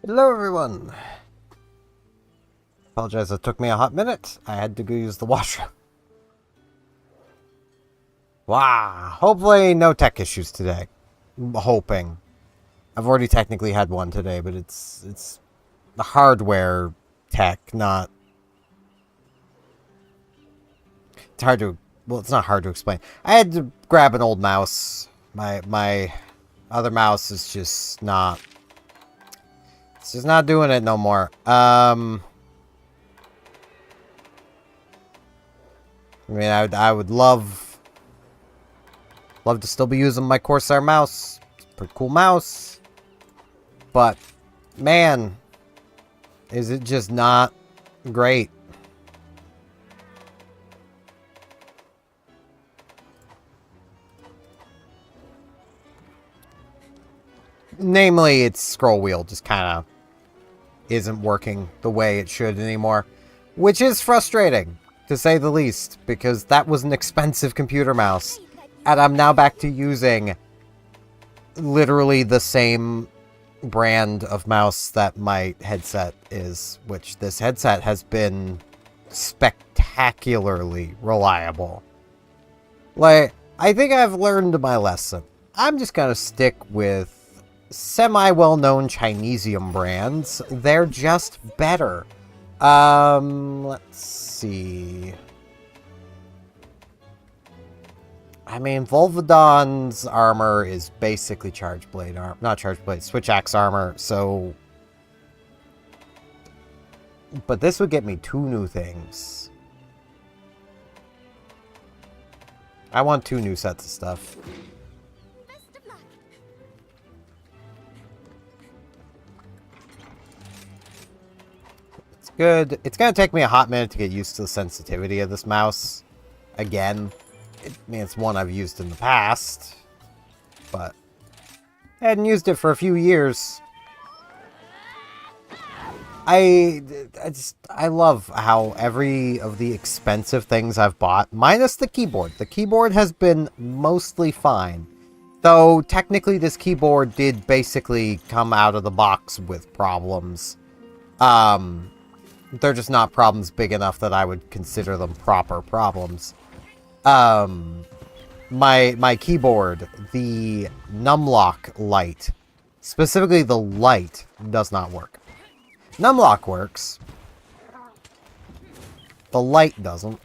Hello everyone! Apologize it took me a hot minute. I had to go use the washroom. Wow! Hopefully no tech issues today. I'm hoping. I've already technically had one today, but it's the hardware tech, not... It's hard to... Well, it's not hard to explain. I had to grab an old mouse. My other mouse is just not... It's just not doing it no more. I mean, I would love to still be using my Corsair mouse. It's a pretty cool mouse. But, man, is it just not great. Namely, its scroll wheel just kind of isn't working the way it should anymore. Which is frustrating, to say the least, because that was an expensive computer mouse. And I'm now back to using literally the same brand of mouse that my headset is, which this headset has been spectacularly reliable. Like, I think I've learned my lesson. I'm just gonna stick with semi-well-known Chinesium brands. They're just better. Let's see. I mean, Volvidon's armor is basically Charge Blade armor. Not Charge Blade, Switch Axe armor, so... But this would get me 2 new things. I want 2 new sets of stuff. It's good. It's gonna take me a hot minute to get used to the sensitivity of this mouse. Again. I mean, it's one I've used in the past, but I hadn't used it for a few years. I love how every of the expensive things I've bought, minus the keyboard has been mostly fine. Though, technically, this keyboard did basically come out of the box with problems. They're just not problems big enough that I would consider them proper problems. My keyboard, the numlock light, specifically the light, does not work. Numlock works. The light doesn't.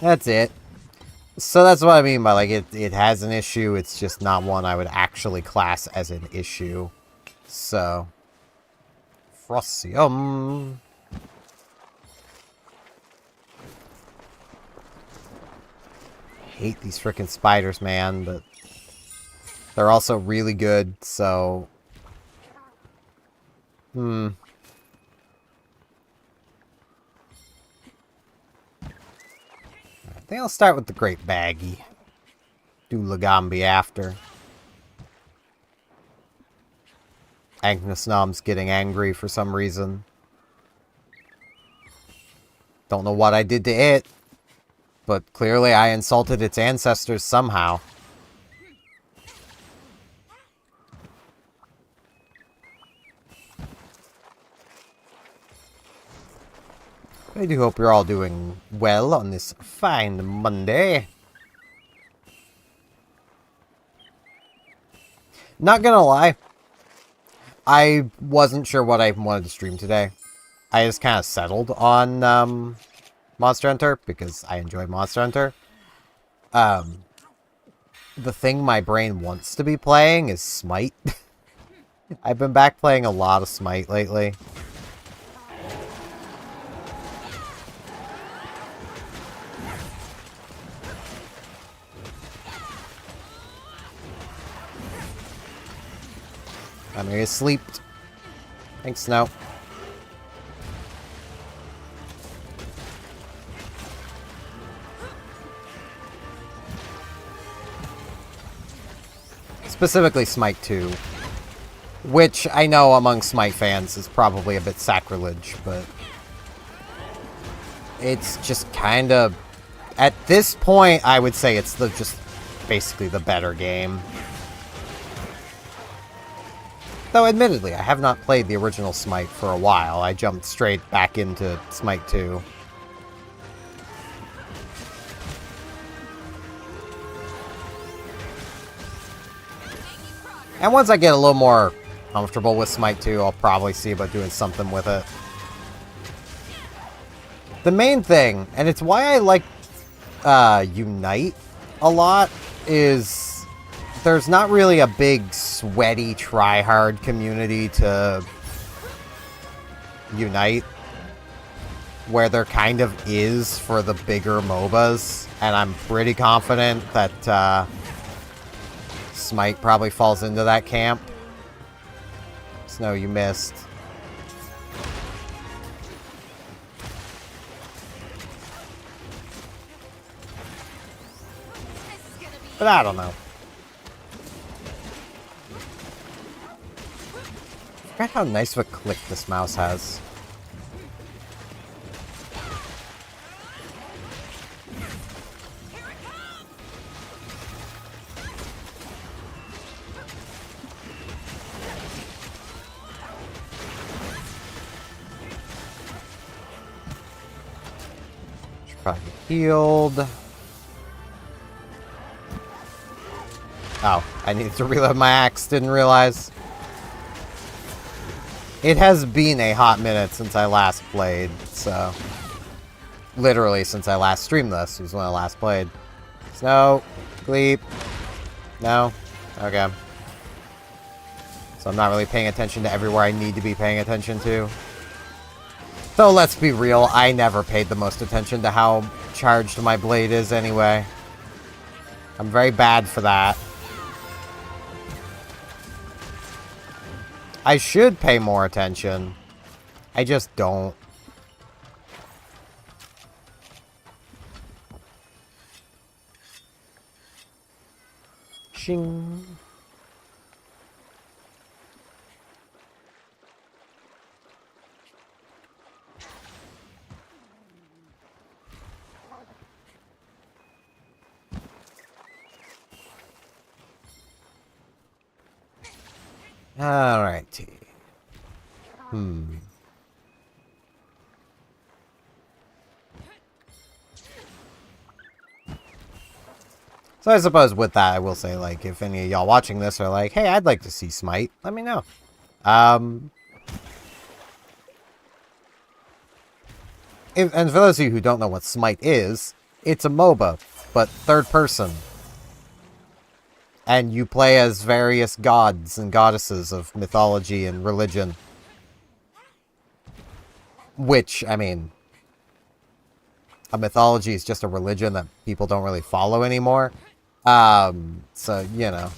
That's it. So that's what I mean by, like, it has an issue, it's just not one I would actually class as an issue. So. Frosium. Hate these frickin' spiders, man, but they're also really good, so... I think I'll start with the Great Baggy. Do Lagambi after. Agnes Nom's getting angry for some reason. Don't know what I did to it. But clearly I insulted its ancestors somehow. I do hope you're all doing well on this fine Monday. Not gonna lie, I wasn't sure what I wanted to stream today. I just kind of settled on Monster Hunter, because I enjoy Monster Hunter. The thing my brain wants to be playing is Smite. I've been back playing a lot of Smite lately. I'm gonna get sleeped. Thanks, Snow. Specifically Smite 2. Which I know among Smite fans is probably a bit sacrilege, but... It's just kind of... At this point, I would say it's just basically the better game. Though, admittedly, I have not played the original Smite for a while. I jumped straight back into Smite 2. And once I get a little more comfortable with Smite 2, I'll probably see about doing something with it. The main thing, and it's why I like Unite a lot, is there's not really a big, sweaty, try-hard community to Unite, where there kind of is for the bigger MOBAs, and I'm pretty confident that Smite probably falls into that camp. Snow, you missed. But I don't know. I forgot how nice of a click this mouse has. Should probably get healed. Oh, I needed to reload my axe, didn't realize. It has been a hot minute since I last played, so... Literally, since I last streamed this, was when I last played. Snow, Gleep. No? Okay. So I'm not really paying attention to everywhere I need to be paying attention to. Though, let's be real, I never paid the most attention to how charged my blade is anyway. I'm very bad for that. I should pay more attention. I just don't. Shing. Alrighty. So I suppose with that, I will say, like, if any of y'all watching this are like, hey, I'd like to see Smite, let me know. And for those of you who don't know what Smite is, it's a MOBA, but third person. And you play as various gods and goddesses of mythology and religion. Which, I mean, a mythology is just a religion that people don't really follow anymore. So, you know.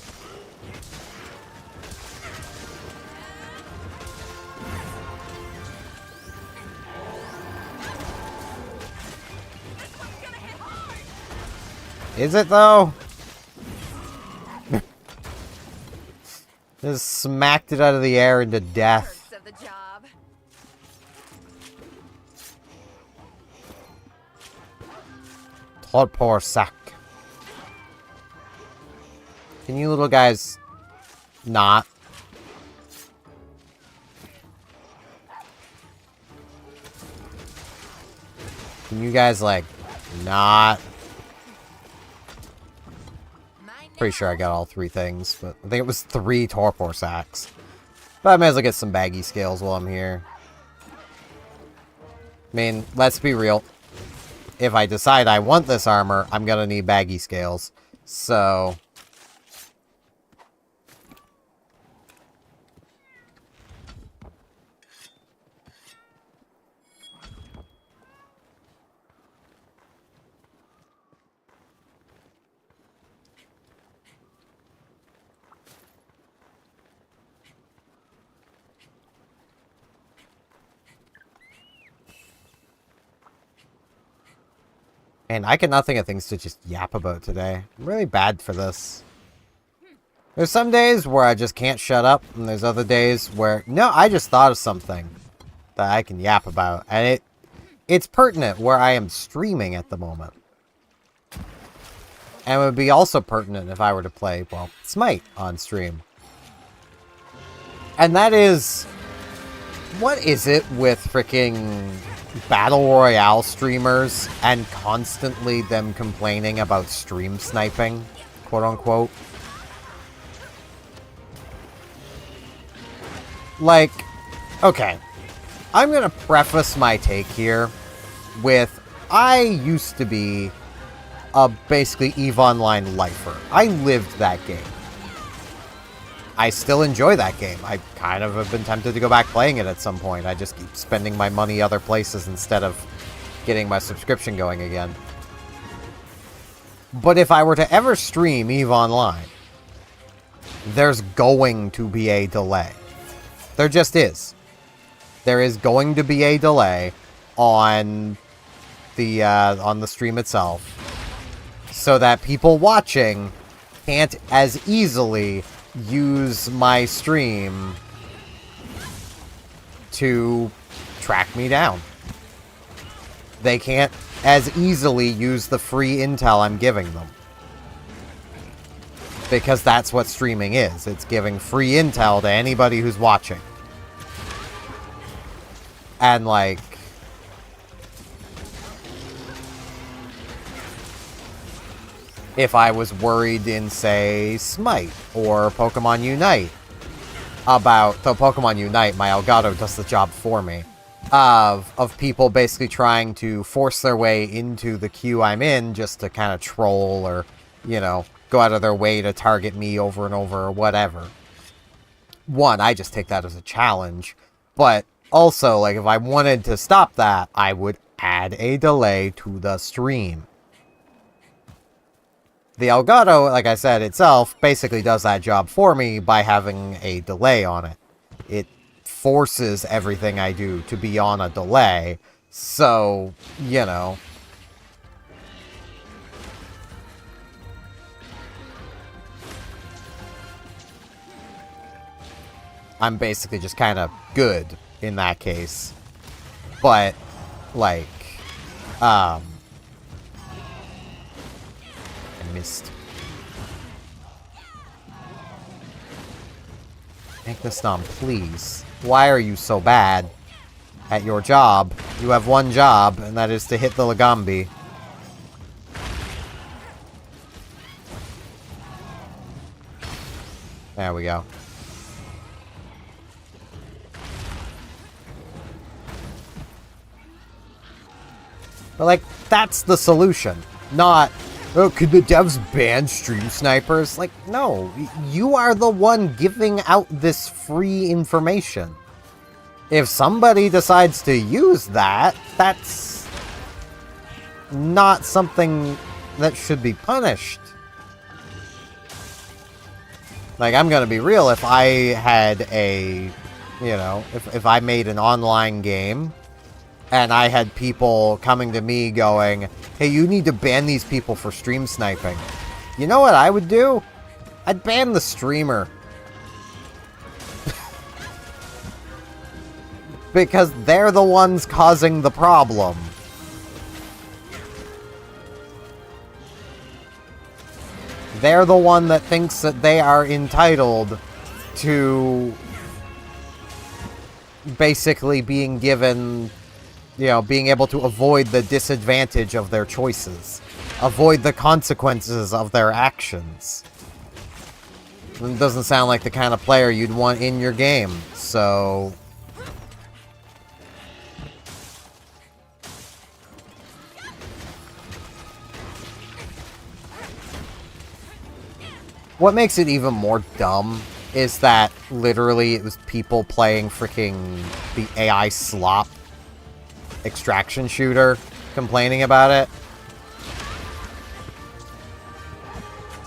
Is it, though? Just smacked it out of the air into death. Poor sack. Can you little guys not? Can you guys, like, not? Pretty sure I got all three things, but I think it was 3 torpor sacks. But I may as well get some baggy scales while I'm here. I mean, let's be real. If I decide I want this armor, I'm gonna need baggy scales. So... Man, I cannot think of things to just yap about today. I'm really bad for this. There's some days where I just can't shut up, and there's other days where, no, I just thought of something that I can yap about. And it's pertinent where I am streaming at the moment. And it would be also pertinent if I were to play, well, Smite on stream. And that is... What is it with freaking Battle Royale streamers and constantly them complaining about stream sniping, quote-unquote? Like, okay, I'm gonna preface my take here with, I used to be a basically EVE Online lifer. I lived that game. I still enjoy that game. I kind of have been tempted to go back playing it at some point. I just keep spending my money other places instead of getting my subscription going again. But if I were to ever stream EVE Online, there's going to be a delay. There just is. There is going to be a delay on the stream itself, so that people watching can't as easily use my stream to track me down. They can't as easily use the free intel I'm giving them. Because that's what streaming is. It's giving free intel to anybody who's watching. And, like... if I was worried in, say, Smite or Pokemon Unite about... though Pokemon Unite, my Elgato does the job for me. Of people basically trying to force their way into the queue I'm in just to kind of troll or, you know, go out of their way to target me over and over or whatever. One, I just take that as a challenge. But also, like, if I wanted to stop that, I would add a delay to the stream. The Elgato, like I said, itself basically does that job for me by having a delay on it. It forces everything I do to be on a delay, so, you know. I'm basically just kind of good in that case. But, like, I missed. Make this numb, please. Why are you so bad at your job? You have one job, and that is to hit the Lagambi. There we go. But, like, that's the solution. Not, oh, could the devs ban stream snipers? Like, no. You are the one giving out this free information. If somebody decides to use that, that's not something that should be punished. Like, I'm gonna be real, if I had a, you know, if I made an online game, and I had people coming to me going, hey, you need to ban these people for stream sniping. You know what I would do? I'd ban the streamer. Because they're the ones causing the problem. They're the one that thinks that they are entitled to basically being given, you know, being able to avoid the disadvantage of their choices. Avoid the consequences of their actions. It doesn't sound like the kind of player you'd want in your game, so... What makes it even more dumb is that literally it was people playing freaking the AI slop extraction shooter complaining about it.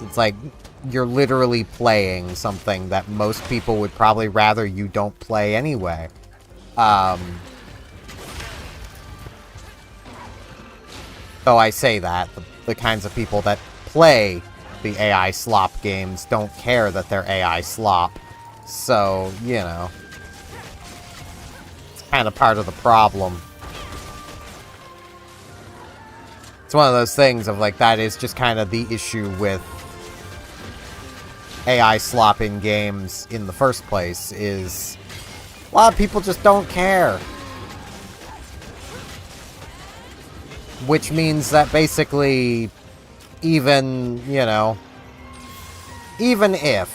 It's like, you're literally playing something that most people would probably rather you don't play anyway. Though I say that, the kinds of people that play the AI slop games don't care that they're AI slop. So, you know, it's kind of part of the problem. It's one of those things of, like, that is just kind of the issue with AI slop in games in the first place is a lot of people just don't care. Which means that basically, even, you know, even if,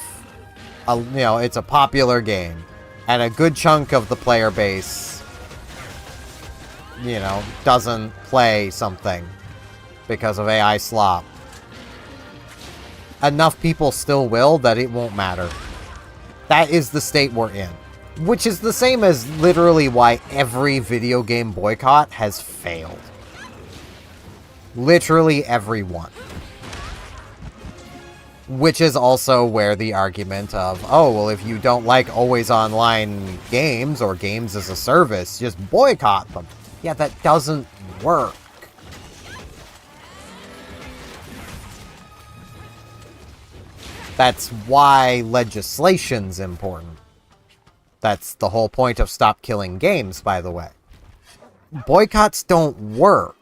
you know, it's a popular game, and a good chunk of the player base, you know, doesn't play something because of AI slop, enough people still will that it won't matter. That is the state we're in. Which is the same as literally why every video game boycott has failed. Literally every one. Which is also where the argument of, oh, well, if you don't like always online games or games as a service, just boycott them. Yeah, that doesn't work. That's why legislation's important. That's the whole point of Stop Killing Games, by the way. Boycotts don't work.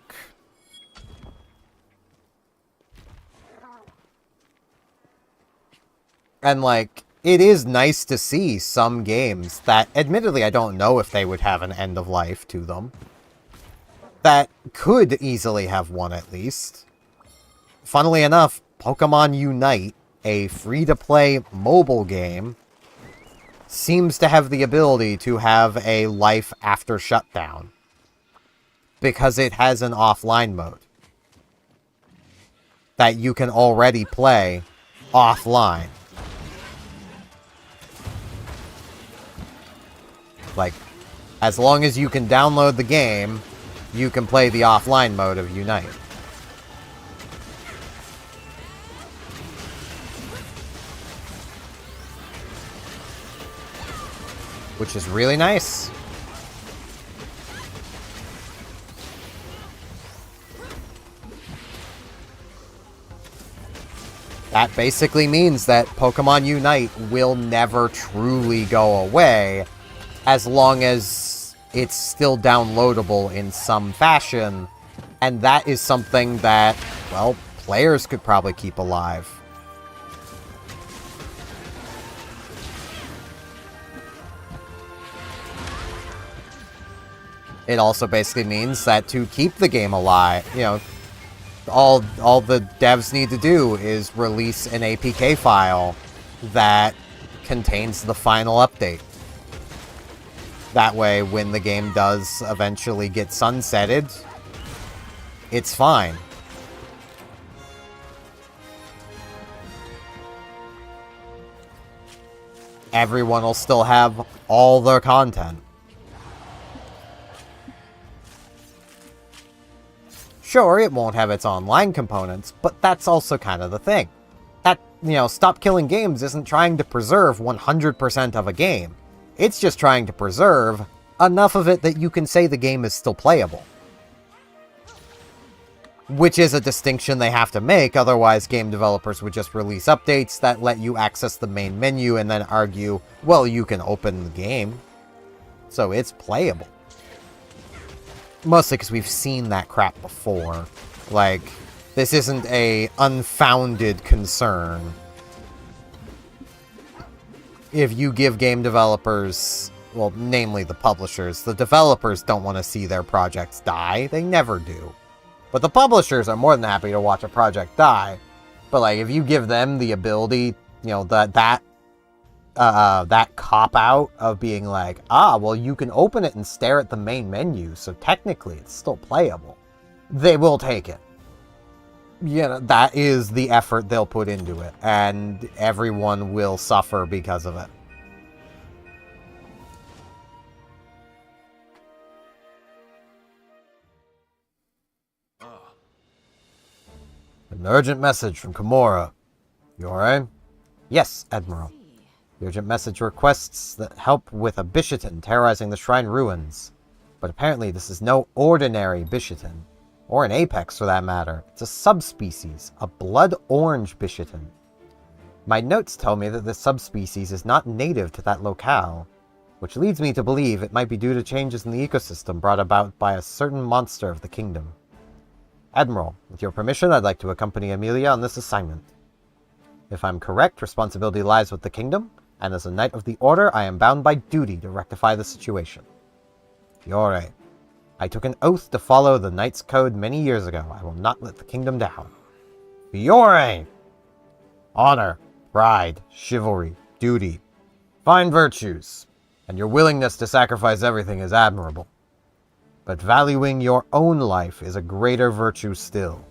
And, like, it is nice to see some games that, admittedly, I don't know if they would have an end of life to them, that could easily have one at least. Funnily enough, Pokemon Unite, a free-to-play mobile game, seems to have the ability to have a life after shutdown. Because it has an offline mode that you can already play offline. Like, as long as you can download the game, you can play the offline mode of Unite. Which is really nice. That basically means that Pokemon Unite will never truly go away, as long as it's still downloadable in some fashion, and that is something that, well, players could probably keep alive. It also basically means that to keep the game alive, you know, all the devs need to do is release an APK file that contains the final update. That way, when the game does eventually get sunsetted, it's fine. Everyone will still have all their content. Sure, it won't have its online components, but that's also kind of the thing. That, you know, Stop Killing Games isn't trying to preserve 100% of a game. It's just trying to preserve enough of it that you can say the game is still playable. Which is a distinction they have to make, otherwise game developers would just release updates that let you access the main menu and then argue, well, you can open the game, so it's playable. Mostly because we've seen that crap before. Like, this isn't a unfounded concern. If you give game developers, well, namely the publishers, the developers don't want to see their projects die. They never do. But the publishers are more than happy to watch a project die. But, like, if you give them the ability, you know, that cop-out of being like, well, you can open it and stare at the main menu, so technically it's still playable, they will take it. You know, that is the effort they'll put into it, and everyone will suffer because of it. An urgent message from Kimura. You alright? Yes, Admiral. The urgent message requests that help with a Bishaten terrorizing the shrine ruins. But apparently this is no ordinary Bishaten. Or an apex, for that matter. It's a subspecies, a blood-orange Bishaten. My notes tell me that this subspecies is not native to that locale, which leads me to believe it might be due to changes in the ecosystem brought about by a certain monster of the kingdom. Admiral, with your permission, I'd like to accompany Amelia on this assignment. If I'm correct, responsibility lies with the kingdom, and as a knight of the order, I am bound by duty to rectify the situation. Fiore, I took an oath to follow the knight's code many years ago. I will not let the kingdom down. Fiore! Honor, pride, chivalry, duty. Fine virtues, and your willingness to sacrifice everything is admirable. But valuing your own life is a greater virtue still.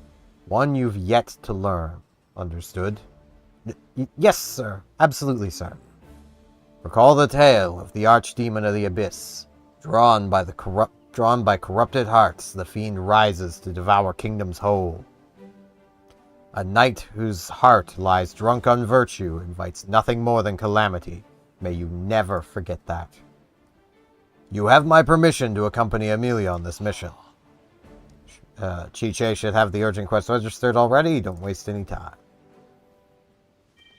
One you've yet to learn. Understood? Yes, sir. Absolutely, sir. Recall the tale of the archdemon of the abyss. Drawn by corrupted hearts, the fiend rises to devour kingdoms whole. A knight whose heart lies drunk on virtue invites nothing more than calamity. May you never forget that. You have my permission to accompany Amelia on this mission. Chiche should have the urgent quest registered already. Don't waste any time.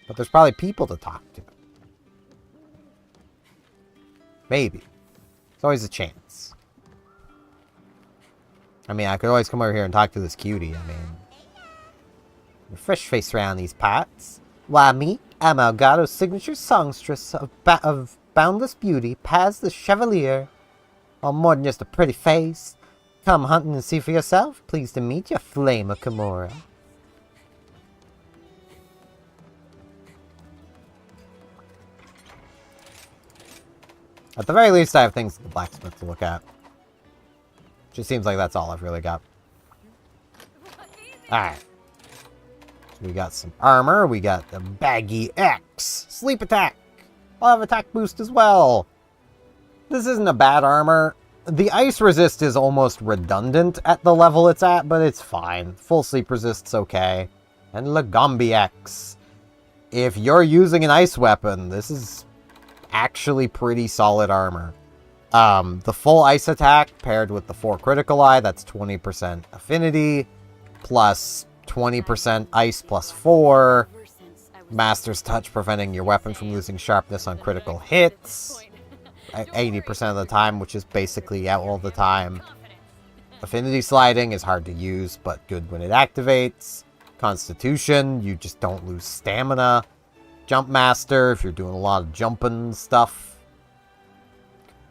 But there's probably people to talk to. Maybe. There's always a chance. I mean, I could always come over here and talk to this cutie. I mean, fresh face around these parts. Why, me, I'm Elgato's signature songstress of boundless beauty, Paz the Chevalier. Or more than just a pretty face. Come hunting and see for yourself. Pleased to meet you, Flame of Kimura. At the very least, I have things at the blacksmith to look at. Just seems like that's all I've really got. Alright. So we got some armor. We got the Baggy X. Sleep attack. I'll have attack boost as well. This isn't a bad armor. The ice resist is almost redundant at the level it's at, but it's fine. Full sleep resist's okay. And Lagombi X. If you're using an ice weapon, this is actually pretty solid armor. The full ice attack paired with the 4 critical eye, that's 20% affinity, plus 20% ice plus 4. Master's Touch preventing your weapon from losing sharpness on critical hits. 80% of the time, which is basically all the time. Affinity sliding is hard to use, but good when it activates. Constitution, you just don't lose stamina. Jump Master, if you're doing a lot of jumping stuff.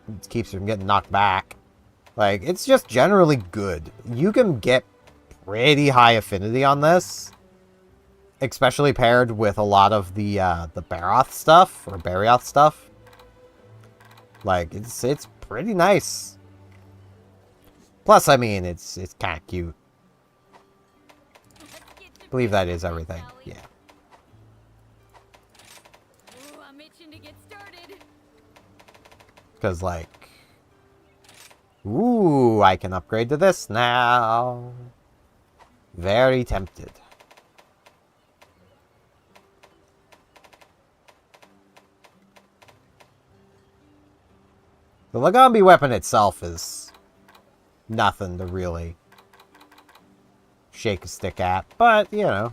It keeps you from getting knocked back. Like, it's just generally good. You can get pretty high affinity on this. Especially paired with a lot of the Barioth stuff, or Barioth stuff. Like, it's pretty nice. Plus, I mean, it's kind of cute. I believe that is everything. Yeah. I'm itching to get started. Because, like... Ooh, I can upgrade to this now. Very tempted. The Lagombi weapon itself is nothing to really shake a stick at, but, you know.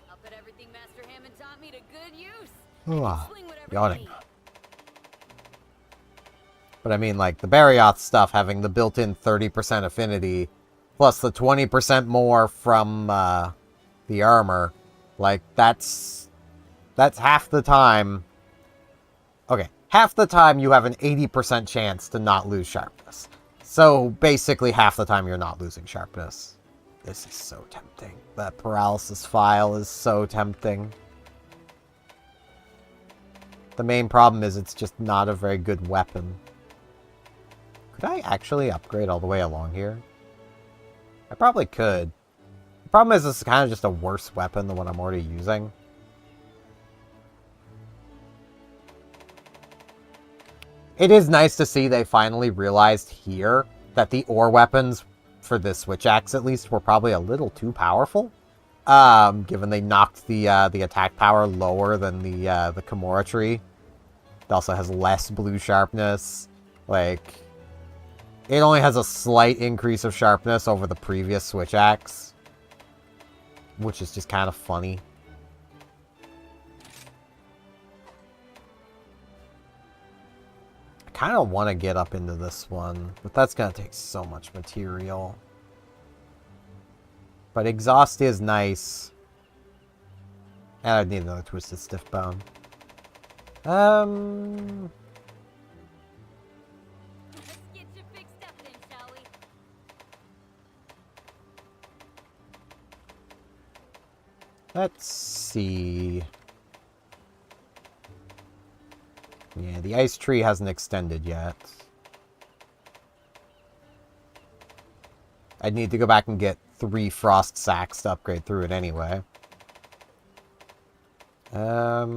I'll put everything Master Hammond taught me to good use. Yawning. But I mean, like, the Barioth stuff having the built-in 30% affinity, plus the 20% more from the armor, like, that's half the time. Okay, half the time you have an 80% chance to not lose sharpness. So, basically half the time you're not losing sharpness. This is so tempting. That paralysis file is so tempting. The main problem is it's just not a very good weapon. Could I actually upgrade all the way along here? I probably could. The problem is this is kind of just a worse weapon than what I'm already using. It is nice to see they finally realized here that the ore weapons, for this switch axe at least, were probably a little too powerful. Given they knocked the attack power lower than the Kimura tree. It also has less blue sharpness. Like, it only has a slight increase of sharpness over the previous switch axe. Which is just kind of funny. I kind of want to get up into this one, but that's going to take so much material. But exhaust is nice. And I'd need another twisted stiff bone. Let's get you fixed up then, shall we? Let's see. Yeah, the ice tree hasn't extended yet. I'd need to go back and get 3 frost sacks to upgrade through it anyway. I have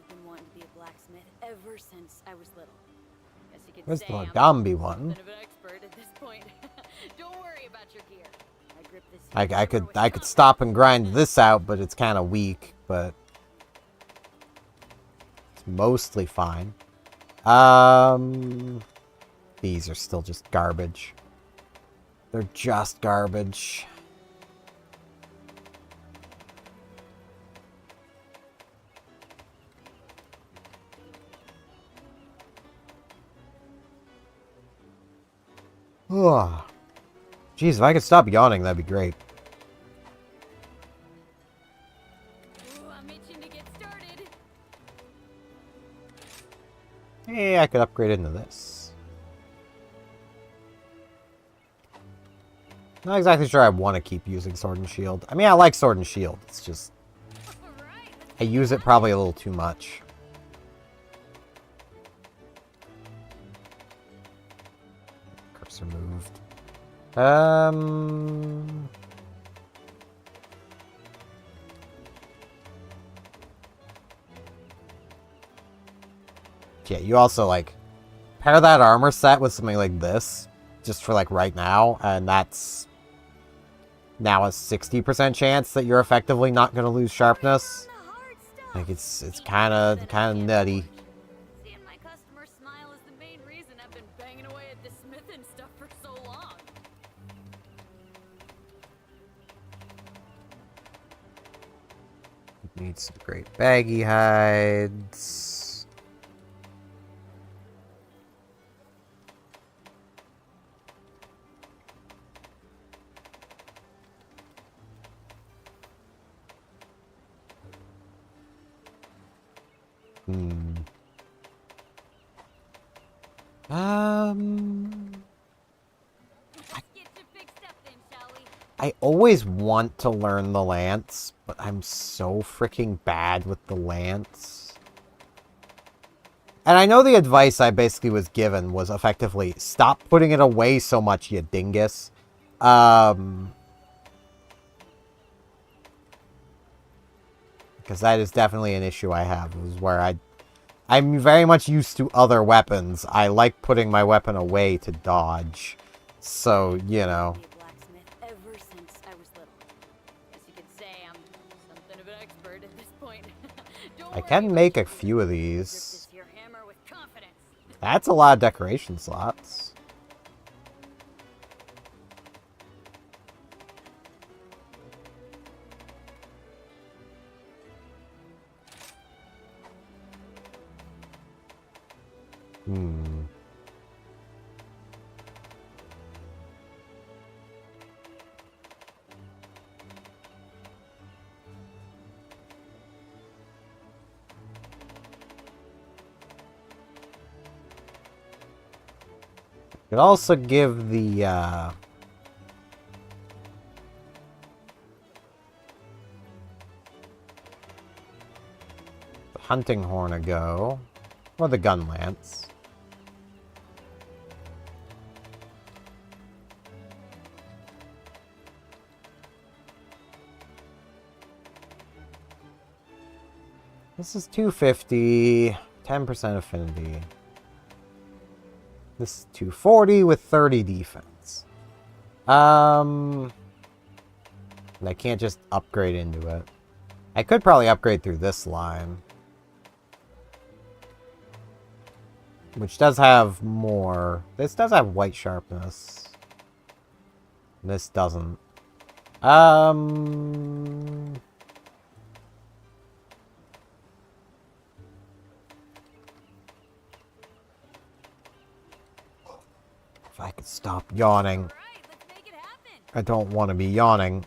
been wanting to be a blacksmith ever since I was little. Guess you could Where's say the I'm Gambi something one? of an expert at this point. Don't worry about your gear. I grip this I hammer could with I could confidence. stop and grind this out, but it's kind of weak. But it's mostly fine. These are still just garbage. They're just garbage. Ugh. Jeez, if I could stop yawning, that'd be great. Ooh, I'm itching to get started. Hey, I could upgrade into this. Not exactly sure I want to keep using Sword and Shield. I mean, I like Sword and Shield. It's just... All right, I use it probably a little too much. Cursor moved. Yeah, you also, like, pair that armor set with something like this, just for, like, right now, and that's now a 60% chance that you're effectively not going to lose sharpness. the hard stuff. Like, it's kind of nutty. Seeing my customers smile is the main reason I've been banging away at this smithing stuff for so long. Need some great baggy hides. Let's get you fixed up then, shall we? I always want to learn the lance, but I'm so freaking bad with the lance. And I know the advice I basically was given was effectively, stop putting it away so much, you dingus. Because that is definitely an issue I have, is where I'm very much used to other weapons. I like putting my weapon away to dodge. So, you know. Be a blacksmith ever since I was little. Guess you could say I'm something of an expert at this point. Don't I worry can about make your a few of grip these. this here hammer with confidence. That's a lot of decoration slots. Could also give the hunting horn a go. Or the gun lance. This is 250, 10% affinity. This is 240 with 30 defense. And I can't just upgrade into it. I could probably upgrade through this line. Which does have more. This does have white sharpness. This doesn't. If I could stop yawning. Alright, let's make it happen. I don't want to be yawning.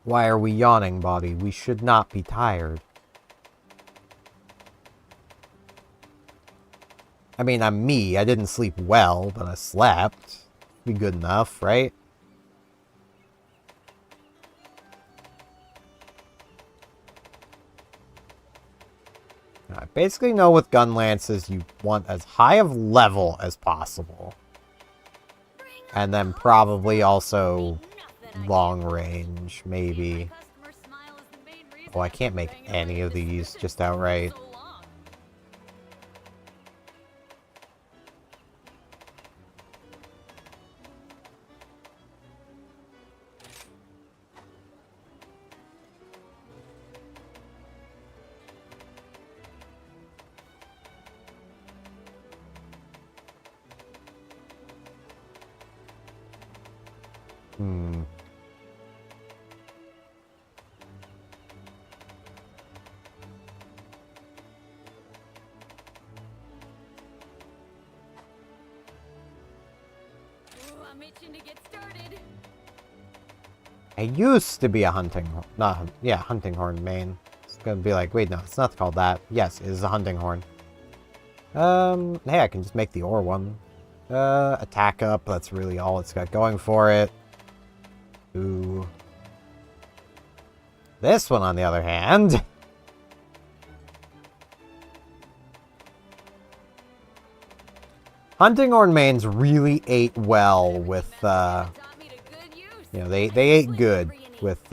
Why are we yawning, body? We should not be tired. I mean, I'm me. I didn't sleep well, but I slept. Be good enough, right? I basically know with gun lances you want as high of level as possible. And then probably also long range, maybe. Oh, I can't make any of these just outright. I'm itching to get started. I used to be a hunting horn main. It's gonna be like, wait, no, it's not called that. Yes, it is a hunting horn. Hey, I can just make the ore one. Attack up, that's really all it's got going for it. Ooh. This one, on the other hand... Hunting horn mains really ate well with, you know, they ate good with,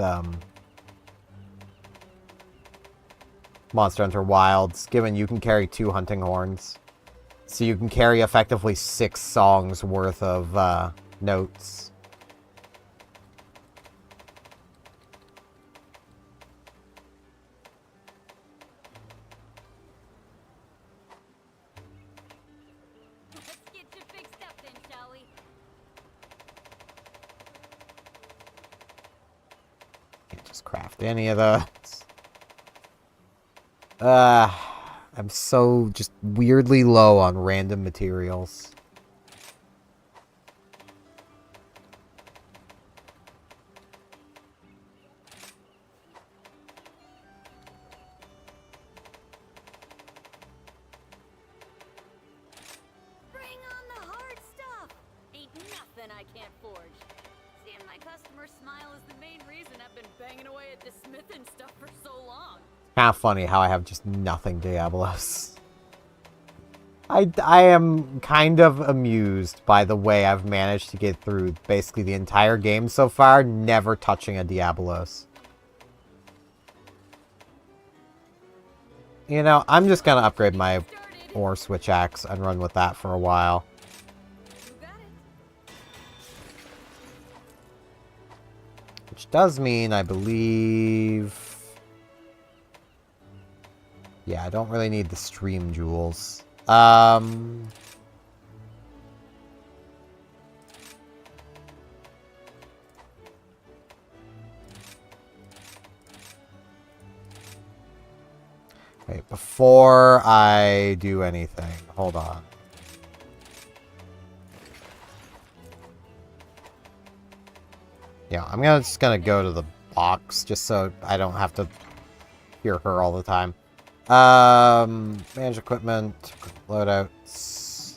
Monster Hunter Wilds, given you can carry 2 hunting horns. So you can carry effectively 6 songs worth of, notes. Let's get you fixed up then, shall we? Can't just craft any of those. I'm so just weirdly low on random materials. Bring on the hard stuff! Ain't nothing I can't forge. Seeing my customers smile is the main reason I've been banging away at this smithing stuff for so long. Kind of funny how I have just nothing Diablos. I am kind of amused by the way I've managed to get through basically the entire game so far, never touching a Diablos. You know, I'm just gonna upgrade my ore switch axe and run with that for a while. You got it. Which does mean, I believe... Yeah, I don't really need the stream jewels. Wait, before I do anything, hold on. Yeah, I'm just gonna go to the box just so I don't have to hear her all the time. Manage equipment, loadouts,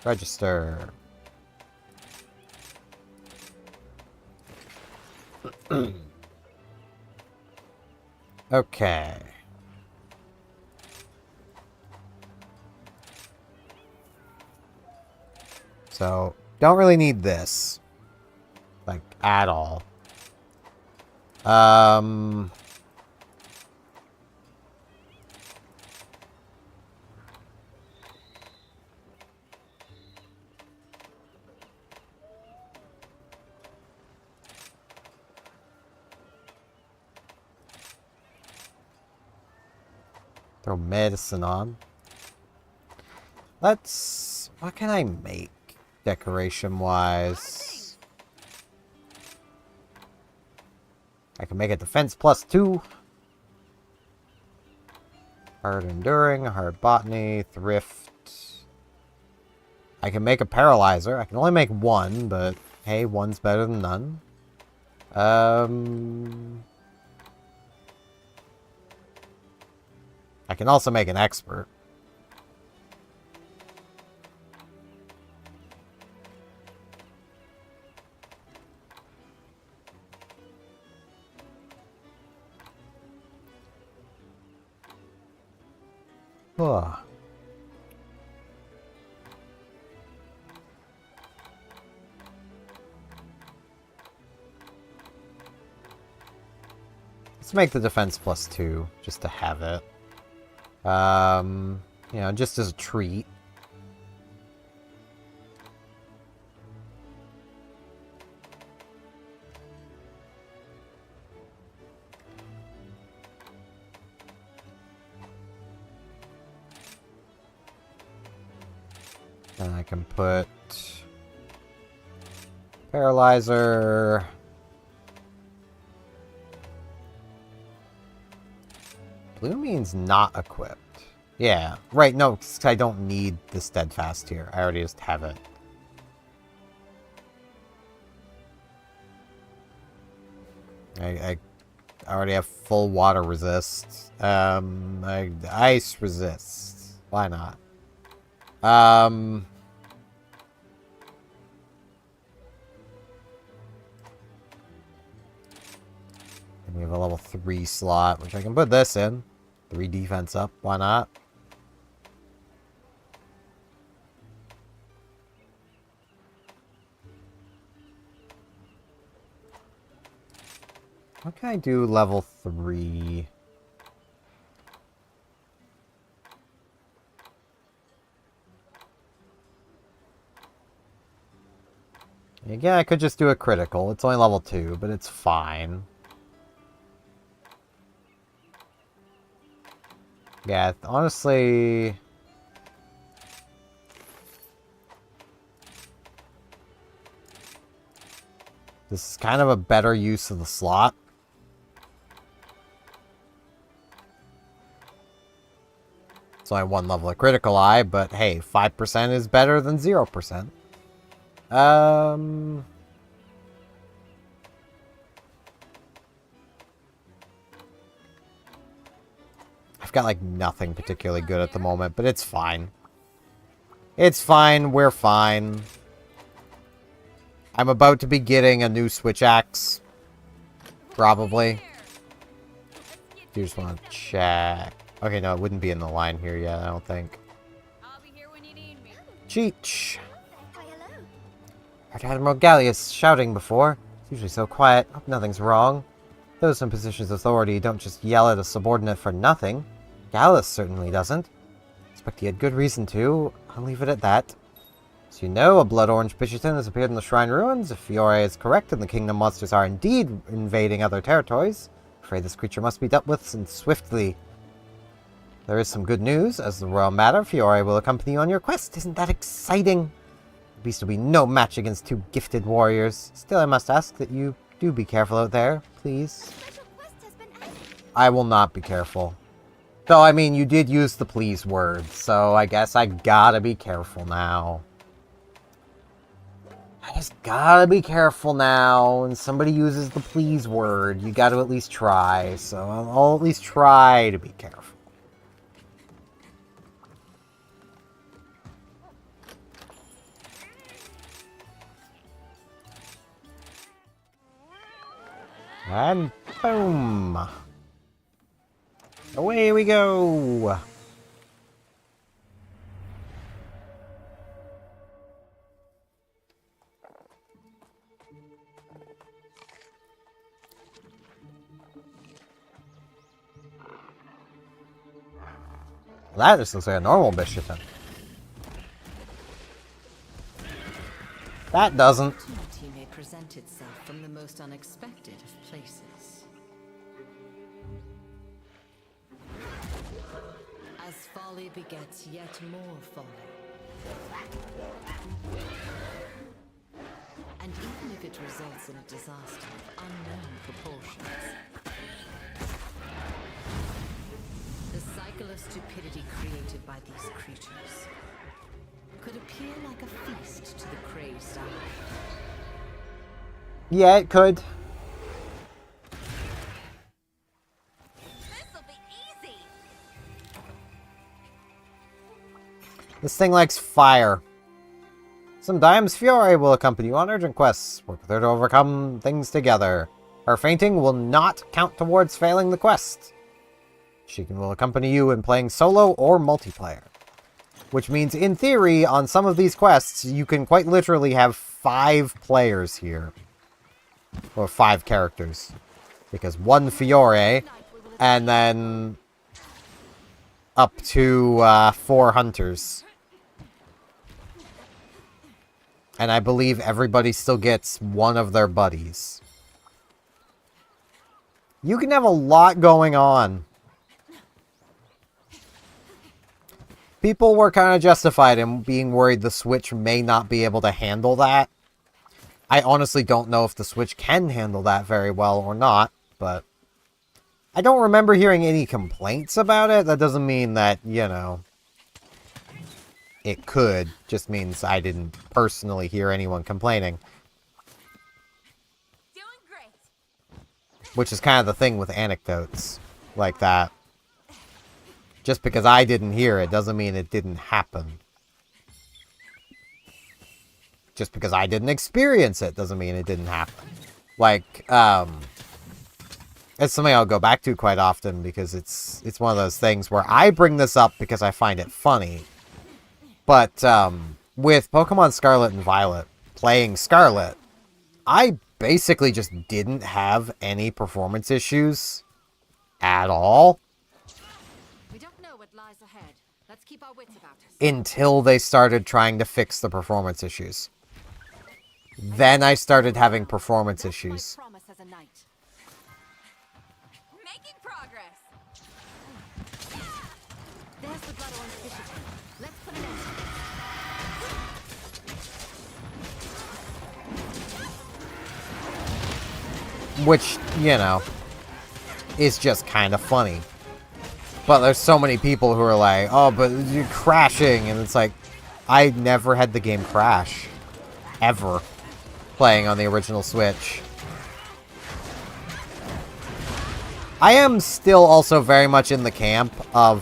register. Okay. So, don't really need this. Like, at all. Throw medicine on. Let's... What can I make decoration-wise? I can make a defense +2. Hard enduring, hard botany, thrift. I can make a paralyzer. I can only make one, but hey, one's better than none. I can also make an expert. Ugh. Let's make the defense +2, just to have it. You know, just as a treat. And I can put paralyzer. Blue means not equipped. Yeah, right, no, 'cause I don't need the steadfast here. I already just have it. I already have full water resist. Ice resist. Why not? And we have a level 3 slot, which I can put this in. 3 defense up, why not? What can I do level 3? Again, I could just do a critical. It's only level 2, but it's fine. Yeah, honestly... this is kind of a better use of the slot. It's only 1 level of critical eye, but hey, 5% is better than 0%. I've got, like, nothing particularly good at the moment, but it's fine. It's fine, we're fine. I'm about to be getting a new switch axe. Probably. You just want to check. Okay, no, it wouldn't be in the line here yet, I don't think. I'll be here when you need me. Cheech! Heard Admiral Gallius shouting before. It's usually so quiet. Hope nothing's wrong. Those in positions of authority don't just yell at a subordinate for nothing. Gallus certainly doesn't. Expect he had good reason to. I'll leave it at that. As you know, a blood orange Bridgerton has appeared in the Shrine Ruins. If Fiore is correct and the Kingdom monsters are indeed invading other territories, I'm afraid this creature must be dealt with and swiftly. There is some good news. As the royal matter, Fiore will accompany you on your quest. Isn't that exciting? The beast will be no match against 2 gifted warriors. Still, I must ask that you do be careful out there, please. I will not be careful. Though, I mean, you did use the please word, so I guess I gotta be careful now. I just gotta be careful now. When somebody uses the please word, you gotta at least try. So I'll at least try to be careful. And boom! Away we go! That just looks like a normal Bishopton. That doesn't. Opportunity may present itself from the most unexpected of places. As folly begets yet more folly. And even if it results in a disaster of unknown proportions, the cycle of stupidity created by these creatures could appear like a feast to the crazed eye. Yeah, it could. This'll be easy. This thing likes fire. Sometimes Fiore will accompany you on urgent quests. Work with her to overcome things together. Her fainting will not count towards failing the quest. Will accompany you in playing solo or multiplayer. Which means, in theory, on some of these quests, you can quite literally have 5 players here. Or 5 characters. Because 1 Fiore, and then up to 4 hunters. And I believe everybody still gets one of their buddies. You can have a lot going on. People were kind of justified in being worried the Switch may not be able to handle that. I honestly don't know if the Switch can handle that very well or not, but I don't remember hearing any complaints about it. That doesn't mean that, you know, it could. Just means I didn't personally hear anyone complaining. Doing great. Which is kind of the thing with anecdotes like that. Just because I didn't hear it doesn't mean it didn't happen. Just because I didn't experience it doesn't mean it didn't happen. Like, it's something I'll go back to quite often because it's one of those things where I bring this up because I find it funny. But, with Pokemon Scarlet and Violet, playing Scarlet, I basically just didn't have any performance issues at all. We don't know what lies ahead. Let's keep our wits about us. Until they started trying to fix the performance issues. Then I started having performance issues. Promise as a knight. Making progress. There's the blood orange fisher tank. Let's put an end to this. Which, you know, is just kind of funny. But there's so many people who are like, oh, but you're crashing. And it's like, I never had the game crash. Ever. Playing on the original Switch. I am still also very much in the camp of,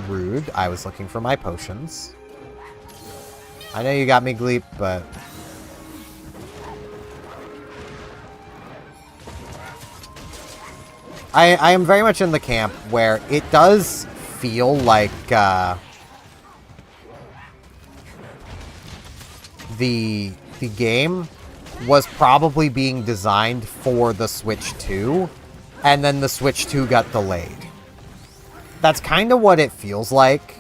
rude. I was looking for my potions. I know you got me, Gleep, but... I am very much in the camp where it does feel like, the game was probably being designed for the Switch 2, and then the Switch 2 got delayed. That's kind of what it feels like,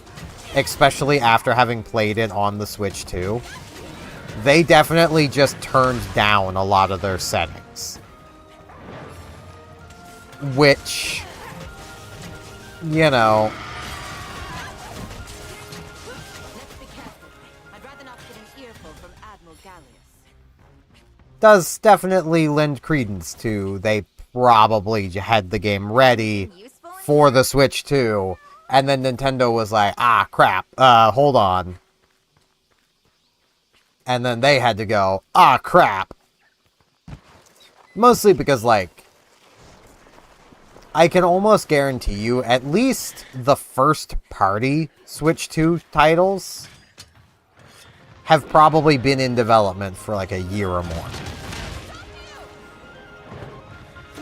especially after having played it on the Switch 2. They definitely just turned down a lot of their settings. Which, you know... Let's be careful. I'd rather not get an earful from Admiral Gallius. does definitely lend credence to they probably had the game ready for the Switch 2, and then Nintendo was like, ah, crap, hold on. And then they had to go, ah, crap. Mostly because, like, I can almost guarantee you at least the first-party Switch 2 titles have probably been in development for like a year or more.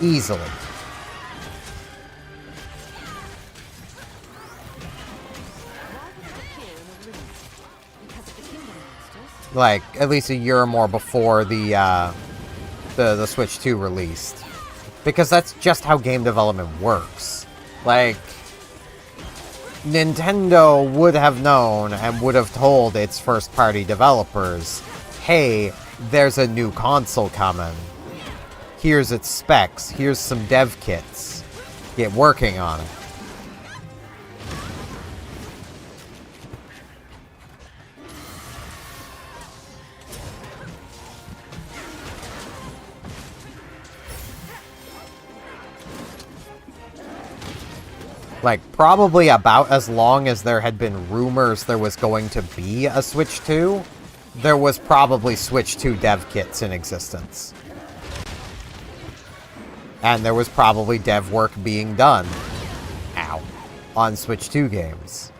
Easily. Like, at least a year or more before the Switch 2 released. Because that's just how game development works. Like, Nintendo would have known and would have told its first-party developers, hey, there's a new console coming. Here's its specs. Here's some dev kits. Get working on it. Like, probably about as long as there had been rumors there was going to be a Switch 2, there was probably Switch 2 dev kits in existence. And there was probably dev work being done, ow, on Switch 2 games.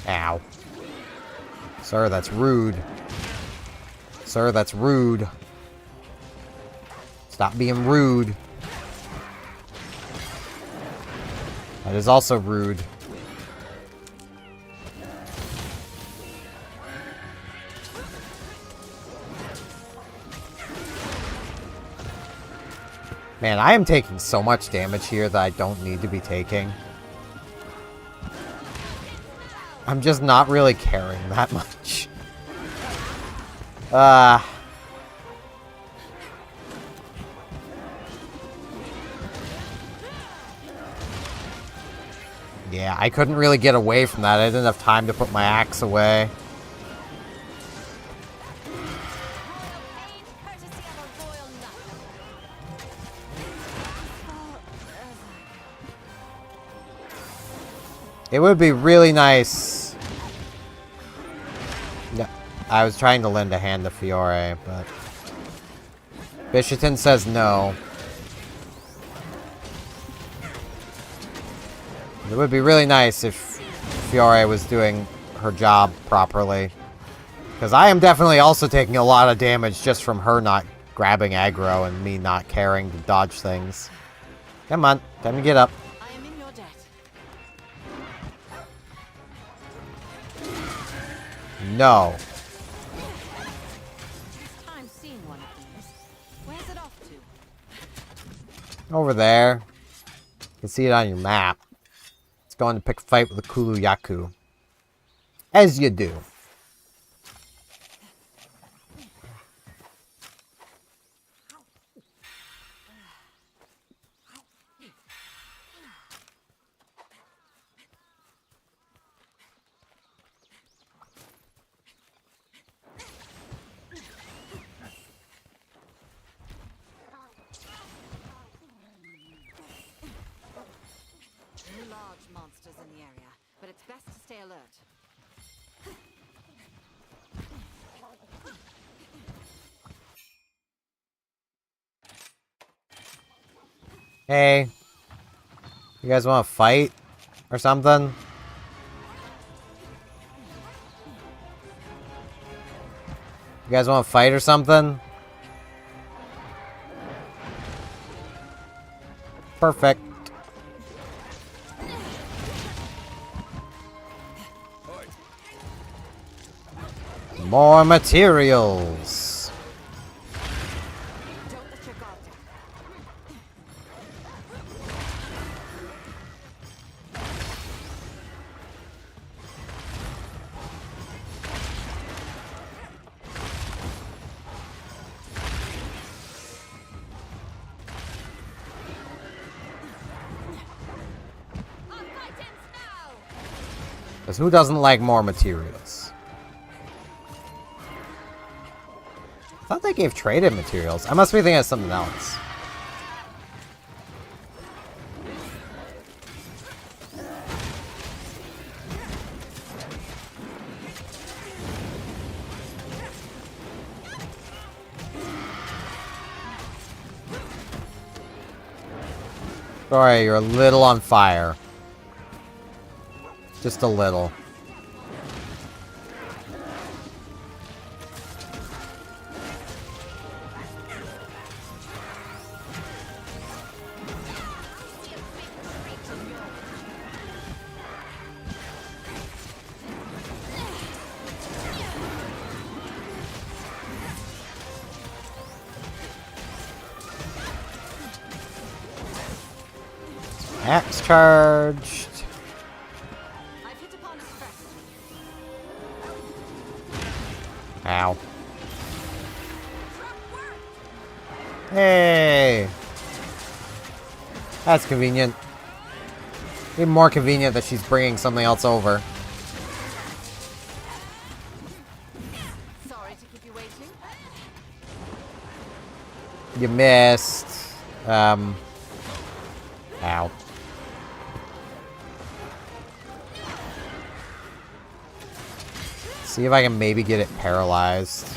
Ow. Sir, that's rude. Sir, that's rude. Stop being rude. That is also rude. Man, I am taking so much damage here that I don't need to be taking. I'm just not really caring that much. Yeah, I couldn't really get away from that. I didn't have time to put my axe away. It would be really nice. No, I was trying to lend a hand to Fiore, but Bishaton says no. It would be really nice if Fiore was doing her job properly. Because I am definitely also taking a lot of damage just from her not grabbing aggro and me not caring to dodge things. Come on, time to get up. I am in your debt. No. Time seeing one of these. Where's it off to? Over there. You can see it on your map. It's going to pick a fight with the Kulu Yaku. As you do. Large monsters in the area, but it's best to stay alert. Hey. You guys want to fight? Or something? You guys want to fight or something? Perfect. More materials. Don't let your guard down. Because who doesn't like more materials? I thought they gave traded materials. I must be thinking of something else. Sorry, you're a little on fire. Just a little. Axe charged. I've hit upon a strategy. Ow. That's convenient. Even more convenient that she's bringing something else over. Sorry to keep you waiting. You missed. Ow. See if I can maybe get it paralyzed.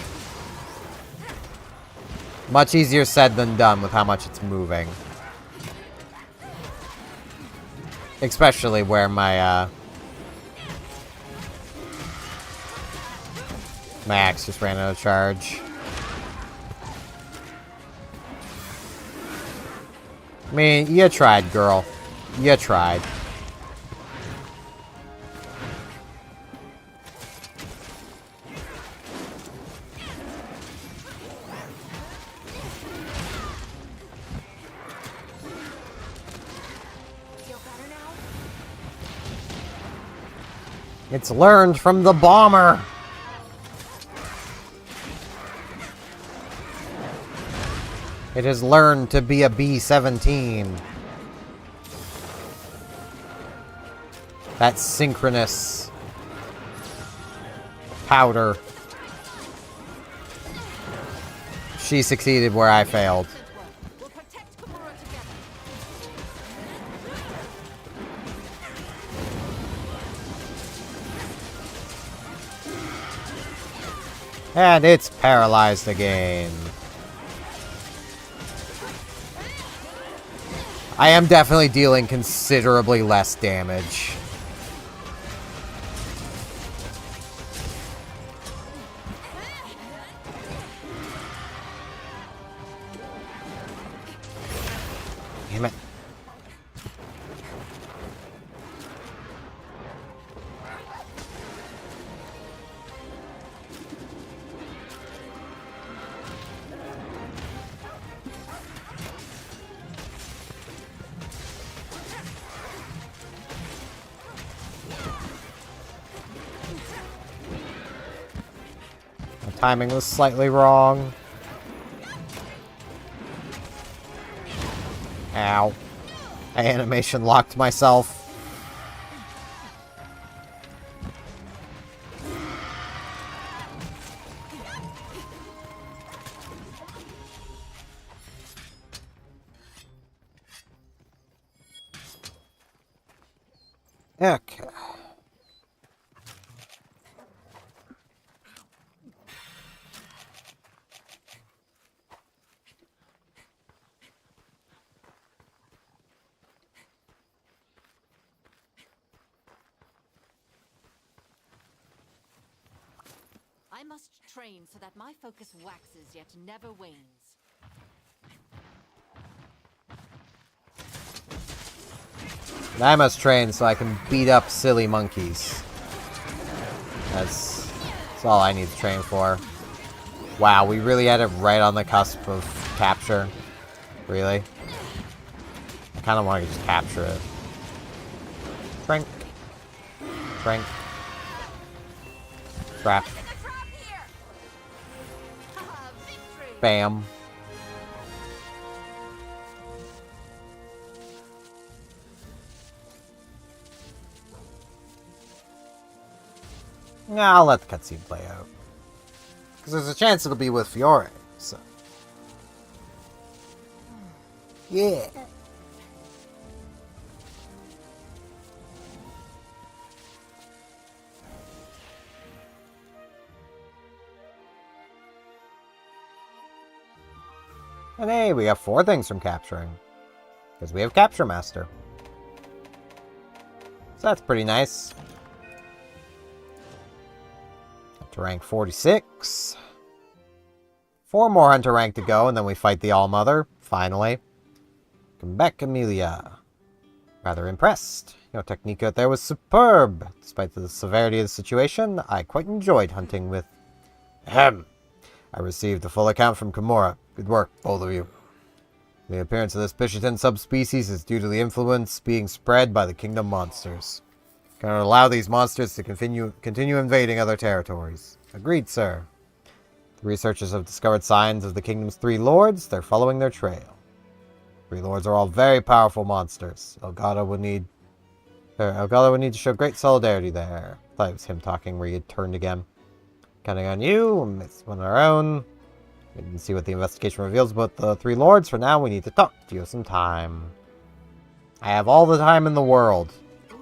Much easier said than done with how much it's moving. Especially where my, my axe just ran out of charge. I mean, you tried, girl. You tried. It's learned from the bomber. It has learned to be a B-17. That synchronous powder. She succeeded where I failed. We'll protect Kimura together. And it's paralyzed again. I am definitely dealing considerably less damage. Damn it. Timing was slightly wrong. Ow. I animation locked myself. Okay. I must train so that my focus waxes yet never wanes. And I must train so I can beat up silly monkeys. That's all I need to train for. Wow, we really had it right on the cusp of capture. Really? I kind of want to just capture it. Frank. Frank. Trap. Bam. Nah, I'll let the cutscene play out. Because there's a chance it'll be with Fiore, so. Yeah. And hey, we have 4 things from capturing. Because we have Capture Master. So that's pretty nice. Up to rank 46. 4 more Hunter rank to go, and then we fight the All-Mother, finally. Come back, Amelia. Rather impressed. Your technique out there was superb. Despite the severity of the situation, I quite enjoyed hunting with... Ahem. I received a full account from Kimura. Good work, both of you. The appearance of this Bishitan subspecies is due to the influence being spread by the kingdom monsters. Cannot allow these monsters to continue invading other territories. Agreed, sir. The researchers have discovered signs of the kingdom's 3 lords. They're following their trail. Three lords are all very powerful monsters. Elgato would need to show great solidarity there. I thought it was him talking where he had turned again. Counting on you, it's one of our own. We can see what the investigation reveals about the three lords. For now, we need to talk. Do you have some time? I have all the time in the world. I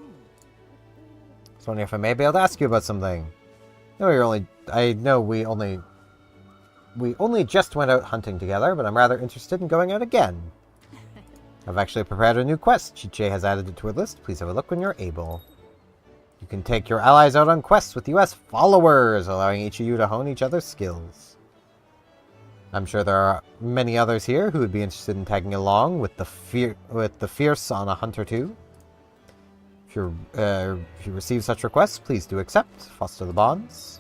was wondering if I may be able to ask you about something. I know we only just went out hunting together, but I'm rather interested in going out again. I've actually prepared a new quest. Chiche has added it to her list. Please have a look when you're able. You can take your allies out on quests with US followers, allowing each of you to hone each other's skills. I'm sure there are many others here who would be interested in tagging along with the fierce on a hunt or two. If you receive such requests, please do accept. Foster the bonds.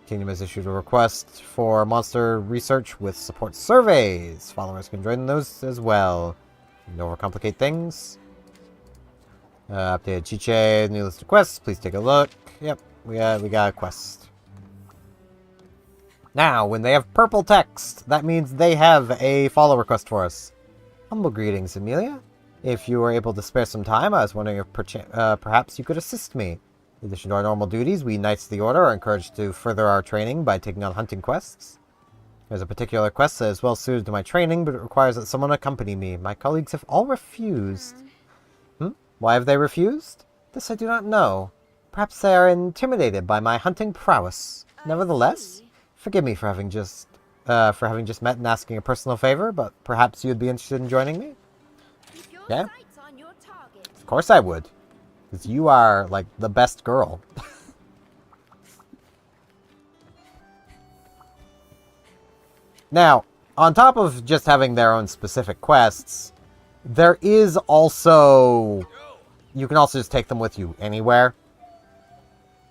Kingdom has issued a request for monster research with support surveys. Followers can join those as well. Don't overcomplicate things. Updated Chiche, new list of quests. Please take a look. Yep, we got a quest. Now, when they have purple text, that means they have a follow request for us. Humble greetings, Amelia. If you were able to spare some time, I was wondering if perhaps you could assist me. In addition to our normal duties, we Knights of the Order are encouraged to further our training by taking on hunting quests. There's a particular quest that is well suited to my training, but it requires that someone accompany me. My colleagues have all refused. Why have they refused? This I do not know. Perhaps they are intimidated by my hunting prowess. Nevertheless, forgive me for having just met and asking a personal favor, but perhaps you'd be interested in joining me? Yeah? Of course I would. Because you are, like, the best girl. Now, on top of just having their own specific quests, there is also... You can also just take them with you anywhere.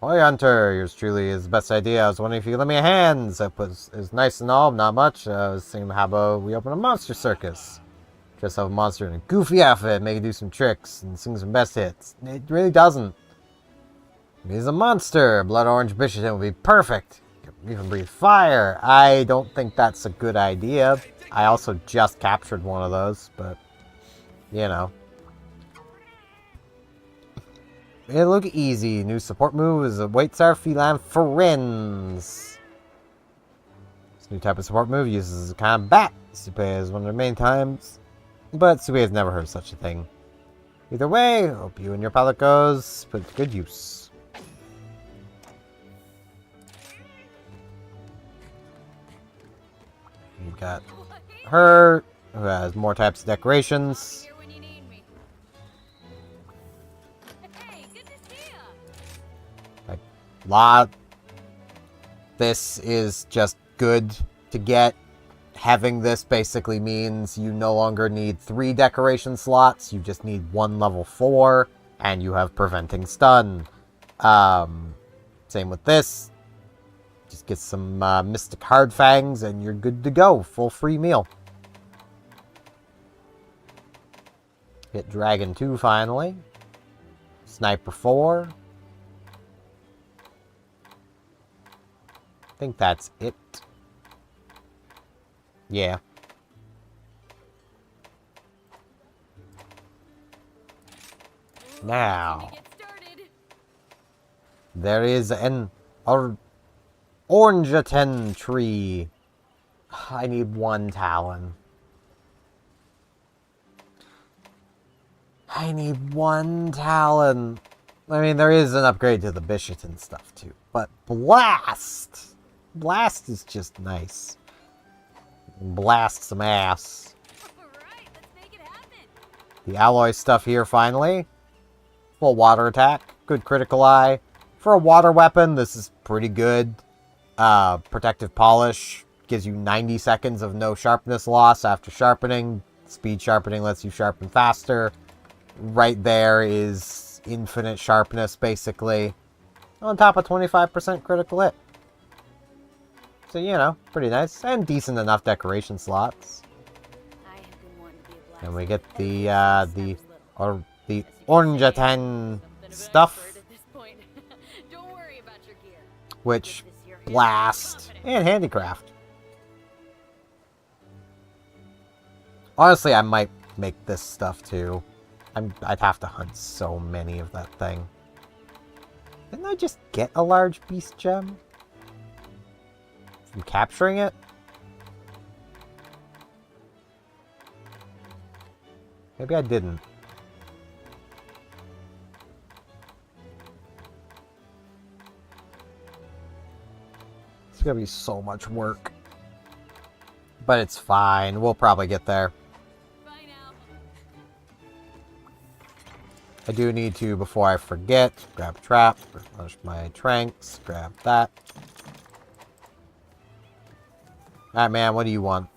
Boy Hunter, yours truly is the best idea. I was wondering if you could lend me a hand. It was nice and all, not much. I was thinking, how about we open a monster circus? Dress up a monster in a goofy outfit, make it do some tricks, and sing some best hits. It really doesn't. He's a monster. Blood Orange Bishop would be perfect. Even breathe fire. I don't think that's a good idea. I also just captured one of those, but, you know. It'll look easy. New support move is awaits our feline friends. This new type of support move uses a kind of bat. Supe is one of their main times, but Supe has never heard of such a thing. Either way, hope you and your pilot goes put to good use. We've got her, who has more types of decorations. This is just good to get. Having this basically means you no longer need 3 decoration slots, you just need 1 level 4, and you have Preventing Stun. Same with this. Just get some Mystic Hard Fangs and you're good to go. Full free meal. Hit Dragon 2 finally. Sniper 4. I think that's it. Yeah. Now, there is an Orangeton tree. I need 1 Talon. I need 1 Talon. I mean, there is an upgrade to the Bishop and stuff too, but Blast! Blast is just nice. Blast some ass. Alright, let's make it happen. The alloy stuff here finally. Full water attack. Good critical eye. For a water weapon, this is pretty good. Protective polish gives you 90 seconds of no sharpness loss after sharpening. Speed sharpening lets you sharpen faster. Right there is infinite sharpness, basically. On top of 25% critical hit. So, you know, pretty nice. And decent enough decoration slots. I have been wanting to be a blacksmith And we get the the Orangeton stuff, Don't worry about your gear. which This is your blast and handicraft. Honestly, I might make this stuff too. I'd have to hunt so many of that thing. Didn't I just get a large beast gem? From capturing it? Maybe I didn't. It's gonna be so much work. But it's fine. We'll probably get there. Bye now. I do need to, before I forget, grab a trap, replenish my tranks, grab that. Alright, man, what do you want?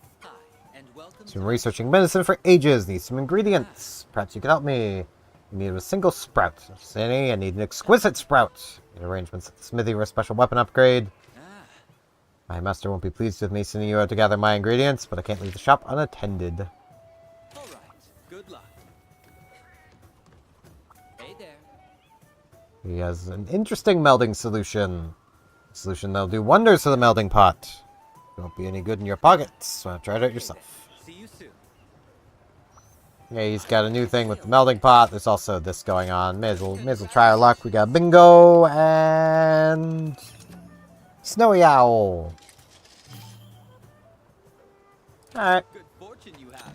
I've been researching medicine for ages. Need some ingredients. Perhaps you can help me. You need a single sprout. If there's any, I need an exquisite sprout. Need arrangements at the smithy for a special weapon upgrade. My master won't be pleased with me sending you out to gather my ingredients, but I can't leave the shop unattended. All right. Good luck. Hey there. He has an interesting melding solution. A solution that'll do wonders to the melding pot. It won't be any good in your pockets, so try it out yourself. See you soon. Yeah, he's got a new thing with the melding pot. There's also this going on. May as well try our luck. We got Bingo and Snowy Owl. Alright. Good fortune you have.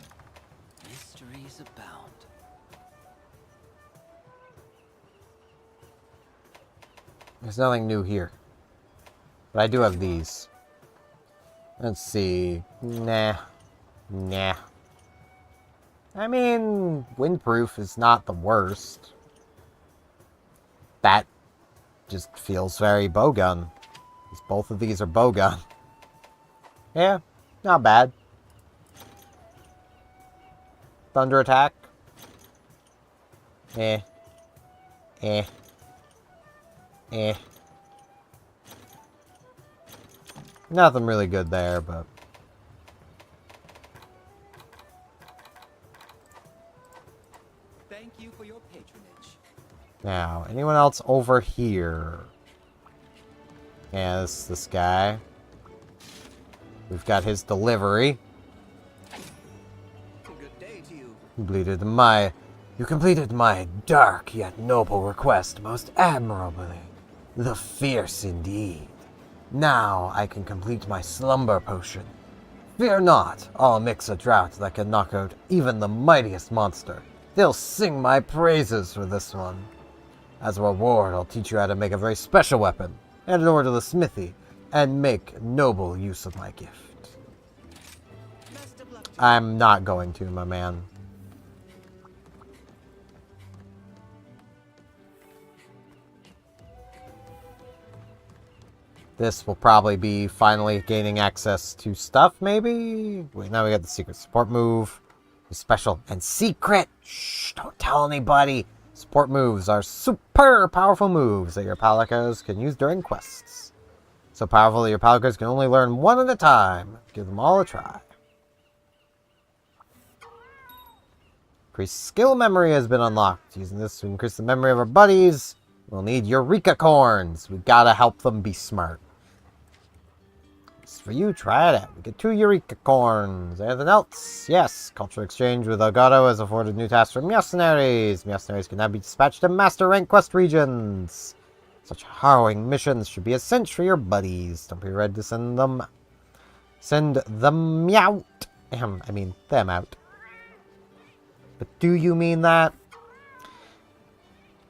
Mysteries abound. There's nothing new here. But I do have these. Let's see. Nah. I mean, windproof is not the worst. That just feels very bowgun. Because both of these are bowgun. Yeah, not bad. Thunder attack. Eh. Nothing really good there, but... Thank you for your patronage. Now, anyone else over here? Yeah, this guy. We've got his delivery. Good day to you. You completed my dark yet noble request most admirably. The fierce indeed. Now I can complete my slumber potion. Fear not, I'll mix a draught that can knock out even the mightiest monster. They'll sing my praises for this one. As a reward, I'll teach you how to make a very special weapon, head it over to the smithy, and make noble use of my gift. I'm not going to, my man. This will probably be finally gaining access to stuff, maybe? Wait, now we got the secret support move. The special and secret! Shh, don't tell anybody! Support moves are super powerful moves that your Palicos can use during quests. So powerful that your Palicos can only learn one at a time. Give them all a try. Increased skill memory has been unlocked. Using this to increase the memory of our buddies, we'll need Eureka Corns. We gotta help them be smart. For you, try it out. We get 2 Eureka Corns. Anything else? Yes. Cultural exchange with Elgato has afforded new tasks for mercenaries. Mercenaries can now be dispatched to master rank quest regions. Such harrowing missions should be a cinch for your buddies. Don't be ready to send them out. I mean, them out. But do you mean that?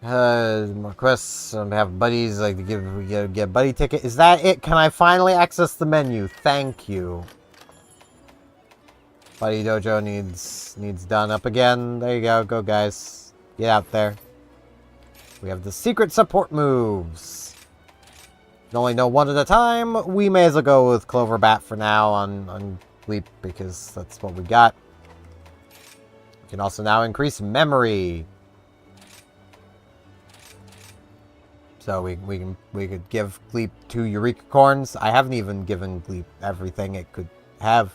More quests on behalf of buddies, like to get a buddy ticket. Is that it? Can I finally access the menu? Thank you. Buddy Dojo needs done up again. There you go. Go, guys. Get out there. We have the secret support moves. You can only know one at a time. We may as well go with Cloverbat for now on Leap because that's what we got. We can also now increase memory. So we could give Gleep 2 Eureka Corns. I haven't even given Gleep everything it could have.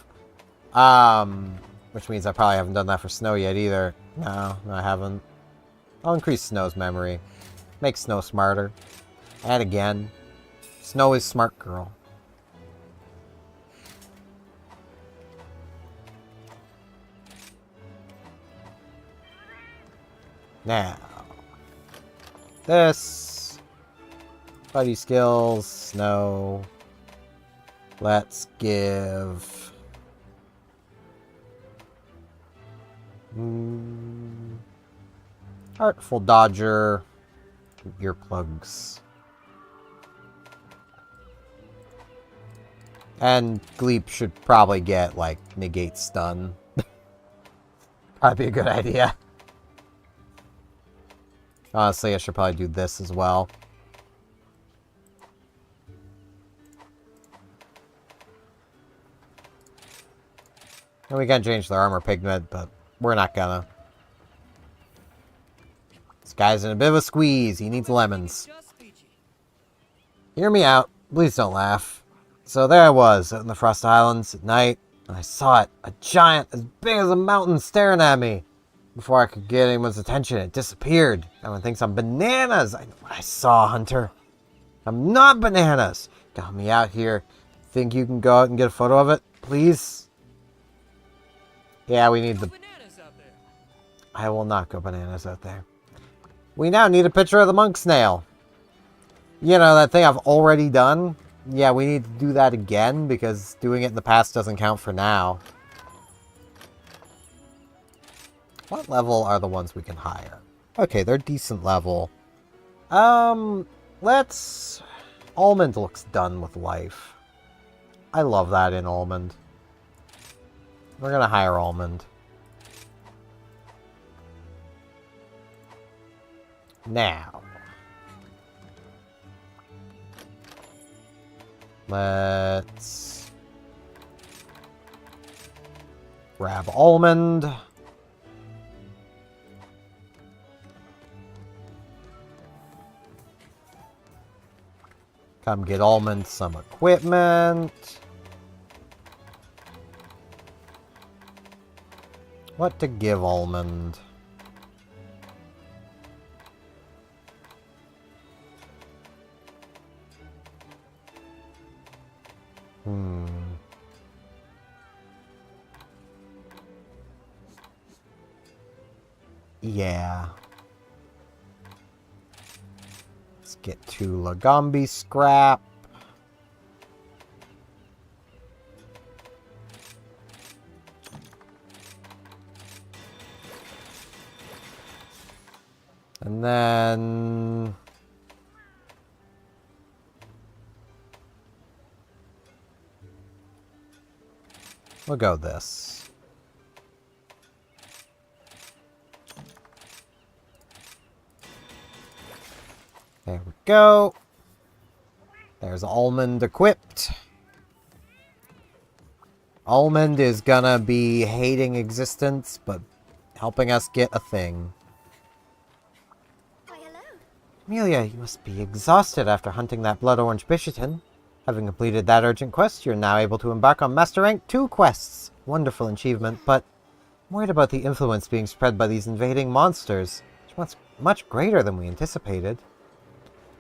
Which means I probably haven't done that for Snow yet either. No, I haven't. I'll increase Snow's memory. Make Snow smarter. And again. Snow is smart girl. Now. This. Buddy skills. No. Let's give... Artful Dodger. Earplugs. And Gleep should probably get, like, Negate Stun. Probably be a good idea. Honestly, I should probably do this as well. And we can change their armor pigment, but we're not gonna. This guy's in a bit of a squeeze. He needs lemons. Hear me out. Please don't laugh. So there I was, out in the Frost Islands at night, and I saw it. A giant as big as a mountain staring at me. Before I could get anyone's attention, it disappeared. Everyone thinks I'm bananas. I know what I saw, Hunter. I'm not bananas. Got me out here. Think you can go out and get a photo of it, please? Yeah, we need the... I will not go bananas out there. We now need a picture of the monk snail. You know, that thing I've already done? Yeah, we need to do that again, because doing it in the past doesn't count for now. What level are the ones we can hire? Okay, they're decent level. Let's... Almond looks done with life. I love that in Almond. We're gonna hire Almond. Now. Let's grab Almond. Come get Almond some equipment. What to give Almond? Yeah. Let's get 2 Lagombi scrap. And then... we'll go this. There we go. There's Almond equipped. Almond is gonna be hating existence, but helping us get a thing. Why, hello. Amelia, you must be exhausted after hunting that blood orange Bishatin. Having completed that urgent quest, you're now able to embark on Master Rank 2 quests. Wonderful achievement, but I'm worried about the influence being spread by these invading monsters, which is much greater than we anticipated.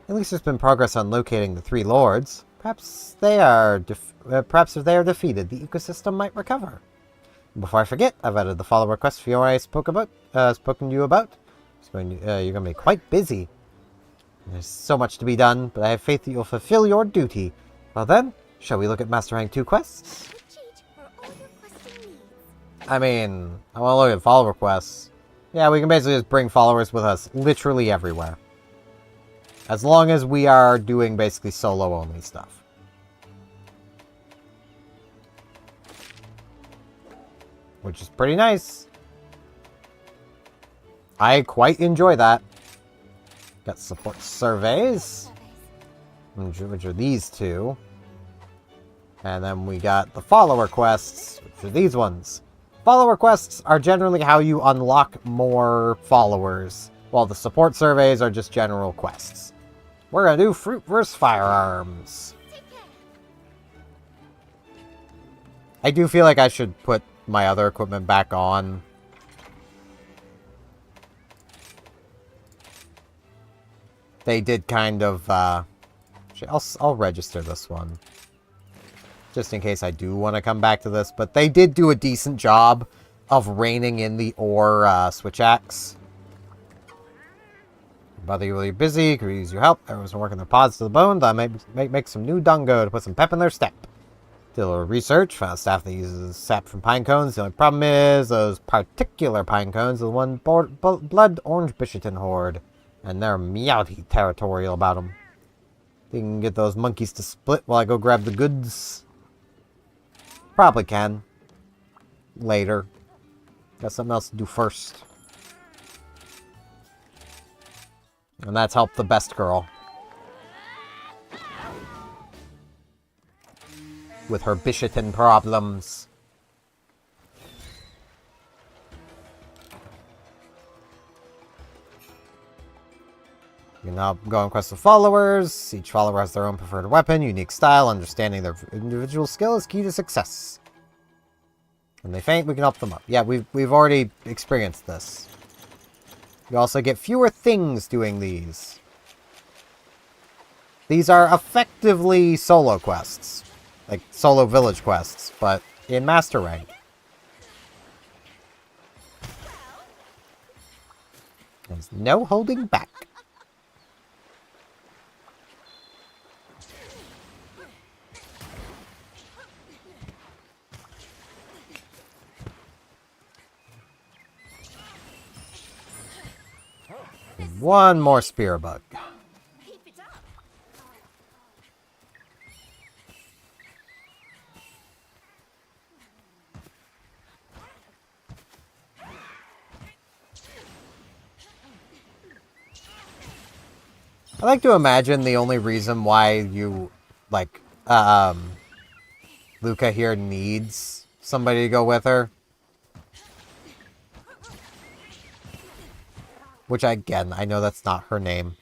At least there's been progress on locating the 3 lords. Perhaps if they are defeated, the ecosystem might recover. Before I forget, I've added the follower quest Fiora I spoken to you about. You're going to be quite busy. There's so much to be done, but I have faith that you'll fulfill your duty. Well then, shall we look at Master Rank 2 quests? I mean, I want to look at follower quests. Yeah, we can basically just bring followers with us literally everywhere. As long as we are doing basically solo-only stuff. Which is pretty nice. I quite enjoy that. Got support surveys. Which are these 2. And then we got the follower quests, which are these ones. Follower quests are generally how you unlock more followers, while the support surveys are just general quests. We're gonna do Fruit vs. Firearms. I do feel like I should put my other equipment back on. They did kind of, I'll register this one. Just in case I do want to come back to this. But they did do a decent job of reining in the ore switch axe. Whether you're really busy, could use your help. Everyone's been working their pods to the bone. I might make some new dungo to put some pep in their step. Did a little research, found staff that uses sap from pine cones. The only problem is those particular pine cones are the one blood orange Bishaton horde. And they're meowty territorial about them. Think you can get those monkeys to split while I go grab the goods? Probably can. Later. Got something else to do first. And that's help the best girl. With her Bishaton problems. You can now go on quest with followers. Each follower has their own preferred weapon, unique style. Understanding their individual skill is key to success. When they faint, we can help them up. Yeah, we've already experienced this. You also get fewer things doing these. These are effectively solo quests. Like, solo village quests, but in Master Rank. There's no holding back. One more spear bug. I like to imagine the only reason why you, like, Luca here needs somebody to go with her. Which, again, I know that's not her name.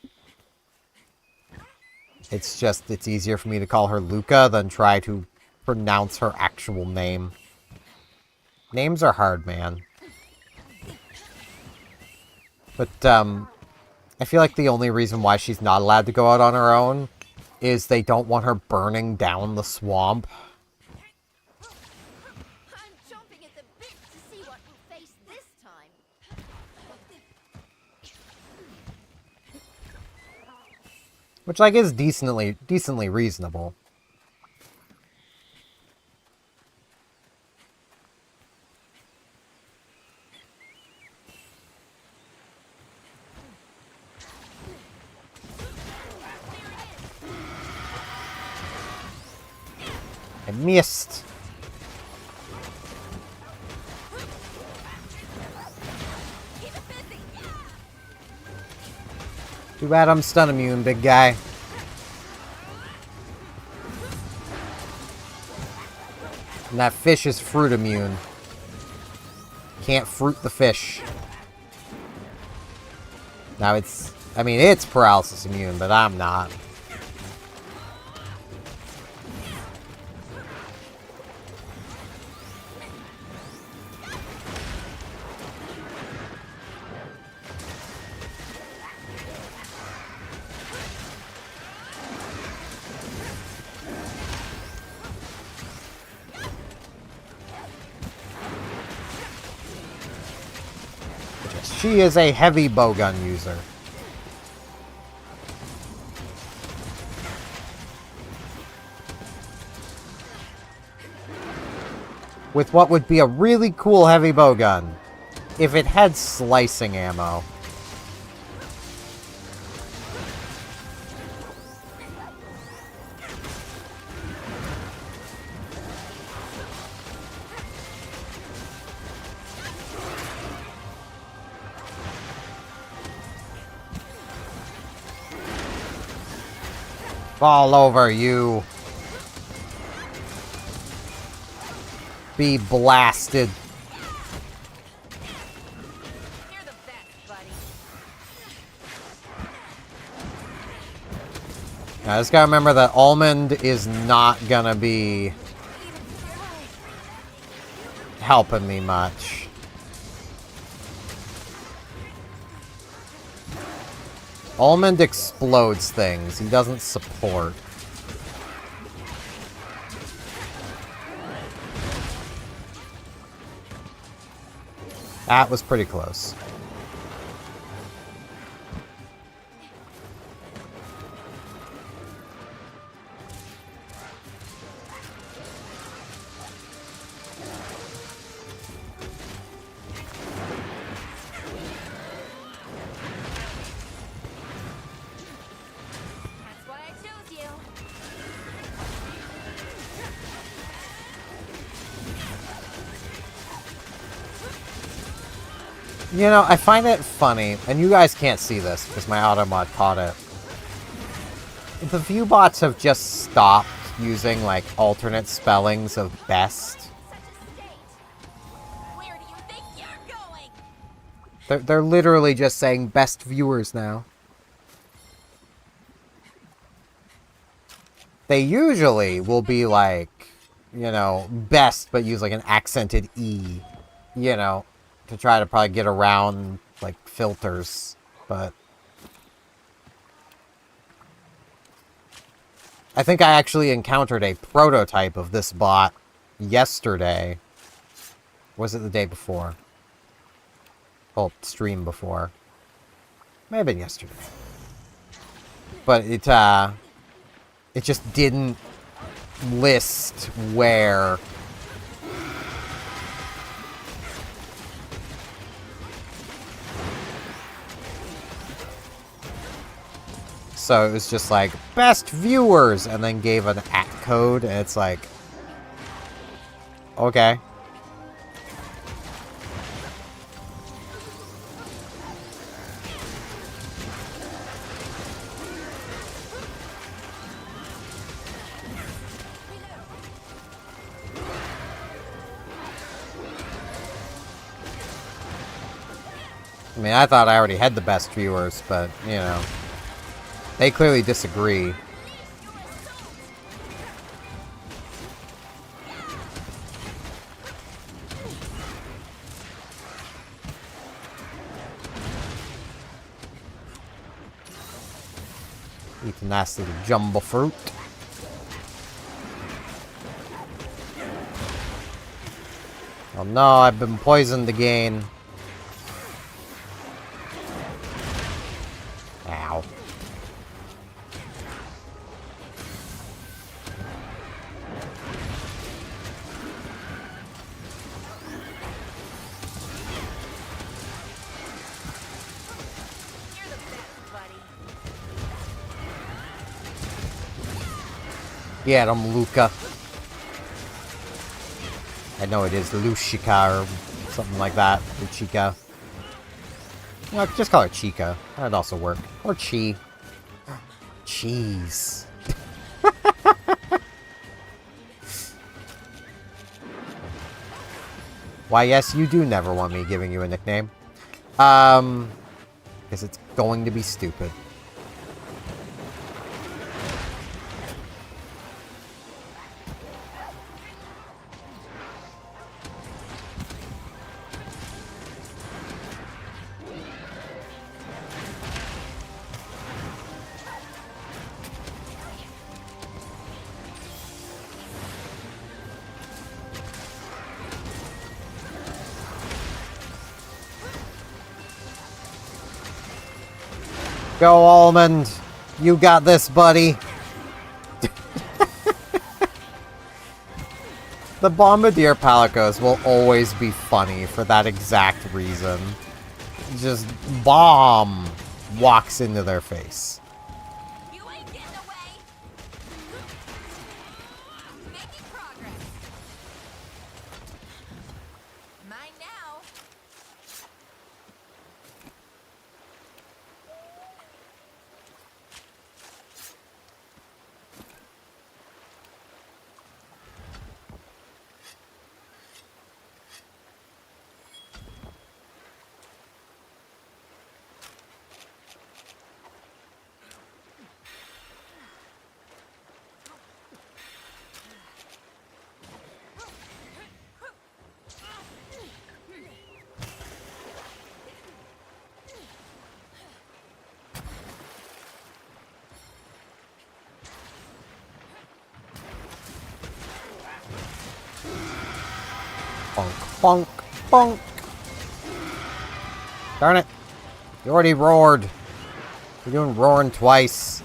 It's just, it's easier for me to call her Luca than try to pronounce her actual name. Names are hard, man. But, I feel like the only reason why she's not allowed to go out on her own is they don't want her burning down the swamp. I'm chomping at the bit to see what we'll face this time. Which, like, is decently reasonable. I missed. Too bad I'm stun immune, big guy. And that fish is fruit immune. Can't fruit the fish. Now it's paralysis immune, but I'm not. She is a heavy bowgun user. With what would be a really cool heavy bowgun if it had slicing ammo. Fall over, you. Be blasted. You're the best, buddy. I just gotta remember that Almond is not gonna be helping me much. Almond explodes things. He doesn't support. That was pretty close. You know, I find it funny, and you guys can't see this because my automod caught it. The viewbots have just stopped using, like, alternate spellings of best. Where do you think you're going? They're literally just saying best viewers now. They usually will be like, you know, best, but use like an accented E, you know, to try to probably get around like filters. But I think I actually encountered a prototype of this bot yesterday. Was it the day before? Well, stream before. May have been yesterday. But it just didn't list where. So it was just like, best viewers, and then gave an @ code, and it's like, okay. I mean, I thought I already had the best viewers, but, you know, they clearly disagree. Eat the nasty little jumbo fruit. Oh no, I've been poisoned again. Ow. You're the best, buddy. Get him, Luca. I know it is Lushika or something like that. Luchika. You know, I could just call her Chica. That'd also work. Or Chi. Cheese. Why, yes, you do never want me giving you a nickname. Because it's going to be stupid. Go, Almond. You got this, buddy. The Bombardier Palicos will always be funny for that exact reason. Just bomb walks into their face. You ain't getting away. Making progress. Mine now. Bonk, bonk, bonk. Darn it. You already roared. You're doing roaring twice.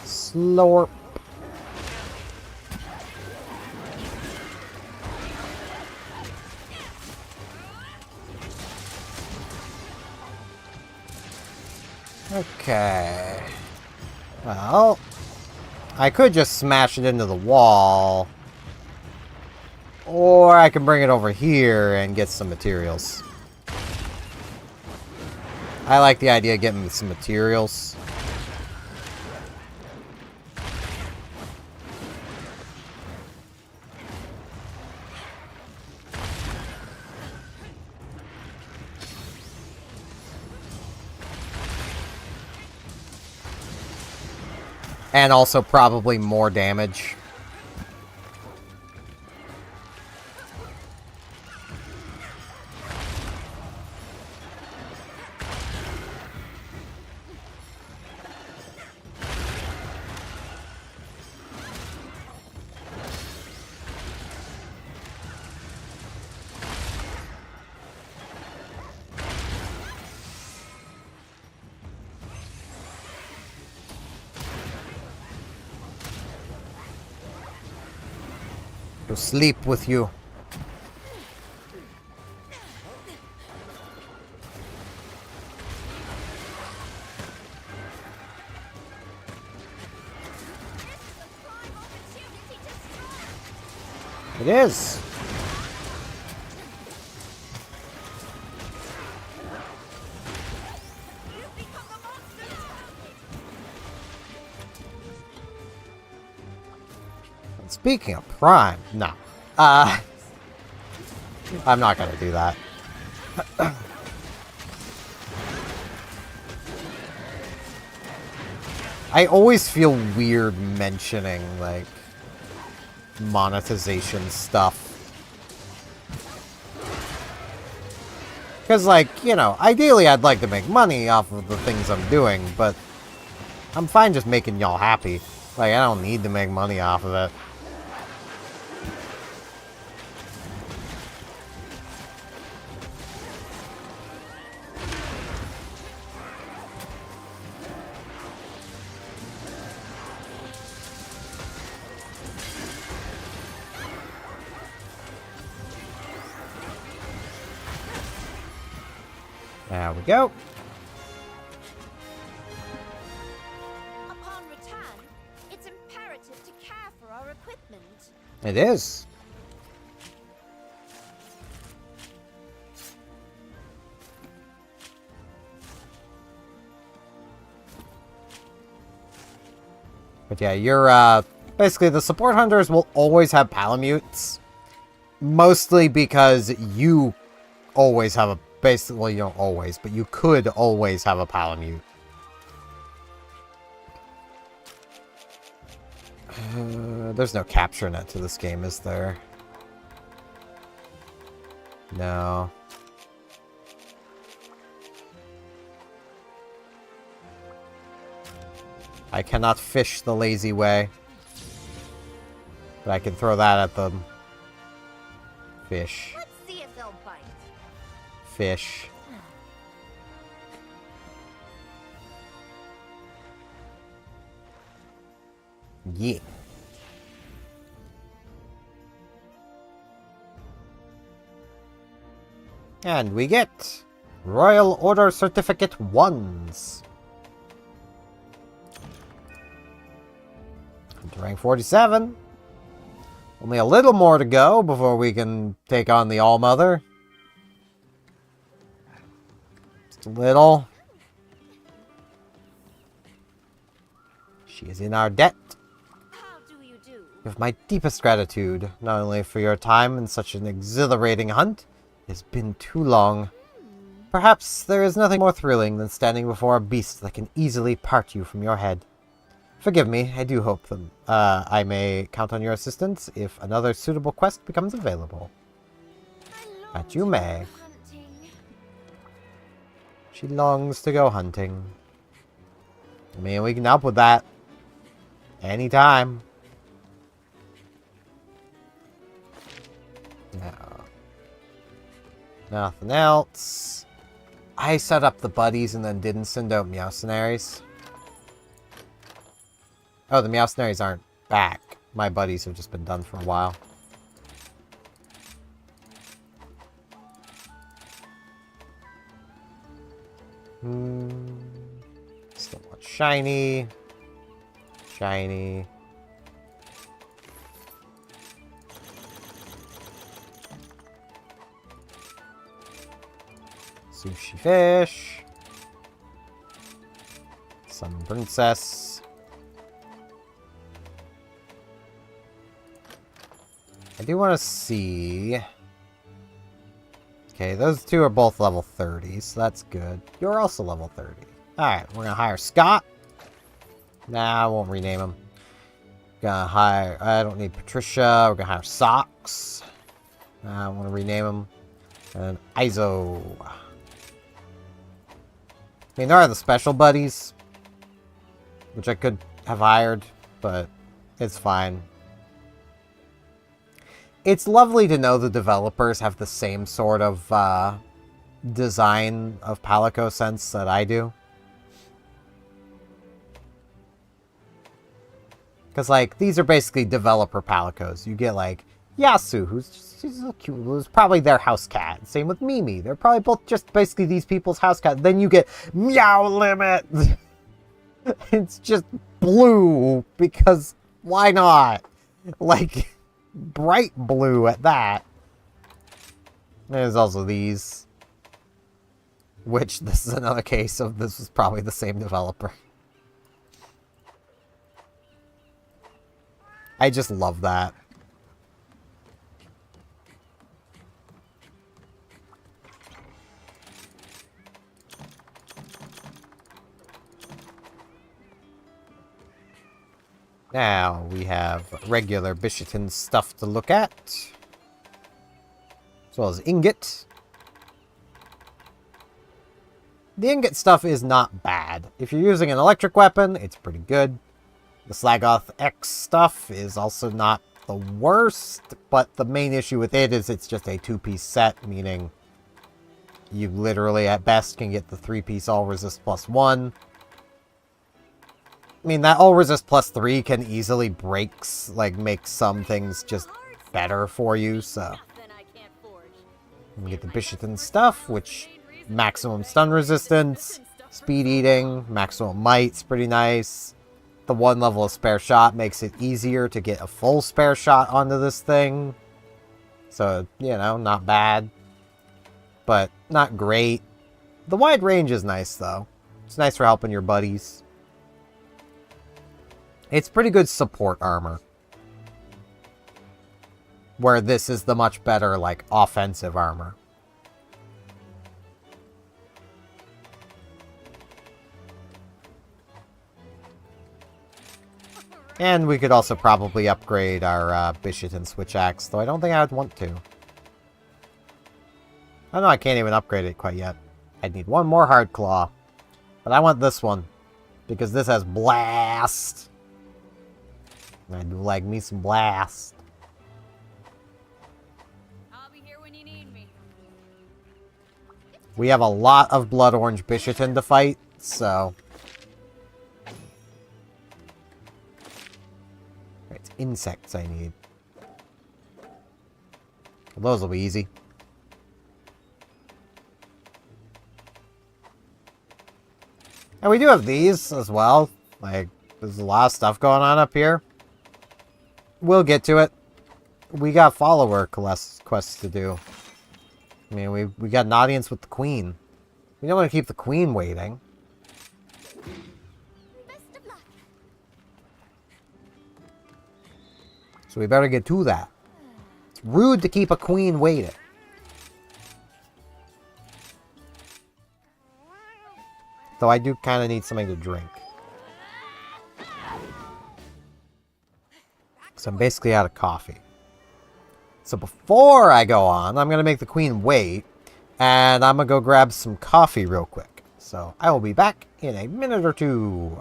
Slurp. Okay. Well, I could just smash it into the wall. Or I can bring it over here and get some materials. I like the idea of getting some materials. And also probably more damage. To sleep with you. It is. And speaking of Prime, no. I'm not gonna do that. I always feel weird mentioning, like, monetization stuff. Because, like, you know, ideally I'd like to make money off of the things I'm doing, but I'm fine just making y'all happy. Like, I don't need to make money off of it. There we go. Upon return, it's imperative to care for our equipment. It is. But yeah, you're, basically the support hunters will always have palamutes. Mostly because you always have a, basically, well, you don't always, but you could always have a palamute. There's no capture net to this game, is there? No. I cannot fish the lazy way. But I can throw that at them. Fish. Let's see if they'll bite. Fish. Yeah. And we get Royal Order Certificate 1s. To rank 47. Only a little more to go before we can take on the All-Mother. Just a little. She is in our debt. How do you do? You have my deepest gratitude, not only for your time in such an exhilarating hunt. It has been too long. Perhaps there is nothing more thrilling than standing before a beast that can easily part you from your head. Forgive me, I do hope that I may count on your assistance if another suitable quest becomes available. That you may. She longs to go hunting. I mean, we can help with that. Anytime. No. Nothing else. I set up the buddies and then didn't send out Meowcenaries. Oh, the Meowcenaries aren't back. My buddies have just been done for a while. want shiny. Shiny. Sushi fish. Sun princess. I do want to see... Okay, those two are both level 30, so that's good. You're also level 30. Alright, we're gonna hire Scott. Nah, I won't rename him. Gonna hire... I don't need Patricia. We're gonna hire Socks. I want to rename him. And Izo. I mean, there are the special buddies, which I could have hired, but it's fine. It's lovely to know the developers have the same sort of design of Palico sense that I do. Because, like, these are basically developer Palicos. You get, like, Yasu, she's so cute, who's probably their house cat. Same with Mimi. They're probably both just basically these people's house cat. Then you get Meow Limit. It's just blue, because why not? Like... bright blue at that. There's also these. Which, this is another case of this was probably the same developer. I just love that. Now we have regular Bishatin stuff to look at. As well as ingot. The ingot stuff is not bad. If you're using an electric weapon, it's pretty good. The Slagoth X stuff is also not the worst, but the main issue with it is it's just a 2-piece set, meaning you literally at best can get the 3-piece all resist +1. I mean, that all resist +3 can easily make some things just better for you, so. You get the Bishatin stuff, which maximum stun resistance, speed eating, maximum might's pretty nice. The 1 level of spare shot makes it easier to get a full spare shot onto this thing. So, you know, not bad. But not great. The wide range is nice, though. It's nice for helping your buddies. It's pretty good support armor. Where this is the much better, like, offensive armor. And we could also probably upgrade our Bishatin Switch Axe, though I don't think I would want to. Oh no, I can't even upgrade it quite yet. I'd need one more Hard Claw. But I want this one. Because this has Blast. I do like me some Blast. I'll be here when you need me. We have a lot of Blood Orange Bishatin to fight, so... It's insects I need. Those will be easy. And we do have these as well. Like, there's a lot of stuff going on up here. We'll get to it. We got follower quests to do. I mean, we got an audience with the Queen. We don't want to keep the Queen waiting. Best of luck. So we better get to that. It's rude to keep a Queen waiting. Though I do kind of need something to drink. So I'm basically out of coffee. So before I go on, I'm going to make the Queen wait. And I'm going to go grab some coffee real quick. So I will be back in a minute or two.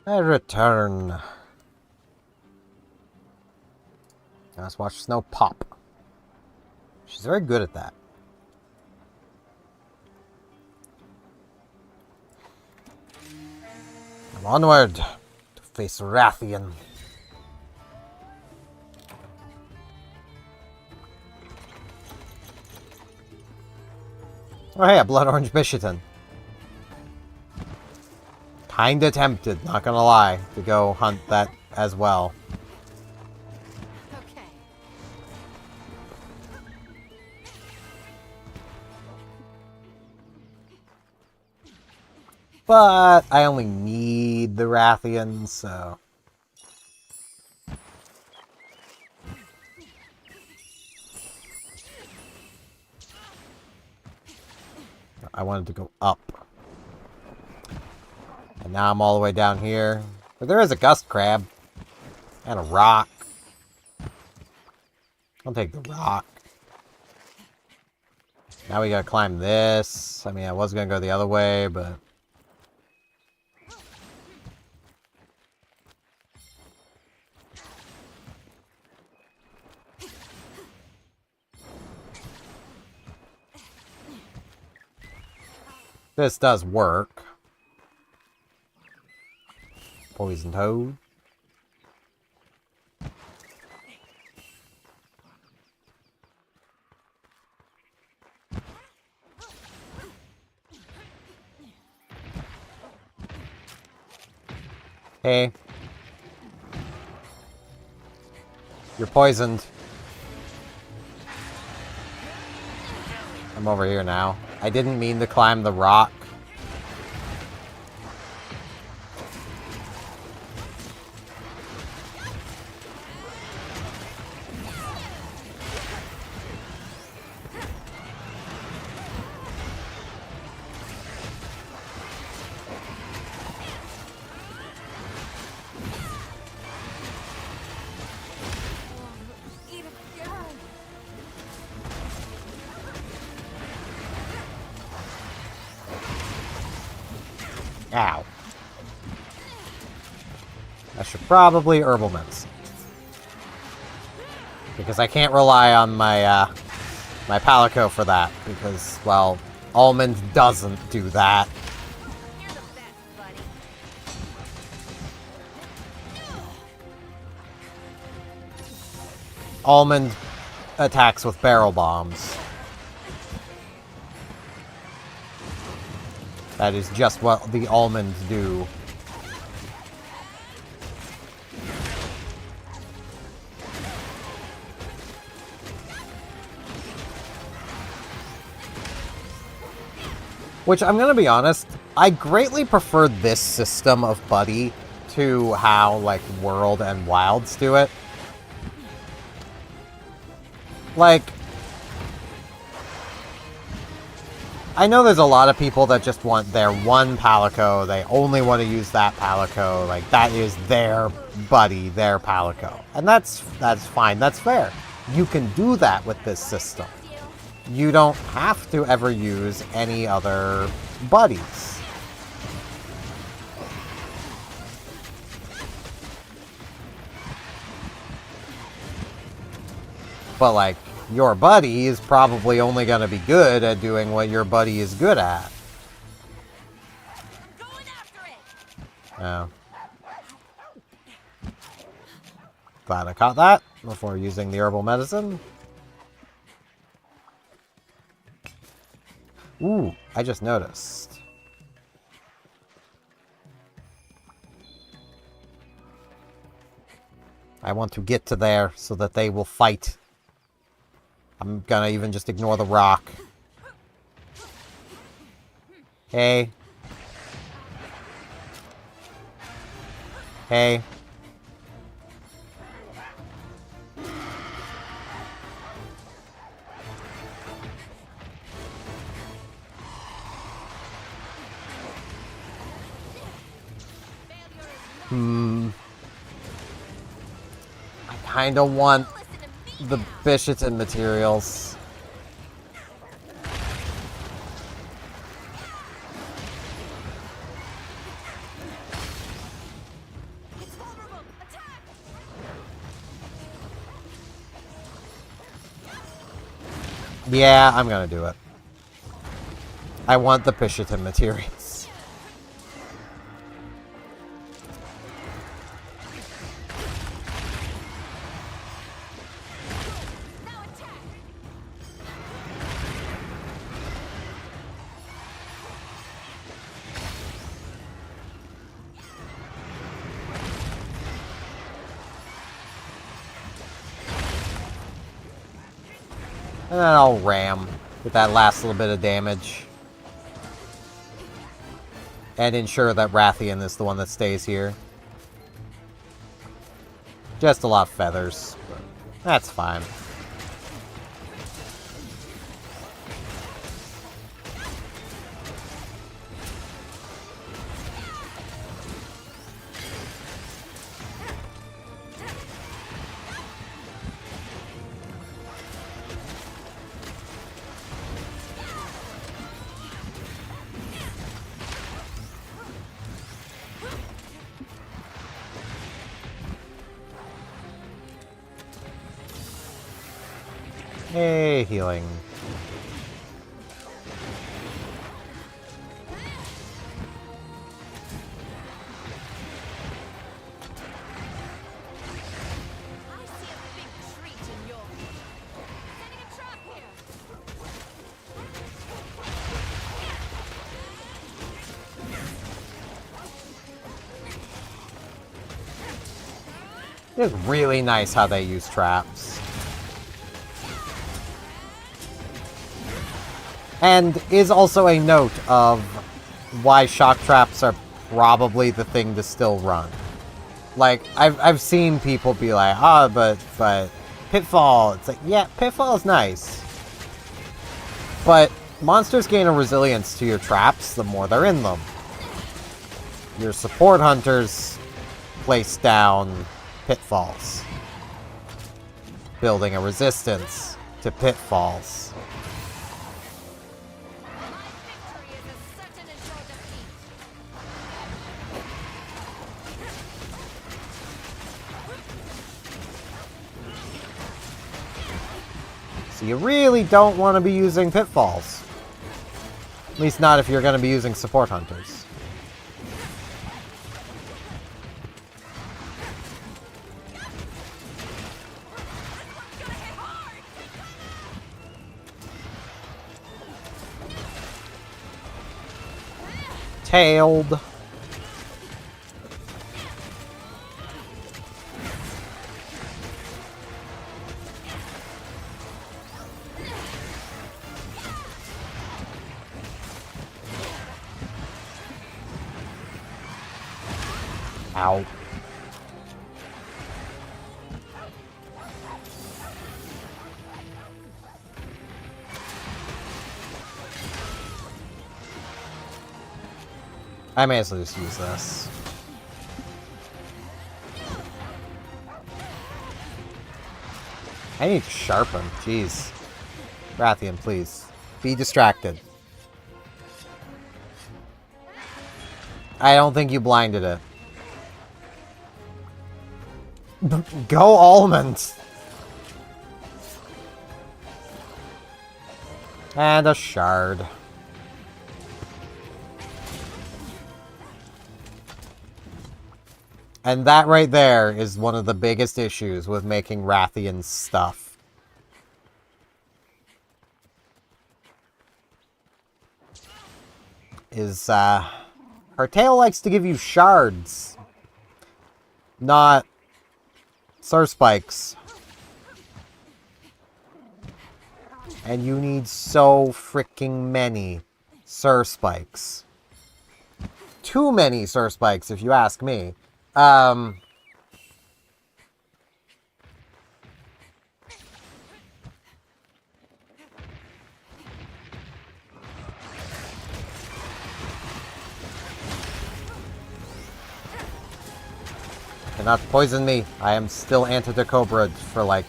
I return. Let's watch snow pop. She's very good at that. I'm onward to face Rathian. Oh hey, a blood orange Bishiton. Kinda tempted, not gonna lie, to go hunt that as well. Okay. But I only need the Rathian, so... I wanted to go up. And now I'm all the way down here. But there is a gust crab. And a rock. I'll take the rock. Now we gotta climb this. I mean, I was gonna go the other way, but... this does work. Poison toad. Hey. You're poisoned. I'm over here now. I didn't mean to climb the rock. Ow. I should probably herbal medicine. Because I can't rely on my, my Palico for that. Because, well, Almond doesn't do that. You're the best, buddy. Almond attacks with barrel bombs. That is just what the almonds do. Which, I'm gonna be honest, I greatly prefer this system of Buddy to how, like, World and Wilds do it. Like... I know there's a lot of people that just want their one Palico, they only want to use that Palico, like, that is their buddy, their Palico. And that's fine, that's fair. You can do that with this system. You don't have to ever use any other buddies. But, like, your buddy is probably only going to be good at doing what your buddy is good at. Going after it. Oh. Glad I caught that before using the herbal medicine. Ooh, I just noticed. I want to get to there so that they will fight. I'm gonna even just ignore the rock. Hey. Hey. I kinda want the Bishiton materials. Yeah, I'm gonna do it. I want the Pishatim materials. Now attack! And then I'll ram with that last little bit of damage. And ensure that Rathian is the one that stays here. Just a lot of feathers. But that's fine. Hey, healing. I see a big treat in your... Setting a trap here! It's really nice how they use traps. And is also a note of why shock traps are probably the thing to still run. Like, I've seen people be like, but Pitfall. It's like, yeah, Pitfall is nice. But monsters gain a resilience to your traps the more they're in them. Your support hunters place down pitfalls, building a resistance to pitfalls. My victory is as certain as your defeat! So you really don't want to be using pitfalls. At least not if you're going to be using support hunters. Tailed. Ow. I may as well just use this. I need to sharpen. Jeez. Rathian, please. Be distracted. I don't think you blinded it. Go almonds! And a shard. And that right there is one of the biggest issues with making Rathian's stuff. Is, her tail likes to give you shards. Not surf spikes. And you need so freaking many surf spikes. Too many surf spikes, if you ask me. Cannot poison me. I am still anti-Cobra for like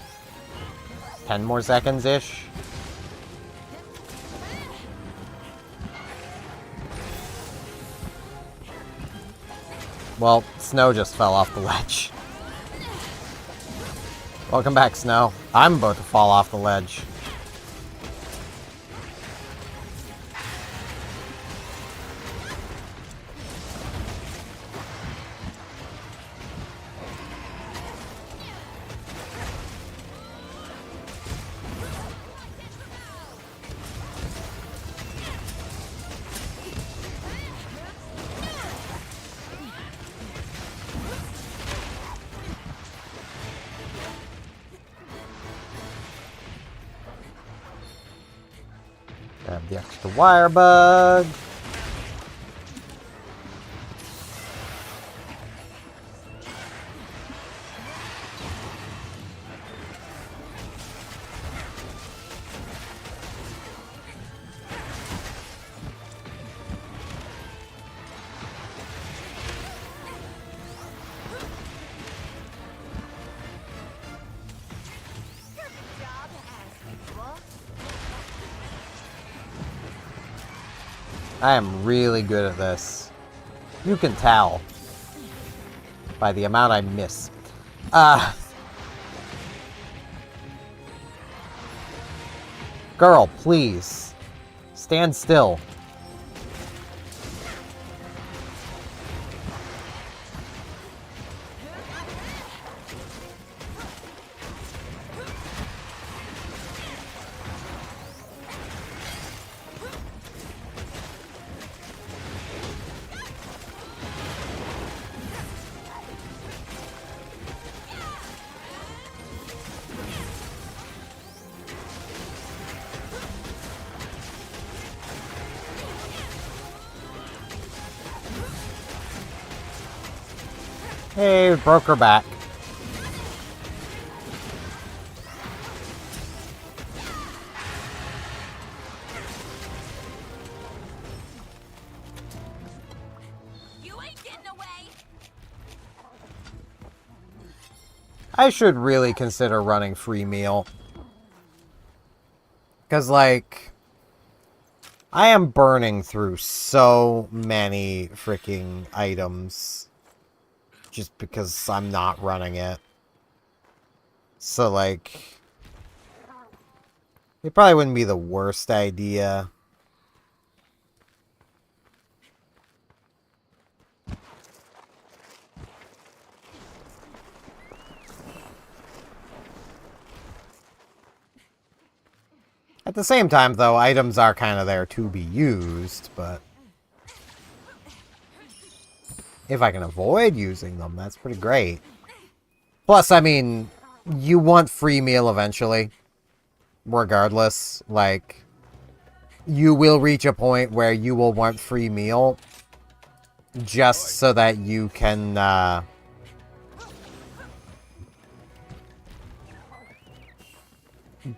10 more seconds-ish. Well, Snow just fell off the ledge. Welcome back, Snow. I'm about to fall off the ledge. Grab the extra wire bug. I am really good at this. You can tell by the amount I miss. Girl, please. Stand still. Hey, broke her back. You ain't getting away. I should really consider running free meal. Because, like, I am burning through so many freaking items just because I'm not running it. So, like, it probably wouldn't be the worst idea. At the same time, though, items are kind of there to be used, but if I can avoid using them, that's pretty great. Plus, I mean, you want free meal eventually, regardless. Like, you will reach a point where you will want free meal just so that you can,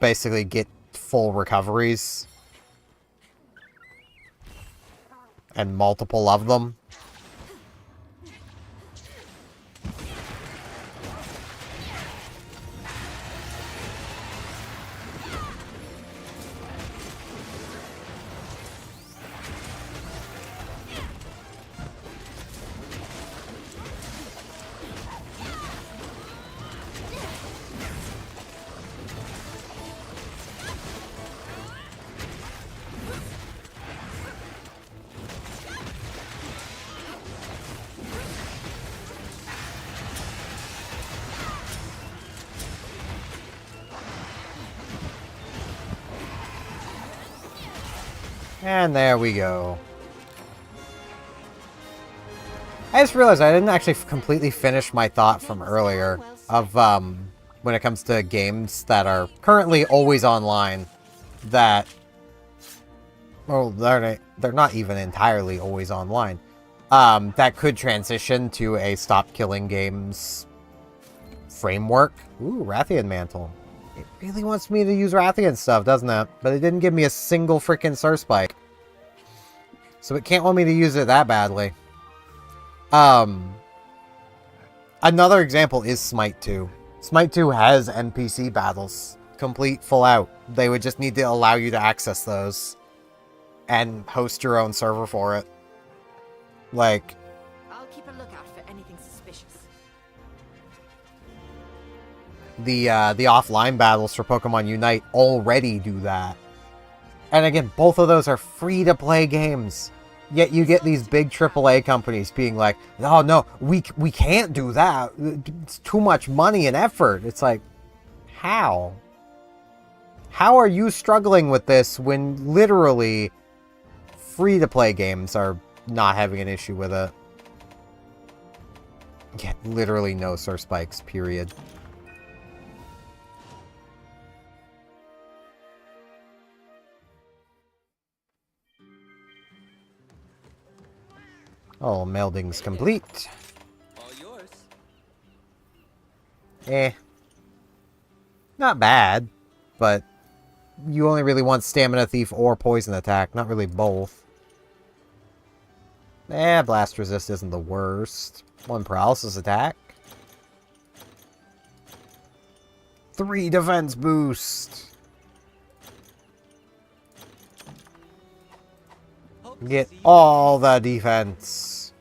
basically get full recoveries. And multiple of them. And there we go. I just realized I didn't actually completely finish my thought from earlier of when it comes to games that are currently always online that, well, they're not even entirely always online, that could transition to a stop killing games framework. Ooh, Rathian Mantle. It really wants me to use Rathian stuff, doesn't it? But it didn't give me a single freaking Sur Spike. So it can't want me to use it that badly. Another example is Smite 2. Smite 2 has NPC battles. Complete, full out. They would just need to allow you to access those. And host your own server for it. Like, I'll keep a lookout for anything suspicious. the offline battles for Pokemon Unite already do that. And again, both of those are free-to-play games. Yet you get these big AAA companies being like, oh no, we can't do that. It's too much money and effort. It's like, how? How are you struggling with this when literally free-to-play games are not having an issue with it? Yeah, literally no Sur Spikes, period. All melding's complete. All yours. Eh. Not bad, but you only really want Stamina Thief or Poison Attack, not really both. Blast Resist isn't the worst. 1 Paralysis Attack. 3 Defense Boost. Hope to Get see you all the defense.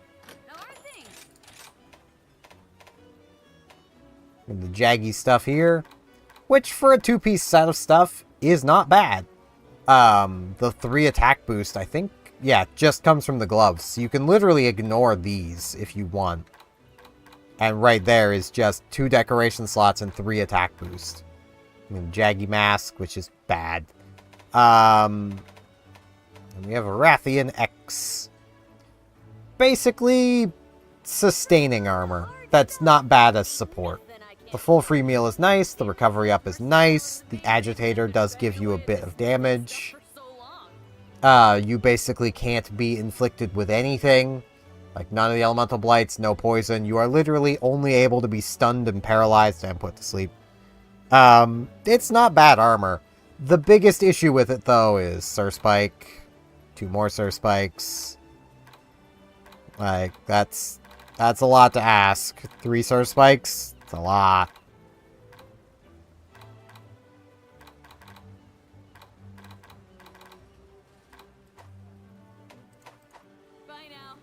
No hard thing. And the jaggy stuff here, which for a 2-piece set of stuff is not bad. The 3 attack boost, I think, yeah, just comes from the gloves. So you can literally ignore these if you want. And right there is just 2 decoration slots and 3 attack boost. I mean, jaggy mask, which is bad. And we have a Rathian X. Basically, sustaining armor. That's not bad as support. The full free meal is nice, the recovery up is nice, the agitator does give you a bit of damage. You basically can't be inflicted with anything. Like, none of the elemental blights, no poison. You are literally only able to be stunned and paralyzed and put to sleep. It's not bad armor. The biggest issue with it, though, is Surspike. 2 more Surspikes. Like, that's a lot to ask. 3 Surspikes? It's a lot. Bye now.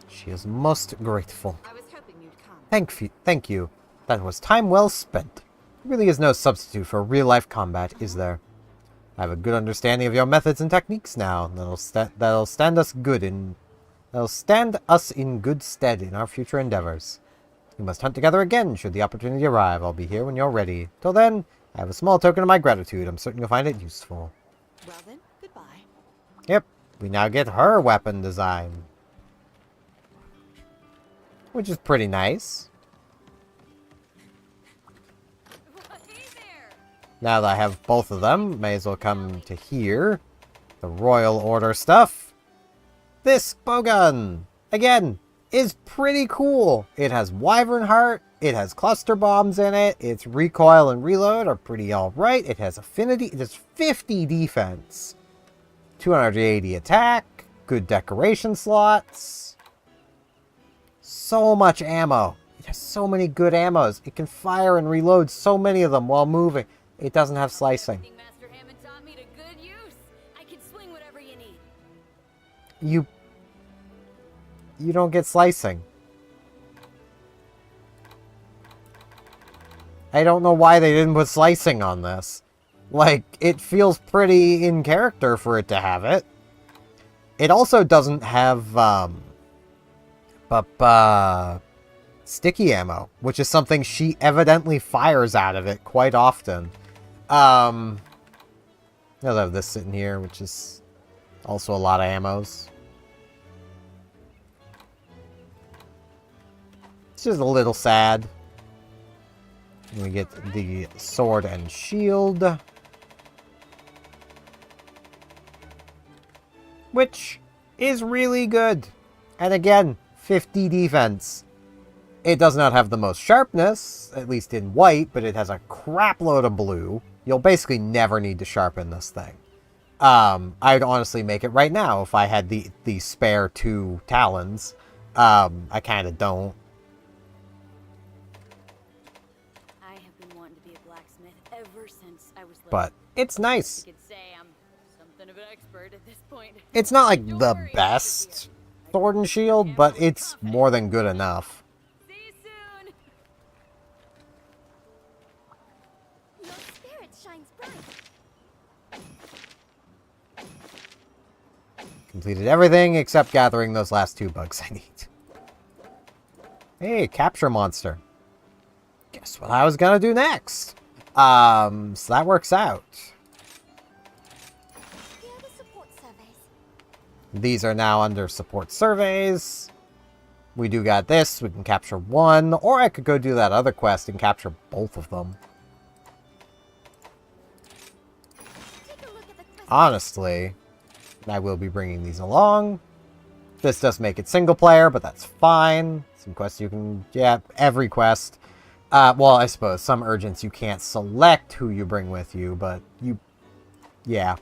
She is most grateful. I was hoping you'd come. Thank you. That was time well spent. There really is no substitute for real-life combat, is there? I have a good understanding of your methods and techniques now. That'll stand us in good stead in our future endeavors. We must hunt together again should the opportunity arrive. I'll be here when you're ready. Till then, I have a small token of my gratitude. I'm certain you'll find it useful. Well then, goodbye. Yep, we now get her weapon design. Which is pretty nice. Hey there. Now that I have both of them, may as well come to here. The Royal Order stuff. This bowgun, again, is pretty cool. It has Wyvern Heart, it has cluster bombs in it, its recoil and reload are pretty alright, it has affinity, it has 50 defense, 280 attack, good decoration slots, so much ammo. It has so many good ammos. It can fire and reload so many of them while moving. It doesn't have slicing. Master Hammond taught me to good use. I can swing whatever you need. You don't get slicing. I don't know why they didn't put slicing on this. Like, it feels pretty in character for it to have it. It also doesn't have, sticky ammo, which is something she evidently fires out of it quite often. I'll have this sitting here, which is also a lot of ammos. It's just a little sad. We get the sword and shield, which is really good. And again, 50 defense. It does not have the most sharpness, at least in white, but it has a crap load of blue. You'll basically never need to sharpen this thing. I'd honestly make it right now if I had the spare 2 talons. I kind of don't. I have been wanting to be a blacksmith ever since I was little. But it's nice. You could say I'm something of an expert at this point. It's not like Don't the worry, best I'll sword and shield, but it's more than good enough. See you soon. Your spirit shines bright. Completed everything except gathering those last 2 bugs I need. Hey, capture monster. Guess what I was gonna do next? So that works out. Here are the support surveys. These are now under support surveys. We do got this. We can capture 1, or I could go do that other quest and capture both of them. Take a look at the quest. Honestly, I will be bringing these along. This does make it single player, but that's fine. Some quests you can... Yeah, every quest. Well, I suppose some urgents you can't select who you bring with you, but you... Yeah.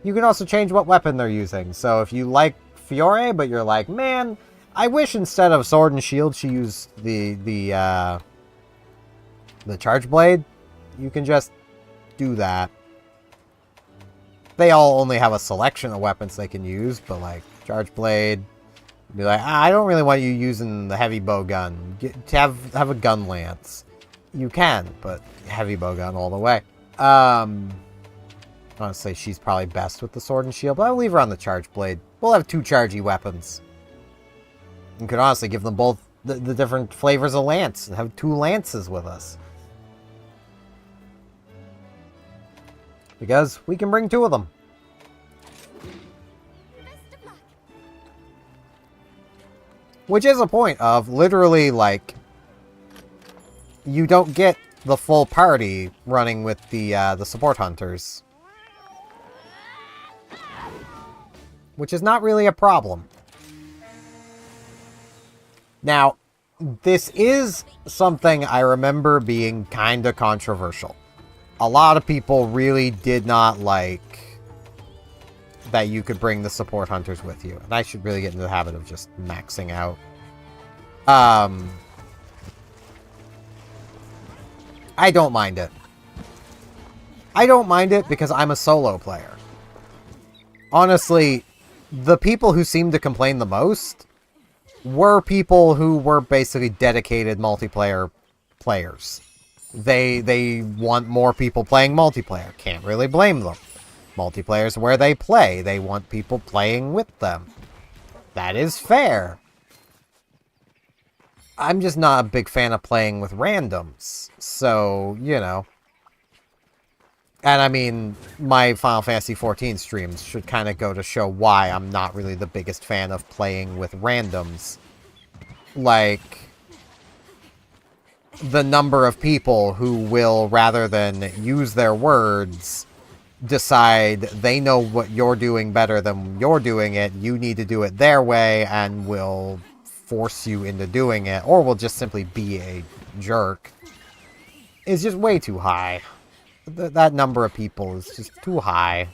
You can also change what weapon they're using. So if you like Fiore, but you're like, man, I wish instead of sword and shield she used the charge blade, you can just do that. They all only have a selection of weapons they can use, but like charge blade, be like, I don't really want you using the heavy bow gun. Have a gun lance. You can, but heavy bow gun all the way. Honestly, she's probably best with the sword and shield, but I'll leave her on the charge blade. We'll have 2 chargey weapons. You could honestly give them both the different flavors of lance and have 2 lances with us. Because we can bring 2 of them. Best of luck. Which is a point of literally, like, you don't get the full party running with the support hunters. Which is not really a problem. Now, this is something I remember being kind of controversial. A lot of people really did not like that you could bring the support hunters with you. And I should really get into the habit of just maxing out. I don't mind it. I don't mind it because I'm a solo player. Honestly, the people who seemed to complain the most were people who were basically dedicated multiplayer players. They want more people playing multiplayer. Can't really blame them. Multiplayer's where they play. They want people playing with them. That is fair. I'm just not a big fan of playing with randoms. So, you know. And I mean, my Final Fantasy XIV streams should kind of go to show why I'm not really the biggest fan of playing with randoms. Like, the number of people who will, rather than use their words, decide they know what you're doing better than you're doing it, you need to do it their way, and will force you into doing it, or will just simply be a jerk, is just way too high. That number of people is just too high.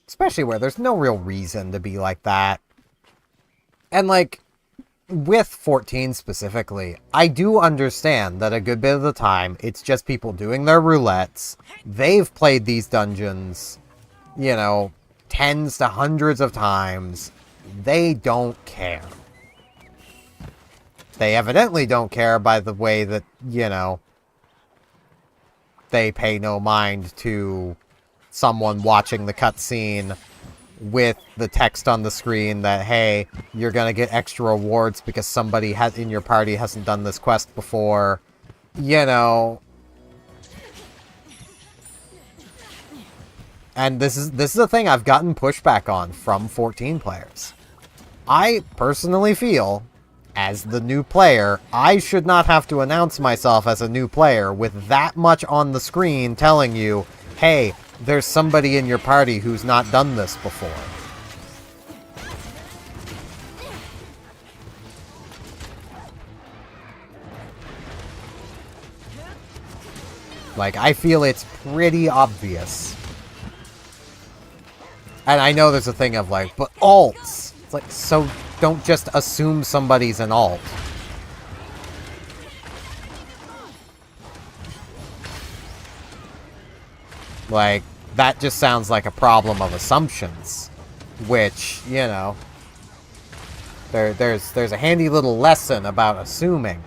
Especially where there's no real reason to be like that. And like, with 14 specifically, I do understand that a good bit of the time, it's just people doing their roulettes. They've played these dungeons, you know, tens to hundreds of times. They don't care. They evidently don't care by the way that, you know, they pay no mind to someone watching the cutscene with the text on the screen that, hey, you're gonna get extra rewards because somebody in your party hasn't done this quest before. You know. And this is a thing I've gotten pushback on from 14 players. I personally feel, as the new player, I should not have to announce myself as a new player with that much on the screen telling you, hey, there's somebody in your party who's not done this before. Like, I feel it's pretty obvious. And I know there's a thing of like, but alts! It's like, so don't just assume somebody's an alt. Like, that just sounds like a problem of assumptions. Which, you know, there's a handy little lesson about assuming.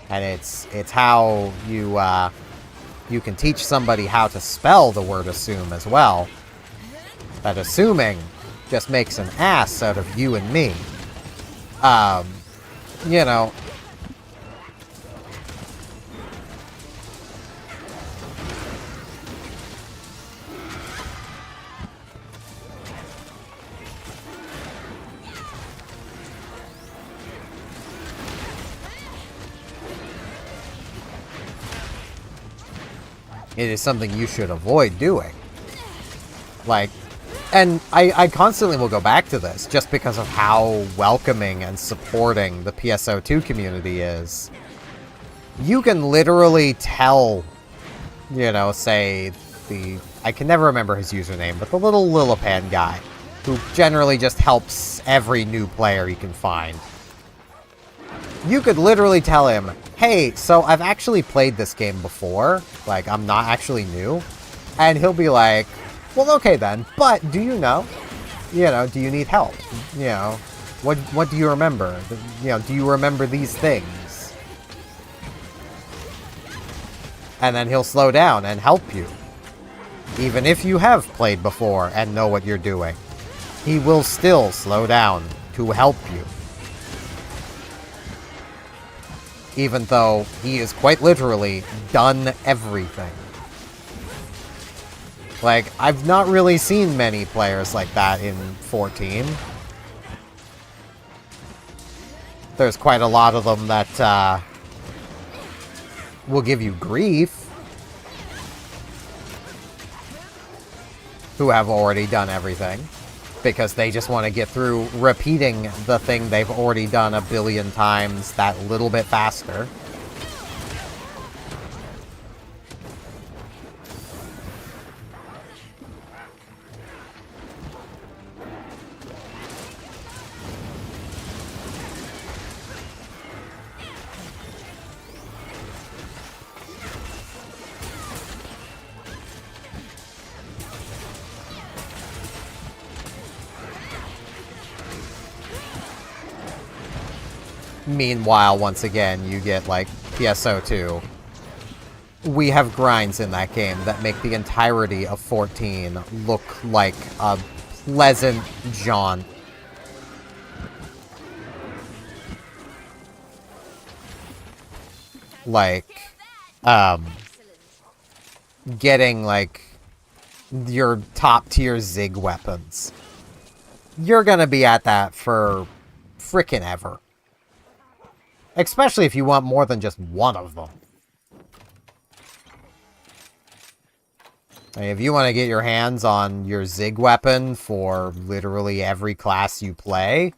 And it's how you can teach somebody how to spell the word assume as well. That assuming just makes an ass out of you and me. You know, It is something you should avoid doing. Like, and I constantly will go back to this just because of how welcoming and supporting the PSO2 community is. You can literally tell, you know, say I can never remember his username, but the little Lilipan guy, who generally just helps every new player he can find. You could literally tell him, hey, so I've actually played this game before, like, I'm not actually new, and he'll be like, well, okay then, but do you know, do you need help? You know, what do you remember? You know, do you remember these things? And then he'll slow down and help you. Even if you have played before and know what you're doing, he will still slow down to help you. Even though he is quite literally done everything. Like, I've not really seen many players like that in 14. There's quite a lot of them that will give you grief, who have already done everything, because they just want to get through repeating the thing they've already done a billion times that little bit faster. Meanwhile, once again, you get, like, PSO2. We have grinds in that game that make the entirety of 14 look like a pleasant jaunt. Like, getting, like, your top-tier Zig weapons. You're gonna be at that for frickin' ever. Especially if you want more than just one of them. I mean, if you want to get your hands on your Zig weapon for literally every class you play,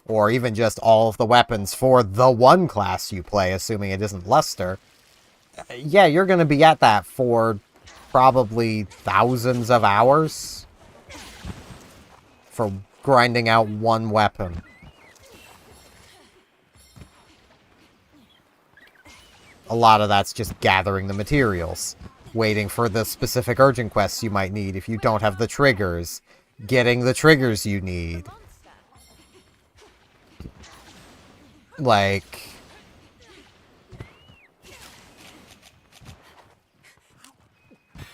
or even just all of the weapons for the one class you play, assuming it isn't Luster, yeah, you're going to be at that for probably thousands of hours for grinding out one weapon. A lot of that's just gathering the materials, waiting for the specific urgent quests you might need if you don't have the triggers, getting the triggers you need. Like,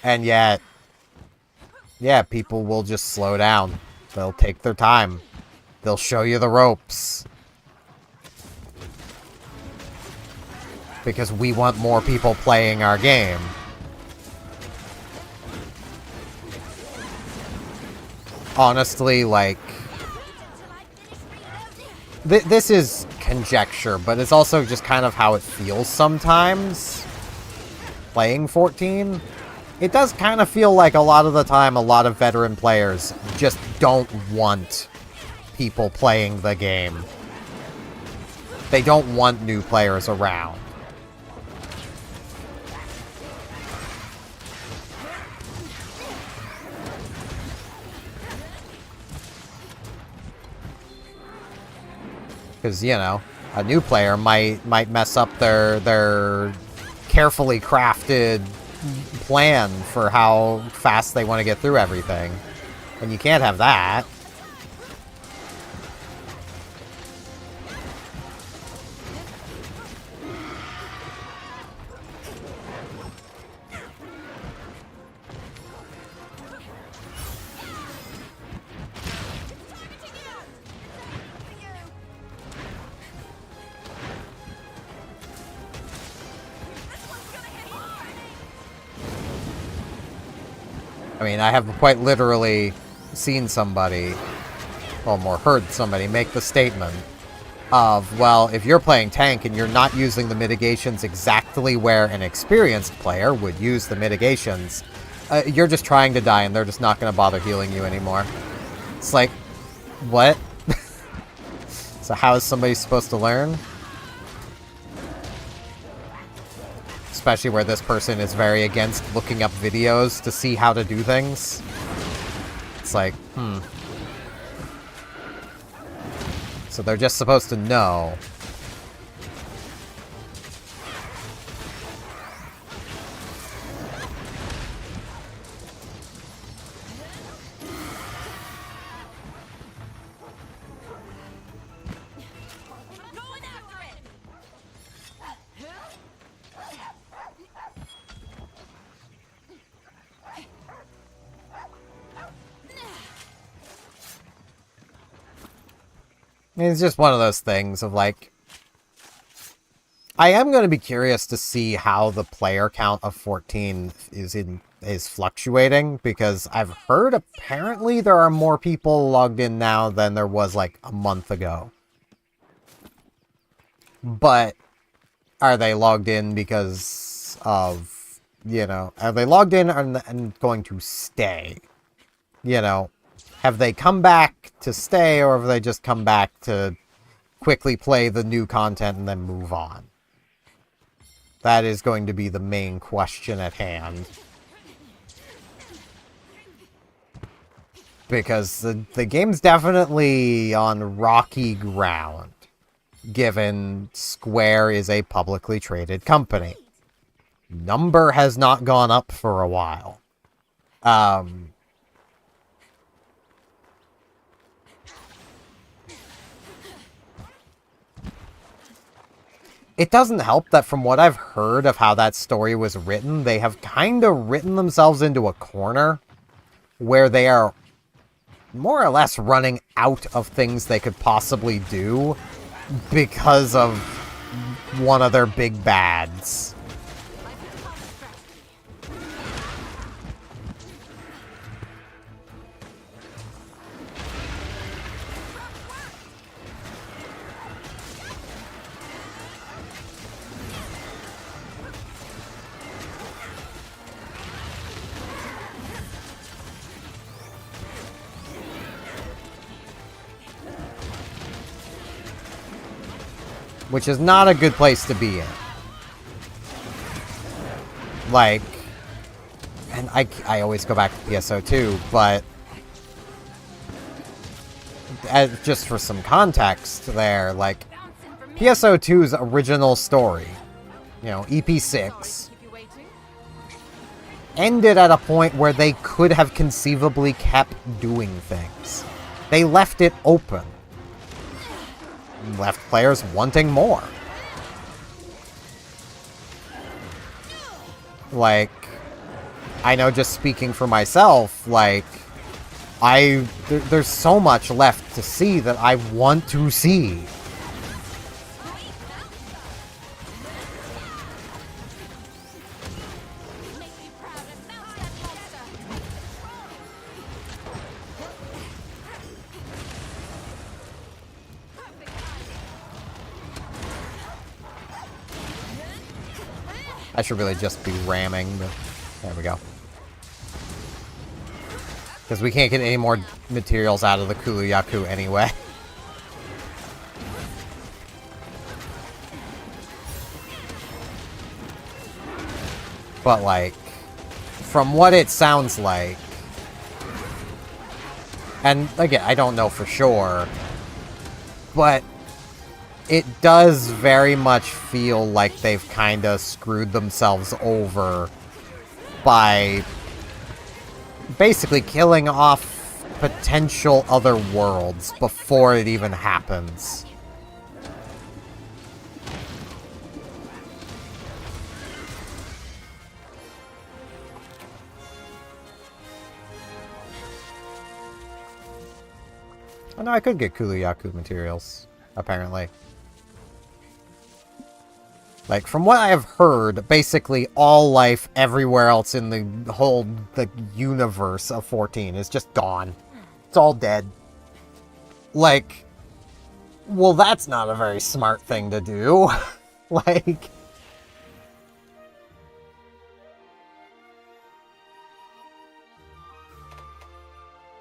and yet, yeah, people will just slow down. They'll take their time. They'll show you the ropes. Because we want more people playing our game. Honestly, like, this is conjecture, but it's also just kind of how it feels sometimes, playing 14. It does kind of feel like a lot of the time, a lot of veteran players just don't want people playing the game. They don't want new players around. Because, you know, a new player might mess up their carefully crafted plan for how fast they want to get through everything. And you can't have that. I mean, I have quite literally seen somebody, or more heard somebody, make the statement of, well, if you're playing tank and you're not using the mitigations exactly exactly where an experienced player would use the mitigations. You're just trying to die, and they're just not going to bother healing you anymore. It's like, what? So how is somebody supposed to learn? Especially where this person is very against looking up videos to see how to do things. It's like, So they're just supposed to know. It's just one of those things of like, I am going to be curious to see how the player count of 14 is fluctuating, because I've heard apparently there are more people logged in now than there was like a month ago. But are they logged in because of, you know, are they logged in and going to stay? You know, have they come back to stay, or have they just come back to quickly play the new content and then move on? That is going to be the main question at hand. Because the game's definitely on rocky ground, given Square is a publicly traded company. Number has not gone up for a while. It doesn't help that from what I've heard of how that story was written, they have kind of written themselves into a corner where they are more or less running out of things they could possibly do because of one of their big bads. Which is not a good place to be in. Like, and I always go back to PSO2, but just for some context there, like, PSO2's original story, you know, EP6, ended at a point where they could have conceivably kept doing things. They left it open. Left players wanting more. Like, I know just speaking for myself, like, there's so much left to see that I want to see. I should really just be ramming, but there we go. Because we can't get any more materials out of the Kuluyaku anyway. But, like, from what it sounds like, and again, I don't know for sure, but it does very much feel like they've kind of screwed themselves over by basically killing off potential other worlds before it even happens. Oh no, I could get Kuluyaku materials, apparently. Like, from what I have heard, basically all life everywhere else in the whole universe of 14 is just gone. It's all dead. Like, well, that's not a very smart thing to do. Like,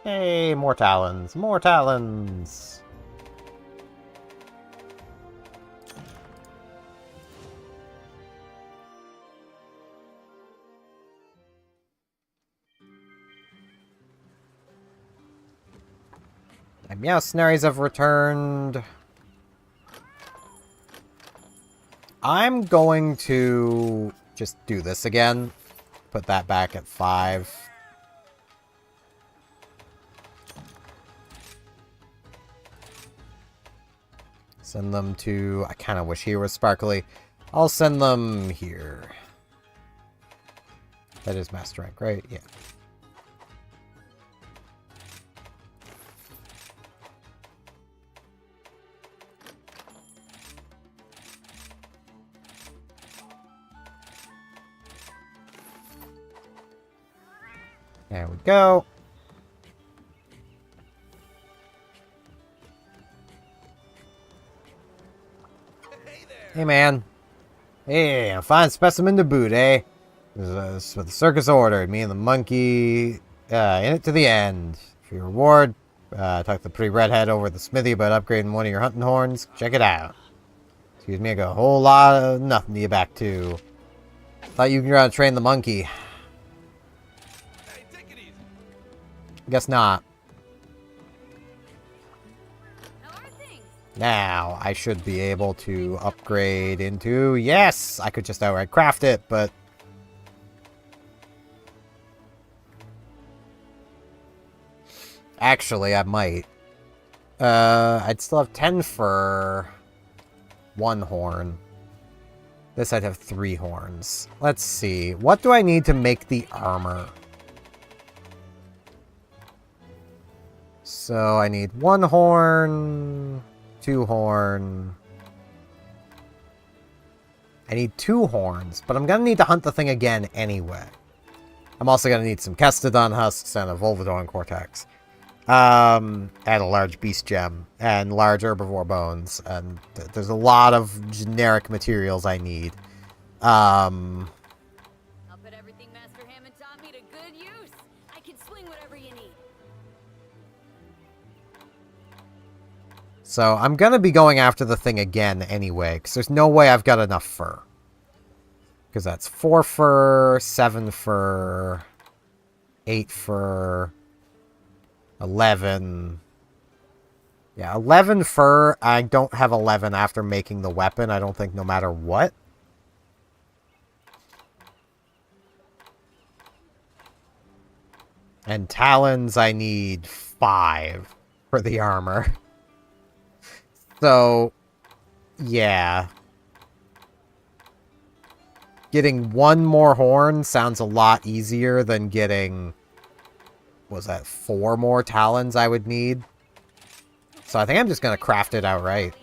Hey, more talons, more talons. My mercenaries have returned. I'm going to just do this again. Put that back at 5. Send them to... I kind of wish he was sparkly. I'll send them here. That is master rank, right? Yeah. There we go. Hey, man. Hey, a fine specimen to boot, eh? This is what the circus ordered. Me and the monkey in it to the end. For your reward, talk to the pretty redhead over at the smithy about upgrading one of your hunting horns. Check it out. Excuse me, I got a whole lot of nothing to get back to. Thought you could train the monkey. Guess not. How are things? Now, I should be able to upgrade into... Yes! I could just outright craft it, but... Actually, I might. I'd still have 10 for 1 horn. This I'd have 3 horns. Let's see. What do I need to make the armor? So I need 1 horn, 2 horn. I need 2 horns, but I'm gonna need to hunt the thing again anyway. I'm also gonna need some Kestodon husks and a Volvidorn cortex. And a large beast gem and large herbivore bones, and there's a lot of generic materials I need. I'll put everything Master Hammond taught me to good use. I can swing whatever you need. So I'm gonna be going after the thing again anyway, because there's no way I've got enough fur. Because that's 4 fur, 7 fur, 8 fur, 11. Yeah, 11 fur. I don't have 11 after making the weapon, I don't think, no matter what. And talons, I need 5 for the armor. So, yeah. Getting 1 more horn sounds a lot easier than getting... Was that 4 more talons I would need? So I think I'm just going to craft it outright.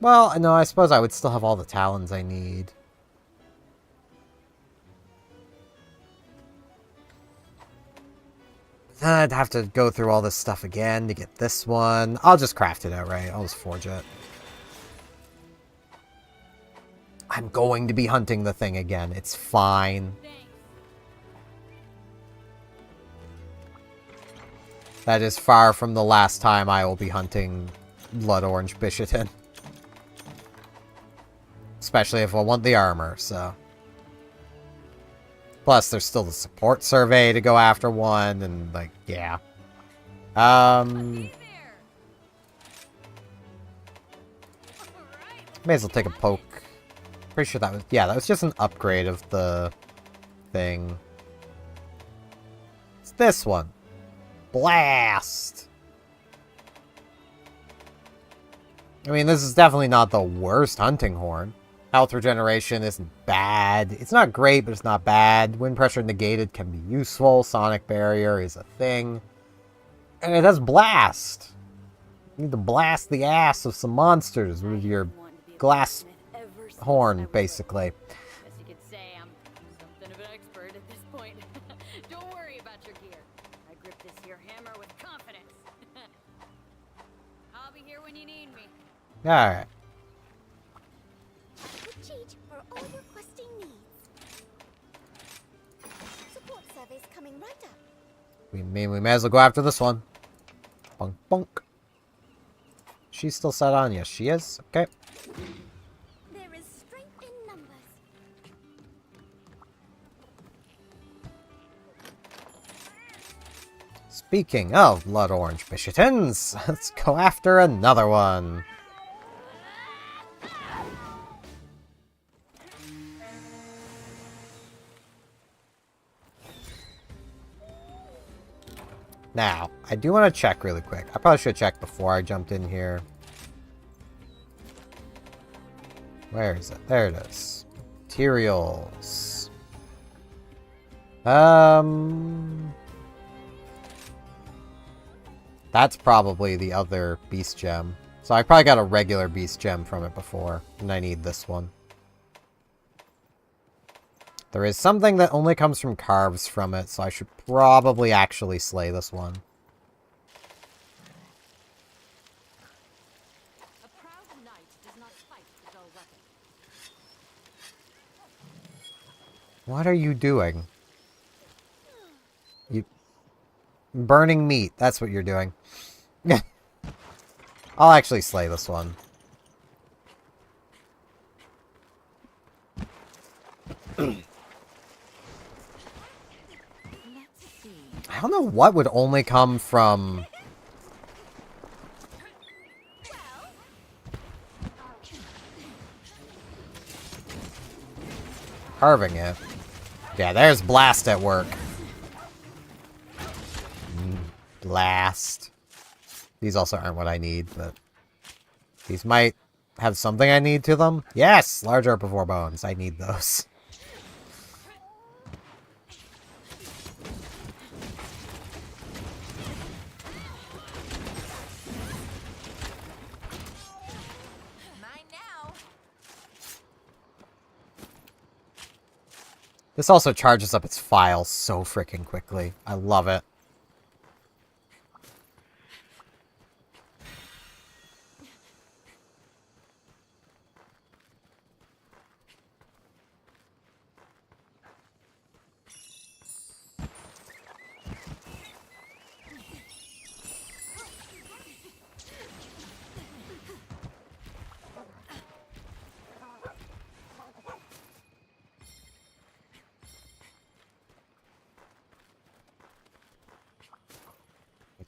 Well, no, I suppose I would still have all the talons I need. Then I'd have to go through all this stuff again to get this one. I'll just craft it outright. I'll just forge it. I'm going to be hunting the thing again. It's fine. That is far from the last time I will be hunting Blood Orange Bishotin. Especially if I want the armor, so... Plus, there's still the support survey to go after one, and, like, yeah. May as well take a poke. Pretty sure that was... Yeah, that was just an upgrade of the thing. It's this one. Blast! I mean, this is definitely not the worst hunting horn. Health regeneration isn't bad. It's not great, but it's not bad. Wind pressure negated can be useful. Sonic barrier is a thing. And it has blast. You need to blast the ass of some monsters with your glass horn, basically. Guess you could say I'm something of an expert at this point. Don't worry about your gear. I grip this here hammer with confidence. I'll be here when you need me. Alright. We may as well go after this one. Bunk, bunk. She's still set on. Yes, she is. Okay. There is strength in numbers. Speaking of blood orange Bishitins, let's go after another one. Now, I do want to check really quick. I probably should have checked before I jumped in here. Where is it? There it is. Materials. That's probably the other beast gem. So I probably got a regular beast gem from it before, and I need this one. There is something that only comes from carves from it, so I should probably actually slay this one. A proud knight does not fight with dull weapons. What are you doing? You... Burning meat, that's what you're doing. I'll actually slay this one. I don't know what would only come from... carving it. Yeah, there's blast at work. Blast. These also aren't what I need, but... these might have something I need to them. Yes! Large herbivore bones. I need those. This also charges up its files so freaking quickly. I love it.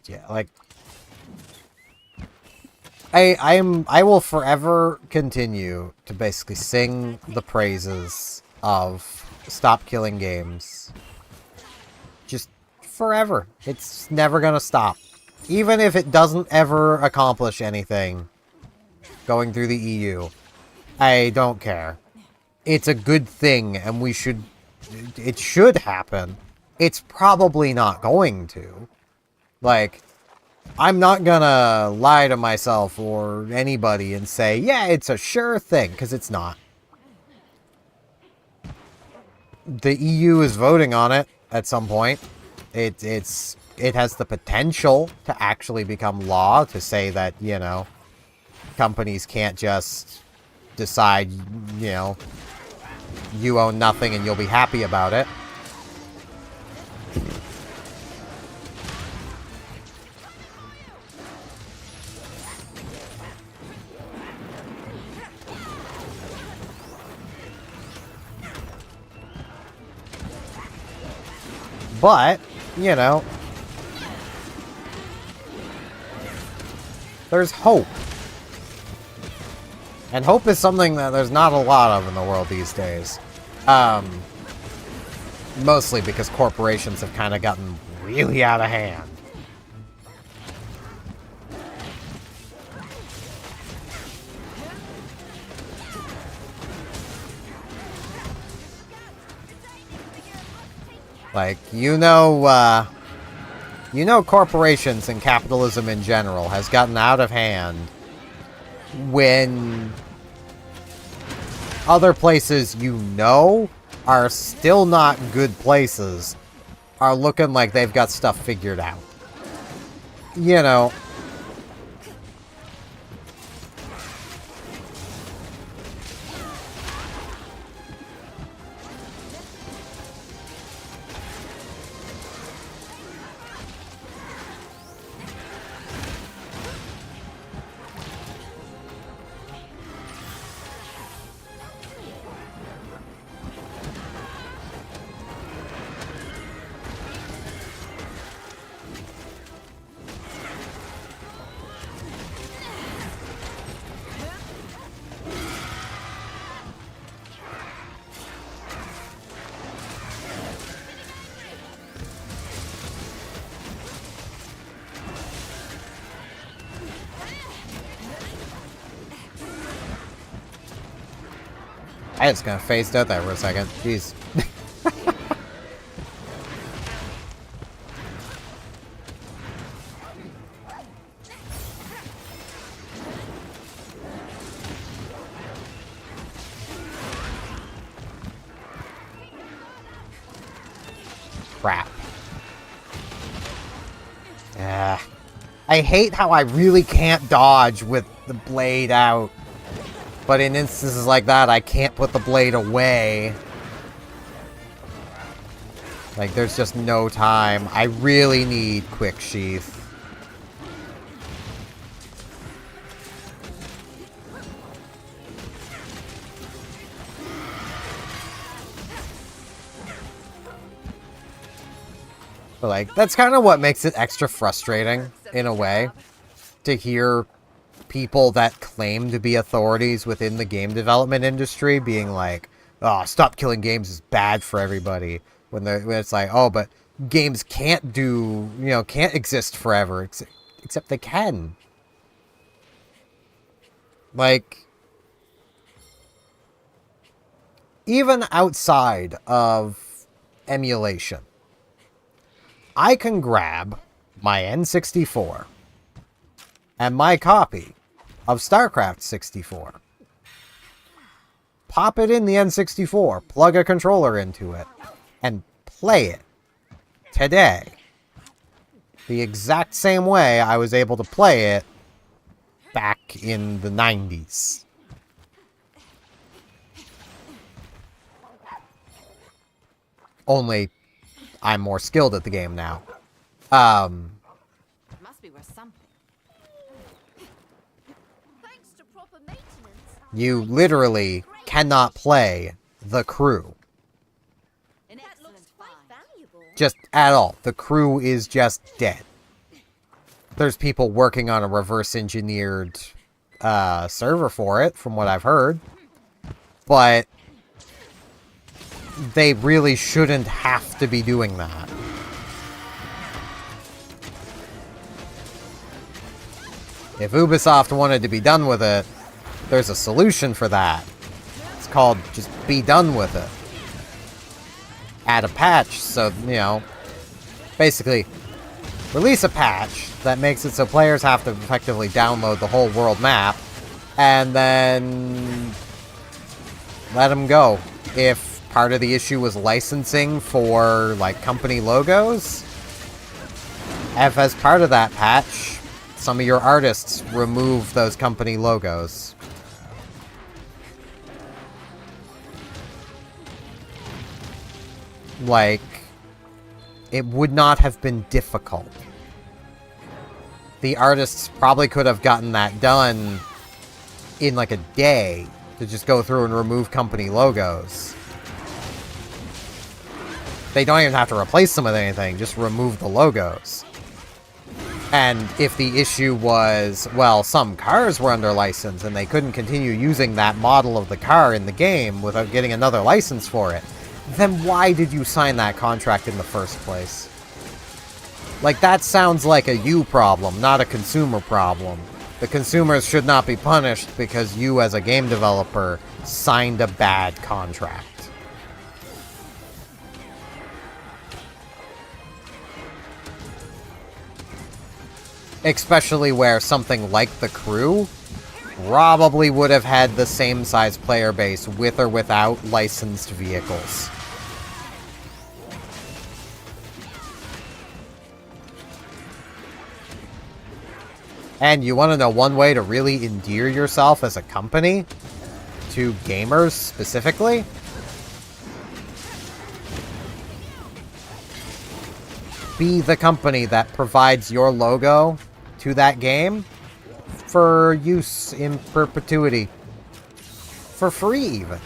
Yeah, like I will forever continue to basically sing the praises of Stop Killing Games. Just forever. It's never gonna stop. Even if it doesn't ever accomplish anything going through the EU. I don't care. It's a good thing and it should happen. It's probably not going to. Like, I'm not gonna lie to myself or anybody and say, yeah, it's a sure thing, because it's not. The EU is voting on it at some point. It has the potential to actually become law, to say that, you know, companies can't just decide, you know, you own nothing and you'll be happy about it. But, you know, there's hope. And hope is something that there's not a lot of in the world these days. Mostly because corporations have kind of gotten really out of hand. Like, you know, corporations and capitalism in general has gotten out of hand when other places you know are still not good places are looking like they've got stuff figured out. You know, I just kind of phased out there for a second. Jeez. Crap. Yeah. I hate how I really can't dodge with the blade out. But in instances like that, I can't put the blade away. Like, there's just no time. I really need quick sheath. But, like, that's kind of what makes it extra frustrating, in a way, to hear people that claim to be authorities within the game development industry being like, oh, stop killing games is bad for everybody. When it's like, oh, but games can't can't exist forever. Except they can. Like, even outside of emulation, I can grab my N64 and my copy of StarCraft 64. Pop it in the N64, plug a controller into it, and play it today. The exact same way I was able to play it back in the 90s. Only I'm more skilled at the game now. Must be worth something. Thanks to proper maintenance. You literally cannot play The Crew. An That excellent looks quite find. valuable. Just at all. The Crew is just dead. There's people working on a reverse engineered server for it, from what I've heard. But they really shouldn't have to be doing that. If Ubisoft wanted to be done with it, there's a solution for that. It's called just be done with it. Add a patch so, basically release a patch that makes it so players have to effectively download the whole world map and then let them go. If part of the issue was licensing for, like, company logos, if as part of that patch, some of your artists remove those company logos. Like, it would not have been difficult. The artists probably could have gotten that done in, like, a day to just go through and remove company logos. They don't even have to replace them with anything, just remove the logos. And if the issue was, well, some cars were under license and they couldn't continue using that model of the car in the game without getting another license for it, then why did you sign that contract in the first place? Like, that sounds like a you problem, not a consumer problem. The consumers should not be punished because you, as a game developer, signed a bad contract. Especially where something like The Crew probably would have had the same size player base with or without licensed vehicles. And you want to know one way to really endear yourself as a company to gamers specifically? Be the company that provides your logo to that game for use in perpetuity. For free, even.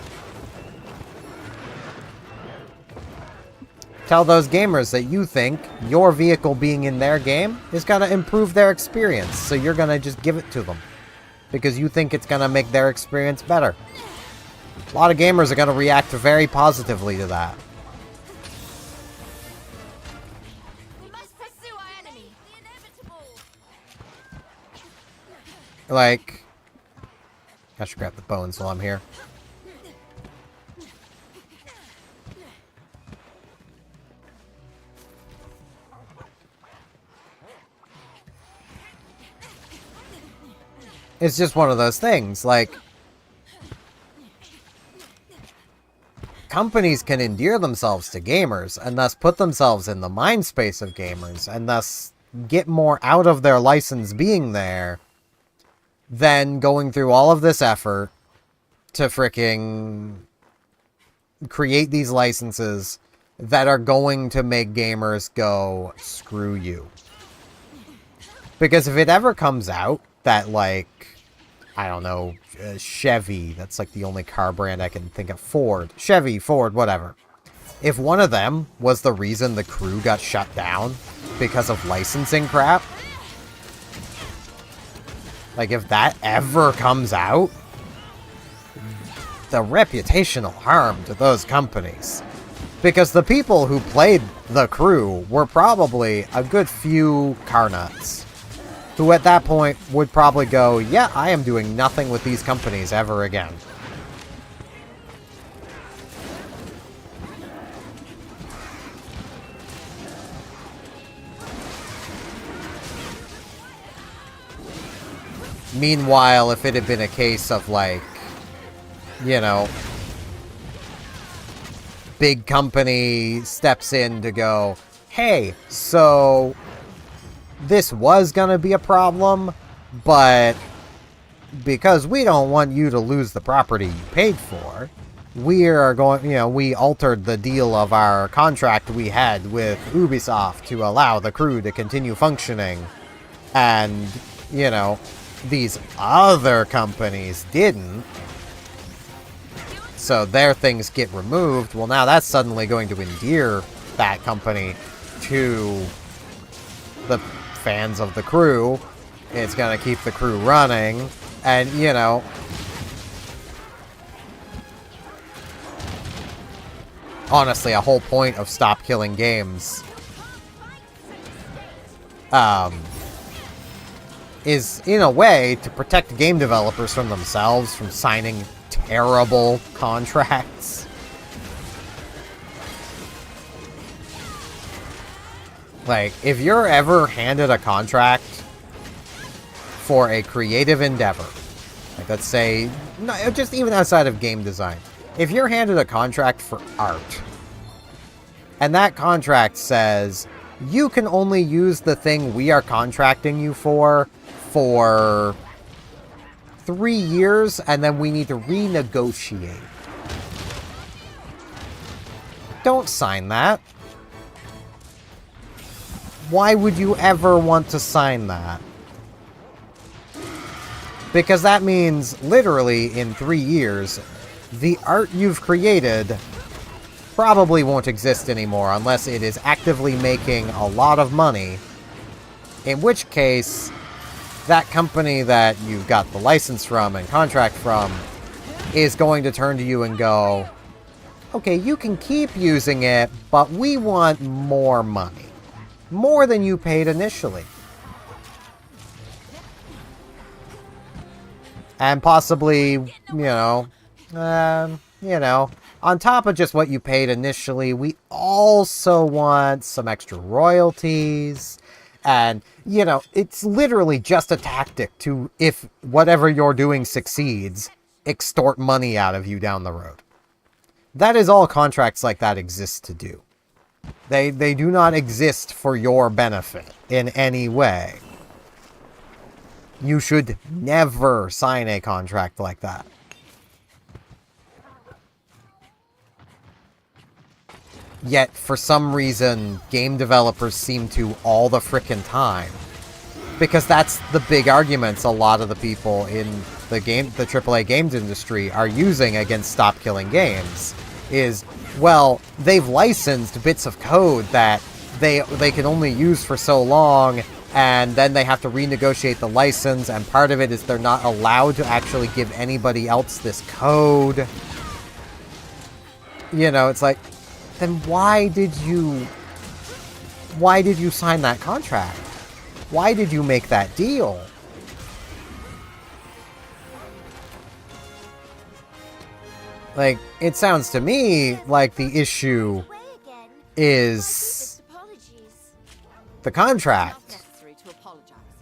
Tell those gamers that you think your vehicle being in their game is going to improve their experience, so you're going to just give it to them. Because you think it's going to make their experience better. A lot of gamers are going to react very positively to that. We must pursue our enemy. The inevitable. Like, I should grab the bones while I'm here. it's just one of those things. Like, companies can endear themselves to gamers and thus put themselves in the mind space of gamers and thus get more out of their license being there than going through all of this effort to fricking create these licenses that are going to make gamers go, screw you. Because if it ever comes out that, like, I don't know, Chevy, that's like the only car brand I can think of, Chevy, Ford, whatever. If one of them was the reason the crew got shut down because of licensing crap, like if that ever comes out, the reputational harm to those companies. Because the people who played the crew were probably a good few car nuts, who at that point would probably go, yeah, I am doing nothing with these companies ever again. Meanwhile, if it had been a case of, like, you know, big company steps in to go, hey, so this was gonna be a problem, but because we don't want you to lose the property you paid for, we are going, you know, we altered the deal of our contract we had with Ubisoft to allow the crew to continue functioning, and, you know, these other companies didn't, so their things get removed. Well, now that's suddenly going to endear that company to the fans of the crew. It's going to keep the crew running, and, you know, honestly, a whole point of Stop Killing Games is, in a way, to protect game developers from themselves, from signing terrible contracts. Like, if you're ever handed a contract for a creative endeavor, like, let's say, no, just even outside of game design, if you're handed a contract for art, and that contract says, you can only use the thing we are contracting you for 3 years, and then we need to renegotiate. Don't sign that. Why would you ever want to sign that? Because that means, literally, in 3 years, the art you've created probably won't exist anymore unless it is actively making a lot of money, in which case that company that you got the license from and contract from is going to turn to you and go, okay, you can keep using it, but we want more money. More than you paid initially. And possibly, you know, on top of just what you paid initially, we also want some extra royalties. And, you know, it's literally just a tactic to, if whatever you're doing succeeds, extort money out of you down the road. That is all contracts like that exist to do. They do not exist for your benefit in any way. You should never sign a contract like that. Yet, for some reason, game developers seem to all the frickin' time. Because that's the big arguments a lot of the people in the AAA games industry are using against Stop Killing Games. Is, well, they've licensed bits of code that they can only use for so long, and then they have to renegotiate the license, and part of it is they're not allowed to actually give anybody else this code. You know, it's like, then why did you sign that contract? Why did you make that deal? Like, it sounds to me like the issue is the contract,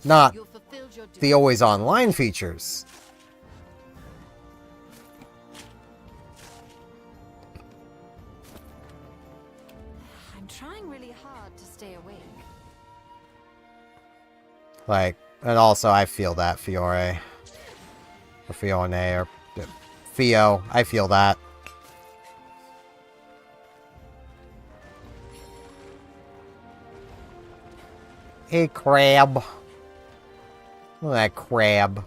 not the always online features. I'm trying really hard to stay awake. Like, and also I feel that, Fiore. Or Fione, or Theo. I feel that. Hey, crab. Look at that crab.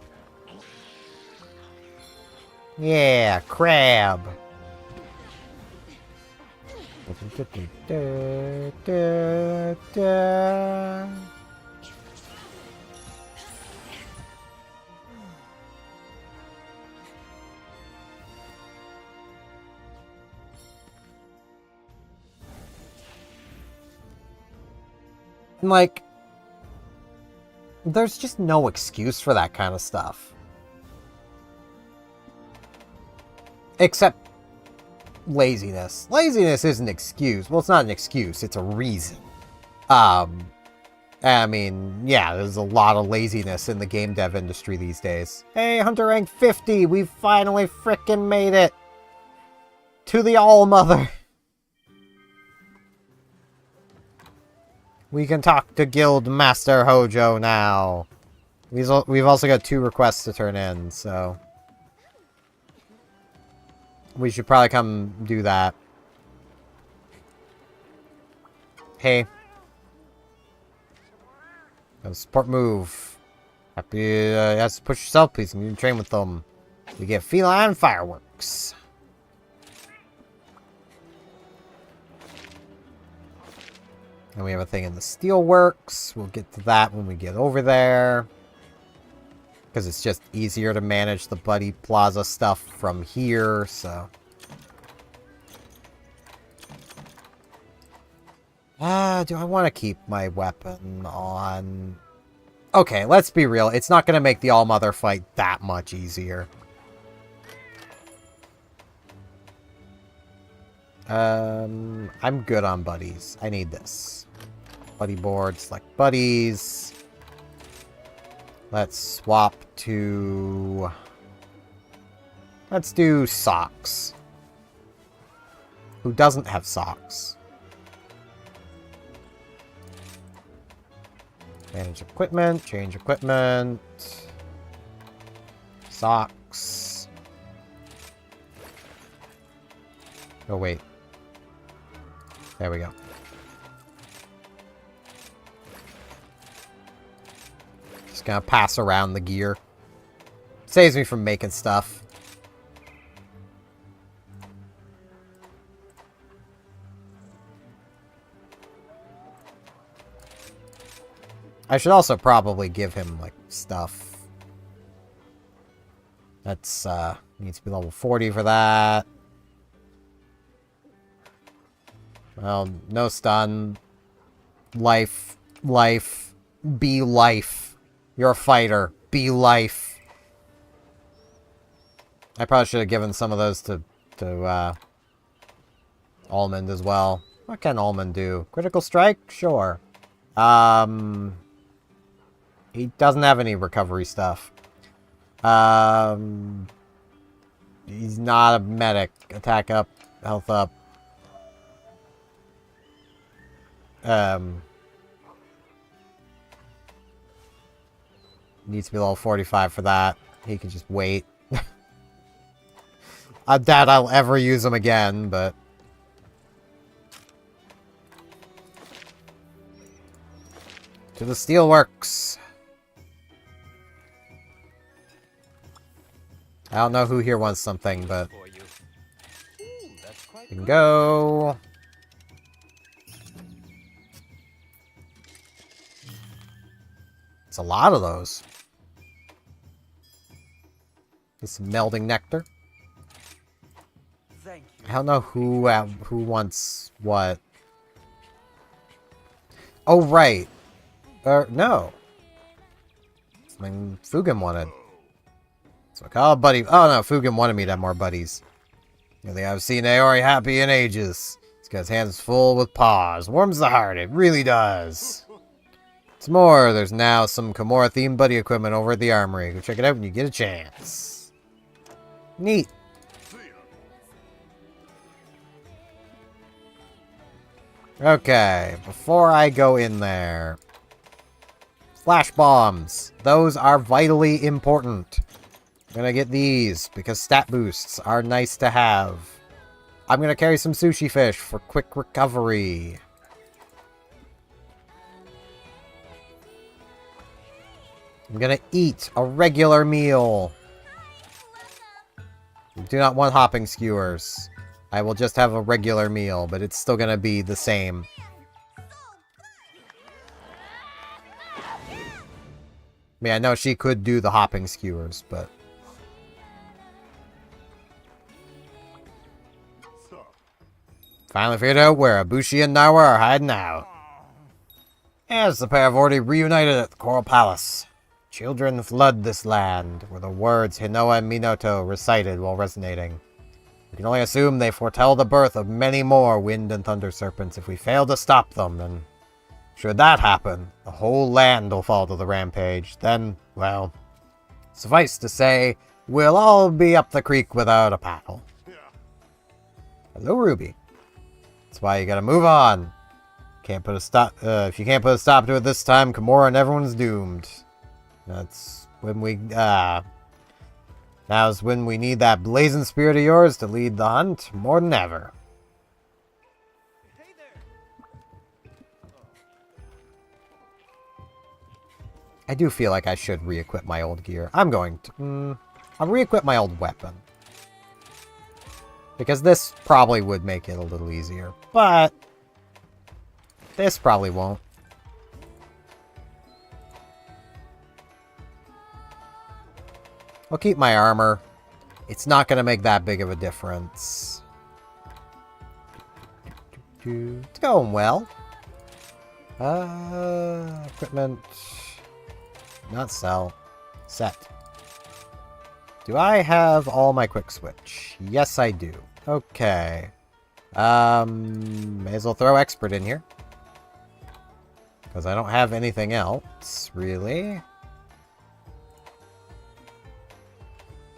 Yeah, crab. Like, there's just no excuse for that kind of stuff. Except laziness. Laziness is an excuse. Well, it's not an excuse, it's a reason. I mean, yeah, there's a lot of laziness in the game dev industry these days. Hey, Hunter rank 50! We finally frickin' made it! To the All-Mother! We can talk to Guild Master Hojo now. We've also got 2 requests to turn in, so... we should probably come do that. Hey. Support move. Happy, you have to push yourself, please. You can train with them. We get feline fireworks. And we have a thing in the steelworks. We'll get to that when we get over there. Because it's just easier to manage the Buddy Plaza stuff from here, so... do I want to keep my weapon on? Okay, let's be real. It's not going to make the All-Mother fight that much easier. I'm good on buddies. I need this. Buddy board, select buddies. Let's swap to... let's do socks. Who doesn't have socks? Manage equipment, change equipment. Socks. Oh, wait. There we go. Just gonna pass around the gear. Saves me from making stuff. I should also probably give him, like, stuff. That's, needs to be level 40 for that. Well, no stun. Life. Life. Be life. You're a fighter. Be life. I probably should have given some of those to Almond as well. What can Almond do? Critical strike? Sure. He doesn't have any recovery stuff. He's not a medic. Attack up, health up. Needs to be level 45 for that. He can just wait. I doubt I'll ever use him again, but... to the steelworks. I don't know who here wants something, but... we can go. It's a lot of those. This melding nectar. I don't know who wants what. Oh, right. No. I mean, Fugan wanted. So I call buddy. Oh no, Fugan wanted me to have more buddies. I think I've seen Aori happy in ages. He's got his hands full with paws. Warms the heart, it really does. What's more, there's now some Kimura-themed buddy equipment over at the armory. Go check it out when you get a chance. Neat. Okay, before I go in there... Flash bombs. Those are vitally important. I'm gonna get these, because stat boosts are nice to have. I'm gonna carry some sushi fish for quick recovery. I'm gonna eat a regular meal. I do not want hopping skewers. I will just have a regular meal, but it's still gonna be the same. I mean, I know she could do the hopping skewers, but... Finally figured out where Ibushi and Nawa are hiding out. Yes, the pair have already reunited at the Coral Palace. Children flood this land, were the words Hinoa and Minato recited while resonating. We can only assume they foretell the birth of many more wind and thunder serpents if we fail to stop them, and... Should that happen, the whole land will fall to the rampage. Then, well, suffice to say, we'll all be up the creek without a paddle. Hello, Ruby. That's why you gotta move on. Can't put a stop. If you can't put a stop to it this time, Kimura and everyone's doomed. That's when we. Now's when we need that blazing spirit of yours to lead the hunt more than ever. I do feel like I should re-equip my old gear. I'm going to... I'll re-equip my old weapon. Because this probably would make it a little easier. But... this probably won't. I'll keep my armor. It's not going to make that big of a difference. It's going well. Equipment... Not sell. Set. Do I have all my quick switch? Yes, I do. Okay. May as well throw expert in here. Because I don't have anything else, really.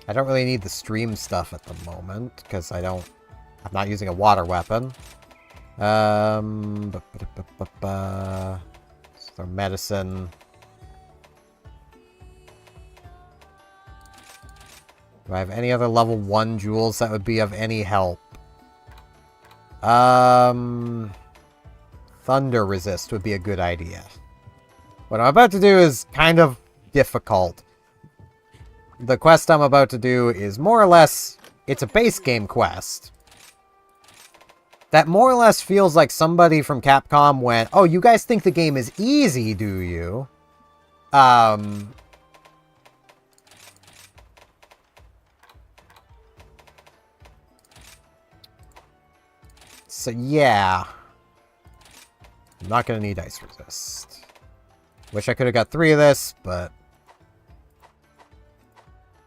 I don't really need the stream stuff at the moment, because I'm not using a water weapon. So medicine... Do I have any other level 1 jewels that would be of any help? Thunder resist would be a good idea. What I'm about to do is kind of difficult. The quest I'm about to do is more or less... It's a base game quest. That more or less feels like somebody from Capcom went, oh, you guys think the game is easy, do you? So, yeah. I'm not going to need ice resist. Wish I could have got 3 of this, but...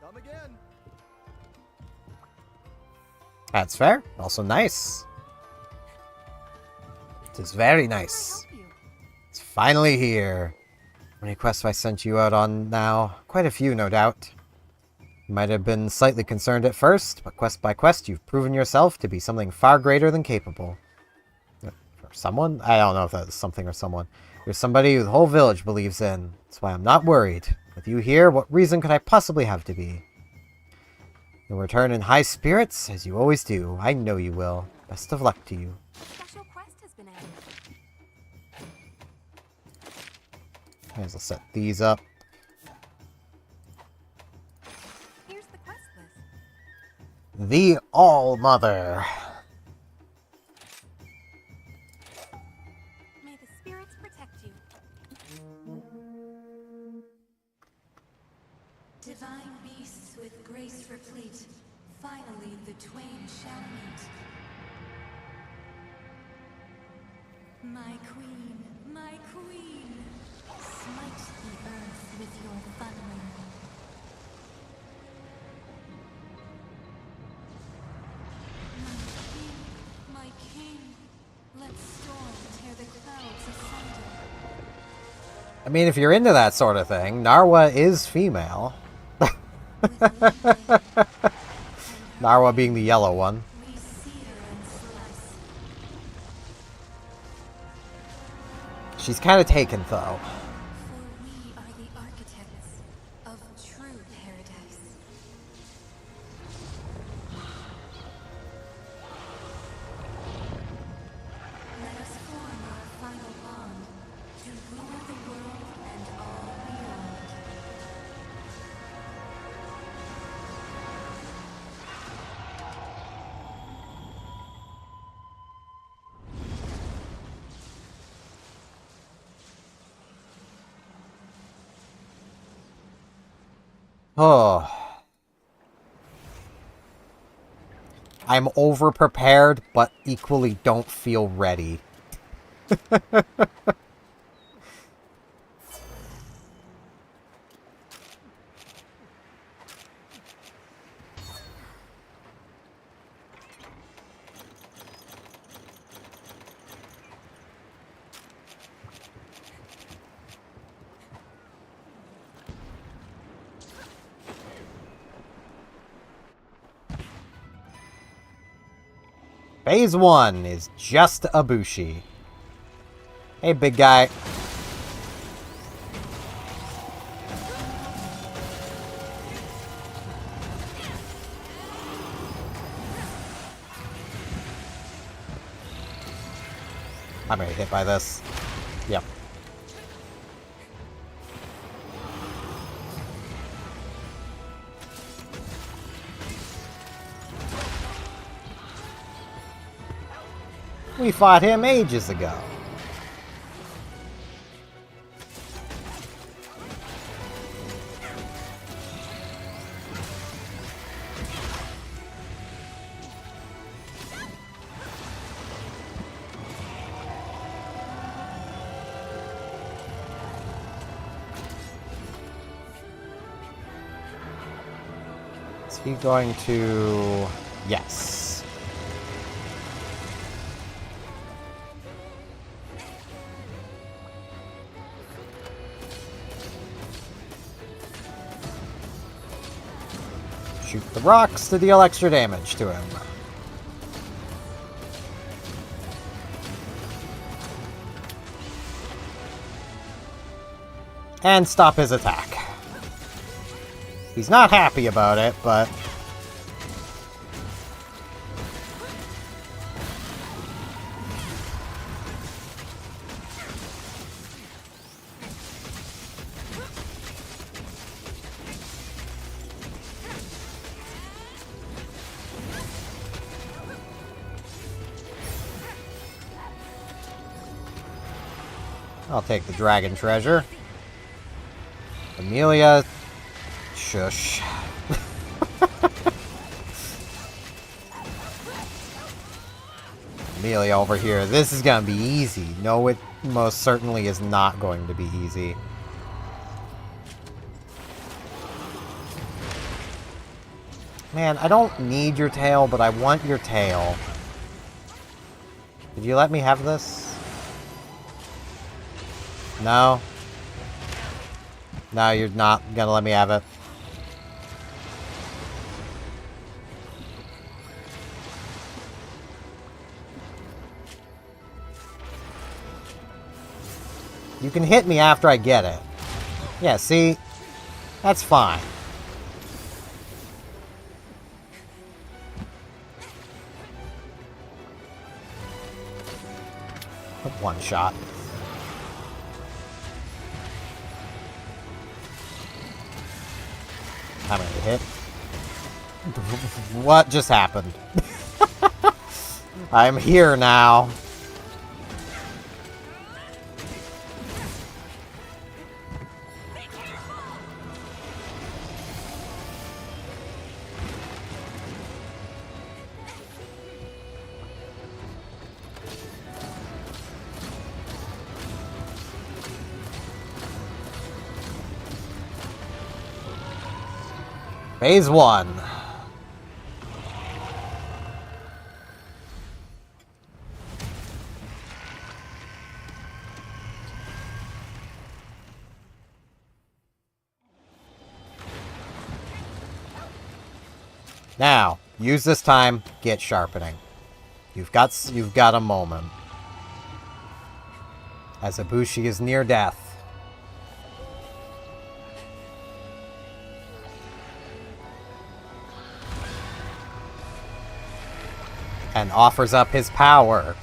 Come again. That's fair. Also nice. It is very nice. It's finally here. How many quests have I sent you out on now? Quite a few, no doubt. You might have been slightly concerned at first, but quest by quest you've proven yourself to be something far greater than capable. For someone? I don't know if that's something or someone. You're somebody who the whole village believes in. That's why I'm not worried. With you here, what reason could I possibly have to be? You'll return in high spirits, as you always do. I know you will. Best of luck to you. Special quest has been added. Might as well set these up. Here's the quest list. The All-Mother. May the spirits protect you. Divine beasts with grace replete, finally the twain shall meet. My queen, smite the earth with your thundering. My king, let storm tear the clouds asunder. I mean, if you're into that sort of thing, Narwa is female. With lightning and Narwa being the yellow one. we sear and slice. She's kind of taken, though. For we are the architects of true paradise. Let us form our final bond to rule the world and all beyond. Oh. I'm over-prepared, but equally don't feel ready. Phase 1 is just a Bushi. Hey, big guy. I'm gonna get hit by this. Yep. We fought him ages ago. Is he going to... Yes. Shoot the rocks to deal extra damage to him. And stop his attack. He's not happy about it, but... I'll take the dragon treasure. Amelia... Shush. Amelia over here. This is gonna be easy. No, it most certainly is not going to be easy. Man, I don't need your tail, but I want your tail. Did you let me have this? No? No, you're not gonna let me have it. You can hit me after I get it. Yeah, see? That's fine. One shot. I'm gonna hit. What just happened? I'm here now. Phase 1. Now, use this time, get sharpening. You've got a moment. As Ibushi is near death. And offers up his power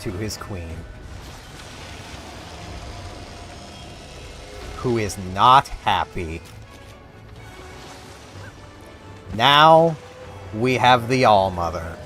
to his queen. Who is not happy. Now, we have the All-Mother.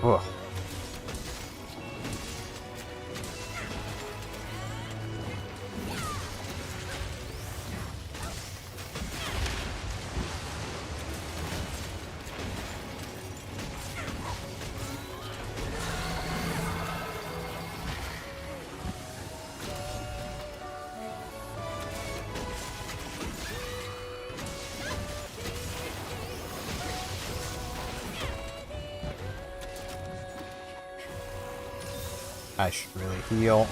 Ugh. I should really heal.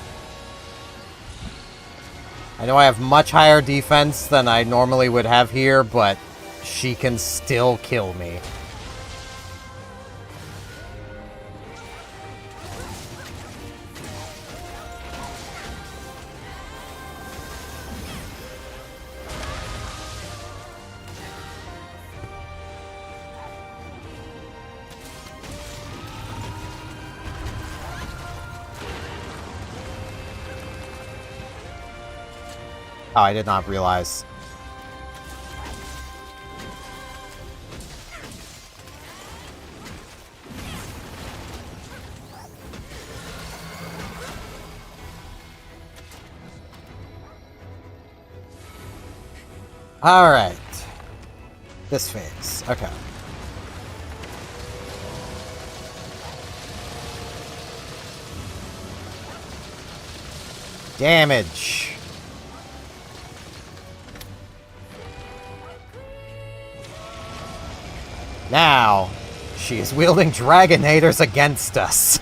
I know I have much higher defense than I normally would have here, but she can still kill me. Oh, I did not realize. Alright. This phase. Okay. Damage. Now, she is wielding Dragonators against us.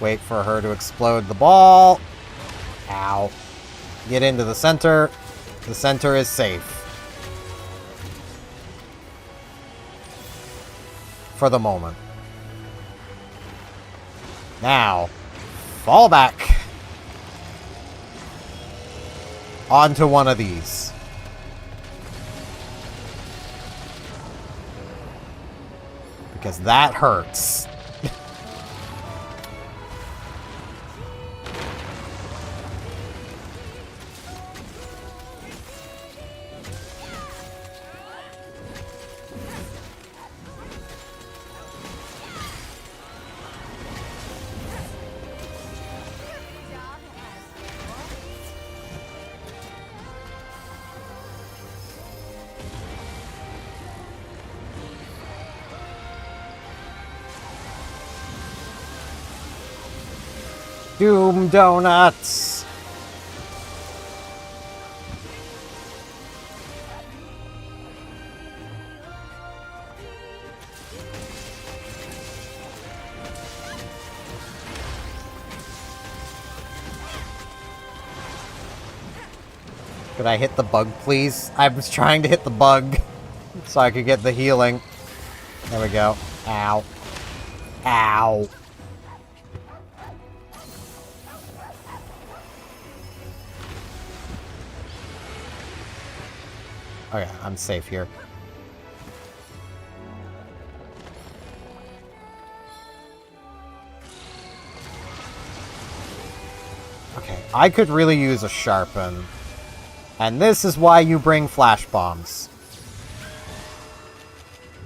Wait for her to explode the ball. Ow. Get into the center. The center is safe. For the moment. Now, fall back. Onto one of these. Because that hurts. Doom Donuts! Could I hit the bug, please? I was trying to hit the bug so I could get the healing. There we go. Ow. Ow. Okay, I'm safe here. Okay, I could really use a sharpen. And this is why you bring flash bombs.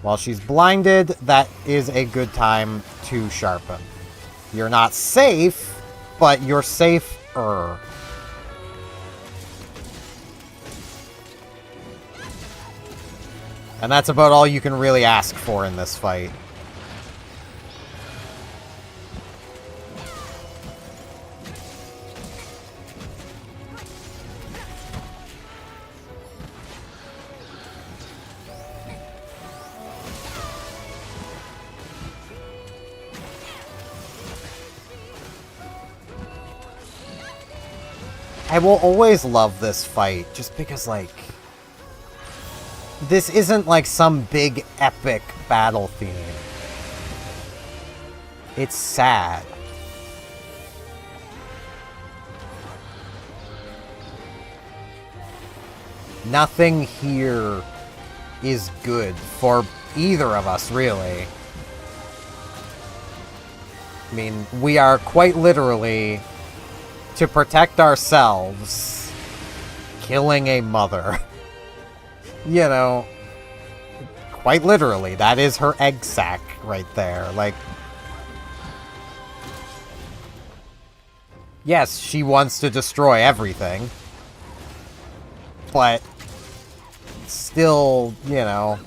While she's blinded, that is a good time to sharpen. You're not safe, but you're safer. And that's about all you can really ask for in this fight. I will always love this fight, just because, like, this isn't like some big epic battle theme. It's sad. Nothing here is good for either of us, really. I mean, we are quite literally, to protect ourselves, killing a mother. You know, quite literally, that is her egg sac right there. Like, yes, she wants to destroy everything, but still, you know,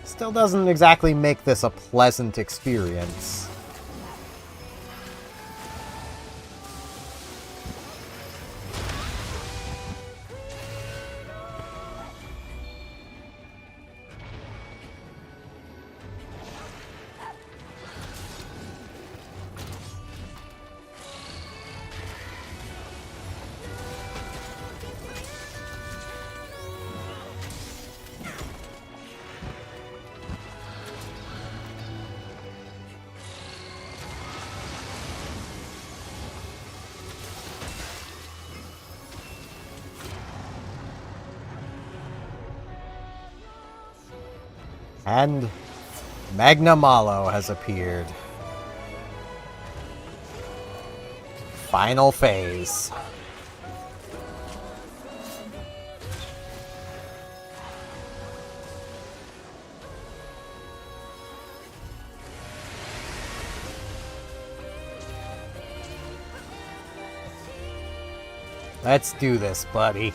still doesn't exactly make this a pleasant experience. And Magna Malo has appeared. Final phase. Let's do this, buddy.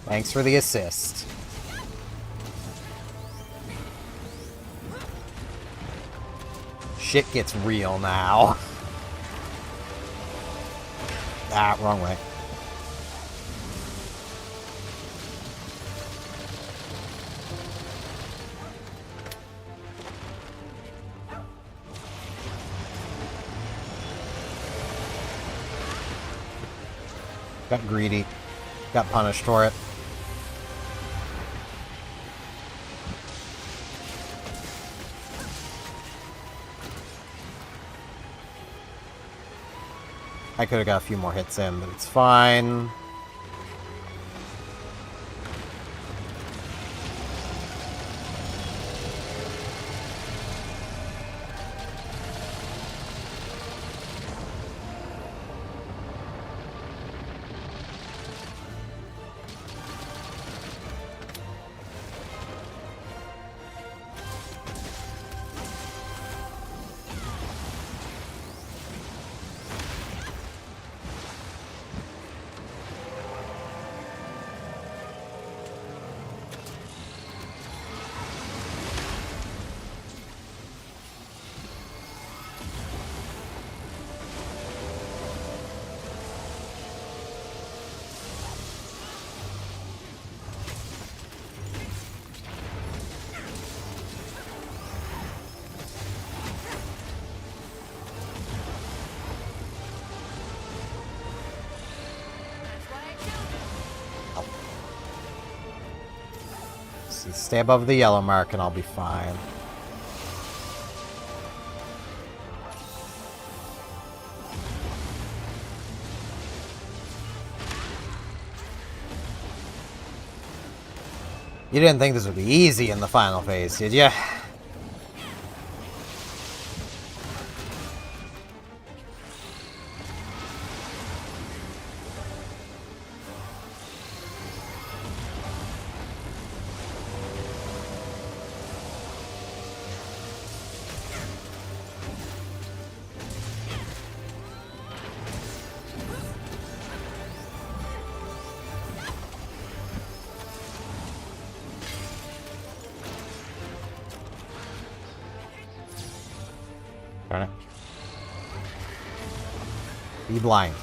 Thanks for the assist. Shit gets real now. Ah, wrong way. Got greedy. Got punished for it. I could have got a few more hits in, but it's fine. Stay above the yellow mark and I'll be fine. You didn't think this would be easy in the final phase, did you? Darn it. Be blind.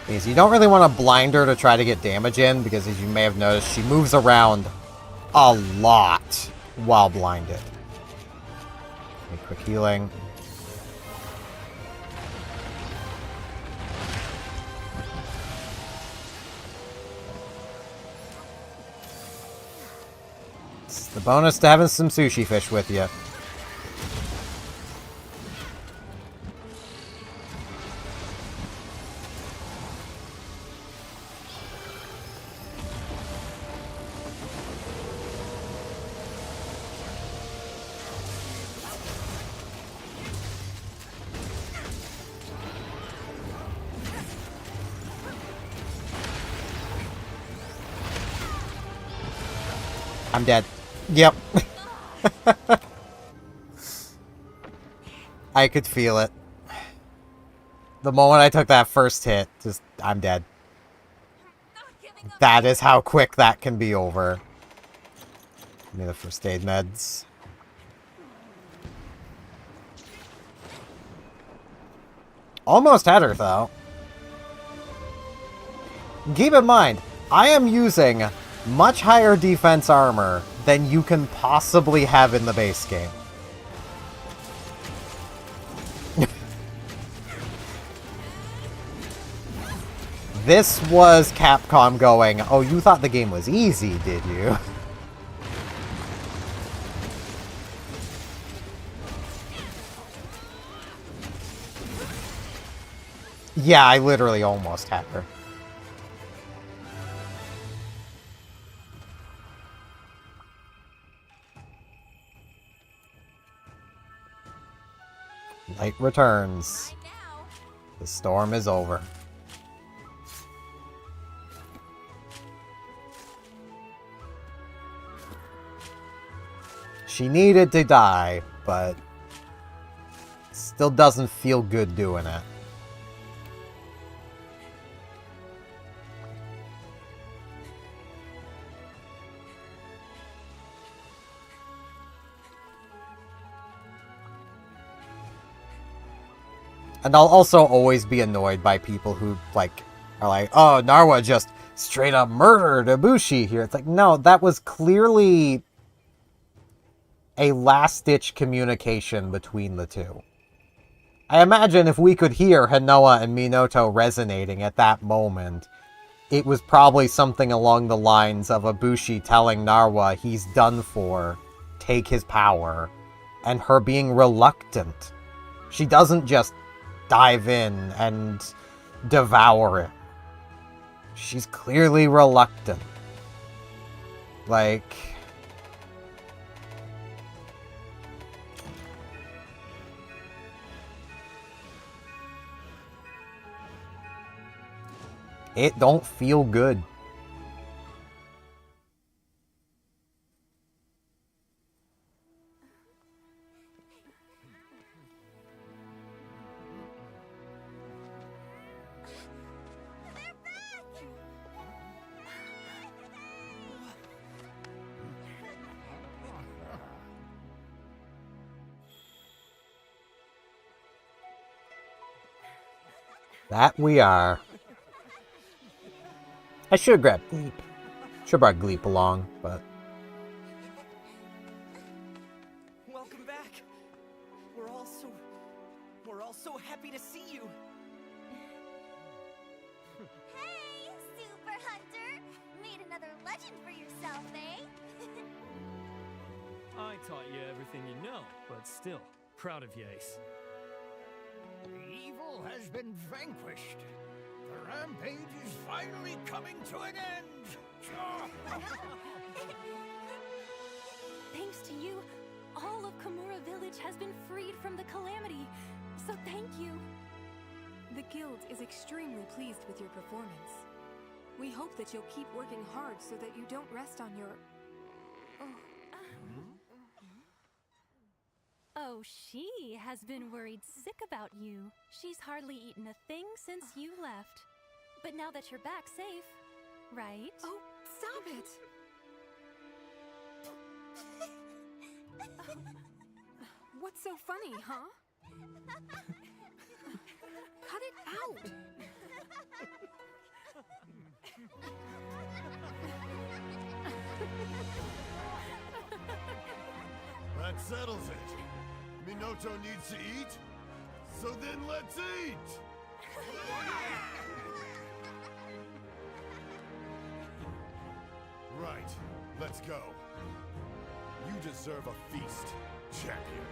Is you don't really want to blind her to try to get damage in, because as you may have noticed, she moves around a lot while blinded. Okay, quick healing. It's the bonus to having some sushi fish with you. I'm dead. Yep. I could feel it. The moment I took that first hit, just, I'm dead. That is how quick that can be over. Give me the first aid meds. Almost had her, though. Keep in mind, I am using much higher defense armor than you can possibly have in the base game. This was Capcom going, oh, you thought the game was easy, did you? Yeah, I literally almost had her. Light returns. The storm is over. She needed to die, but still doesn't feel good doing it. And I'll also always be annoyed by people who, like, are like, oh, Narwa just straight up murdered Ibushi here. It's like, no, that was clearly a last-ditch communication between the two. I imagine if we could hear Hanoa and Minato resonating at that moment, it was probably something along the lines of Ibushi telling Narwa he's done for, take his power, and her being reluctant. She doesn't just dive in and devour it. She's clearly reluctant. Like, it don't feel good. That we are. I should have grabbed Gleep. Should have brought Gleep along, but... Welcome back. We're all so happy to see you. Hey, Super Hunter! Made another legend for yourself, eh? I taught you everything you know, but still, proud of you, Ace. Evil has been vanquished. The rampage is finally coming to an end. Thanks to you, all of Komura Village has been freed from the calamity. So thank you. The guild is extremely pleased with your performance. We hope that you'll keep working hard so that you don't rest on your... Oh, she has been worried sick about you. She's hardly eaten a thing since you left. But now that you're back safe, right? Oh, stop it! What's so funny, huh? Cut it out! That settles it. Minoto needs to eat, so then let's eat! Right, let's go. You deserve a feast, champion.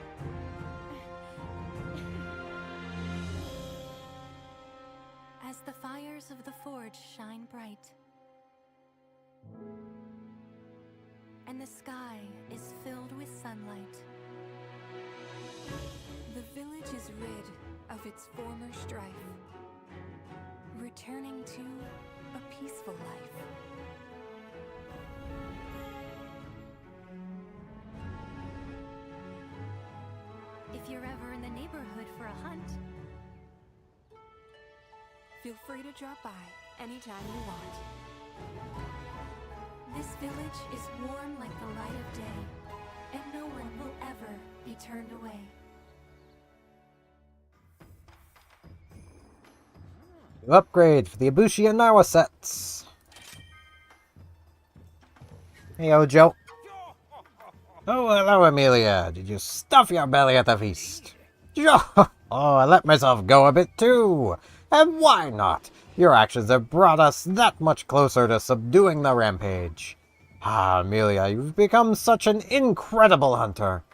As the fires of the forge shine bright, and the sky is filled with sunlight, the village is rid of its former strife, returning to a peaceful life. if you're ever in the neighborhood for a hunt, feel free to drop by anytime you want. this village is warm like the light of day, and no one will ever be turned away. New upgrade for the Ibushi and Nawa sets. Hey, Ojo. Oh, hello, Amelia. Did you stuff your belly at the feast? Oh, I let myself go a bit too. And why not? Your actions have brought us that much closer to subduing the rampage. Ah, Amelia, you've become such an incredible hunter.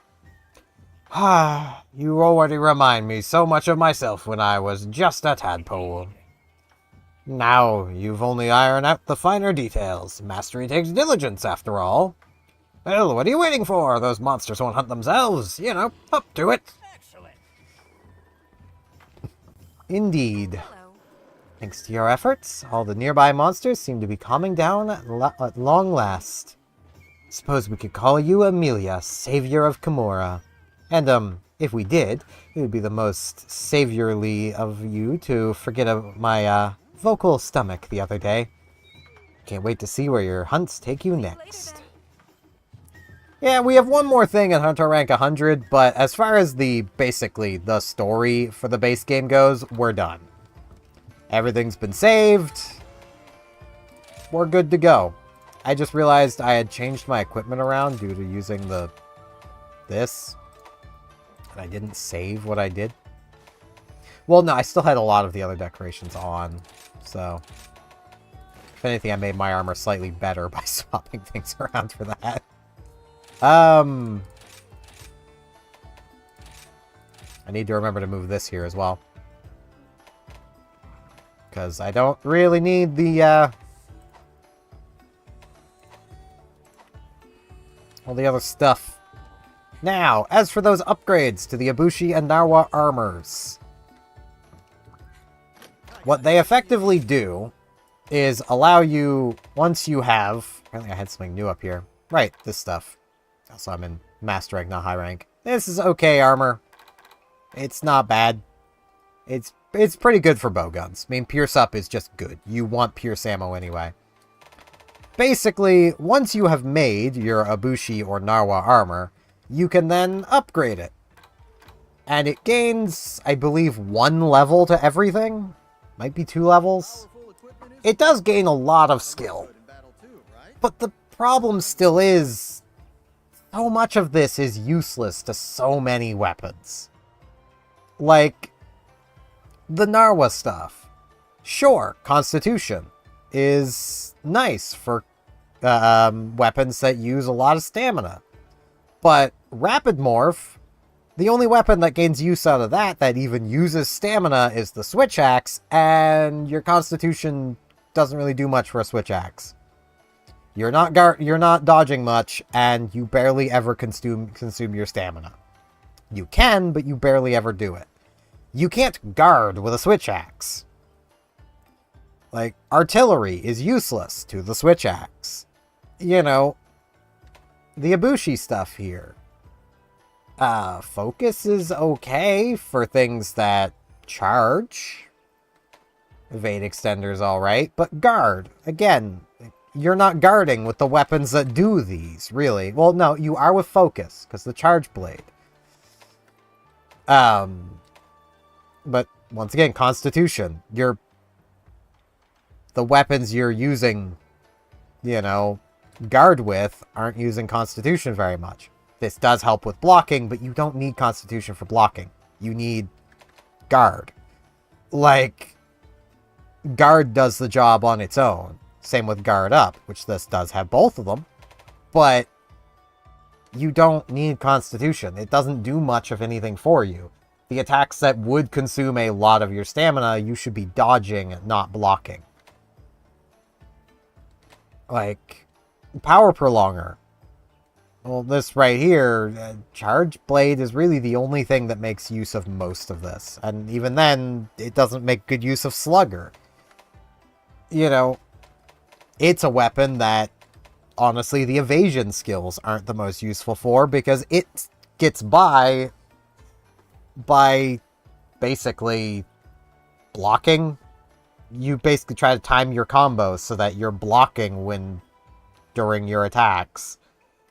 Ah, you already remind me so much of myself when I was just a tadpole. Now, you've only ironed out the finer details. Mastery takes diligence, after all. Well, what are you waiting for? Those monsters won't hunt themselves. You know, up to it. Excellent. Indeed. Hello. Thanks to your efforts, all the nearby monsters seem to be calming down at long last. Suppose we could call you Amelia, savior of Kimura. And, if we did, it would be the most saviorly of you to forget my, vocal stomach the other day. Can't wait to see where your hunts take you next. Yeah, we have one more thing at Hunter Rank 100, but as far as basically the story for the base game goes, we're done. Everything's been saved. We're good to go. I just realized I had changed my equipment around due to using this. And I didn't save what I did. Well, no, I still had a lot of the other decorations on, so... If anything, I made my armor slightly better by swapping things around for that. I need to remember to move this here as well. Because I don't really need the, all the other stuff. Now, as for those upgrades to the Ibushi and Narwa armors. What they effectively do is allow you, once you have... Apparently I had something new up here. Right, this stuff. Also, I'm in Master Rank, not High Rank. This is okay armor. It's not bad. It's pretty good for bowguns. I mean, Pierce Up is just good. You want Pierce ammo anyway. Basically, once you have made your Ibushi or Narwa armor, you can then upgrade it. And it gains, I believe, 1 level to everything. Might be 2 levels. It does gain a lot of skill. But the problem still is, so much of this is useless to so many weapons. Like, the Narwa stuff. Sure, Constitution is nice for weapons that use a lot of stamina. But Rapid Morph, the only weapon that gains use out of that even uses stamina is the Switch Axe, and your Constitution doesn't really do much for a Switch Axe. You're not dodging much, and you barely ever consume your stamina. You can, but you barely ever do it. You can't guard with a switch axe. Like, artillery is useless to the switch axe. You know, the Ibushi stuff here. Focus is okay for things that charge. Evade extender's alright, but guard, again, you're not guarding with the weapons that do these, really. Well, no, you are with focus, because the charge blade. But, once again, constitution. The weapons you're using, you know, guard with aren't using constitution very much. This does help with blocking, but you don't need constitution for blocking. You need guard. Like, guard does the job on its own. Same with guard up, which this does have both of them. But you don't need constitution. It doesn't do much of anything for you. The attacks that would consume a lot of your stamina, you should be dodging, not blocking. Like, power prolonger. Well, this right here, charge blade is really the only thing that makes use of most of this. And even then, it doesn't make good use of slugger. You know, it's a weapon that, honestly, the evasion skills aren't the most useful for, because it gets by basically blocking. You basically try to time your combos so that you're blocking during your attacks.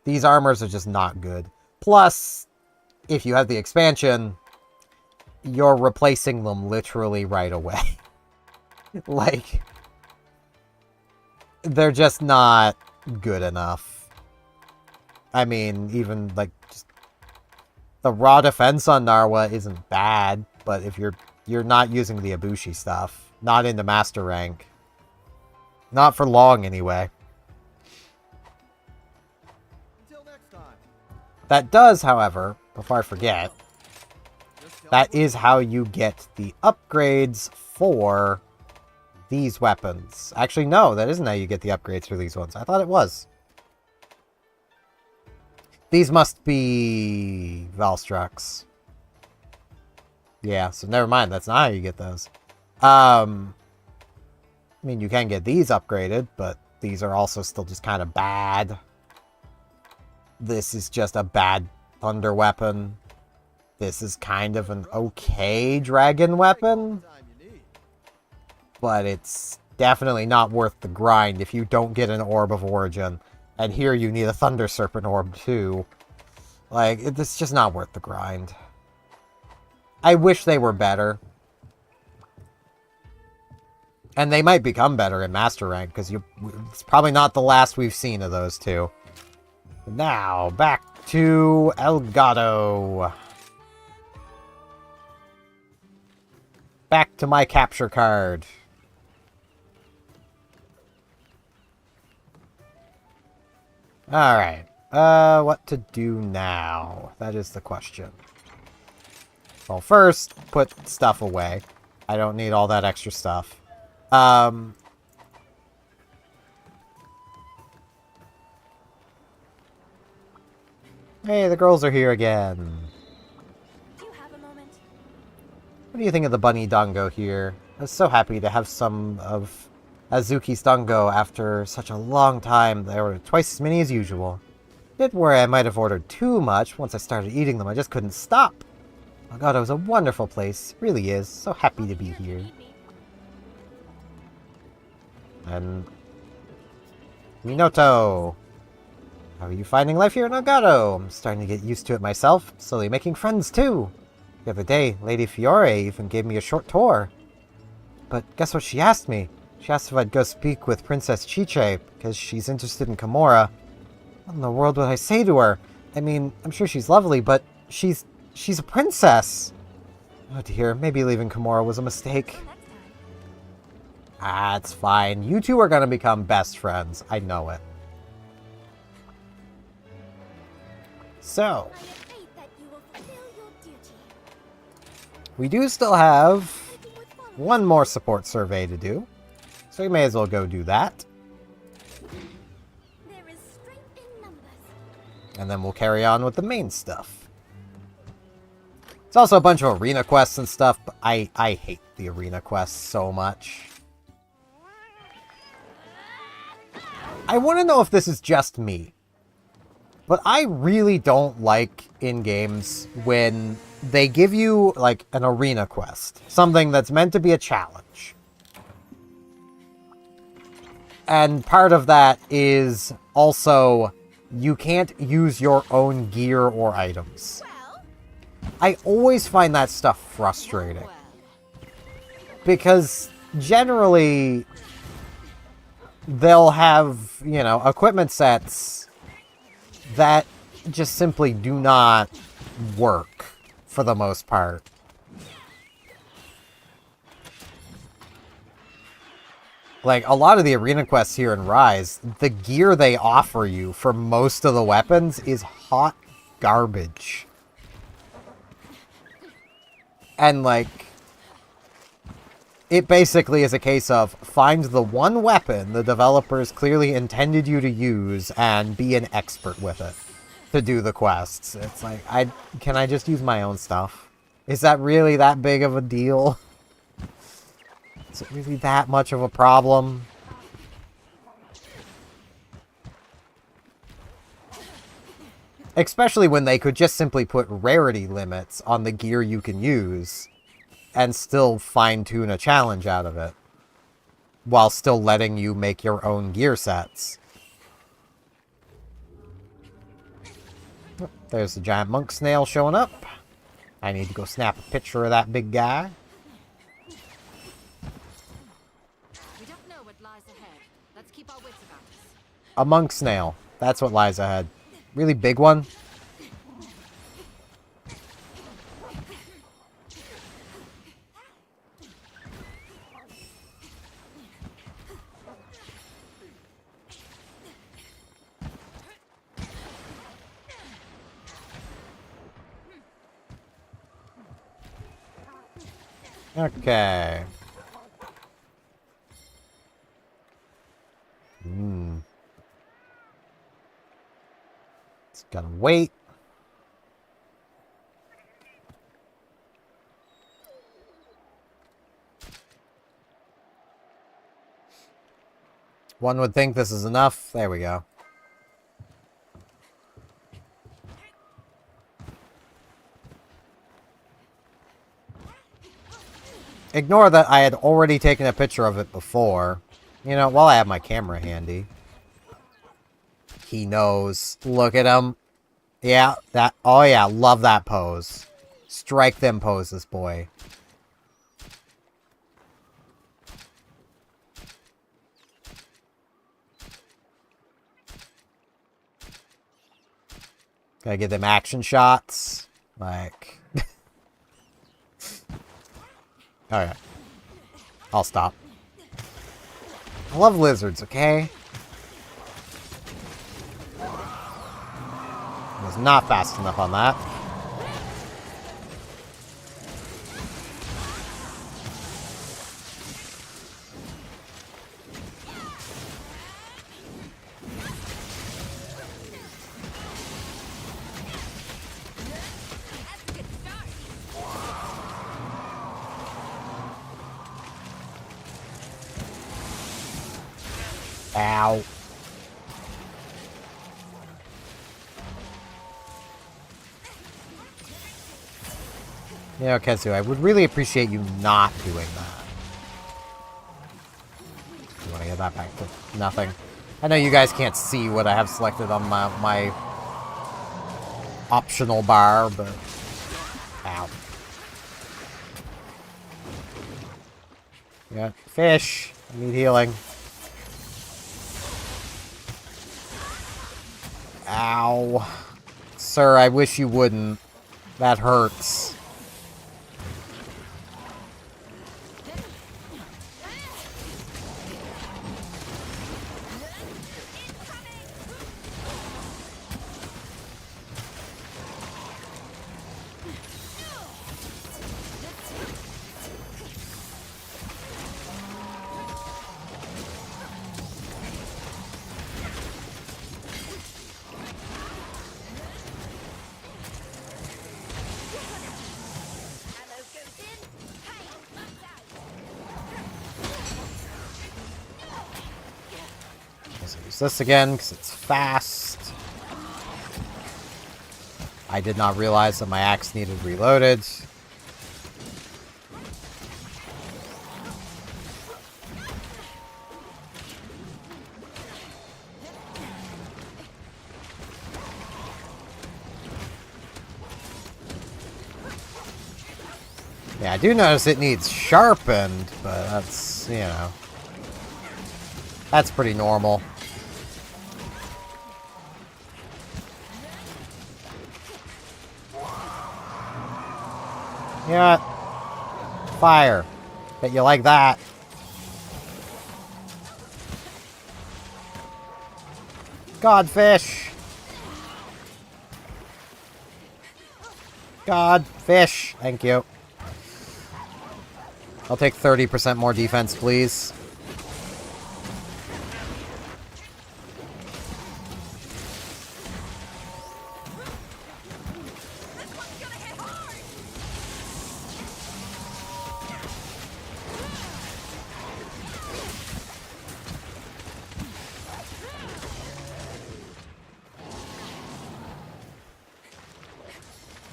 These armors are just not good. Plus, if you have the expansion, you're replacing them literally right away. Like, they're just not good enough. I mean, even, like, just the raw defense on Narwa isn't bad, but if you're not using the Ibushi stuff, not into master rank. Not for long, anyway. Until next time. That does, however, before I forget, that is how you get the upgrades for these weapons. Actually, no, that isn't how you get the upgrades for these ones. I thought it was. These must be Valstrucks. Yeah, so never mind. That's not how you get those. I mean, you can get these upgraded, but these are also still just kind of bad. This is just a bad thunder weapon. This is kind of an okay dragon weapon. But it's definitely not worth the grind if you don't get an Orb of Origin. And here you need a Thunder Serpent Orb too. Like, it's just not worth the grind. I wish they were better. And they might become better in Master Rank, because it's probably not the last we've seen of those two. Now, back to Elgato. Back to my capture card. Alright. What to do now? That is the question. Well, first, put stuff away. I don't need all that extra stuff. Hey, the girls are here again. Do you have a moment? What do you think of the bunny dango here? I was so happy to have some of Azuki's dango after such a long time. They were twice as many as usual. Didn't worry I might have ordered too much. Once I started eating them, I just couldn't stop. Oh god, it was a wonderful place. It really is. So happy to be here. And Minoto. How are you finding life here in Elgato? I'm starting to get used to it myself. Slowly making friends too. The other day, Lady Fiore even gave me a short tour. But guess what she asked me? She asked if I'd go speak with Princess Chiche, because she's interested in Kimura. What in the world would I say to her? I mean, I'm sure she's lovely, but she's a princess. Oh dear, maybe leaving Kimura was a mistake. Ah, it's fine. You two are gonna become best friends. I know it. So, we do still have one more support survey to do. So we may as well go do that. And then we'll carry on with the main stuff. It's also a bunch of arena quests and stuff, but I hate the arena quests so much. I want to know if this is just me, but I really don't like in games when they give you, like, an arena quest. Something that's meant to be a challenge. And part of that is also you can't use your own gear or items. I always find that stuff frustrating. Because generally, they'll have, you know, equipment sets that just simply do not work for the most part. Like, a lot of the arena quests here in Rise, the gear they offer you for most of the weapons is hot garbage. And, like, it basically is a case of find the one weapon the developers clearly intended you to use and be an expert with it to do the quests. It's like, can I just use my own stuff? Is that really that big of a deal? Is it really that much of a problem? Especially when they could just simply put rarity limits on the gear you can use and still fine-tune a challenge out of it, while still letting you make your own gear sets. Oh, there's the giant monk snail showing up. I need to go snap a picture of that big guy. We don't know what lies ahead. Let's keep our wits about us. A monk snail. That's what lies ahead. Really big one. Okay. It's gotta wait. One would think this is enough. There we go. Ignore that I had already taken a picture of it before. You know, while I have my camera handy. He knows. Look at him. Yeah, that. Oh yeah, love that pose. Strike them poses, boy. Gotta get them action shots. Like... Alright. I'll stop. I love lizards, okay? I was not fast enough on that. Ow. Yeah, Kezu, I would really appreciate you not doing that. You want to get that back to nothing. I know you guys can't see what I have selected on my optional bar, but... Ow. Yeah, fish. I need healing. Ow. Sir, I wish you wouldn't. That hurts. Let's use this again because it's fast. I did not realize that my axe needed reloaded. Yeah, I do notice it needs sharpened, but that's, you know, that's pretty normal. Yeah. Fire. Bet you like that. Godfish. Godfish. Thank you. I'll take 30% more defense, please.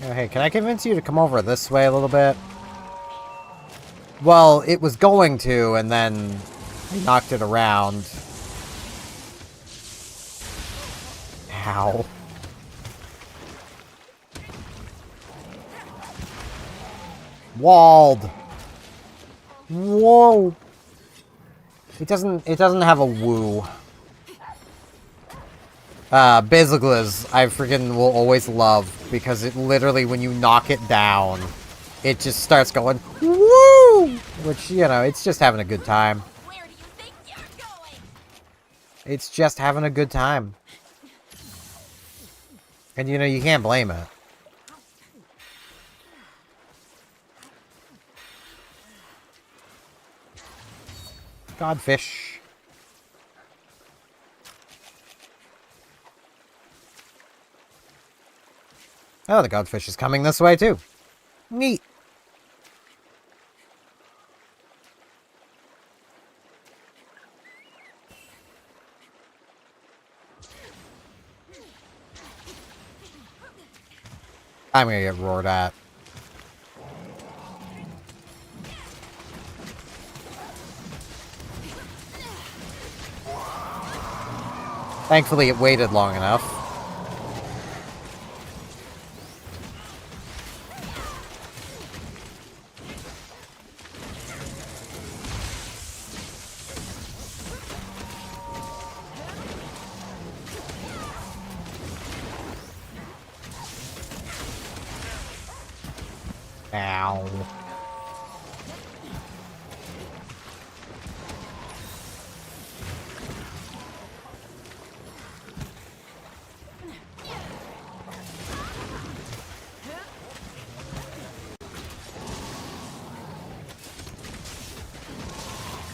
Oh, hey, can I convince you to come over this way a little bit? Well, it was going to, and then I knocked it around. Ow. Walled. Whoa. It doesn't have a woo. Biziglas, I freaking will always love, because it literally, when you knock it down, it just starts going, woo! Which, you know, it's just having a good time. Where do you think you're going? It's just having a good time. And, you know, you can't blame it. Godfish. Oh, the godfish is coming this way, too. Neat. I'm gonna get roared at. Thankfully, it waited long enough. Ow.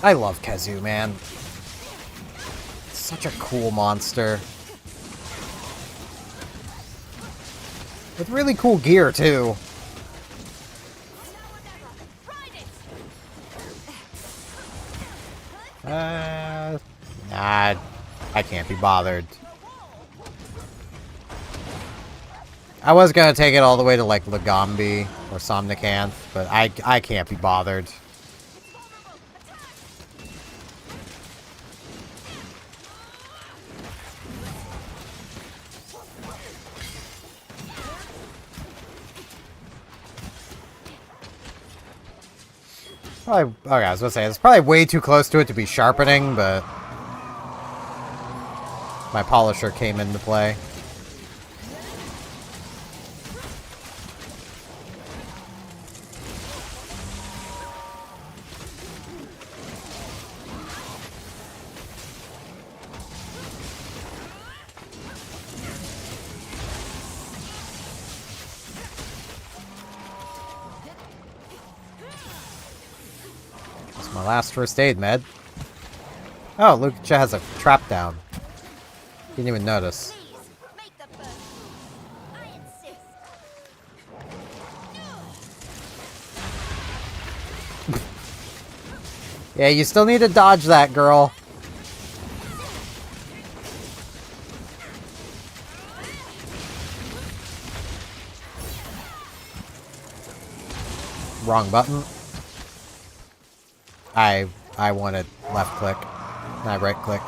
I love Kazoo, man. Such a cool monster. With really cool gear, too. Nah, I can't be bothered. I was gonna take it all the way to, like, Legambi or Somnicanth, but I can't be bothered. Probably, okay, I was gonna say, it's probably way too close to it to be sharpening, but my polisher came into play. My last first aid med. Oh, Lucha has a trap down. Didn't even notice. Please, make the first move. I insist. Yeah, you still need to dodge that, girl. Wrong button. I wanted left click. And I right clicked.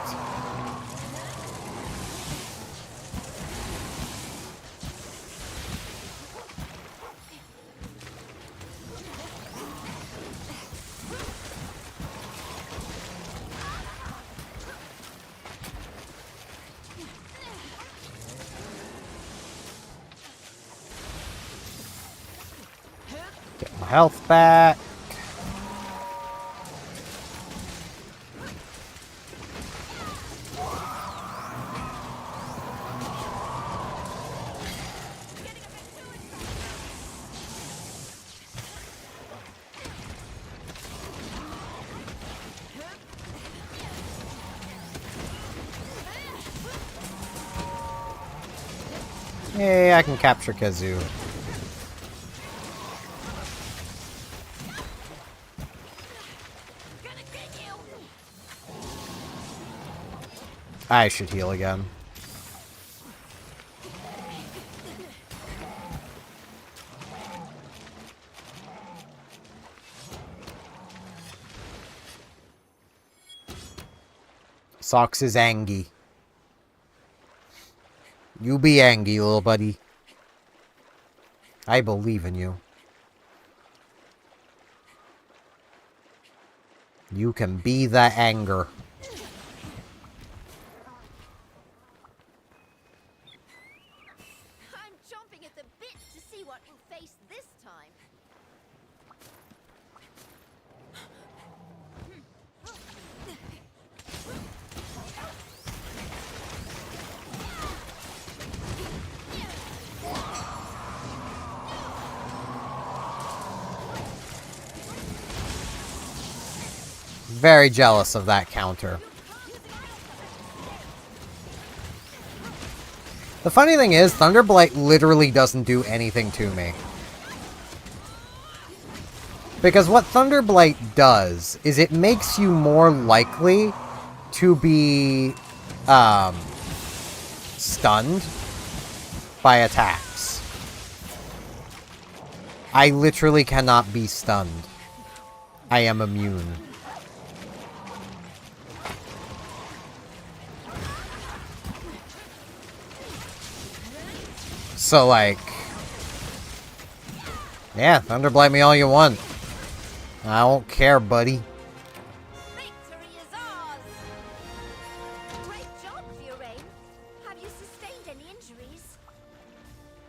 Get my health back. Hey, I can capture Kazoo. I should heal again. Socks is angry. You be angry, little buddy. I believe in you. You can be that anger. I'm chomping at the bit to see what we'll face this time. Very jealous of that counter. The funny thing is, Thunderblight literally doesn't do anything to me. Because what Thunderblight does is it makes you more likely to be stunned by attacks. I literally cannot be stunned. I am immune. So, like... yeah, Thunderblight me all you want. I don't care, buddy. Victory is ours! Great job, Fiorraine. Have you sustained any injuries?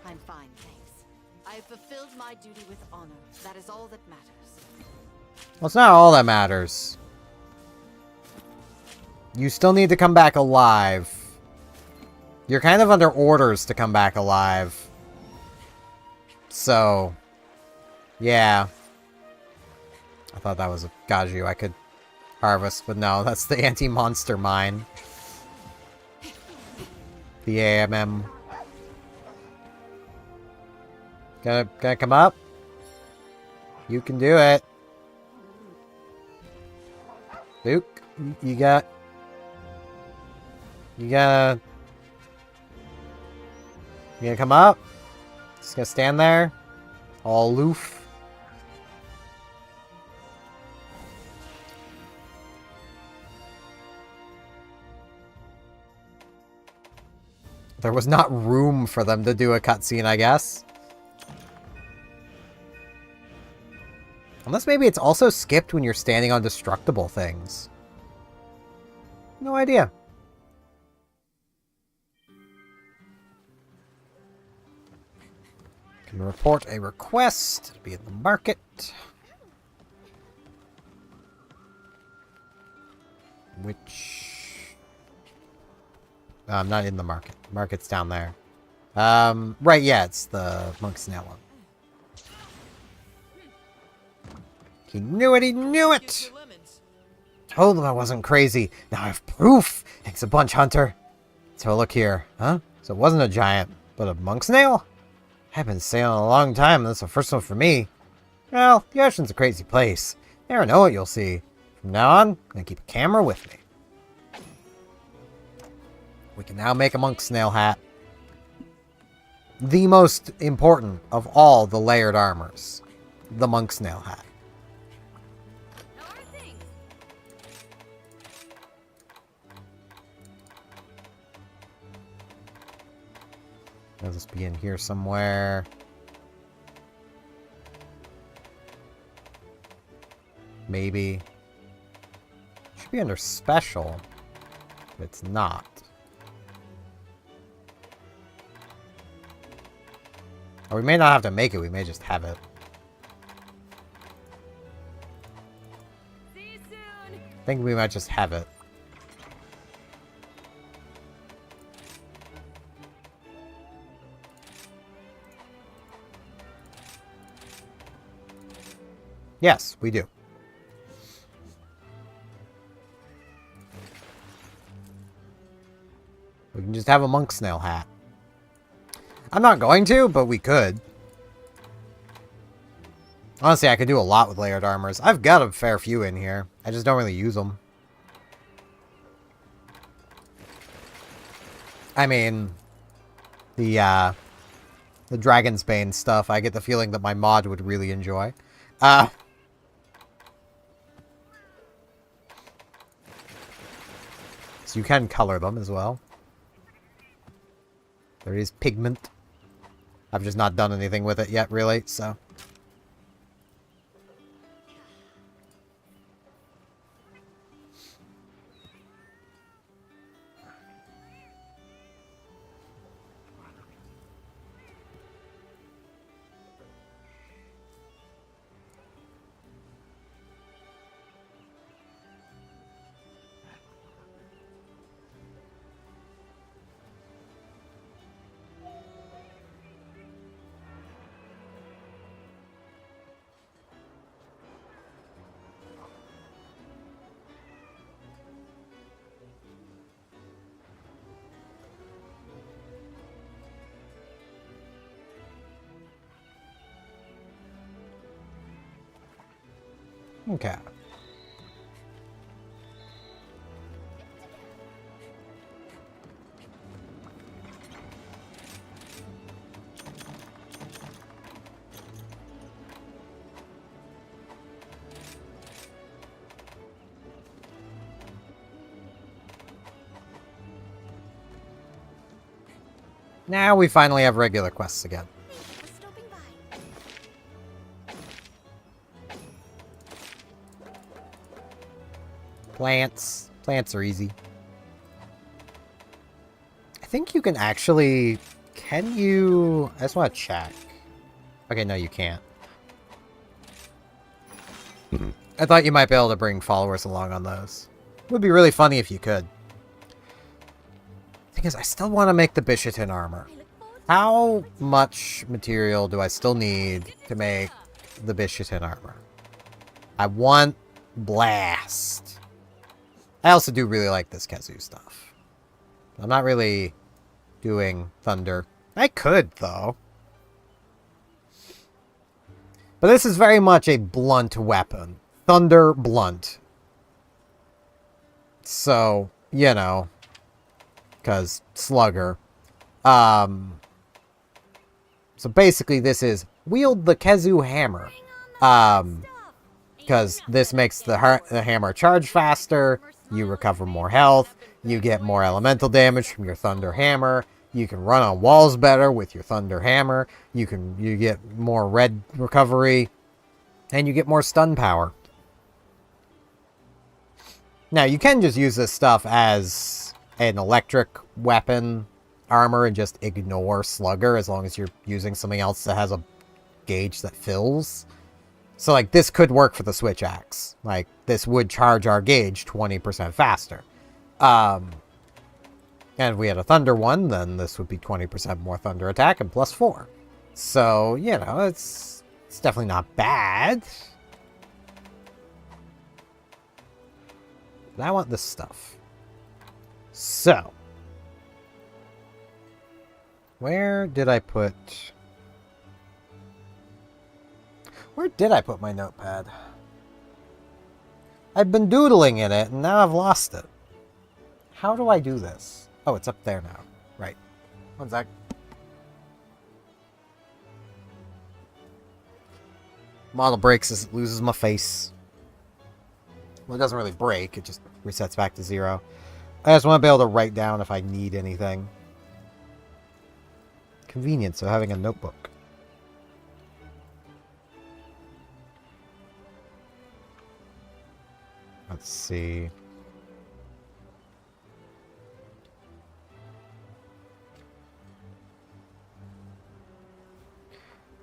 I'm fine, thanks. I've fulfilled my duty with honor. That is all that matters. Well, it's not all that matters. You still need to come back alive. You're kind of under orders to come back alive. So, yeah. I thought that was a Gaju I could harvest, but no, that's the anti-monster mine. The AMM. Gonna come up? You can do it. Luke, you gotta... You gonna come up? Just gonna stand there? All aloof? There was not room for them to do a cutscene, I guess. Unless maybe it's also skipped when you're standing on destructible things. No idea. Can report a request. It'll be in the market. Which... I'm not in the market. Market's down there. Right, yeah, it's the Monk Snail one. He knew it, he knew it! Told him I wasn't crazy. Now I have proof! Thanks a bunch, Hunter. So look here. Huh? So it wasn't a giant, but a monk snail? I've been sailing a long time, and that's the first one for me. Well, the ocean's a crazy place. Never know what you'll see. From now on, I'm gonna keep a camera with me. We can now make a monk snail hat. The most important of all the layered armors. the monk's nail hat. How are things? It'll just be in here somewhere. Maybe. Should be under special. But it's not. Or we may not have to make it, we may just have it. See you soon. I think we might just have it. Yes, we do. We can just have a monk snail hat. I'm not going to, but we could. Honestly, I could do a lot with layered armors. I've got a fair few in here. I just don't really use them. I mean, the Dragon's Bane stuff, I get the feeling that my mod would really enjoy. So you can color them as well. There is pigment. I've just not done anything with it yet, really, so... Okay. Now we finally have regular quests again. Thank you for stopping by. Plants. Plants are easy. I think you can actually... Can you... I just want to check. Okay, no, you can't. I thought you might be able to bring followers along on those. Would be really funny if you could. Thing is, I still want to make the Bishotin armor. How much material do I still need to make the Bishotin armor? I want Blast. I also do really like this Khezu stuff. I'm not really doing Thunder. I could, though. But this is very much a blunt weapon. Thunder blunt. So, you know. Because Slugger. So basically this is wield the Khezu hammer. Because this makes the hammer charge faster. You recover more health. You get more elemental damage from your Thunder hammer. You can run on walls better with your Thunder hammer. You get more red recovery. And you get more stun power. Now, you can just use this stuff as an electric weapon armor and just ignore Slugger as long as you're using something else that has a gauge that fills. So, like, this could work for the Switch Axe. Like, this would charge our gauge 20% faster. And if we had a Thunder one, then this would be 20% more Thunder attack and plus 4. So, you know, it's definitely not bad. But I want this stuff. So. Where did I put... Where did I put my notepad? I've been doodling in it, and now I've lost it. How do I do this? Oh, it's up there now. Right. One sec. Model breaks as it loses my face. Well, it doesn't really break. It just resets back to 0. I just want to be able to write down if I need anything. Convenience of having a notebook. Let's see.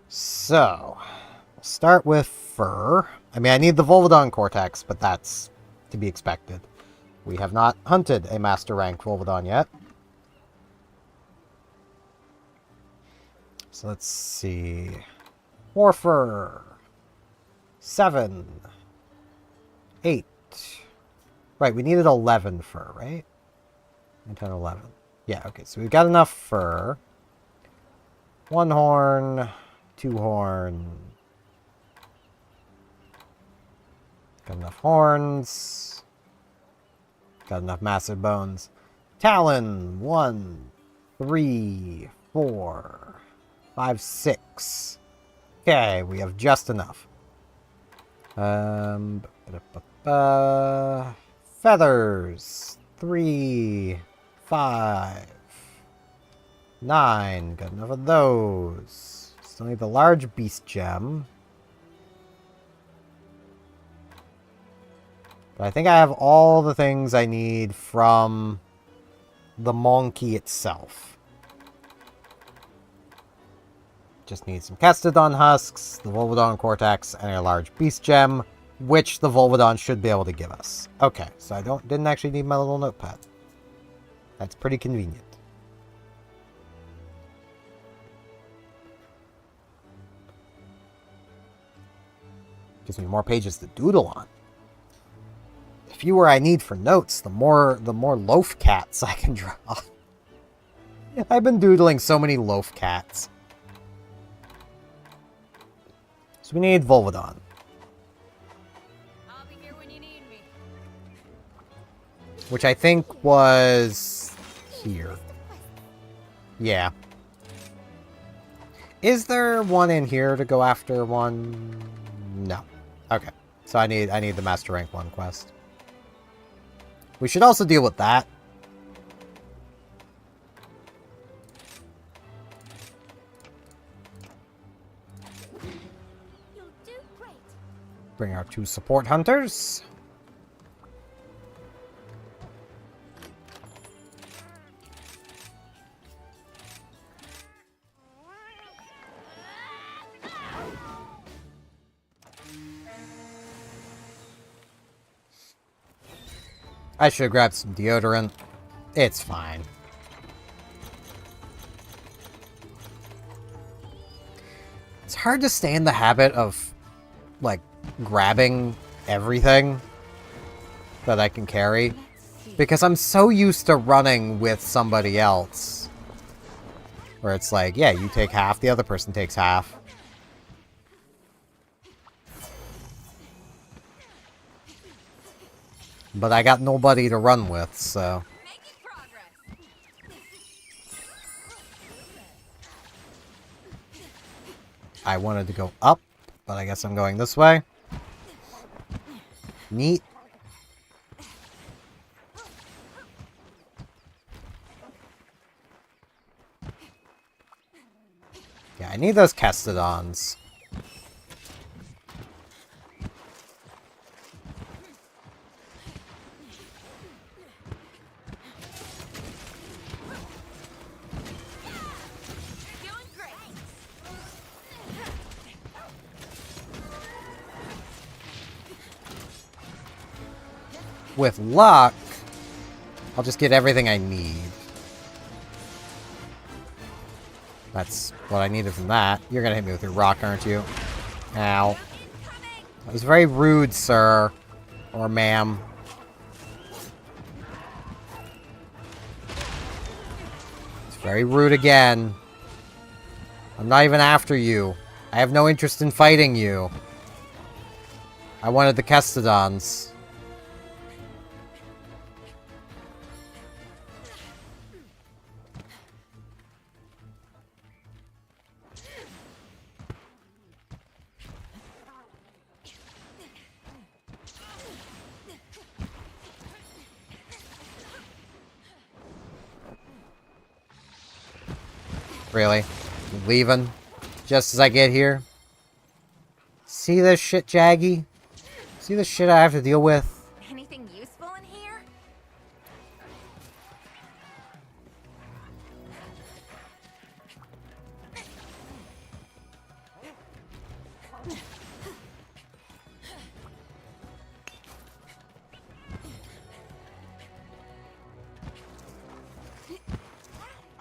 So, we'll start with fur. I mean, I need the Volvodon Cortex, but that's to be expected. We have not hunted a Master Rank Volvodon yet. So let's see. More fur. 7. 8. Right, we needed 11 fur, right? 9, 10, 11. Yeah, okay, so we've got enough fur. 1 horn, 2 horn. Got enough horns. Got enough massive bones. Talon, 1, 3, 4, 5, 6. Okay, we have just enough. Feathers. 3, 5, 9. Got enough of those. Still need the large beast gem. But I think I have all the things I need from the monkey itself. Just need some Castodon husks, the Volvodon Cortex, and a large beast gem, which the Volvodon should be able to give us. Okay, so I didn't actually need my little notepad. That's pretty convenient. Gives me more pages to doodle on. The fewer I need for notes, the more loaf cats I can draw. I've been doodling so many loaf cats. So we need Volvodon. I'll be here when you need me. Which I think was here. Yeah. Is there one in here to go after one? No. Okay. So I need the Master Rank 1 quest. We should also deal with that. You'll do great. Bring our 2 support hunters. I should have grabbed some deodorant. It's fine. It's hard to stay in the habit of, like, grabbing everything that I can carry. Because I'm so used to running with somebody else. Where it's like, yeah, you take half, the other person takes half. But I got nobody to run with, so... Making progress. I wanted to go up, but I guess I'm going this way. Neat. Yeah, I need those Castodons. Doing great. With luck, I'll just get everything I need. That's what I needed from that. You're gonna hit me with your rock, aren't you? Ow. That was very rude, sir. Or ma'am. It's very rude again. I'm not even after you. I have no interest in fighting you. I wanted the Castodons. Really? Leaving? Just as I get here? See this shit, Jaggy? See the shit I have to deal with? Anything useful in here?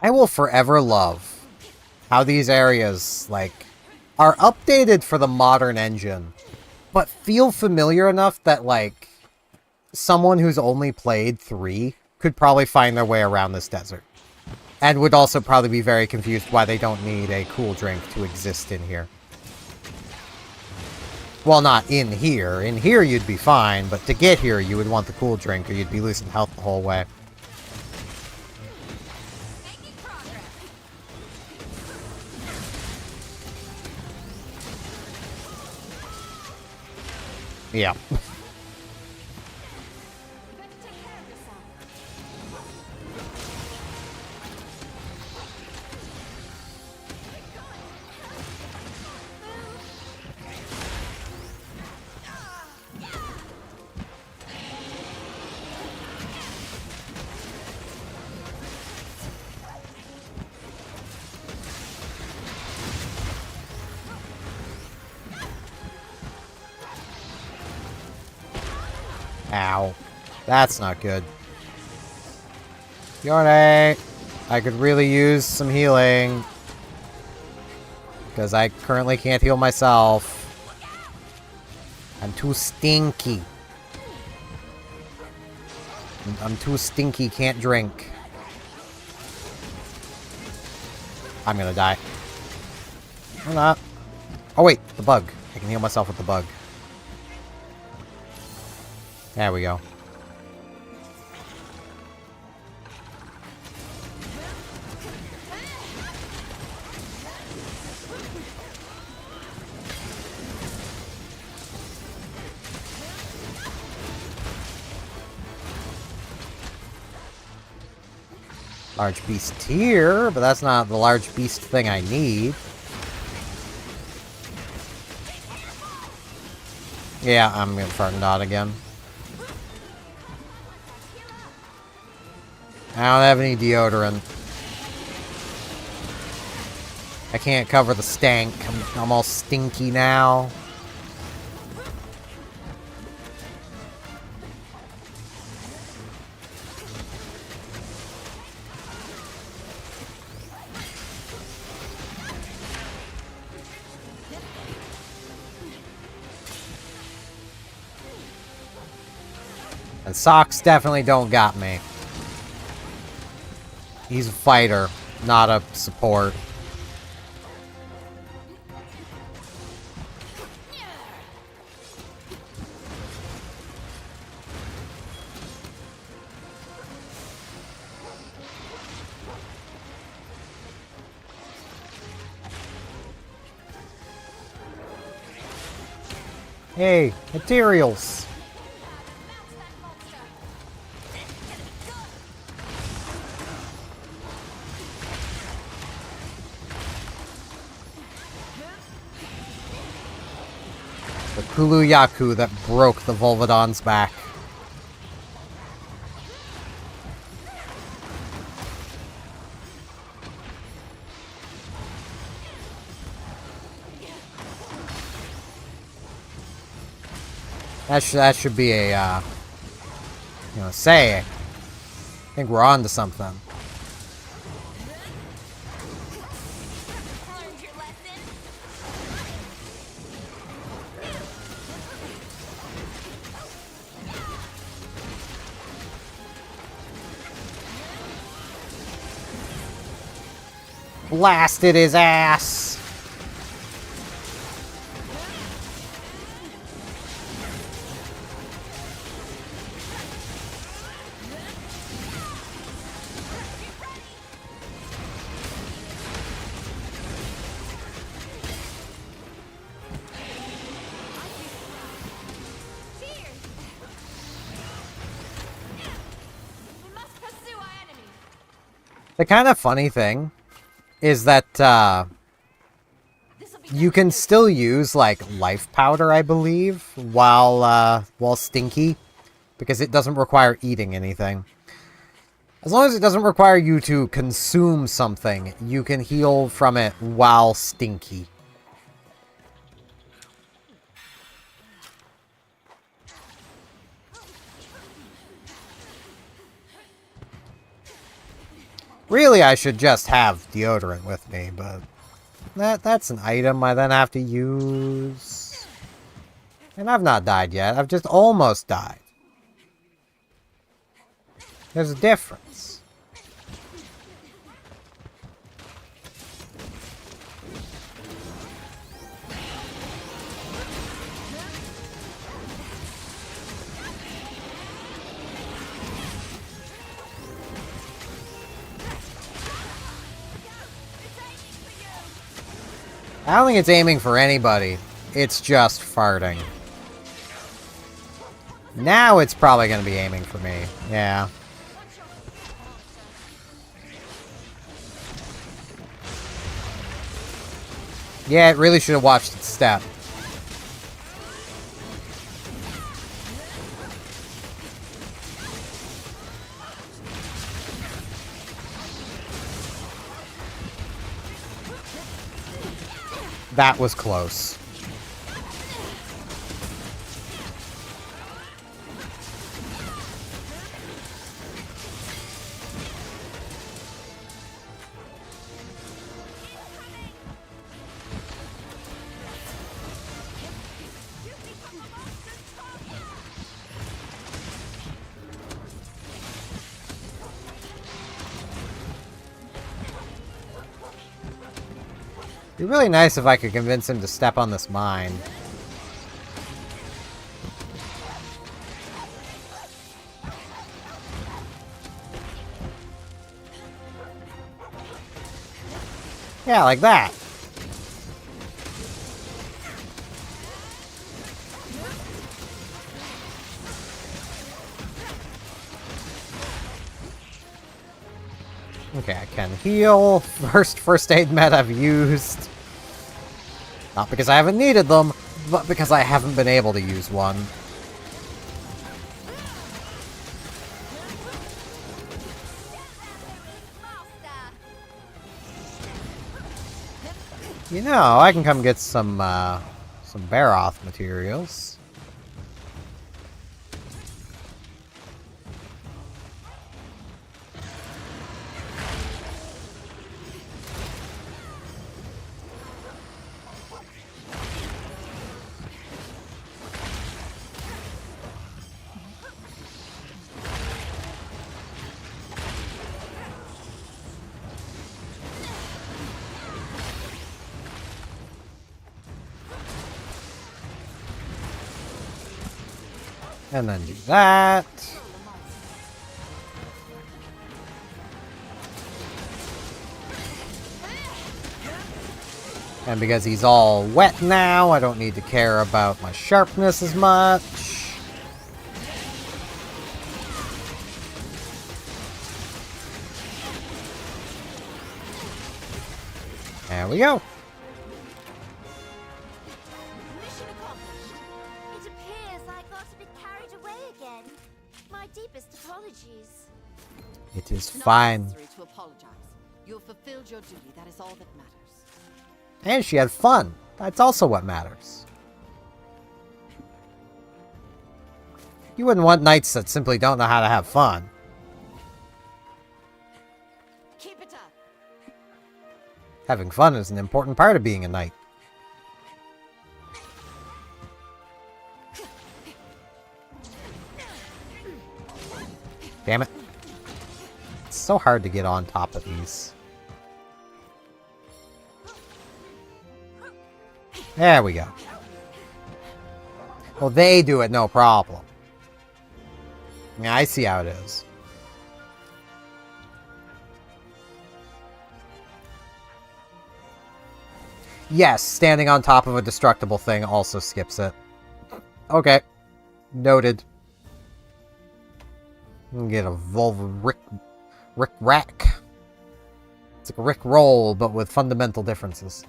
I will forever love how these areas, like, are updated for the modern engine, but feel familiar enough that, like, someone who's only played 3 could probably find their way around this desert. And would also probably be very confused why they don't need a cool drink to exist in here. Well, not in here. In here you'd be fine, but to get here you would want the cool drink or you'd be losing health the whole way. Yeah. Ow. That's not good. Yorne! I could really use some healing. Because I currently can't heal myself. I'm too stinky. I'm too stinky, can't drink. I'm gonna die. Or not. Oh wait, the bug. I can heal myself with the bug. There we go. Large beast here, but that's not the large beast thing I need. Yeah, I'm gonna fart and dot again. I don't have any deodorant. I can't cover the stank. I'm all stinky now. And socks definitely don't got me. He's a fighter, not a support. Hey, materials. The Kulu-Yaku that broke the Volvodon's back. That should be a, say. I think we're on to something. Learned your lesson? Blasted his ass! The kind of funny thing is that you can still use like life powder, I believe, while stinky, because it doesn't require eating anything. As long as it doesn't require you to consume something, you can heal from it while stinky. Really, I should just have deodorant with me, but that's an item I then have to use. And I've not died yet. I've just almost died. There's a difference. I don't think it's aiming for anybody. It's just farting. Now it's probably going to be aiming for me. Yeah. Yeah, it really should have watched its step. That was close. It'd be really nice if I could convince him to step on this mine. Yeah, like that. Okay, I can heal. First aid med I've used. Not because I haven't needed them, but because I haven't been able to use one. You know, I can come get some Baroth materials. And then do that. And because he's all wet now, I don't need to care about my sharpness as much. There we go. Mission accomplished. It appears I got a bit carried away again. My deepest apologies. It is Not fine. necessary to apologize. You have fulfilled your duty. That is all that matters. And she had fun. That's also what matters. You wouldn't want knights that simply don't know how to have fun. Keep it up. Having fun is an important part of being a knight. Damn it. It's so hard to get on top of these. There we go. Well, they do it no problem. Yeah, I see how it is. Yes, standing on top of a destructible thing also skips it. Okay. Noted. Get a Volva Rick Rack. It's like a Rick roll, but with fundamental differences.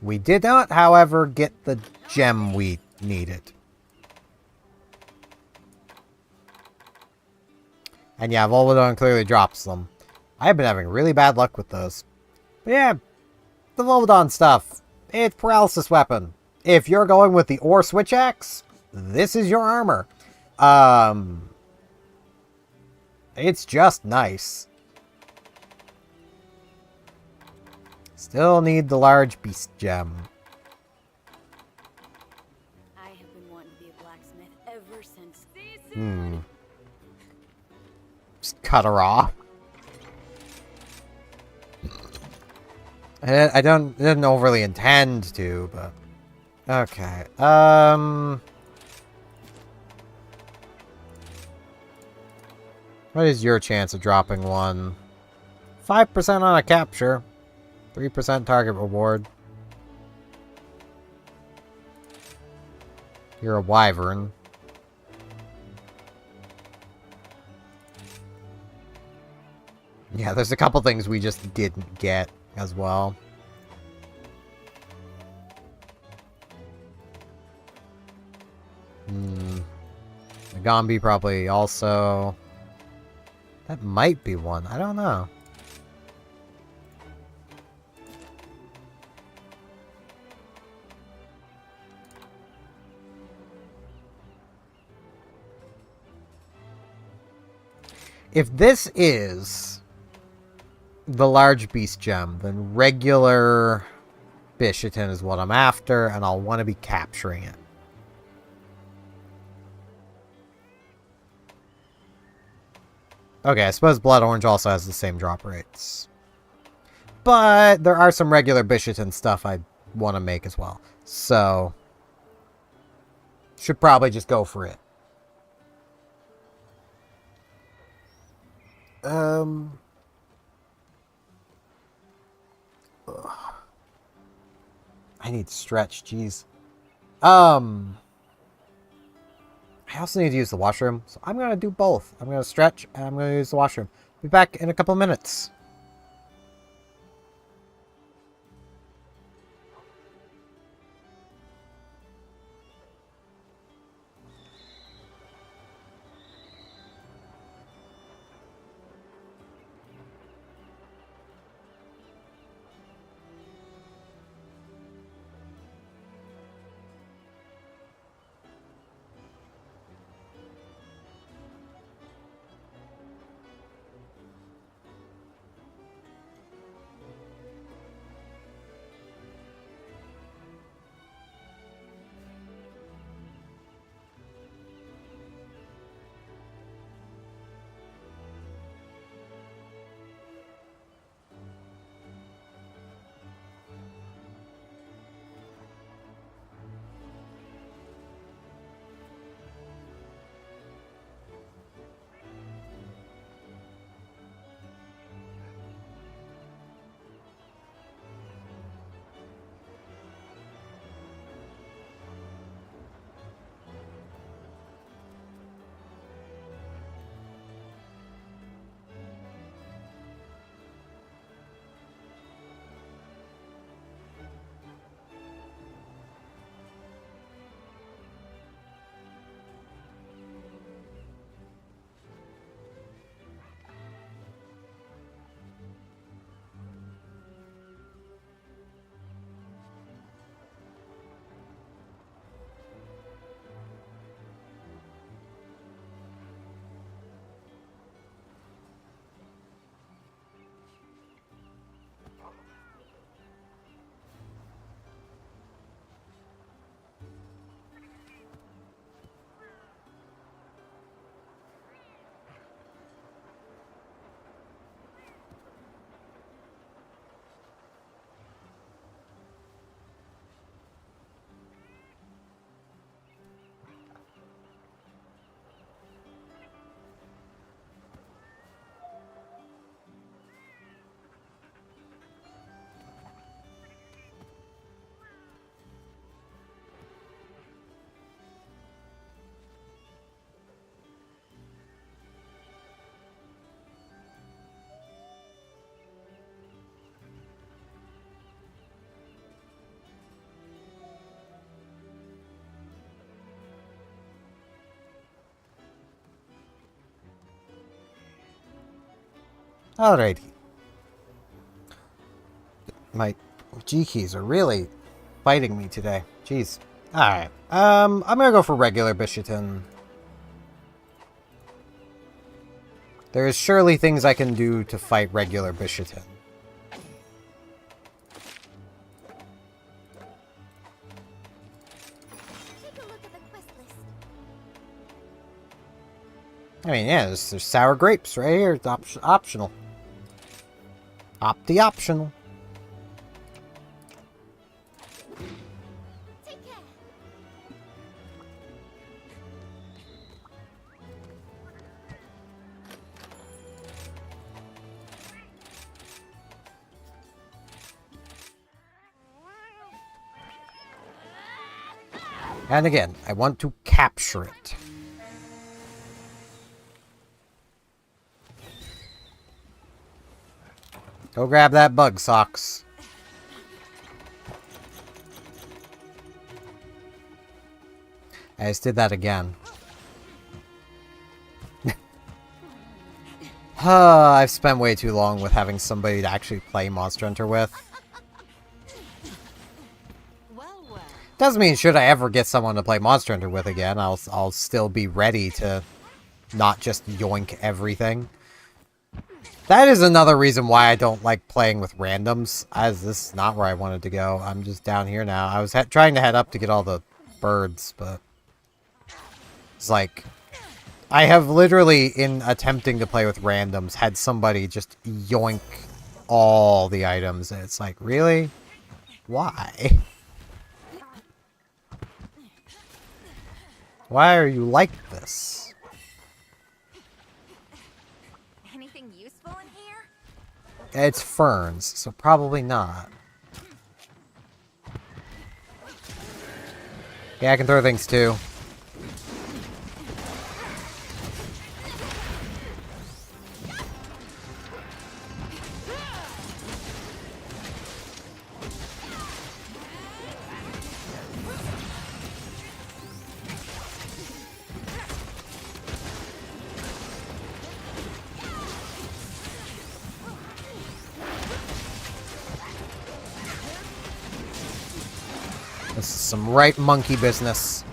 We did not, however, get the gem we needed. And yeah, Volvodon clearly drops them. I have been having really bad luck with those. But yeah, the Volvodon stuff. It's paralysis weapon. If you're going with the ore switch axe, this is your armor. It's just nice. Still need the large beast gem. I have been wanting to be a blacksmith ever since. Season. Just cut her off. I didn't overly intend to, but okay. What is your chance of dropping one? 5% on a capture. 3% target reward. You're a wyvern. Yeah, there's a couple things we just didn't get as well. The Gombi probably also... That might be one. I don't know. If this is the large beast gem, then regular Bishatin is what I'm after, and I'll want to be capturing it. Okay, I suppose Blood Orange also has the same drop rates. But there are some regular Bishatin stuff I want to make as well. So, should probably just go for it. I need stretch, jeez. I also need to use the washroom, so I'm gonna do both. I'm gonna stretch, and I'm gonna use the washroom. Be back in a couple minutes. Alrighty. My G keys are really fighting me today. Jeez. Alright. I'm gonna go for regular Bishatin. There is surely things I can do to fight regular Bishatin. Take a look at the quest list. I mean, yeah, there's sour grapes right here. It's optional. Optional. Take care. And again, I want to capture it. Go grab that bug socks. I just did that again. I've spent way too long with having somebody to actually play Monster Hunter with. Doesn't mean should I ever get someone to play Monster Hunter with again, I'll still be ready to not just yoink everything. That is another reason why I don't like playing with randoms, as this is not where I wanted to go. I'm just down here now. I was trying to head up to get all the birds, but it's like, I have literally, in attempting to play with randoms, had somebody just yoink all the items, and it's like, really? Why? Why are you like this? Anything useful in here? It's ferns, so probably not. Yeah, I can throw things too. This is some right monkey business.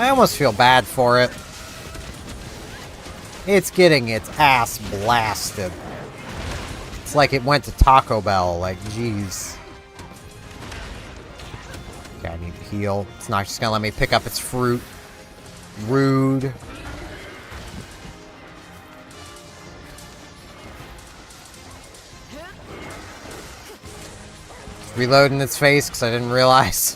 I almost feel bad for it. It's getting its ass blasted. It's like it went to Taco Bell, like, jeez. Okay, I need to heal. It's not just gonna let me pick up its fruit. Rude. Reloading its face because I didn't realize.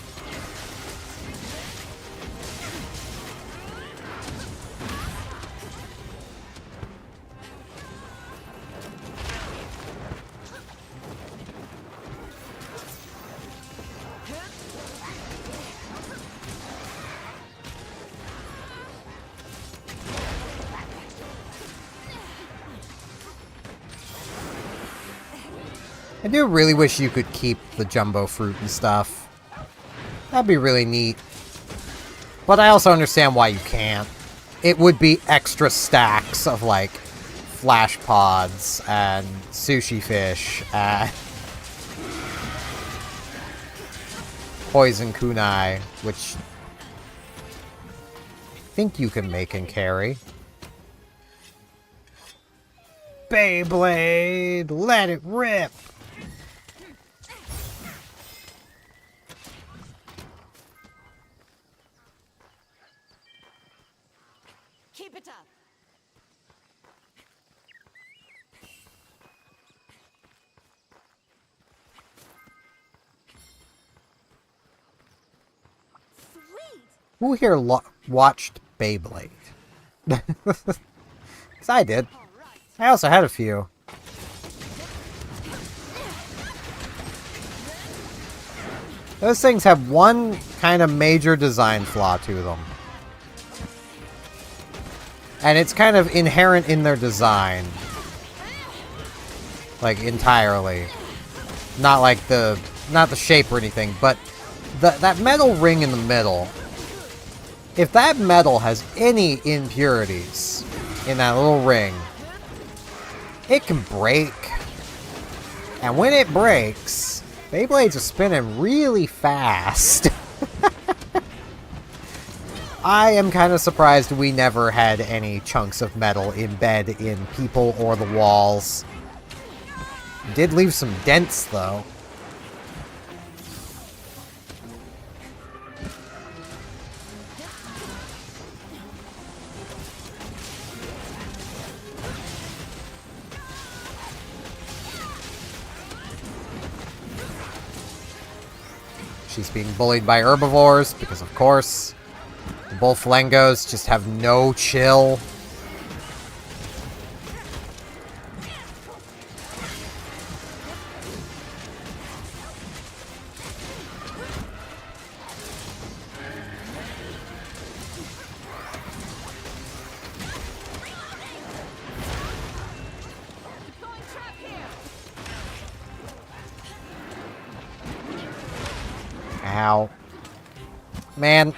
I do really wish you could keep the jumbo fruit and stuff. That'd be really neat. But I also understand why you can't. It would be extra stacks of, like, flash pods and sushi fish and poison kunai, which I think you can make and carry. Beyblade, let it rip! Keep it up. Sweet! Who here watched Beyblade? Because I did. I also had a few. Those things have one kind of major design flaw to them. And it's kind of inherent in their design. Like, entirely. Not like not the shape or anything, but that metal ring in the middle. If that metal has any impurities in that little ring, it can break. And when it breaks, Beyblades are spinning really fast. I am kind of surprised we never had any chunks of metal embed in people or the walls. Did leave some dents, though. She's being bullied by herbivores, because of course. The Bullflangos just have no chill. Ow. Man.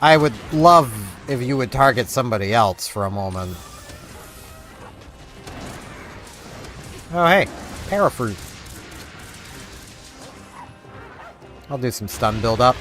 I would love if you would target somebody else for a moment. Oh, hey. Parafruit. I'll do some stun build-up.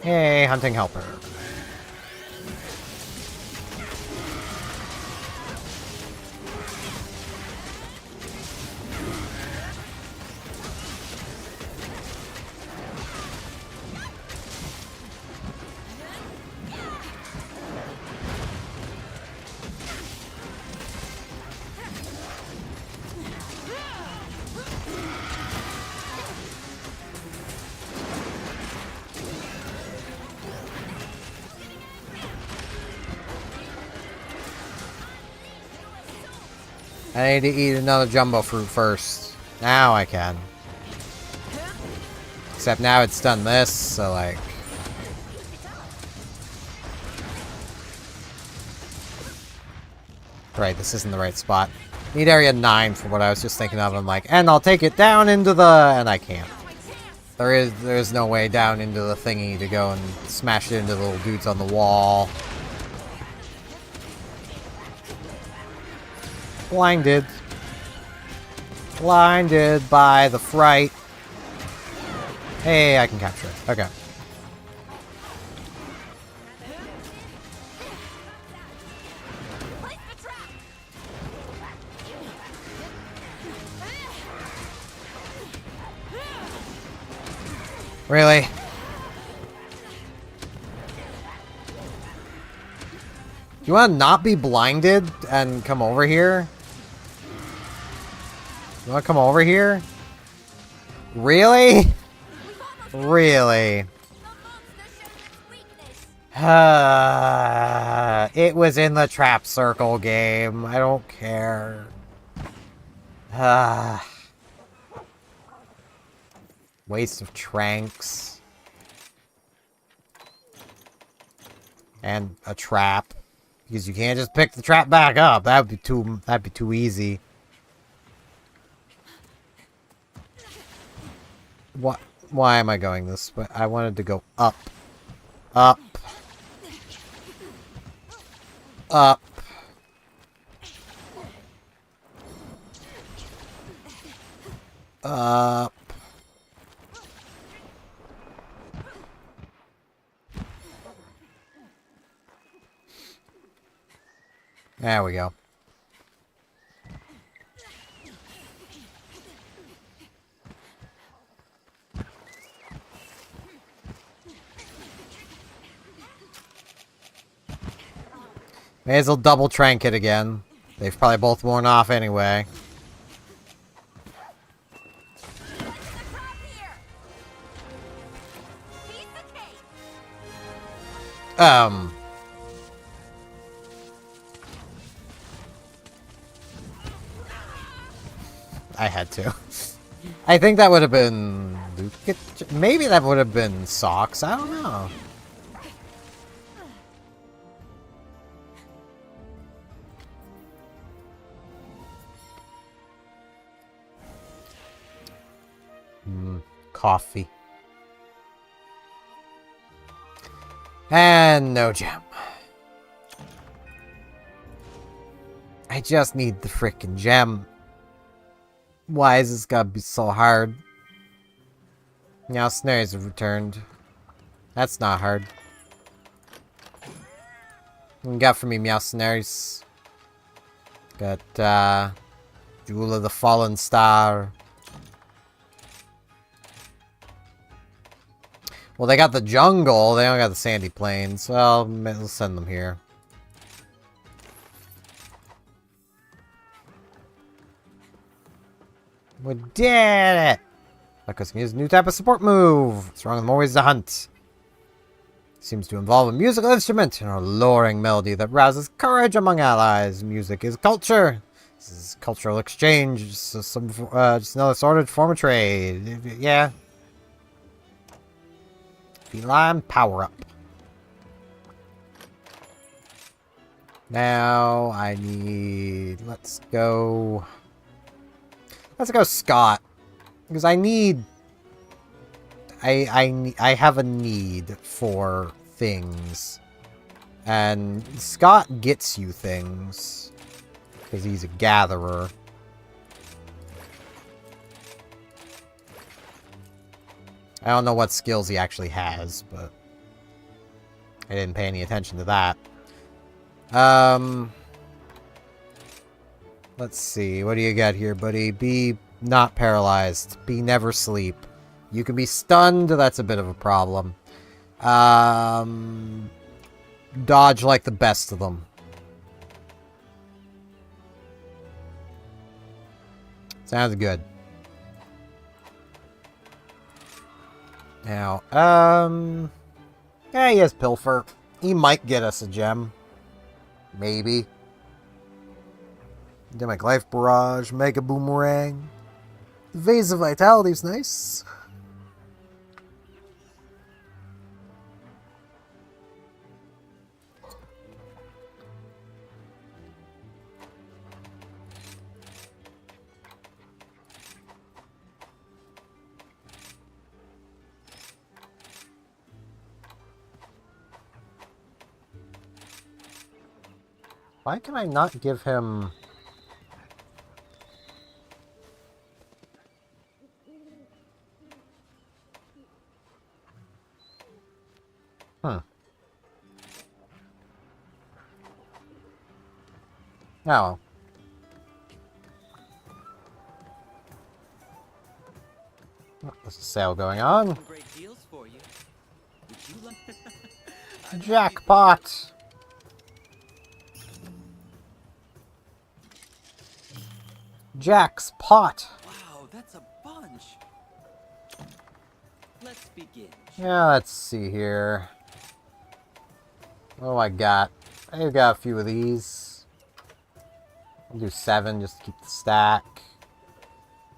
Hey, hunting helper. I need to eat another jumbo fruit first. Now I can. Except now it's done this, so like... Right, this isn't the right spot. Need area 9 for what I was just thinking of. I'm like, and I'll take it down into the... And I can't. There's no way down into the thingy to go and smash it into the little dudes on the wall. Blinded. Blinded by the fright. Hey, I can capture it. Okay. Really? You want to not be blinded and come over here? You want to come over here? Really? Really? It was in the trap circle game. I don't care. Waste of tranks. And a trap. Because you can't just pick the trap back up. That'd be too easy. What? Why am I going this way? I wanted to go up. Up. Up. Up. There we go. May as well double trank it again. They've probably both worn off anyway. I had to. I think that would have been... Maybe that would have been Socks. I don't know. Coffee. And no gem. I just need the frickin' gem. Why is this gotta be so hard? Now snares have returned. That's not hard. What you got for me, meow snares? Got, Jewel of the Fallen Star. Well, they got the jungle. They don't got the sandy plains. Well, let's send them here. We did it! Lucas can use a new type of support move. What's wrong with more ways to hunt? Seems to involve a musical instrument and a alluring melody that rouses courage among allies. Music is culture. This is cultural exchange. Just another sorted form of trade. Yeah. Feline power up. Now I need... Let's go Scott. Because I need... I have a need for things. And Scott gets you things. Because he's a gatherer. I don't know what skills he actually has, but... I didn't pay any attention to that. Let's see. What do you got here, buddy? Be not paralyzed. Be never sleep. You can be stunned. That's a bit of a problem. Dodge like the best of them. Sounds good. Now, yeah, he has Pilfer. He might get us a gem. Maybe. Dynamic Life Barrage, Mega Boomerang. The Vase of Vitality is nice. Why can I not give him... Oh. There's a sale going on. Great deals for you. Would you like Jackpot! Jack's pot! Wow, that's a bunch. Let's begin. Yeah, let's see here. What do I got? I've got a few of these. I'll do 7 just to keep the stack.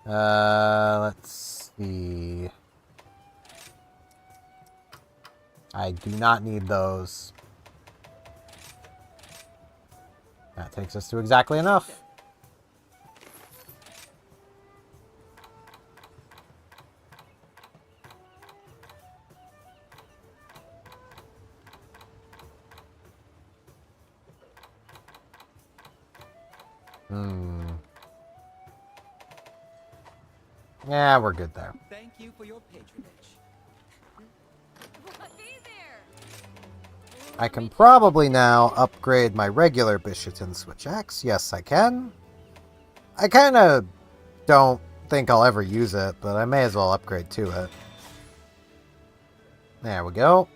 Let's see. I do not need those. That takes us to exactly enough. Yeah, we're good there. Thank you for your patronage. Hey there! I can probably now upgrade my regular Bishoten Switch Axe. Yes, I can. I kind of don't think I'll ever use it, but I may as well upgrade to it. There we go.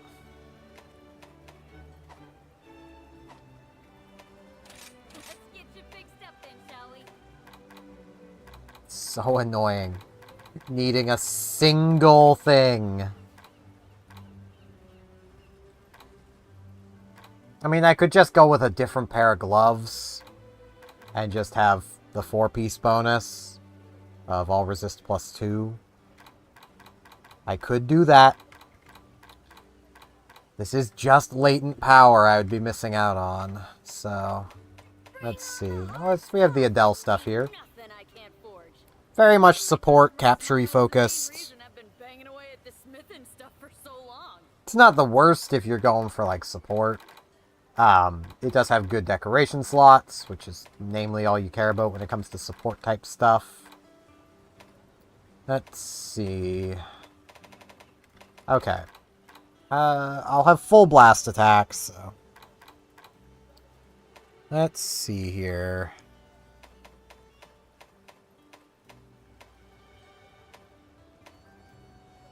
Let's get you fixed up then, shall we? So annoying. Needing a single thing. I mean, I could just go with a different pair of gloves and just have the 4-piece bonus of all resist +2. I could do that. This is just latent power I would be missing out on. So, let's see. We have the Adele stuff here. Nothing I can't forge. Very much support, capture-y focused. Reason I've been banging away at the smithing stuff for so long. It's not the worst if you're going for, like, support. It does have good decoration slots, which is namely all you care about when it comes to support-type stuff. Let's see. Okay. I'll have full blast attacks, so... Let's see here.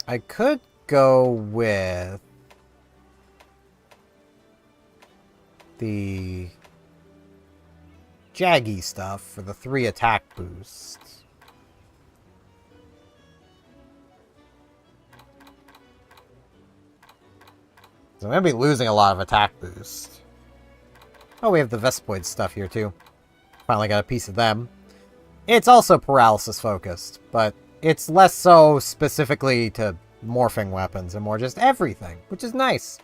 I could go with the Jaggy stuff for the 3 attack boosts. So I'm going to be losing a lot of attack boost. Oh, we have the Vespoid stuff here too. Finally got a piece of them. It's also paralysis focused, but it's less so specifically to morphing weapons and more just everything, which is nice.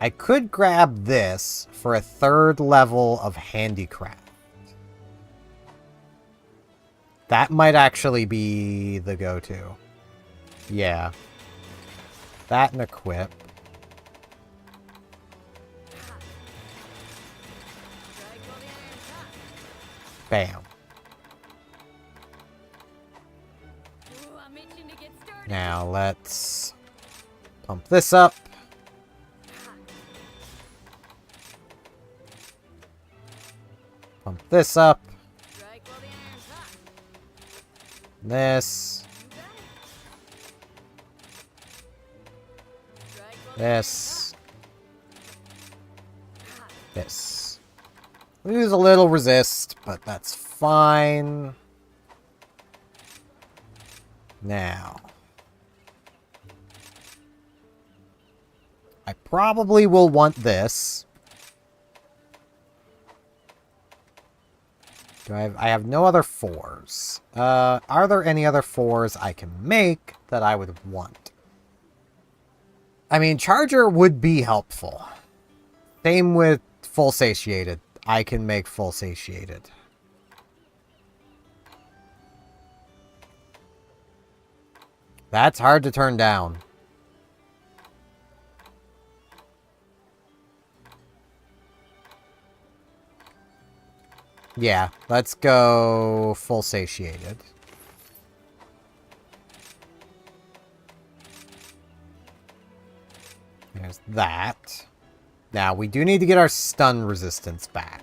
I could grab this for a 3rd level of handicraft. That might actually be the go-to. Yeah. That and equip. Bam. Ooh, I'm itching to get started. Now let's pump this up. Pump this up. Strike while the iron's hot. This. You got it. Strike while the This. iron's hot. This. Lose a little resist, but that's fine. Now. I probably will want this. I have no other 4s. Are there any other 4s I can make that I would want? I mean, Charger would be helpful. Same with Full Satiated. I can make Full Satiated. That's hard to turn down. Yeah, let's go Full Satiated. There's that. Now, we do need to get our stun resistance back.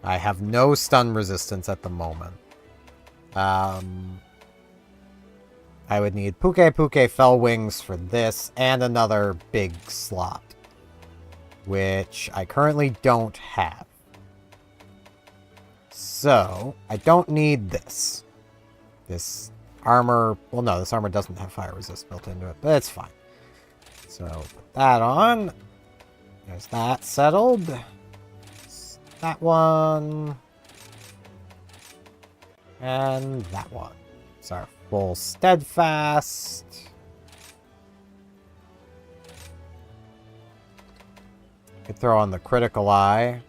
I have no stun resistance at the moment. I would need Puke Fell Wings for this and another big slot, which I currently don't have. So, I don't need this. This armor... Well, no, this armor doesn't have fire resist built into it, but it's fine. So, put that on. There's that settled. That one. And that one. It's our full steadfast. Could throw on the critical eye.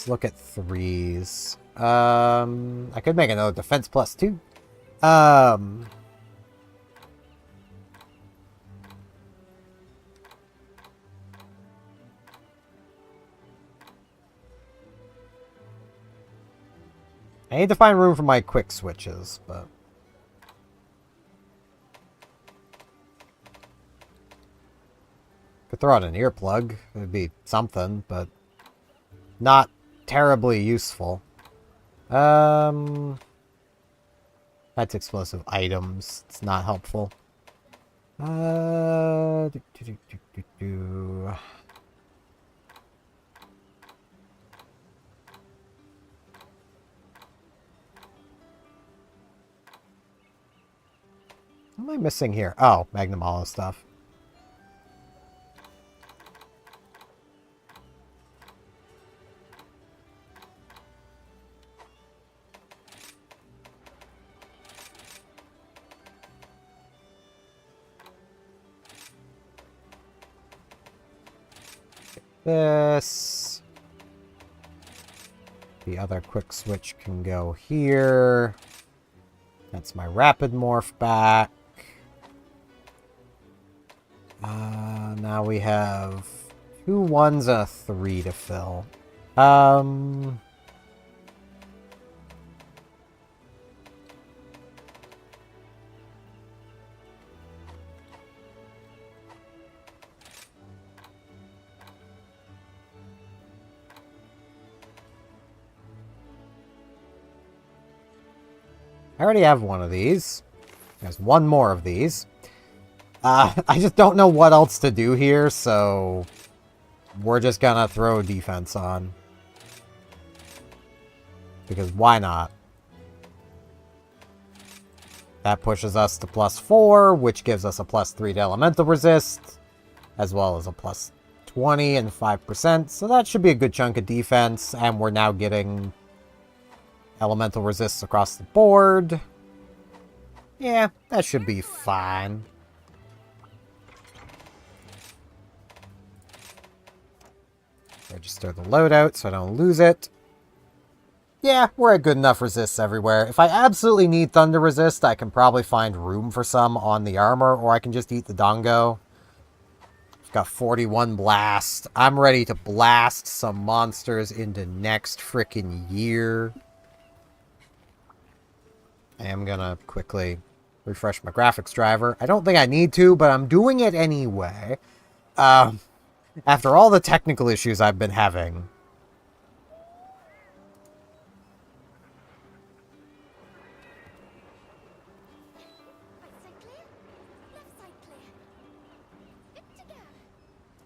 let's look at 3s. I could make another defense +2. I need to find room for my quick switches, but... Could throw out an earplug. It would be something, but... Not terribly useful. That's explosive items. It's not helpful. What am I missing here? Oh, Magnum Hollow stuff. This. The other quick switch can go here. That's my rapid morph back. Now we have 2 1s and a 3 to fill. I already have one of these. There's one more of these. I just don't know what else to do here, so we're just gonna throw defense on. Because why not? That pushes us to +4, which gives us a +3 to elemental resist, as well as a +20 and 5%, so that should be a good chunk of defense, and we're now getting elemental resists across the board. Yeah, that should be fine. Register the loadout so I don't lose it. Yeah, we're at good enough resists everywhere. If I absolutely need thunder resist, I can probably find room for some on the armor, or I can just eat the dongo. I've got 41 blast. I'm ready to blast some monsters into next frickin' year. I am gonna quickly refresh my graphics driver. I don't think I need to, but I'm doing it anyway. After all the technical issues I've been having.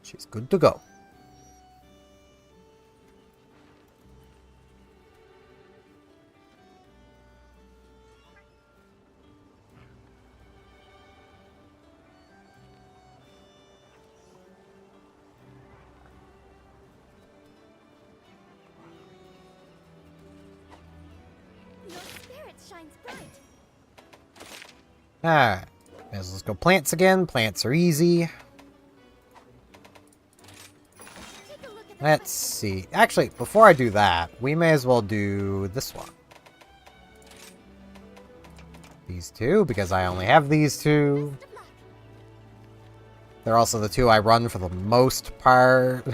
She's good to go. Alright. Let's go plants again. Plants are easy. Let's see. Actually, before I do that, we may as well do this one. These two, because I only have these two. They're also the two I run for the most part.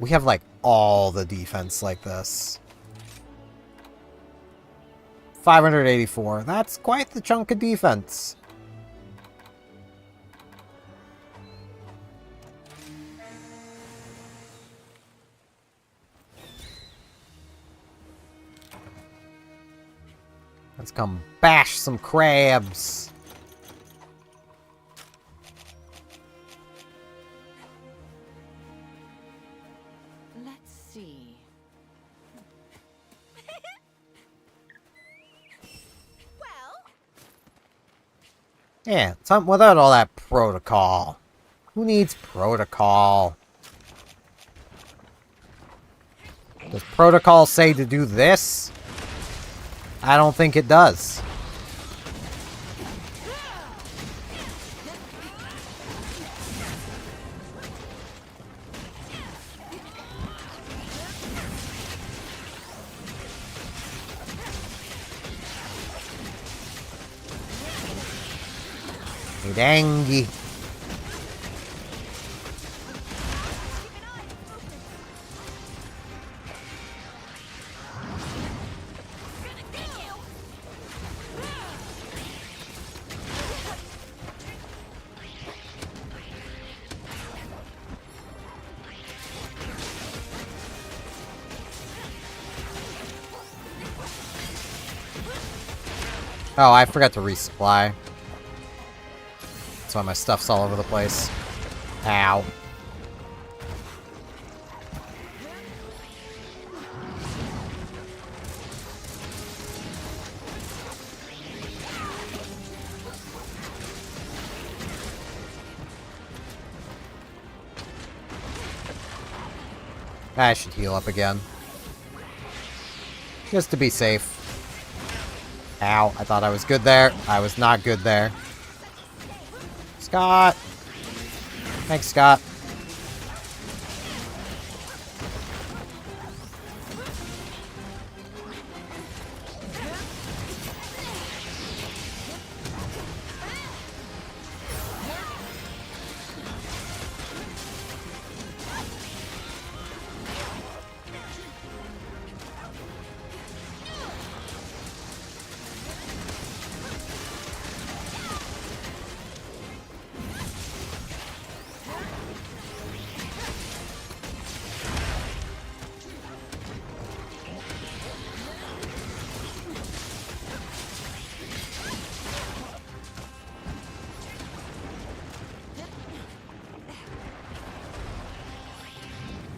We have, like, all the defense like this. 584. That's quite the chunk of defense. Let's come bash some crabs. Let's see. Yeah, something without all that protocol. Who needs protocol? Does protocol say to do this? I don't think it does. Hey, dangy. Oh, I forgot to resupply. That's why my stuff's all over the place. Ow. I should heal up again. Just to be safe. Ow, I thought I was good there. I was not good there. Scott! Thanks, Scott.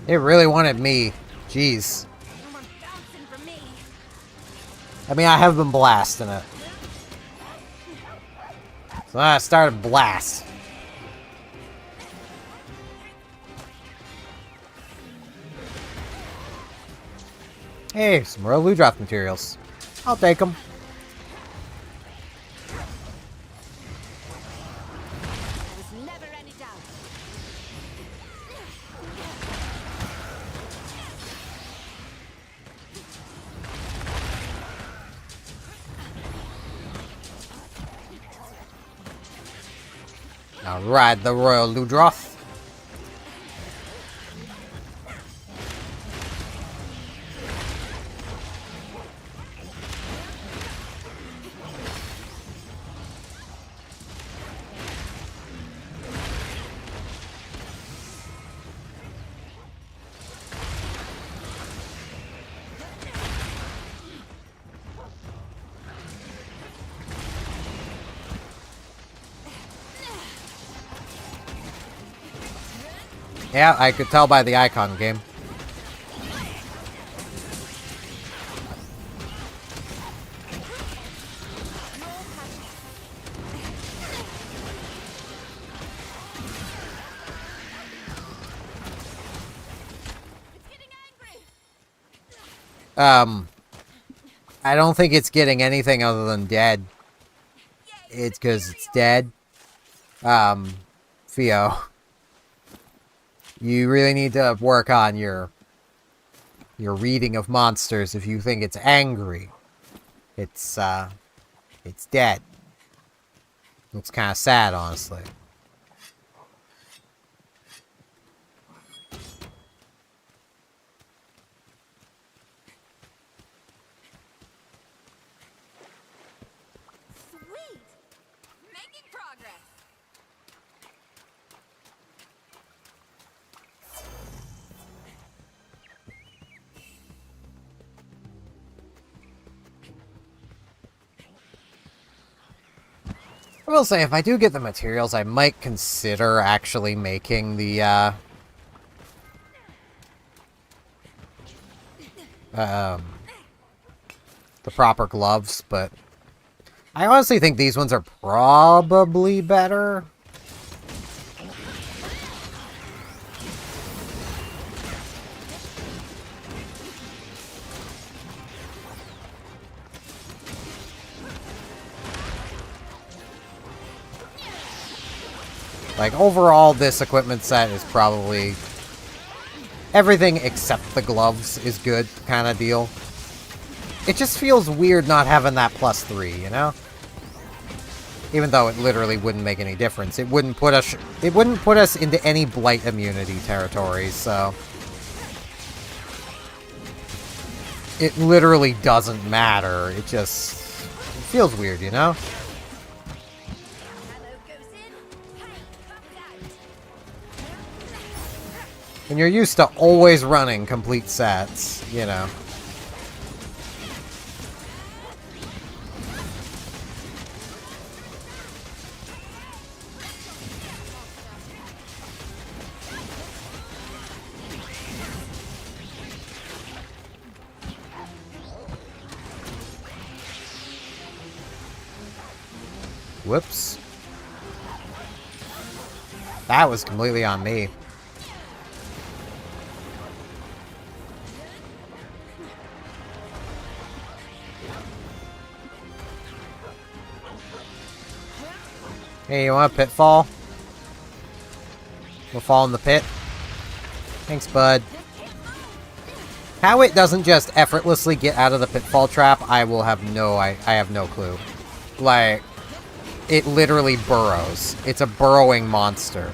It really wanted me. Jeez. I mean, I have been blasting it. So I started blast. Hey, some Royal Ludroth materials. I'll take them. Now ride the Royal Ludroth. Yeah, I could tell by the icon game. I don't think it's getting anything other than dead. It's because it's dead. Theo. You really need to work on your reading of monsters if you think it's angry. It's dead. Looks kind of sad, honestly. Sweet! Making progress. I will say, if I do get the materials, I might consider actually making the proper gloves, but I honestly think these ones are probably better. Like, overall, this equipment set is probably... everything except the gloves is good kind of deal. It just feels weird not having that +3, you know? Even though it literally wouldn't make any difference. It wouldn't put us into any blight immunity territory, so... it literally doesn't matter. It just... it feels weird, you know? And you're used to always running complete sets, you know. Whoops. That was completely on me. Hey, you want a pitfall? We'll fall in the pit. Thanks, bud. How it doesn't just effortlessly get out of the pitfall trap, I have no clue. Like, it literally burrows. It's a burrowing monster.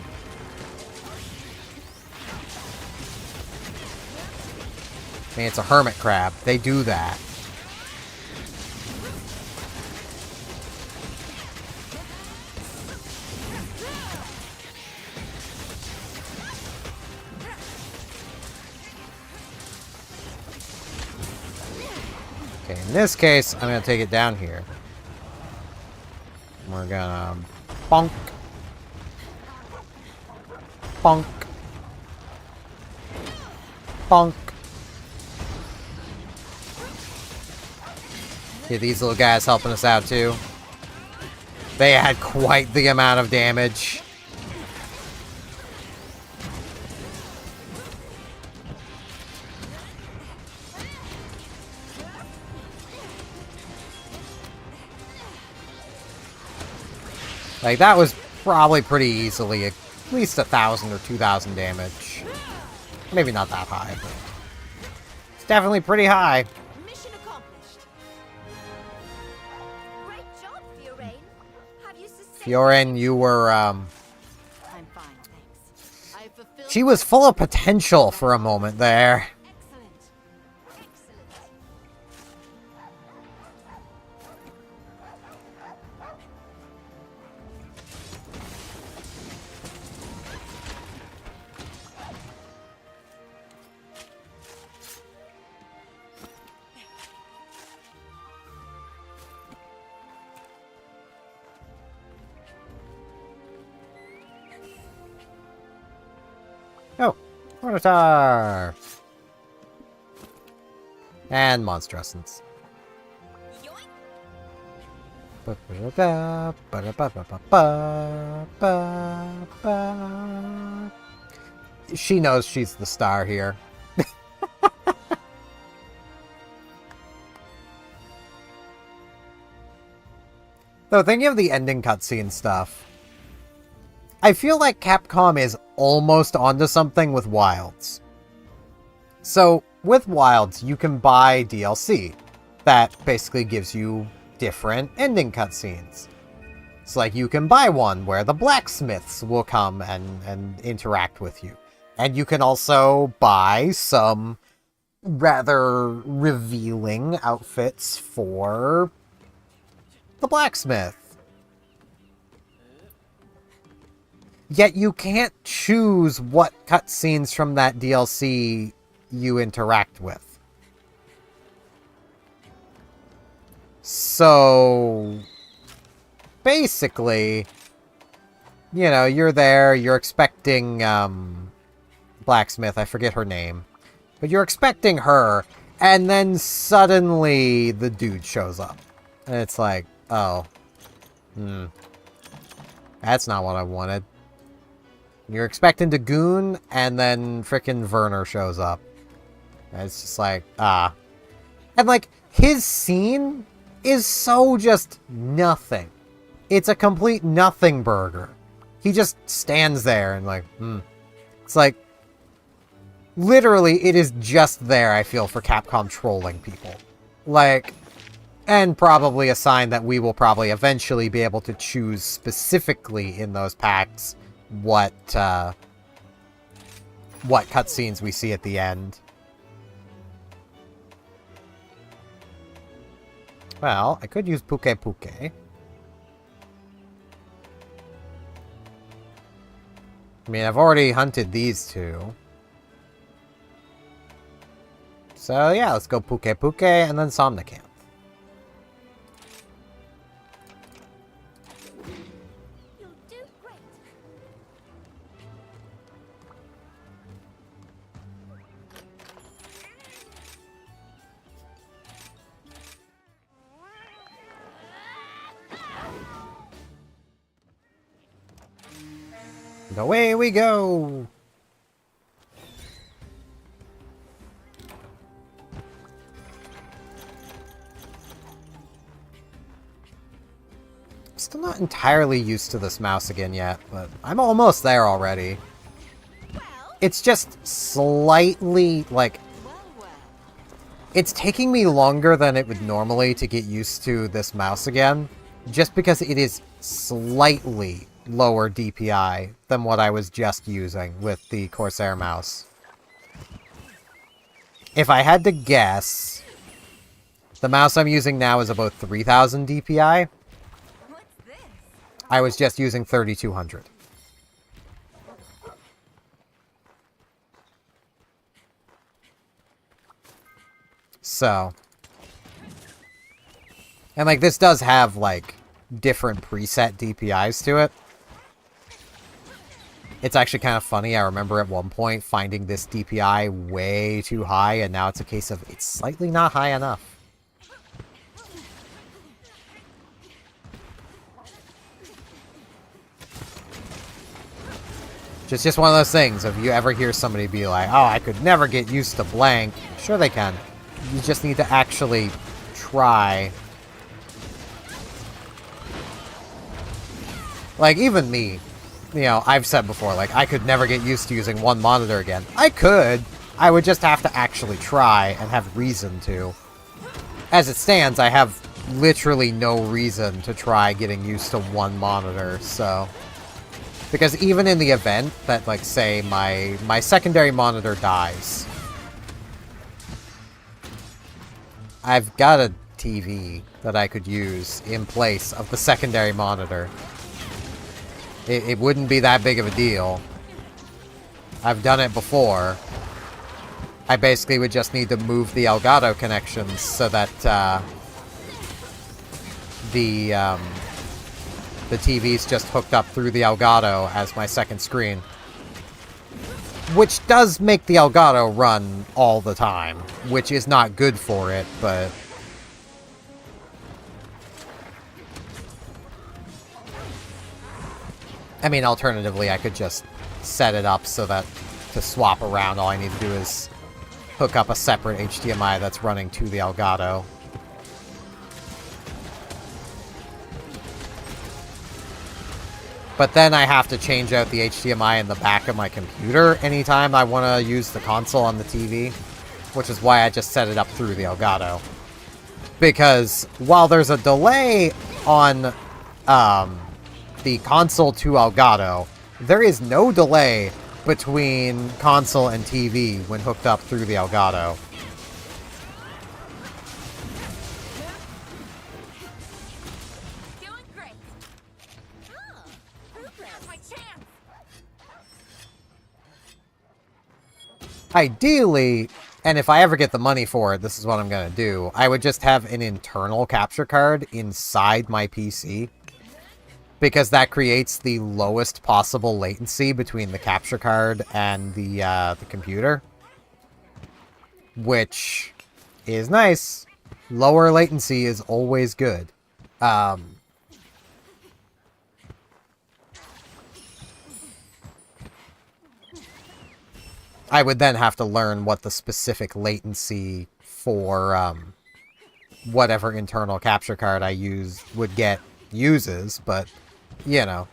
I mean, it's a hermit crab. They do that. Okay, in this case, I'm going to take it down here. We're gonna bonk. Bonk. Bonk. Yeah, these little guys helping us out too. They had quite the amount of damage. Like, that was probably pretty easily at least 1,000 or 2,000 damage. Maybe not that high, but it's definitely pretty high. Mission accomplished. Great job, Fioraine. Have you sustained... Fioraine, you were, I'm fine, thanks. I fulfilled... she was full of potential for a moment there. Excellent. Excellent. Oh, Minotaur! And Monster Essence. She knows she's the star here. Though, thinking of the ending cutscene stuff, I feel like Capcom is almost onto something with Wilds. So, with Wilds, you can buy DLC that basically gives you different ending cutscenes. It's like you can buy one where the blacksmiths will come and interact with you. And you can also buy some rather revealing outfits for the blacksmith. Yet you can't choose what cutscenes from that DLC you interact with. So, basically, you know, you're there, you're expecting, blacksmith, I forget her name. But you're expecting her, and then suddenly the dude shows up. And it's like, oh. That's not what I wanted. You're expecting to goon, and then frickin' Werner shows up. And it's just like, ah. And, like, his scene is so just nothing. It's a complete nothing burger. He just stands there and like, It's like, literally, it is just there, I feel, for Capcom trolling people. Like, and probably a sign that we will probably eventually be able to choose specifically in those packs what cutscenes we see at the end. Well, I could use Puke Puke. I mean, I've already hunted these two. So yeah, let's go Puke Puke and then Somnicanth. You'll do great. And away we go! Still not entirely used to this mouse again yet, but I'm almost there already. It's just slightly, like... It's taking me longer than it would normally to get used to this mouse again, just because it is slightly lower DPI than what I was just using with the Corsair mouse. If I had to guess, the mouse I'm using now is about 3000 DPI. I was just using 3200. So. And like this does have like different preset DPIs to it. It's actually kind of funny. I remember at one point finding this DPI way too high, and now it's a case of it's slightly not high enough. Just one of those things. If you ever hear somebody be like, oh, I could never get used to blank. Sure they can. You just need to actually try. Like, even me. You know, I've said before, like, I could never get used to using one monitor again. I could. I would just have to actually try and have reason to. As it stands, I have literally no reason to try getting used to one monitor, so... Because even in the event that, like, say, my secondary monitor dies, I've got a TV that I could use in place of the secondary monitor. It wouldn't be that big of a deal. I've done it before. I basically would just need to move the Elgato connections so that the TV's just hooked up through the Elgato as my second screen. Which does make the Elgato run all the time, which is not good for it, but... I mean, alternatively, I could just set it up so that to swap around, all I need to do is hook up a separate HDMI that's running to the Elgato. But then I have to change out the HDMI in the back of my computer anytime I want to use the console on the TV, which is why I just set it up through the Elgato. Because while there's a delay on the console to Elgato, there is no delay between console and TV when hooked up through the Elgato. Ideally, and if I ever get the money for it, this is what I'm going to do. I would just have an internal capture card inside my PC. Because that creates the lowest possible latency between the capture card and the computer. Which is nice. Lower latency is always good. I would then have to learn what the specific latency for whatever internal capture card I uses, but, you know.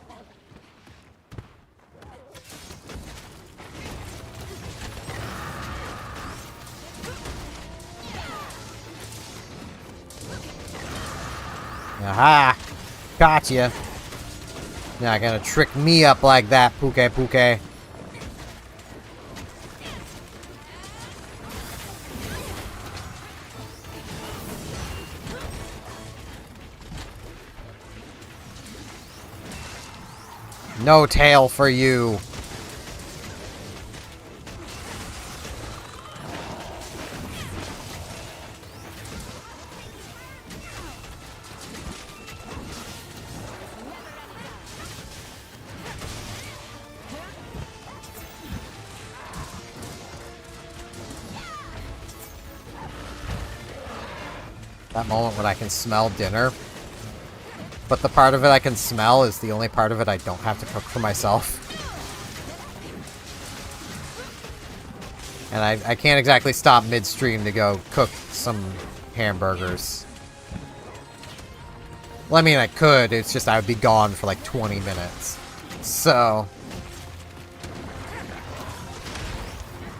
Aha! Gotcha! Not gonna trick me up like that, Puke Puke. No tail for you. That moment when I can smell dinner. But the part of it I can smell is the only part of it I don't have to cook for myself. And I can't exactly stop midstream to go cook some hamburgers. Well, I mean, I could. It's just I would be gone for like 20 minutes. So...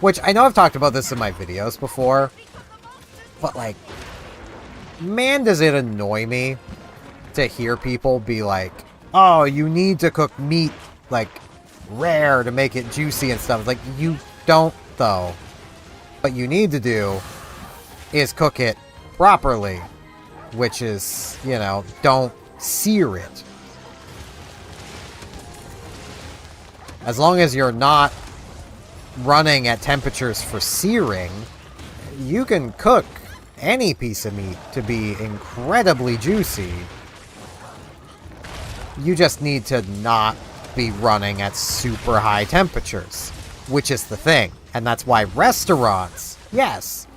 Which, I know I've talked about this in my videos before. But like... Man, does it annoy me to hear people be like, oh, you need to cook meat, like, rare to make it juicy and stuff. Like, you don't, though. What you need to do is cook it properly. Which is, you know, don't sear it. As long as you're not running at temperatures for searing, you can cook any piece of meat to be incredibly juicy. You just need to not be running at super high temperatures, which is the thing. And that's why restaurants, yes,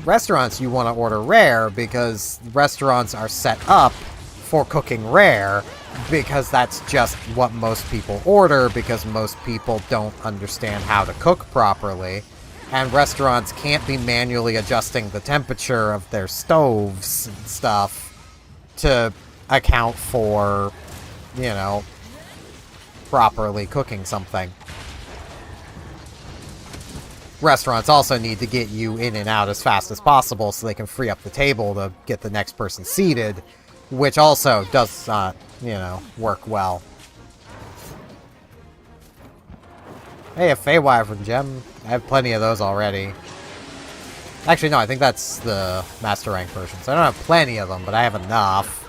restaurants you want to order rare because restaurants are set up for cooking rare because that's just what most people order because most people don't understand how to cook properly. And restaurants can't be manually adjusting the temperature of their stoves and stuff to account for, you know, properly cooking something. Restaurants also need to get you in and out as fast as possible so they can free up the table to get the next person seated, which also does not, you know, work well. Hey, a Fey Wyvern gem. I have plenty of those already. Actually, no, I think that's the Master Rank version. So I don't have plenty of them, but I have enough.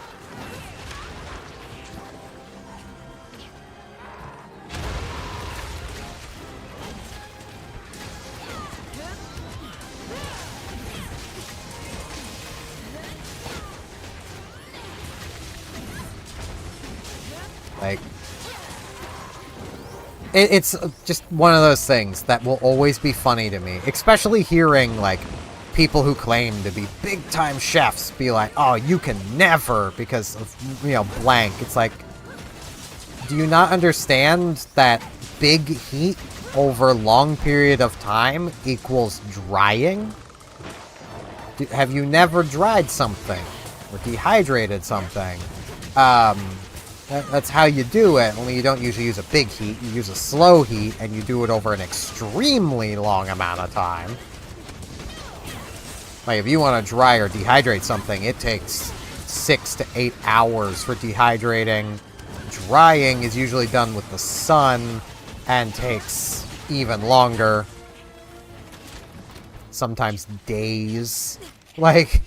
Like... It's just one of those things that will always be funny to me. Especially hearing, like, people who claim to be big-time chefs be like, oh, you can never because of, you know, blank. It's like, do you not understand that big heat over a long period of time equals drying? Have you never dried something? Or dehydrated something? That's how you do it, only you don't usually use a big heat, you use a slow heat, and you do it over an extremely long amount of time. Like, if you want to dry or dehydrate something, it takes 6 to 8 hours for dehydrating. Drying is usually done with the sun, and takes even longer. Sometimes days. Like...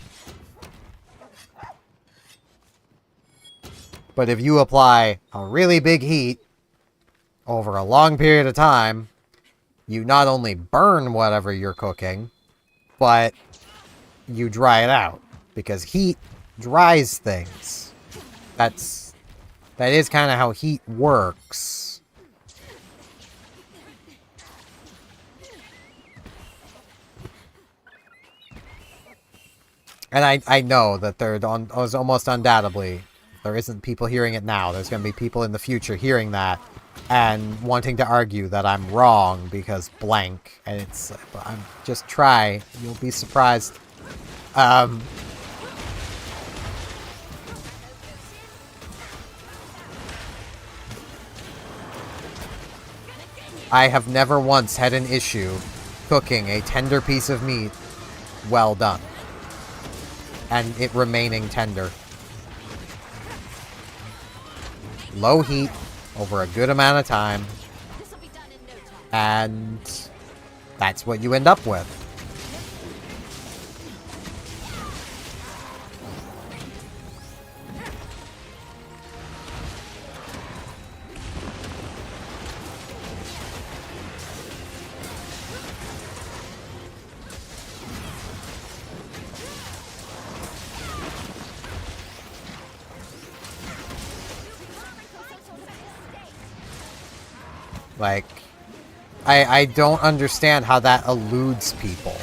But if you apply a really big heat over a long period of time, you not only burn whatever you're cooking, but you dry it out. Because heat dries things. That is kind of how heat works. And I know that there's almost undoubtedly... There isn't people hearing it now. There's going to be people in the future hearing that and wanting to argue that I'm wrong because blank. And it's... just try. You'll be surprised. I have never once had an issue cooking a tender piece of meat well done. And it remaining tender. low heat over a good amount of time. And that's what you end up with. Like, I don't understand how that eludes people.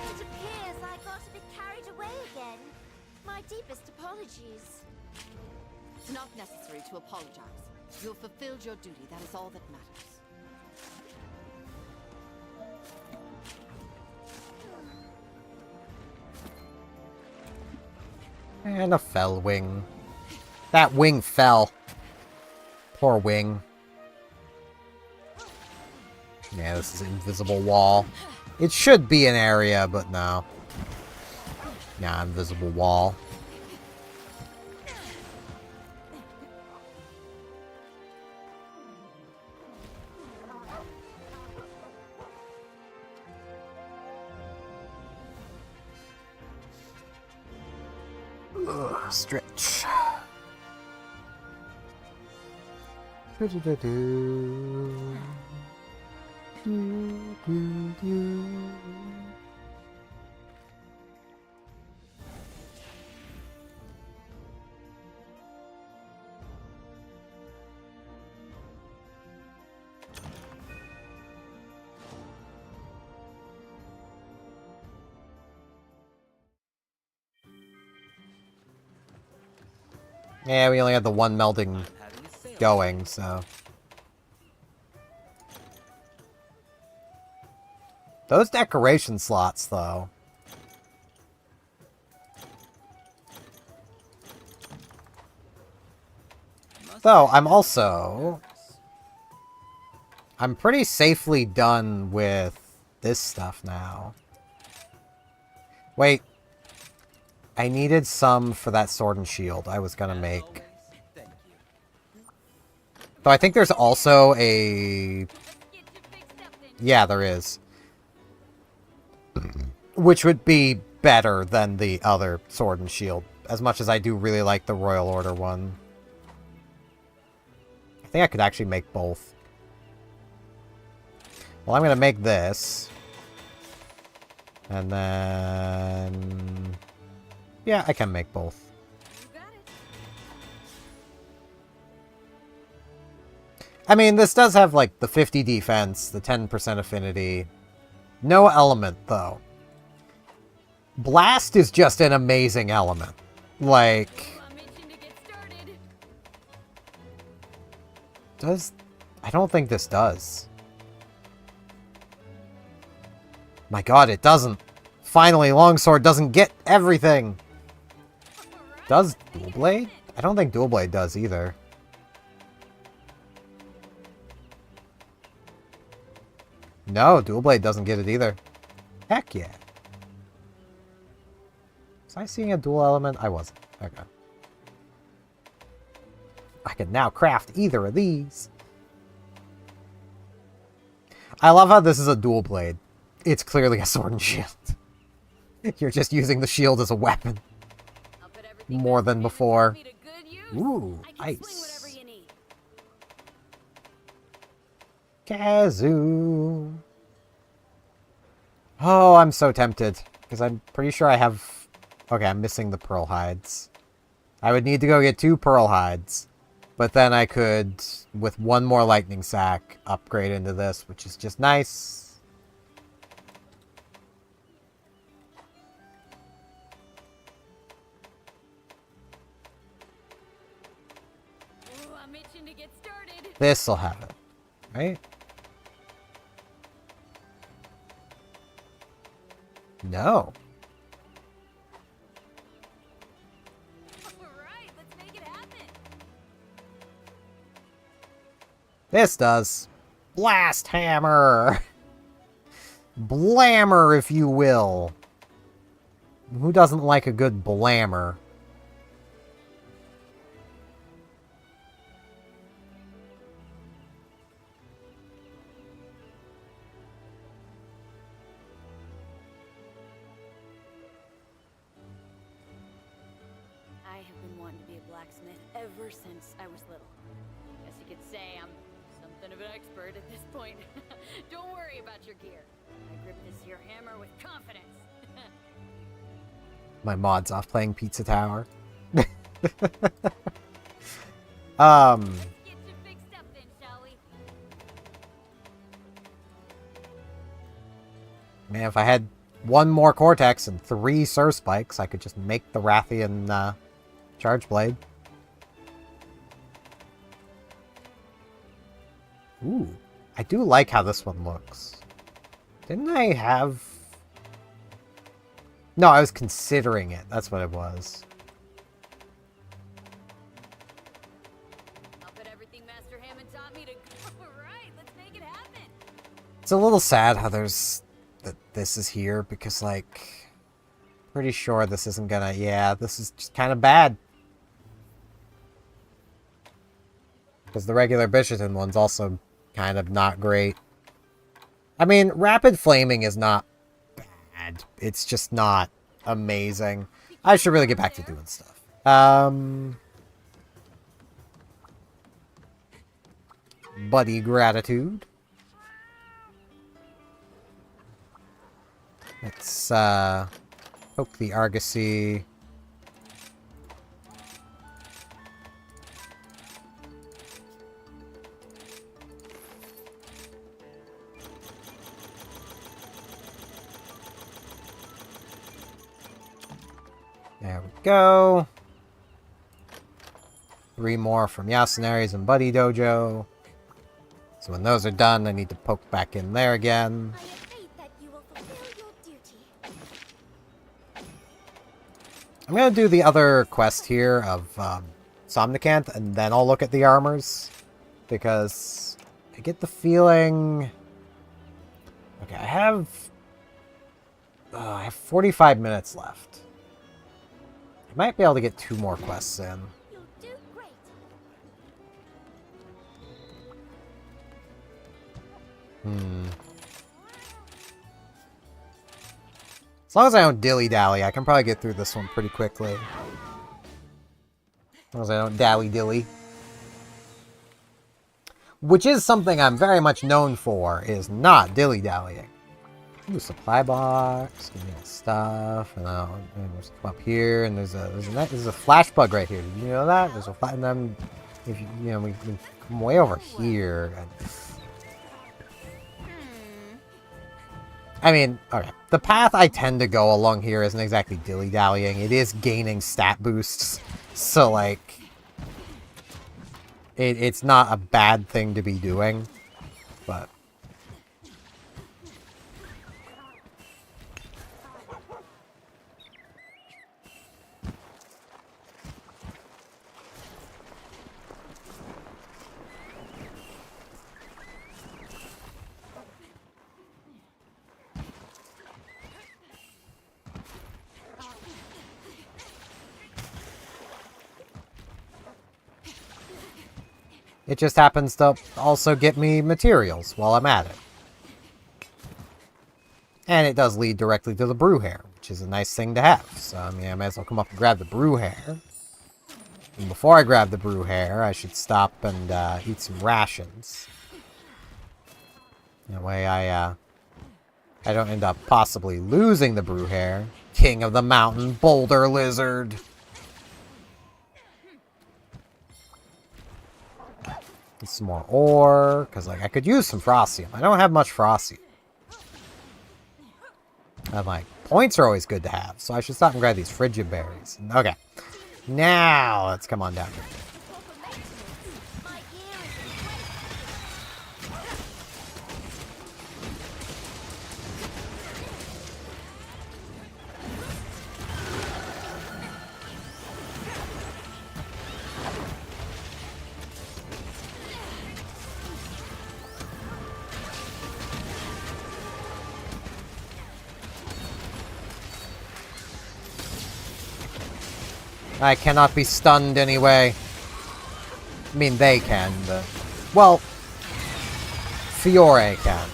It appears I got a bit carried away again. My deepest apologies. It's not necessary to apologize. You've fulfilled your duty, that is all that matters. And a fell wing. That wing fell. Poor wing. Yeah, this is invisible wall. It should be an area, but no. Yeah, invisible wall. Stretch. Yeah, we only had the one melding going, so... Those decoration slots, though. Though, I'm pretty safely done with this stuff now. Wait. I needed some for that sword and shield I was gonna make. Though I think there's also a... Yeah, there is. Which would be better than the other sword and shield. As much as I do really like the Royal Order one. I think I could actually make both. Well, I'm gonna make this. And then... Yeah, I can make both. I mean, this does have, like, the 50 defense, the 10% affinity. No element, though. Blast is just an amazing element. Like... Does... I don't think this does. My god, it doesn't. Finally, Longsword doesn't get everything. Does Dual Blade? I don't think Dual Blade does either. No, Dual Blade doesn't get it either. Heck yeah. Was I seeing a dual element? I wasn't. Okay. I can now craft either of these. I love how this is a dual blade. It's clearly a sword and shield. You're just using the shield as a weapon. More than before. Ooh, ice. Kazoo. Oh, I'm so tempted. Because I'm pretty sure I have... Okay, I'm missing the pearl hides. I would need to go get 2 pearl hides. But then I could, with 1 more lightning sack, upgrade into this, which is just nice. This'll have it, right? No. This does. Blast hammer! Blammer, if you will. Who doesn't like a good blammer? I have been wanting to be a blacksmith ever since I was little. Guess you could say I'm something of an expert at this point. Don't worry about your gear. I grip this here hammer with confidence. My mod's off playing Pizza Tower. Let's get you fixed up then, shall we? Man, if I had one more Cortex and 3 Surf Spikes, I could just make the Rathian Charge Blade. Ooh, I do like how this one looks. Didn't I have... No, I was considering it. That's what it was. I'll put everything Master Hammond taught me to go. Right, let's make it happen. It's a little sad how there's... that this is here, because, like... Pretty sure this isn't gonna... Yeah, this is just kind of bad. Because the regular Bishoten one's also kind of not great. I mean, Rapid Flaming is not bad. It's just not amazing. I should really get back to doing stuff. Buddy Gratitude. Let's, poke the Argosy. There we go. 3 more from Yasunaris and Buddy Dojo. So when those are done, I need to poke back in there again. I have faith that you will fulfill your duty. I'm gonna do the other quest here of Somnicanth, and then I'll look at the armors. Because I get the feeling... Okay, I have 45 minutes left. I might be able to get 2 more quests in. You'll do great. As long as I don't dilly-dally, I can probably get through this one pretty quickly. As long as I don't dally-dilly. Which is something I'm very much known for, is not dilly-dallying. Ooh, supply box, give me the stuff, and I'll just come up here, and there's a flash bug right here. Did you know that? There's a flash, and then if you know we come way over here. I mean, okay, the path I tend to go along here isn't exactly dilly-dallying. It is gaining stat boosts, so like, it's not a bad thing to be doing, but. It just happens to also get me materials while I'm at it. And it does lead directly to the brew hair, which is a nice thing to have. So, I mean, I might as well come up and grab the brew hair. And before I grab the brew hair, I should stop and eat some rations. That way I don't end up possibly losing the brew hair. King of the mountain, boulder lizard. Get some more ore, because like I could use some Frostium. I don't have much Frostium. And like, points are always good to have, so I should stop and grab these frigid berries. Okay. Now, let's come on down here. I cannot be stunned anyway. I mean, they can, but... Well, Fiore can.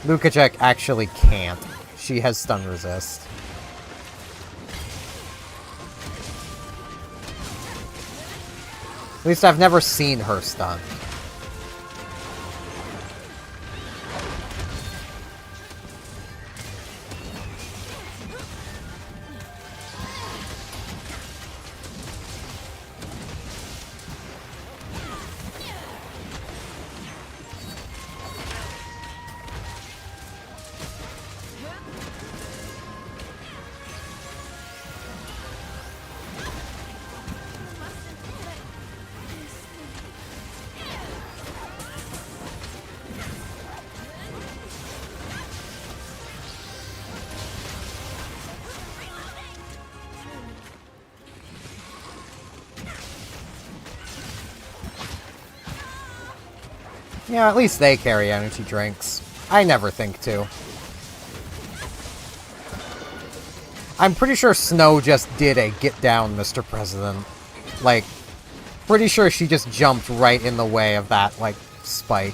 Lukacek actually can't. She has stun resist. At least I've never seen her stun. Yeah, at least they carry energy drinks. I never think to. I'm pretty sure Snow just did a get down, Mr. President. Like, pretty sure she just jumped right in the way of that, like, spike.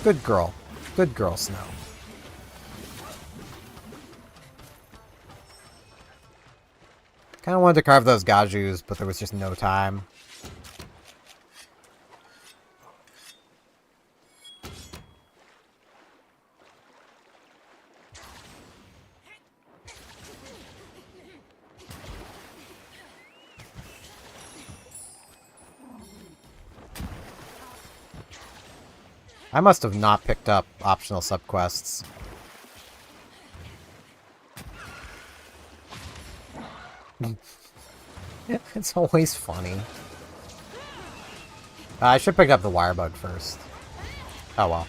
Good girl. Good girl, Snow. Kinda wanted to carve those Gajus, but there was just no time. I must have not picked up optional subquests. It's always funny. I should pick up the wire bug first. Oh well.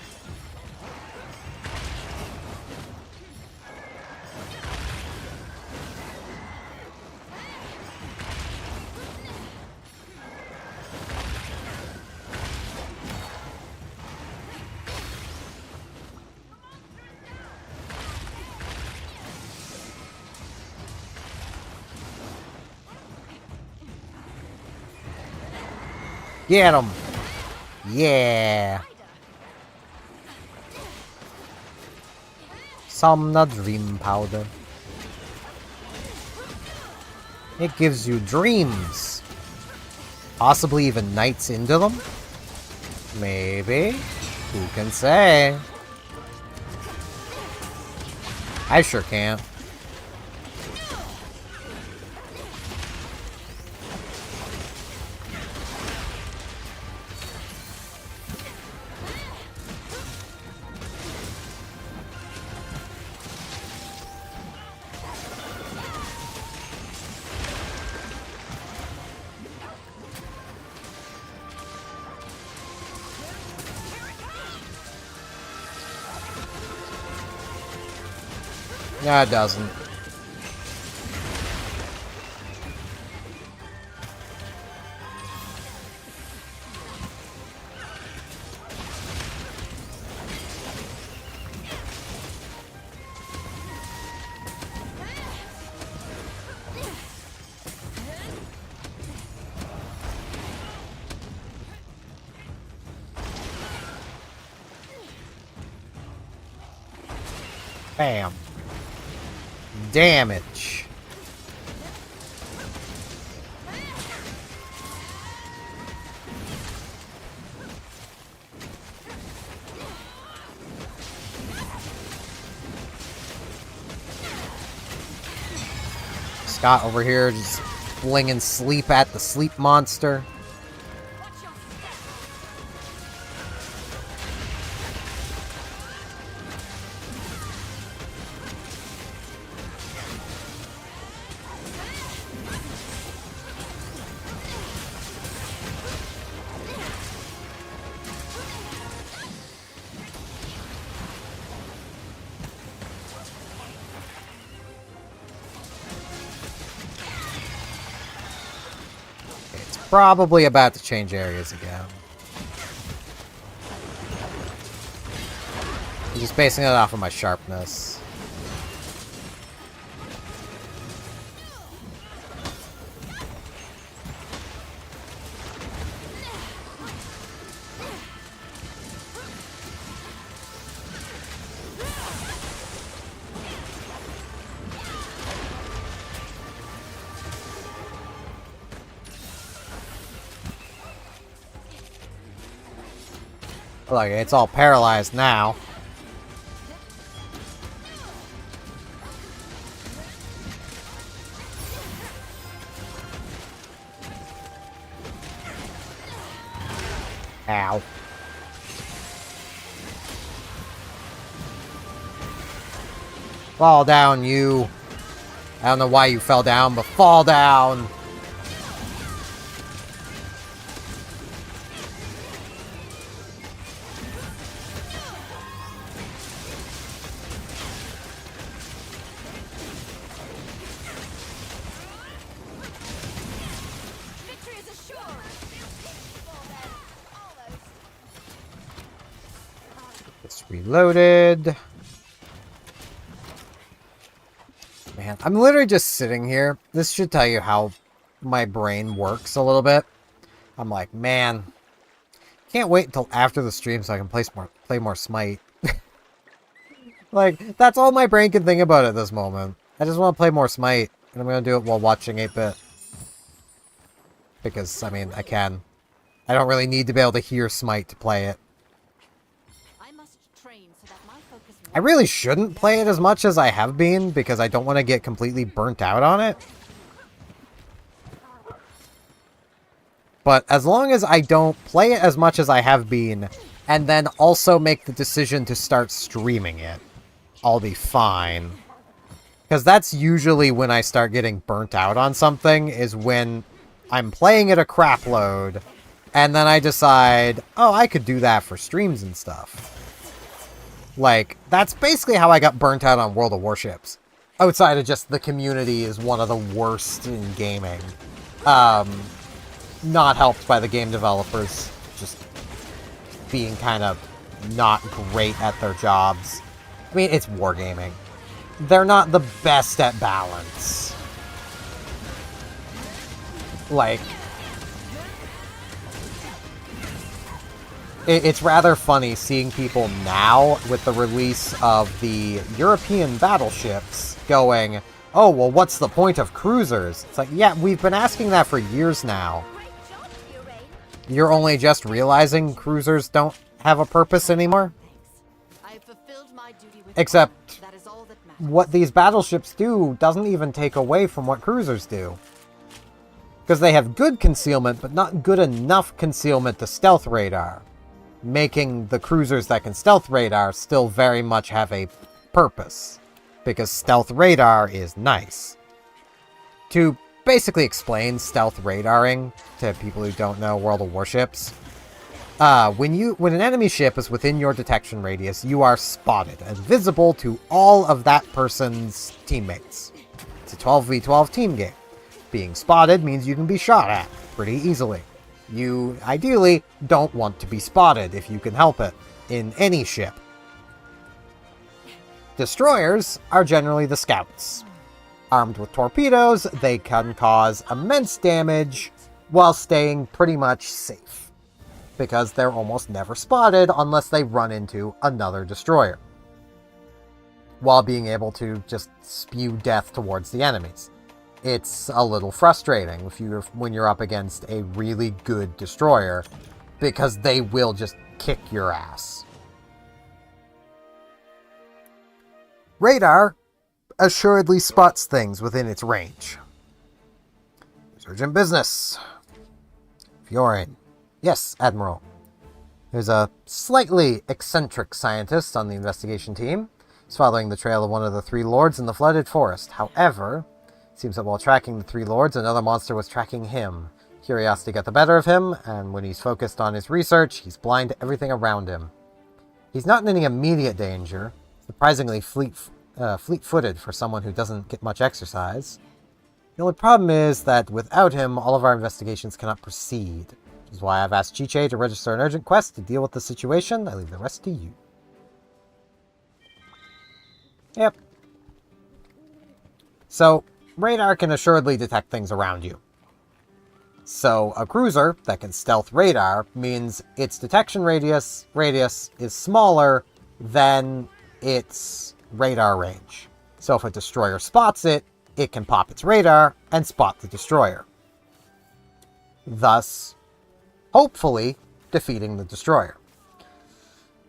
Get him! Yeah! Somna Dream Powder. It gives you dreams. Possibly even nights into them? Maybe. Who can say? I sure can't. No, it doesn't. Bam. Damage. Scott over here just flinging sleep at the sleep monster. Probably about to change areas again. I'm just basing it off of my sharpness. Like, it's all paralyzed now. Ow. Fall down, you. I don't know why you fell down, but fall down. Victory is assured. It's reloaded. Man, I'm literally just sitting here. This should tell you how my brain works a little bit. I'm like, man, can't wait until after the stream so I can play more Smite. Like, that's all my brain can think about at this moment. I just want to play more Smite, and I'm going to do it while watching 8-Bit. Because, I mean, I can. I don't really need to be able to hear Smite to play it. I really shouldn't play it as much as I have been, because I don't want to get completely burnt out on it. But as long as I don't play it as much as I have been, and then also make the decision to start streaming it, I'll be fine. Because that's usually when I start getting burnt out on something, is when I'm playing it a crap load, and then I decide, oh, I could do that for streams and stuff. Like, that's basically how I got burnt out on World of Warships. Outside of just the community is one of the worst in gaming. Not helped by the game developers just being kind of not great at their jobs. I mean, it's wargaming. They're not the best at balance. Like, it's rather funny seeing people now with the release of the European battleships going, oh, well, what's the point of cruisers? It's like, yeah, we've been asking that for years now. You're only just realizing cruisers don't have a purpose anymore? Except, what these battleships do doesn't even take away from what cruisers do. Because they have good concealment, but not good enough concealment to stealth radar. Making the cruisers that can stealth radar still very much have a purpose. Because stealth radar is nice. To basically explain stealth radaring to people who don't know World of Warships, when an enemy ship is within your detection radius, you are spotted and visible to all of that person's teammates. It's a 12v12 team game. Being spotted means you can be shot at pretty easily. You, ideally, don't want to be spotted if you can help it, in any ship. Destroyers are generally the scouts. Armed with torpedoes, they can cause immense damage while staying pretty much safe, because they're almost never spotted unless they run into another destroyer, while being able to just spew death towards the enemies. It's a little frustrating when you're up against a really good destroyer, because they will just kick your ass. Radar assuredly spots things within its range. There's urgent business. Fiorin. Yes, Admiral. There's a slightly eccentric scientist on the investigation team. He's following the trail of one of the three lords in the flooded forest. However, it seems that while tracking the three lords, another monster was tracking him. Curiosity got the better of him, and when he's focused on his research, he's blind to everything around him. He's not in any immediate danger. Surprisingly fleet-footed for someone who doesn't get much exercise. The only problem is that without him, all of our investigations cannot proceed. Which is why I've asked Chiche to register an urgent quest to deal with the situation. I leave the rest to you. Yep. So, radar can assuredly detect things around you. So, a cruiser that can stealth radar means its detection radius is smaller than its radar range. So if a destroyer spots it, it can pop its radar and spot the destroyer, thus hopefully defeating the destroyer.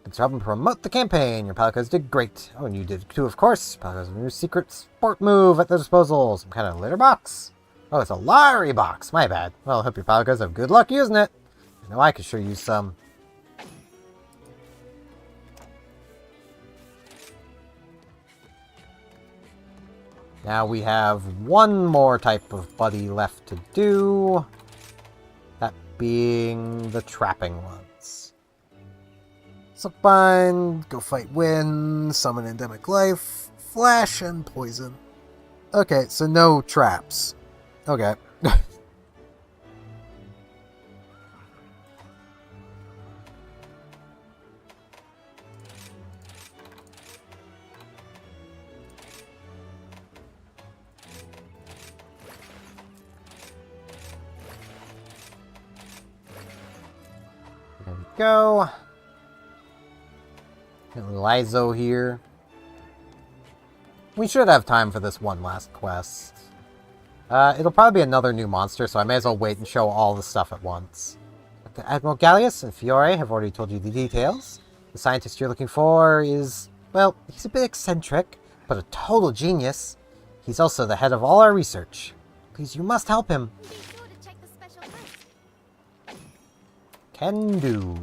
Let's help him promote the campaign. Your Palicos did great. Oh, and you did too, of course. Palicos have a new secret sport move at their disposal. Some kind of litter box. Oh, it's a lottery box. My bad. Well, I hope your Palicos have good luck using it. I know I could sure use some. Now we have one more type of buddy left to do. That being the trapping ones. Suckbind, go fight wind, summon endemic life, flash, and poison. Okay, so no traps. Okay. There we go. Got Lizo here. We should have time for this one last quest. It'll probably be another new monster, so I may as well wait and show all the stuff at once. Admiral Gallius and Fiore have already told you the details. The scientist you're looking for is, well, he's a bit eccentric, but a total genius. He's also the head of all our research. Please, you must help him. Be sure to check the special list. Can do.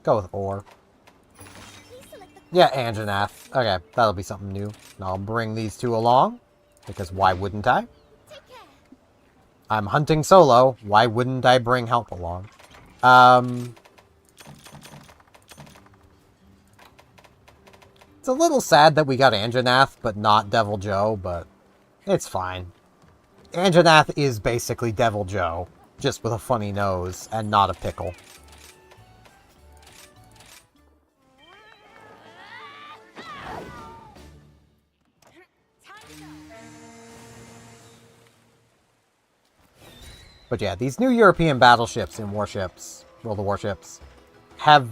Go with Ore. Please select the Yeah, Anjanath. Okay, that'll be something new. And I'll bring these two along, because why wouldn't I? take care. I'm hunting solo. Why wouldn't I bring help along? It's a little sad that we got Anjanath, but not Devil Joe, but it's fine. Anjanath is basically Devil Joe, just with a funny nose and not a pickle. But yeah, these new European battleships and warships, World of Warships, have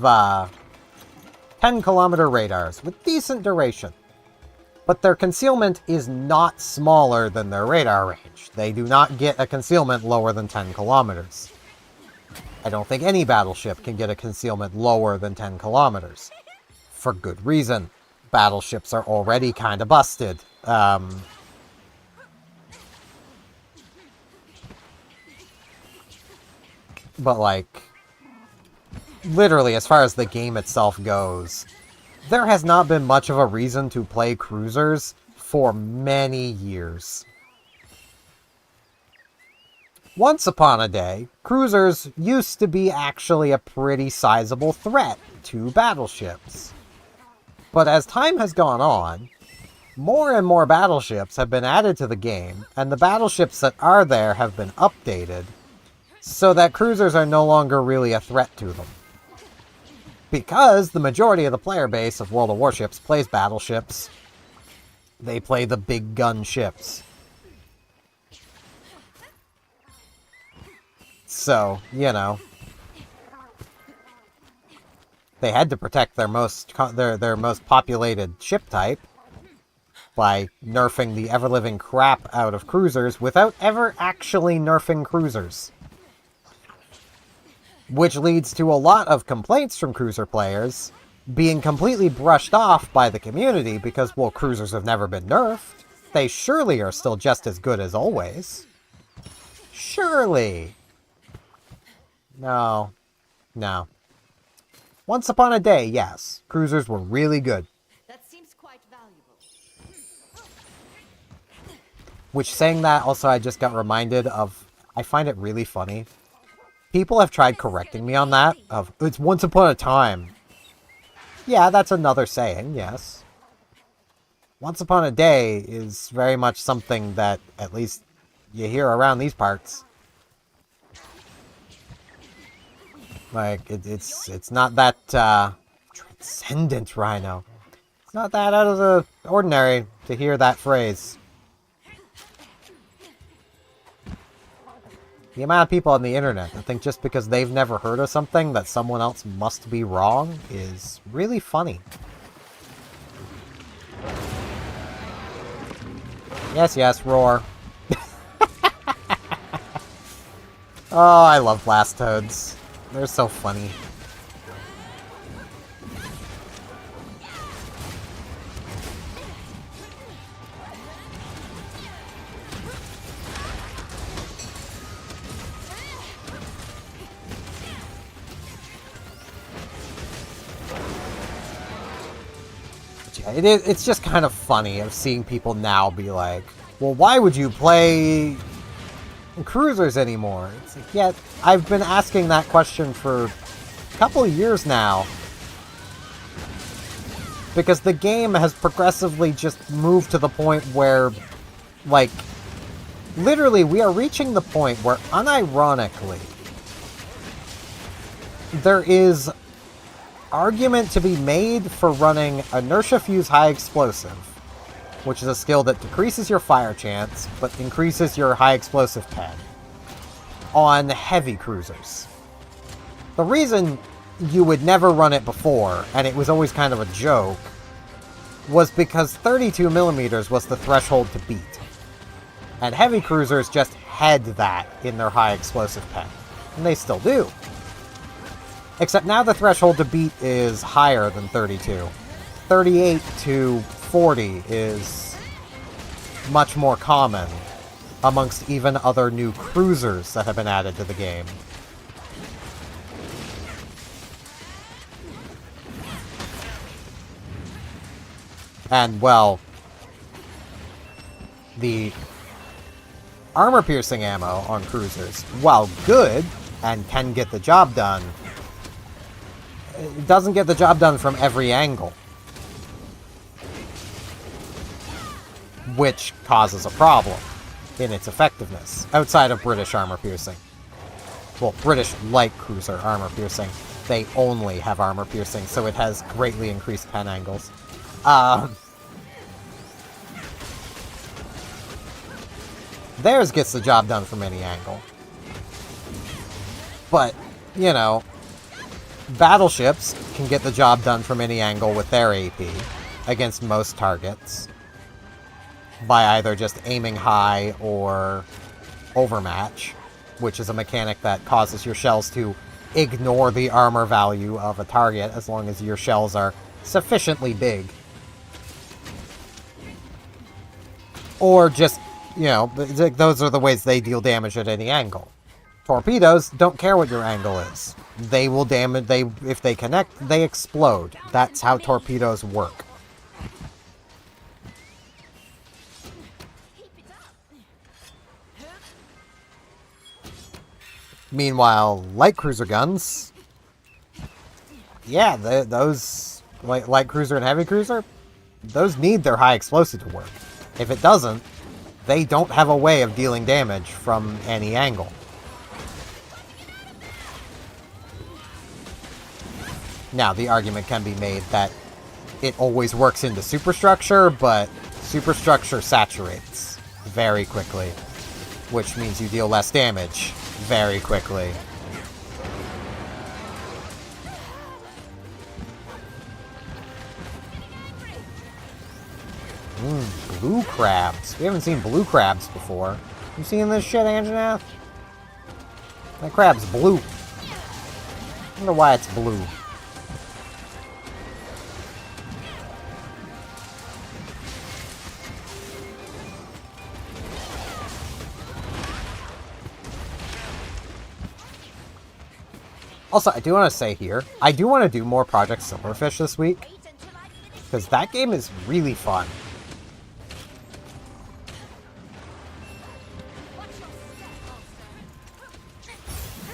10-kilometer radars with decent duration. But their concealment is not smaller than their radar range. They do not get a concealment lower than 10 kilometers. I don't think any battleship can get a concealment lower than 10 kilometers. For good reason. Battleships are already kind of busted. But, like, literally, as far as the game itself goes, there has not been much of a reason to play cruisers for many years. Once upon a day, cruisers used to be actually a pretty sizable threat to battleships. But as time has gone on, more and more battleships have been added to the game, and the battleships that are there have been updated, so that cruisers are no longer really a threat to them. Because the majority of the player base of World of Warships plays battleships. They play the big gun ships. So, you know, they had to protect their most populated ship type by nerfing the ever-living crap out of cruisers without ever actually nerfing cruisers. Which leads to a lot of complaints from cruiser players being completely brushed off by the community because, well, cruisers have never been nerfed. They surely are still just as good as always. Surely. No. No. Once upon a day, yes, cruisers were really good. That seems quite valuable. Which, saying that, also I just got reminded of, I find it really funny. People have tried correcting me on that, of, it's once upon a time. Yeah, that's another saying, yes. Once upon a day is very much something that, at least, you hear around these parts. Like, it's not that, transcendent, Rhino. It's not that out of the ordinary to hear that phrase. The amount of people on the internet that think just because they've never heard of something that someone else must be wrong is really funny. Yes, yes, roar. Oh, I love Blastodes. They're so funny. It's just kind of funny of seeing people now be like, well, why would you play cruisers anymore? It's like, yeah, I've been asking that question for a couple of years now. Because the game has progressively just moved to the point where, like, literally we are reaching the point where, unironically, there is argument to be made for running Inertia Fuse High Explosive, which is a skill that decreases your fire chance, but increases your high explosive pad, on heavy cruisers. The reason you would never run it before, and it was always kind of a joke, was because 32mm was the threshold to beat. And heavy cruisers just had that in their high explosive pad. And they still do. Except now the threshold to beat is higher than 32. 38 to 40 is much more common amongst even other new cruisers that have been added to the game. And, well, the armor-piercing ammo on cruisers, while good and can get the job done, it doesn't get the job done from every angle. Which causes a problem in its effectiveness, outside of British armor-piercing. Well, British light cruiser armor-piercing. They only have armor-piercing, so it has greatly increased pen angles. Theirs gets the job done from any angle. But, you know, battleships can get the job done from any angle with their AP against most targets by either just aiming high or overmatch, which is a mechanic that causes your shells to ignore the armor value of a target as long as your shells are sufficiently big. Or just, you know, those are the ways they deal damage at any angle. Torpedoes don't care what your angle is. They will damage, if they connect, they explode. That's how torpedoes work. Meanwhile, light cruiser guns, yeah, those, like light cruiser and heavy cruiser, those need their high explosive to work. If it doesn't, they don't have a way of dealing damage from any angle. Now, the argument can be made that it always works into superstructure, but superstructure saturates very quickly, which means you deal less damage very quickly. Blue crabs. We haven't seen blue crabs before. You seen this shit, Anjanath? That crab's blue. I wonder why it's blue. Also, I do want to say here, I do want to do more Project Silverfish this week, because that game is really fun.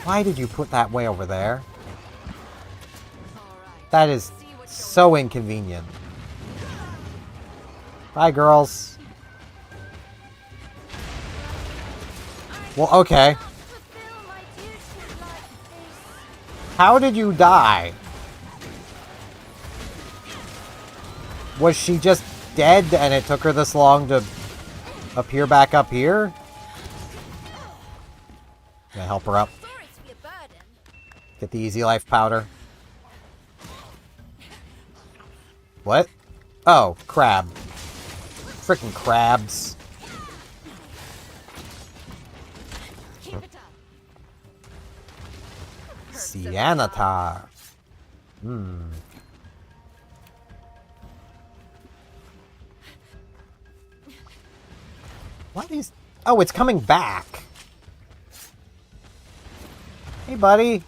Why did you put that way over there? That is so inconvenient. Bye, girls. Well, okay. How did you die? Was she just dead and it took her this long to appear back up here? Can I help her up? Get the easy life powder. What? Oh, crab. Frickin' crabs. Sianatar. What is... Oh, it's coming back. Hey, buddy. What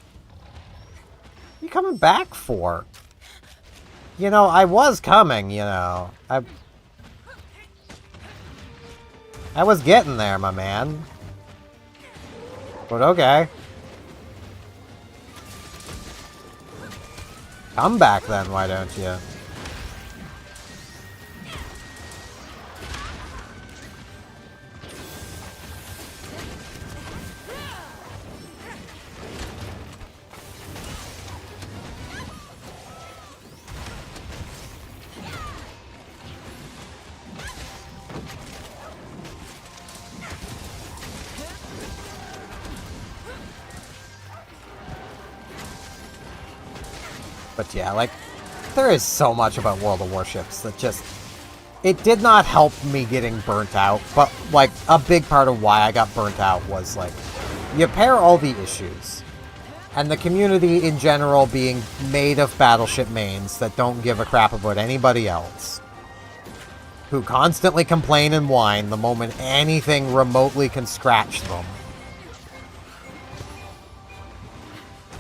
are you coming back for? You know, I was coming, you know. I was getting there, my man. But okay. Come back then, why don't you? But yeah, like, there is so much about World of Warships that just... It did not help me getting burnt out, but, like, a big part of why I got burnt out was, like, you pair all the issues, and the community in general being made of battleship mains that don't give a crap about anybody else, who constantly complain and whine the moment anything remotely can scratch them.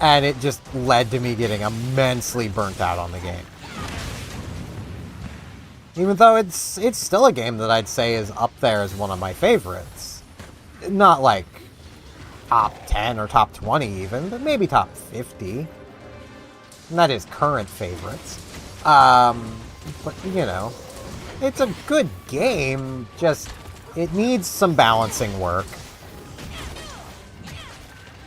And it just led to me getting immensely burnt out on the game. Even though it's still a game that I'd say is up there as one of my favorites. Not like top 10 or top 20 even, but maybe top 50. And that is current favorites. But, you know, it's a good game, just it needs some balancing work.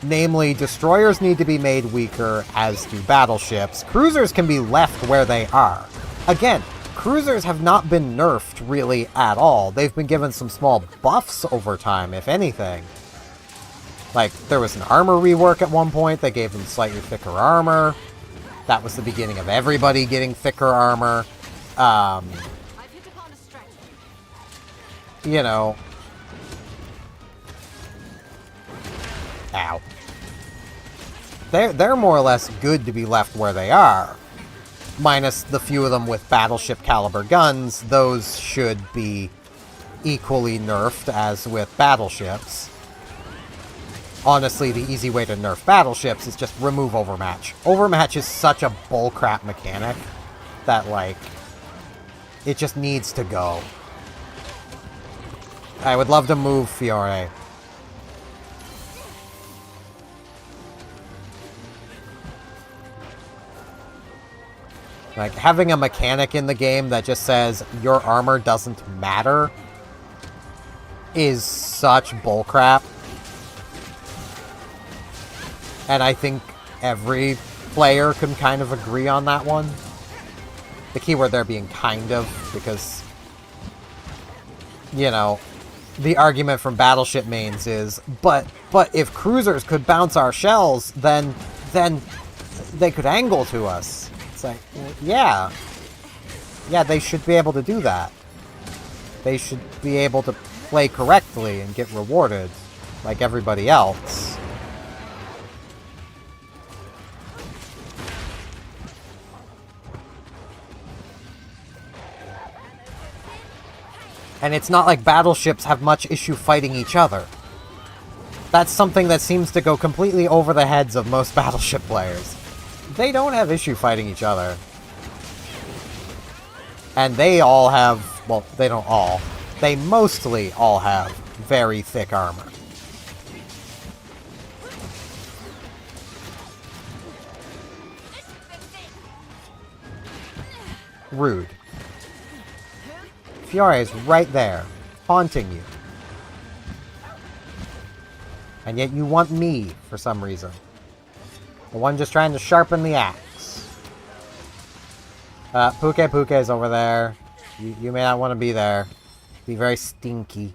Namely, destroyers need to be made weaker, as do battleships. Cruisers can be left where they are. Again, cruisers have not been nerfed really at all. They've been given some small buffs over time, if anything. Like, there was an armor rework at one point that gave them slightly thicker armor. That was the beginning of everybody getting thicker armor. You know... Ow. They're more or less good to be left where they are. Minus the few of them with battleship caliber guns, those should be equally nerfed as with battleships. Honestly, the easy way to nerf battleships is just remove Overmatch. Overmatch is such a bullcrap mechanic that, like, it just needs to go. I would love to move Fiore. Like, having a mechanic in the game that just says, your armor doesn't matter, is such bullcrap. And I think every player can kind of agree on that one. The keyword there being kind of, because, you know, the argument from battleship mains is, but if cruisers could bounce our shells, then they could angle to us. It's like, well, yeah. Yeah, they should be able to do that. They should be able to play correctly and get rewarded, like everybody else. And it's not like battleships have much issue fighting each other. That's something that seems to go completely over the heads of most battleship players. They don't have issue fighting each other. And they all have... Well, they don't all. They mostly all have very thick armor. Rude. Fiore is right there, haunting you. And yet you want me, for some reason. The one just trying to sharpen the axe. Puke is over there. You may not want to be there. Be very stinky.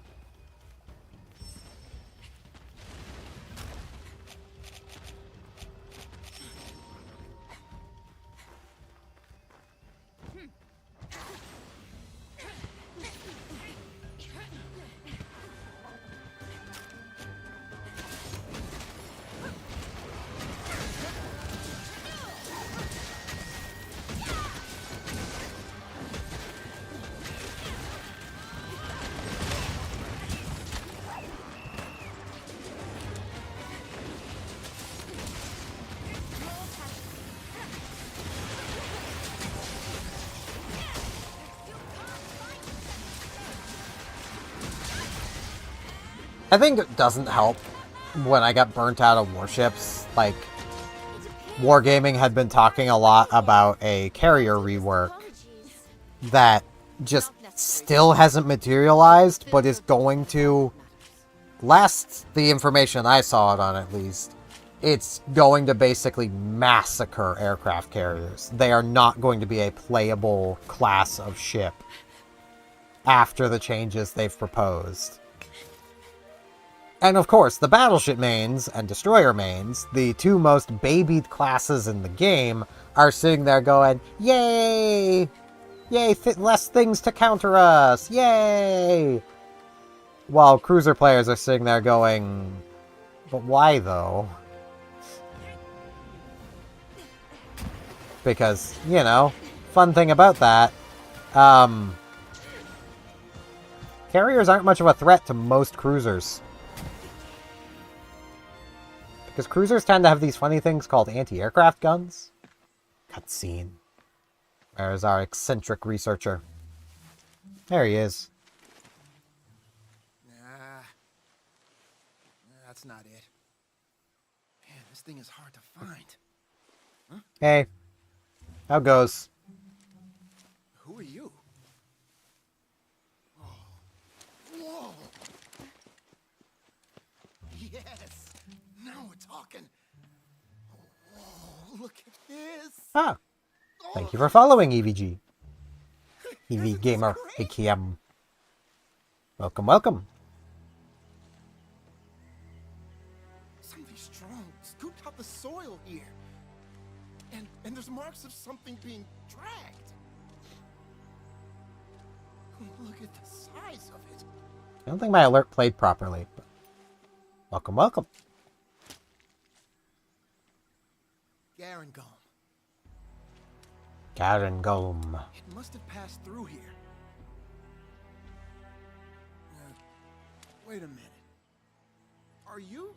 I think it doesn't help when I got burnt out of warships. Like, Wargaming had been talking a lot about a carrier rework that just still hasn't materialized, but is going to, last the information I saw it on at least, it's going to basically massacre aircraft carriers. They are not going to be a playable class of ship after the changes they've proposed. And of course, the battleship mains and destroyer mains, the two most babied classes in the game, are sitting there going, yay! Yay, less things to counter us! Yay! While cruiser players are sitting there going, but why though? Because, you know, fun thing about that, carriers aren't much of a threat to most cruisers. Because cruisers tend to have these funny things called anti-aircraft guns. Cutscene. Where's our eccentric researcher? There he is. Nah. That's not it. Man, this thing is hard to find. Huh? Hey. How goes? Who are you? Oh. Whoa! Yes! Now we're talking. Whoa, look at this! Ah. Thank you for following, EVG. EV Gamer AKM. Welcome, welcome. Something strong scooped out the soil here. And there's marks of something being dragged. Look at the size of it. I don't think my alert played properly, but welcome, welcome. Garangom. Garangom. It must have passed through here. Wait a minute. Are you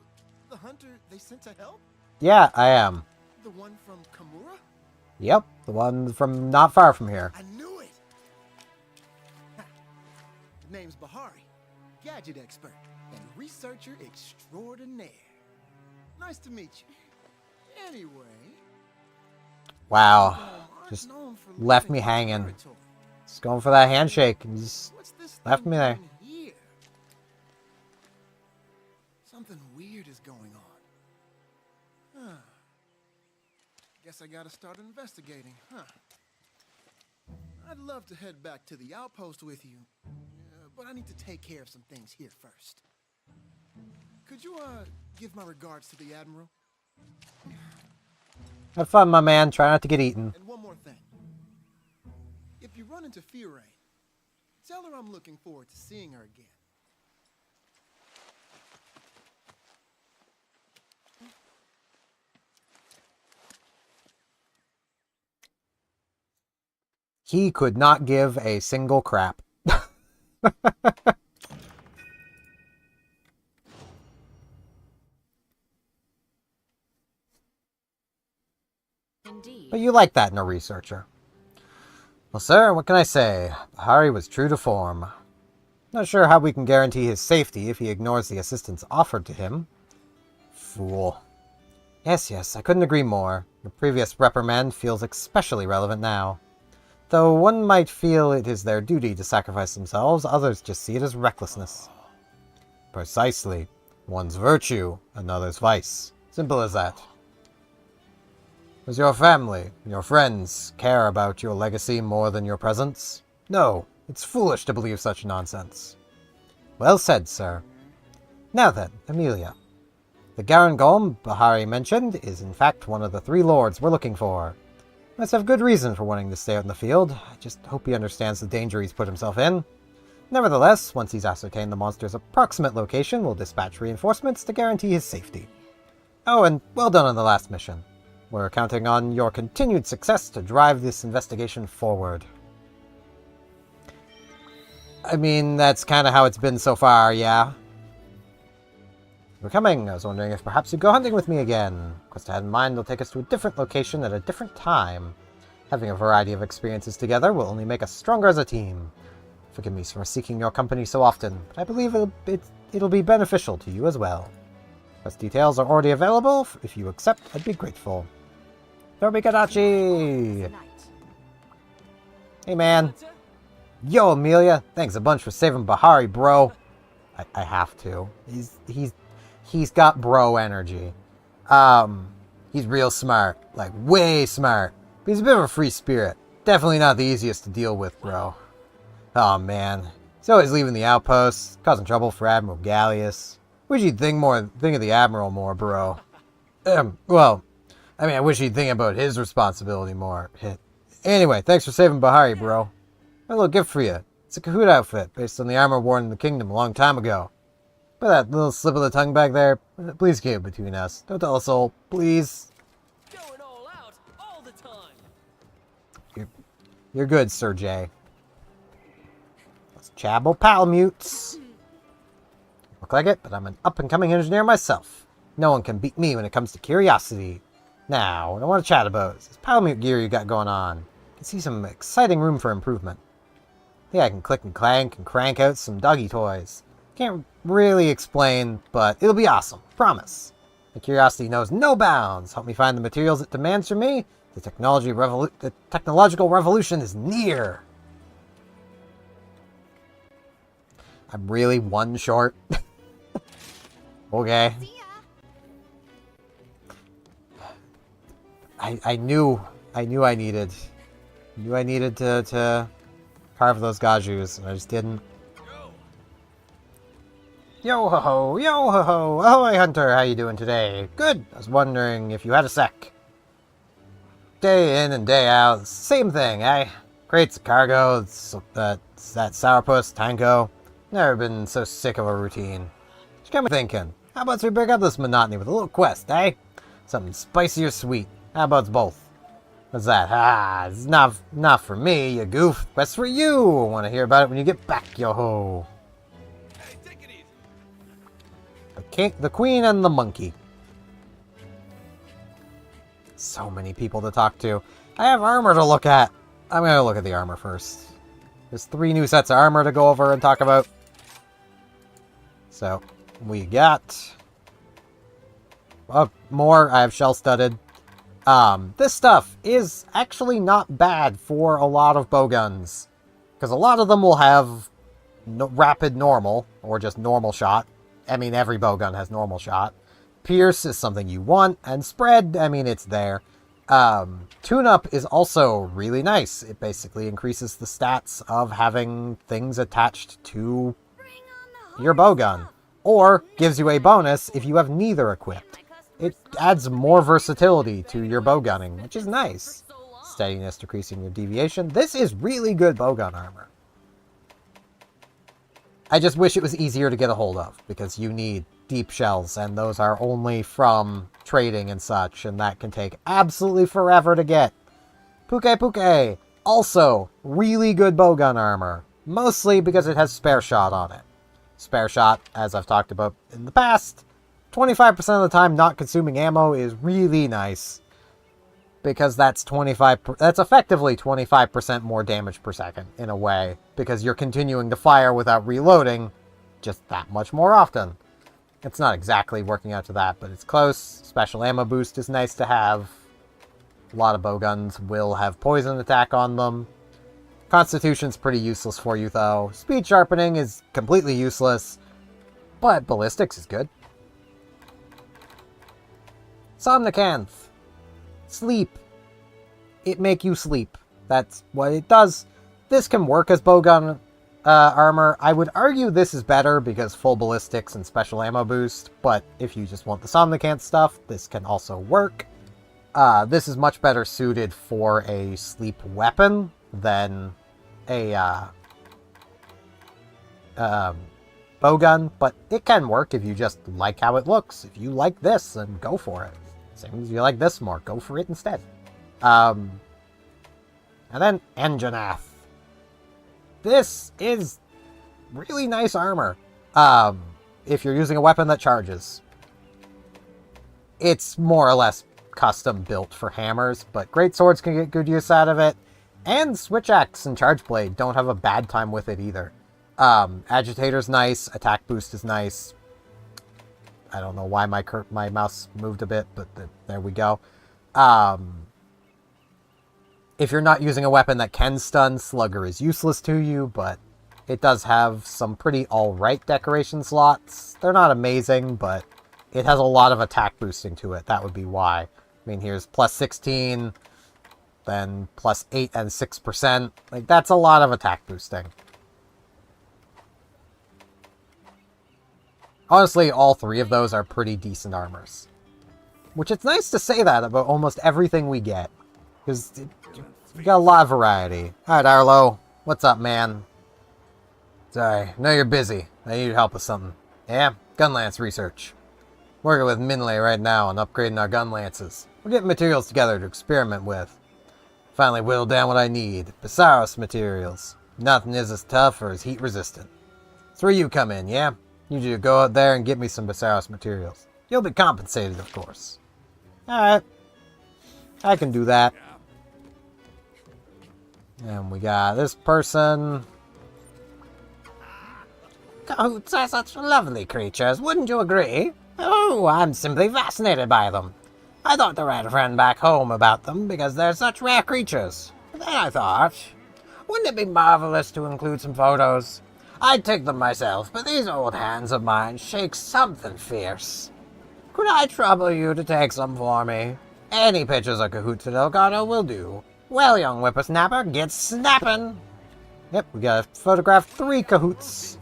the hunter they sent to help? Yeah, I am. The one from Kamura? Yep, the one from not far from here. I knew it! Ha. Name's Bahari, gadget expert and researcher extraordinaire. Nice to meet you. Anyway... Wow, just left me hanging. Just going for that handshake and just left me there. Here? Something weird is going on. Huh. Guess I gotta start investigating, huh? I'd love to head back to the outpost with you, but I need to take care of some things here first. Could you, give my regards to the Admiral? Have fun, my man. Try not to get eaten. And one more thing. If you run into Fiore, tell her I'm looking forward to seeing her again. He could not give a single crap. Indeed. But you like that in a researcher. Well, sir, what can I say? Bahari was true to form. Not sure how we can guarantee his safety if he ignores the assistance offered to him. Fool. Yes, I couldn't agree more. The previous reprimand feels especially relevant now. Though one might feel it is their duty to sacrifice themselves, others just see it as recklessness. Precisely. One's virtue, another's vice. Simple as that. Does your family, your friends, care about your legacy more than your presence? No, it's foolish to believe such nonsense. Well said, sir. Now then, Amelia. The Garangolm Bahari mentioned is in fact one of the 3 lords we're looking for. Must have good reason for wanting to stay out in the field. I just hope he understands the danger he's put himself in. Nevertheless, once he's ascertained the monster's approximate location, we'll dispatch reinforcements to guarantee his safety. Oh, and well done on the last mission. We're counting on your continued success to drive this investigation forward. I mean, that's kind of how it's been so far, yeah? We're coming. I was wondering if perhaps you'd go hunting with me again. Quest I had in mind will take us to a different location at a different time. Having a variety of experiences together will only make us stronger as a team. Forgive me for seeking your company so often, but I believe it'll be beneficial to you as well. Quest details are already available. If you accept, I'd be grateful. Tomikadachi! Hey, man. Yo, Amelia. Thanks a bunch for saving Bahari, bro. I have to. He's got bro energy. He's real smart. Like, way smart. But he's a bit of a free spirit. Definitely not the easiest to deal with, bro. Oh, man. He's always leaving the outposts, causing trouble for Admiral Gallius. Wish he'd think of the Admiral more, bro. Well, I mean, I wish he'd think about his responsibility more. Anyway, thanks for saving Bahari, bro. A little gift for you. It's a Kahoot outfit, based on the armor worn in the kingdom a long time ago. But that little slip of the tongue back there, please keep it between us. Don't tell a soul, please. Going all out all the time. You're good, Sir J. Let's chabble Palamutes. Look like it, but I'm an up-and-coming engineer myself. No one can beat me when it comes to curiosity. Now, what I want to chat about is this Palamute gear you got going on. I can see some exciting room for improvement. Yeah, I can click and clank and crank out some doggy toys. Can't really explain, but it'll be awesome. Promise. My curiosity knows no bounds. Help me find the materials it demands from me. The technological revolution is near. I'm really one short. Okay. I knew I needed to carve those gajus, and I just didn't. Yo ho ho, yo ho ho, ahoy Hunter, how you doing today? Good. I was wondering if you had a sec. Day in and day out, same thing, eh? Crates of cargo, that sourpuss, tanko. Never been so sick of a routine. Just got me thinking, how about we break up this monotony with a little quest, eh? Something spicy or sweet. How about both? What's that? Ah, it's not for me, you goof. Quest for you! Want to hear about it when you get back, yo-ho. Hey, take it easy. The Queen and the Monkey. So many people to talk to. I have armor to look at. I'm gonna look at the armor first. There's 3 new sets of armor to go over and talk about. So, we got... more. I have shell-studded. This stuff is actually not bad for a lot of bowguns. Because a lot of them will have rapid normal, or just normal shot. I mean, every bowgun has normal shot. Pierce is something you want, and spread, I mean, it's there. Tune-up is also really nice. It basically increases the stats of having things attached to your bowgun. Or gives you a bonus if you have neither equipped. It adds more versatility to your bowgunning, which is nice. Steadiness decreasing your deviation. This is really good bowgun armor. I just wish it was easier to get a hold of, because you need deep shells, and those are only from trading and such, and that can take absolutely forever to get. Puke. Also, really good bowgun armor. Mostly because it has spare shot on it. Spare shot, as I've talked about in the past, 25% of the time not consuming ammo is really nice. Because that's effectively 25% more damage per second, in a way. Because you're continuing to fire without reloading just that much more often. It's not exactly working out to that, but it's close. Special ammo boost is nice to have. A lot of bowguns will have poison attack on them. Constitution's pretty useless for you, though. Speed sharpening is completely useless, but ballistics is good. Somnicanth. Sleep. It make you sleep. That's what it does. This can work as bowgun armor. I would argue this is better because full ballistics and special ammo boost, but if you just want the Somnicanth stuff, this can also work. This is much better suited for a sleep weapon than a bowgun, but it can work if you just like how it looks. If you like this, then go for it. Same as you like this more, go for it instead. And then Enjanath. This is really nice armor. If you're using a weapon that charges. It's more or less custom built for hammers, but great swords can get good use out of it. And Switch Axe and Charge Blade don't have a bad time with it either. Agitator's nice, attack boost is nice. I don't know why my mouse moved a bit, but there we go. If you're not using a weapon that can stun, Slugger is useless to you, but it does have some pretty alright decoration slots. They're not amazing, but it has a lot of attack boosting to it. That would be why. I mean, here's plus 16, then plus 8 and 6%. Like, that's a lot of attack boosting. Honestly, all three of those are pretty decent armors. Which it's nice to say that about almost everything we get. Because we got a lot of variety. Alright, Arlo. What's up, man? Sorry, I know you're busy. I need your help with something. Yeah? Gunlance research. Working with Minley right now on upgrading our gun lances. We're getting materials together to experiment with. Finally whittled down what I need. Besaros materials. Nothing is as tough or as heat resistant. That's where you come in, yeah? Need you to go out there and get me some Besaros materials. You'll be compensated, of course. Alright. I can do that. And we got this person. Cahoots are such lovely creatures, wouldn't you agree? Oh, I'm simply fascinated by them. I thought to write a friend back home about them because they're such rare creatures. But then I thought, wouldn't it be marvelous to include some photos? I'd take them myself, but these old hands of mine shake something fierce. Could I trouble you to take some for me? Any pictures of Cahoots at Elgato will do. Well, young whippersnapper, get snapping! Yep, we gotta photograph 3 Cahoots.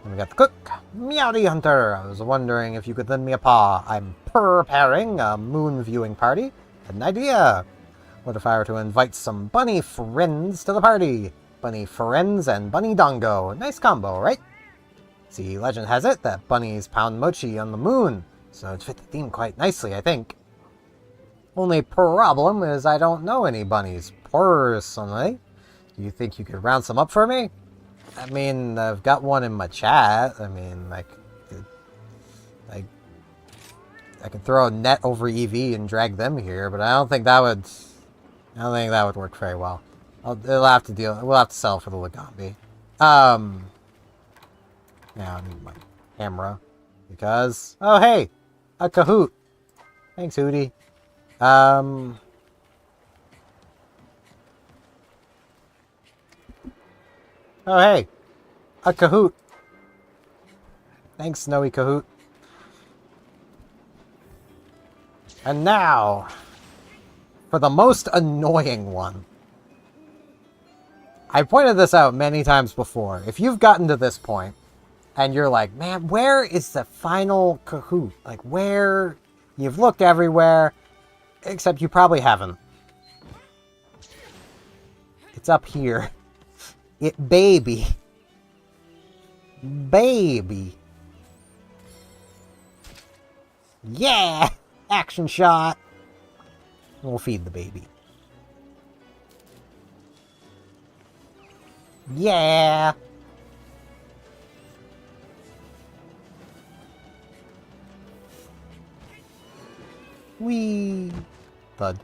And we got the cook, Meowdy Hunter. I was wondering if you could lend me a paw. I'm preparing a moon viewing party. Had an idea. What if I were to invite some bunny friends to the party? Bunny friends and bunny dongo. Nice combo, right? See, legend has it that bunnies pound mochi on the moon, so it'd fit the theme quite nicely, I think. Only problem is I don't know any bunnies personally. Do you think you could round some up for me? I mean, I've got one in my chat. I mean, I can throw a net over EV and drag them here, but I don't think that would work very well. We'll have to sell for the Legambi. Now I need my camera because oh hey, a Kahoot. Thanks, Hootie. Oh hey, a Kahoot. Thanks, Snowy Kahoot. And now, for the most annoying one. I pointed this out many times before. If you've gotten to this point, and you're like, man, where is the final Kahoot? Like, where? You've looked everywhere, except you probably haven't. It's up here. Baby. Yeah! Action shot! We'll feed the baby. Yeah! Whee! Thud.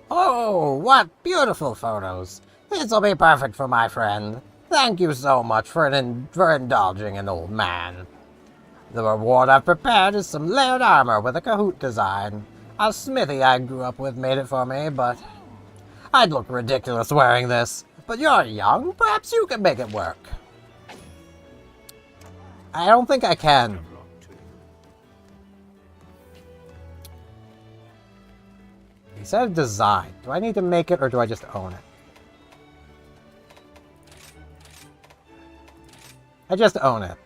Oh, what beautiful photos! This'll be perfect for my friend. Thank you so much for indulging an old man. The reward I've prepared is some layered armor with a Kahoot design. A smithy I grew up with made it for me, but I'd look ridiculous wearing this. But you're young, perhaps you can make it work. I don't think I can. He said design. Do I need to make it or do I just own it? I just own it.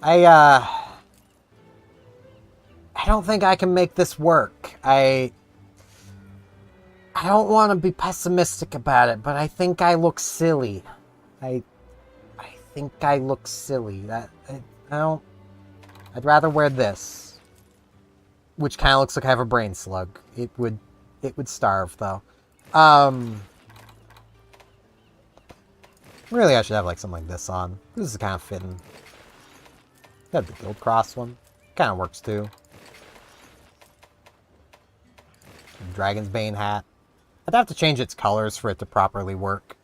I don't think I can make this work. I don't want to be pessimistic about it, but I think I look silly. I think I look silly. I'd rather wear this, which kind of looks like I have a brain slug. It would starve though. Really, I should have like something like this on. This is kind of fitting. Got the Guild Cross one. kind of works too. Dragon's Bane hat. I'd have to change its colors for it to properly work.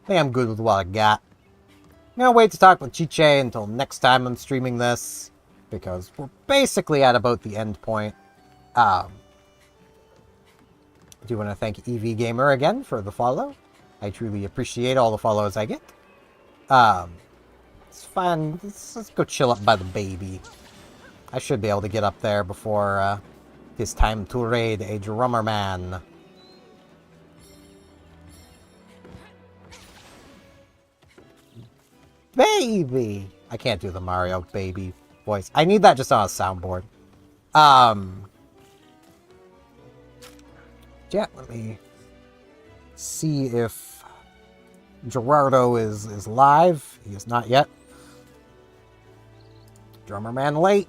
I think I'm good with what I got. I'm gonna wait to talk with Chiche until next time I'm streaming this, because we're basically at about the end point. I do want to thank EV Gamer again for the follow. I truly appreciate all the follows I get. It's fine. Let's go chill up by the baby. I should be able to get up there before it's time to raid a drummer man. Baby! I can't do the Mario baby voice. I need that just on a soundboard. Yeah, let me see if Gerardo is live. He is not yet. Drummer man late.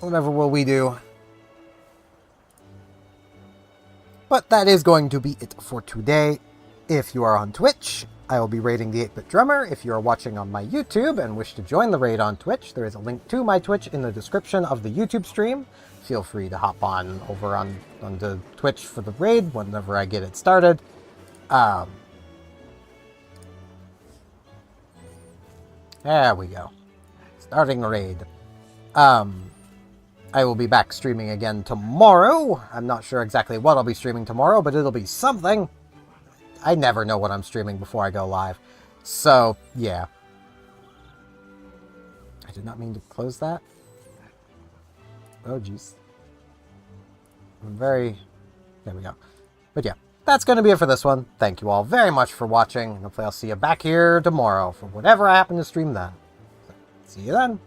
Whatever will we do? But that is going to be it for today. If you are on Twitch, I will be raiding the 8-Bit Drummer. If you are watching on my YouTube and wish to join the raid on Twitch, there is a link to my Twitch in the description of the YouTube stream. Feel free to hop on over onto Twitch for the raid whenever I get it started. There we go. Starting raid. I will be back streaming again tomorrow. I'm not sure exactly what I'll be streaming tomorrow, but it'll be something. I never know what I'm streaming before I go live. So, yeah. I did not mean to close that. Oh, jeez. There we go. But yeah, that's going to be it for this one. Thank you all very much for watching. Hopefully I'll see you back here tomorrow for whatever I happen to stream then. See you then.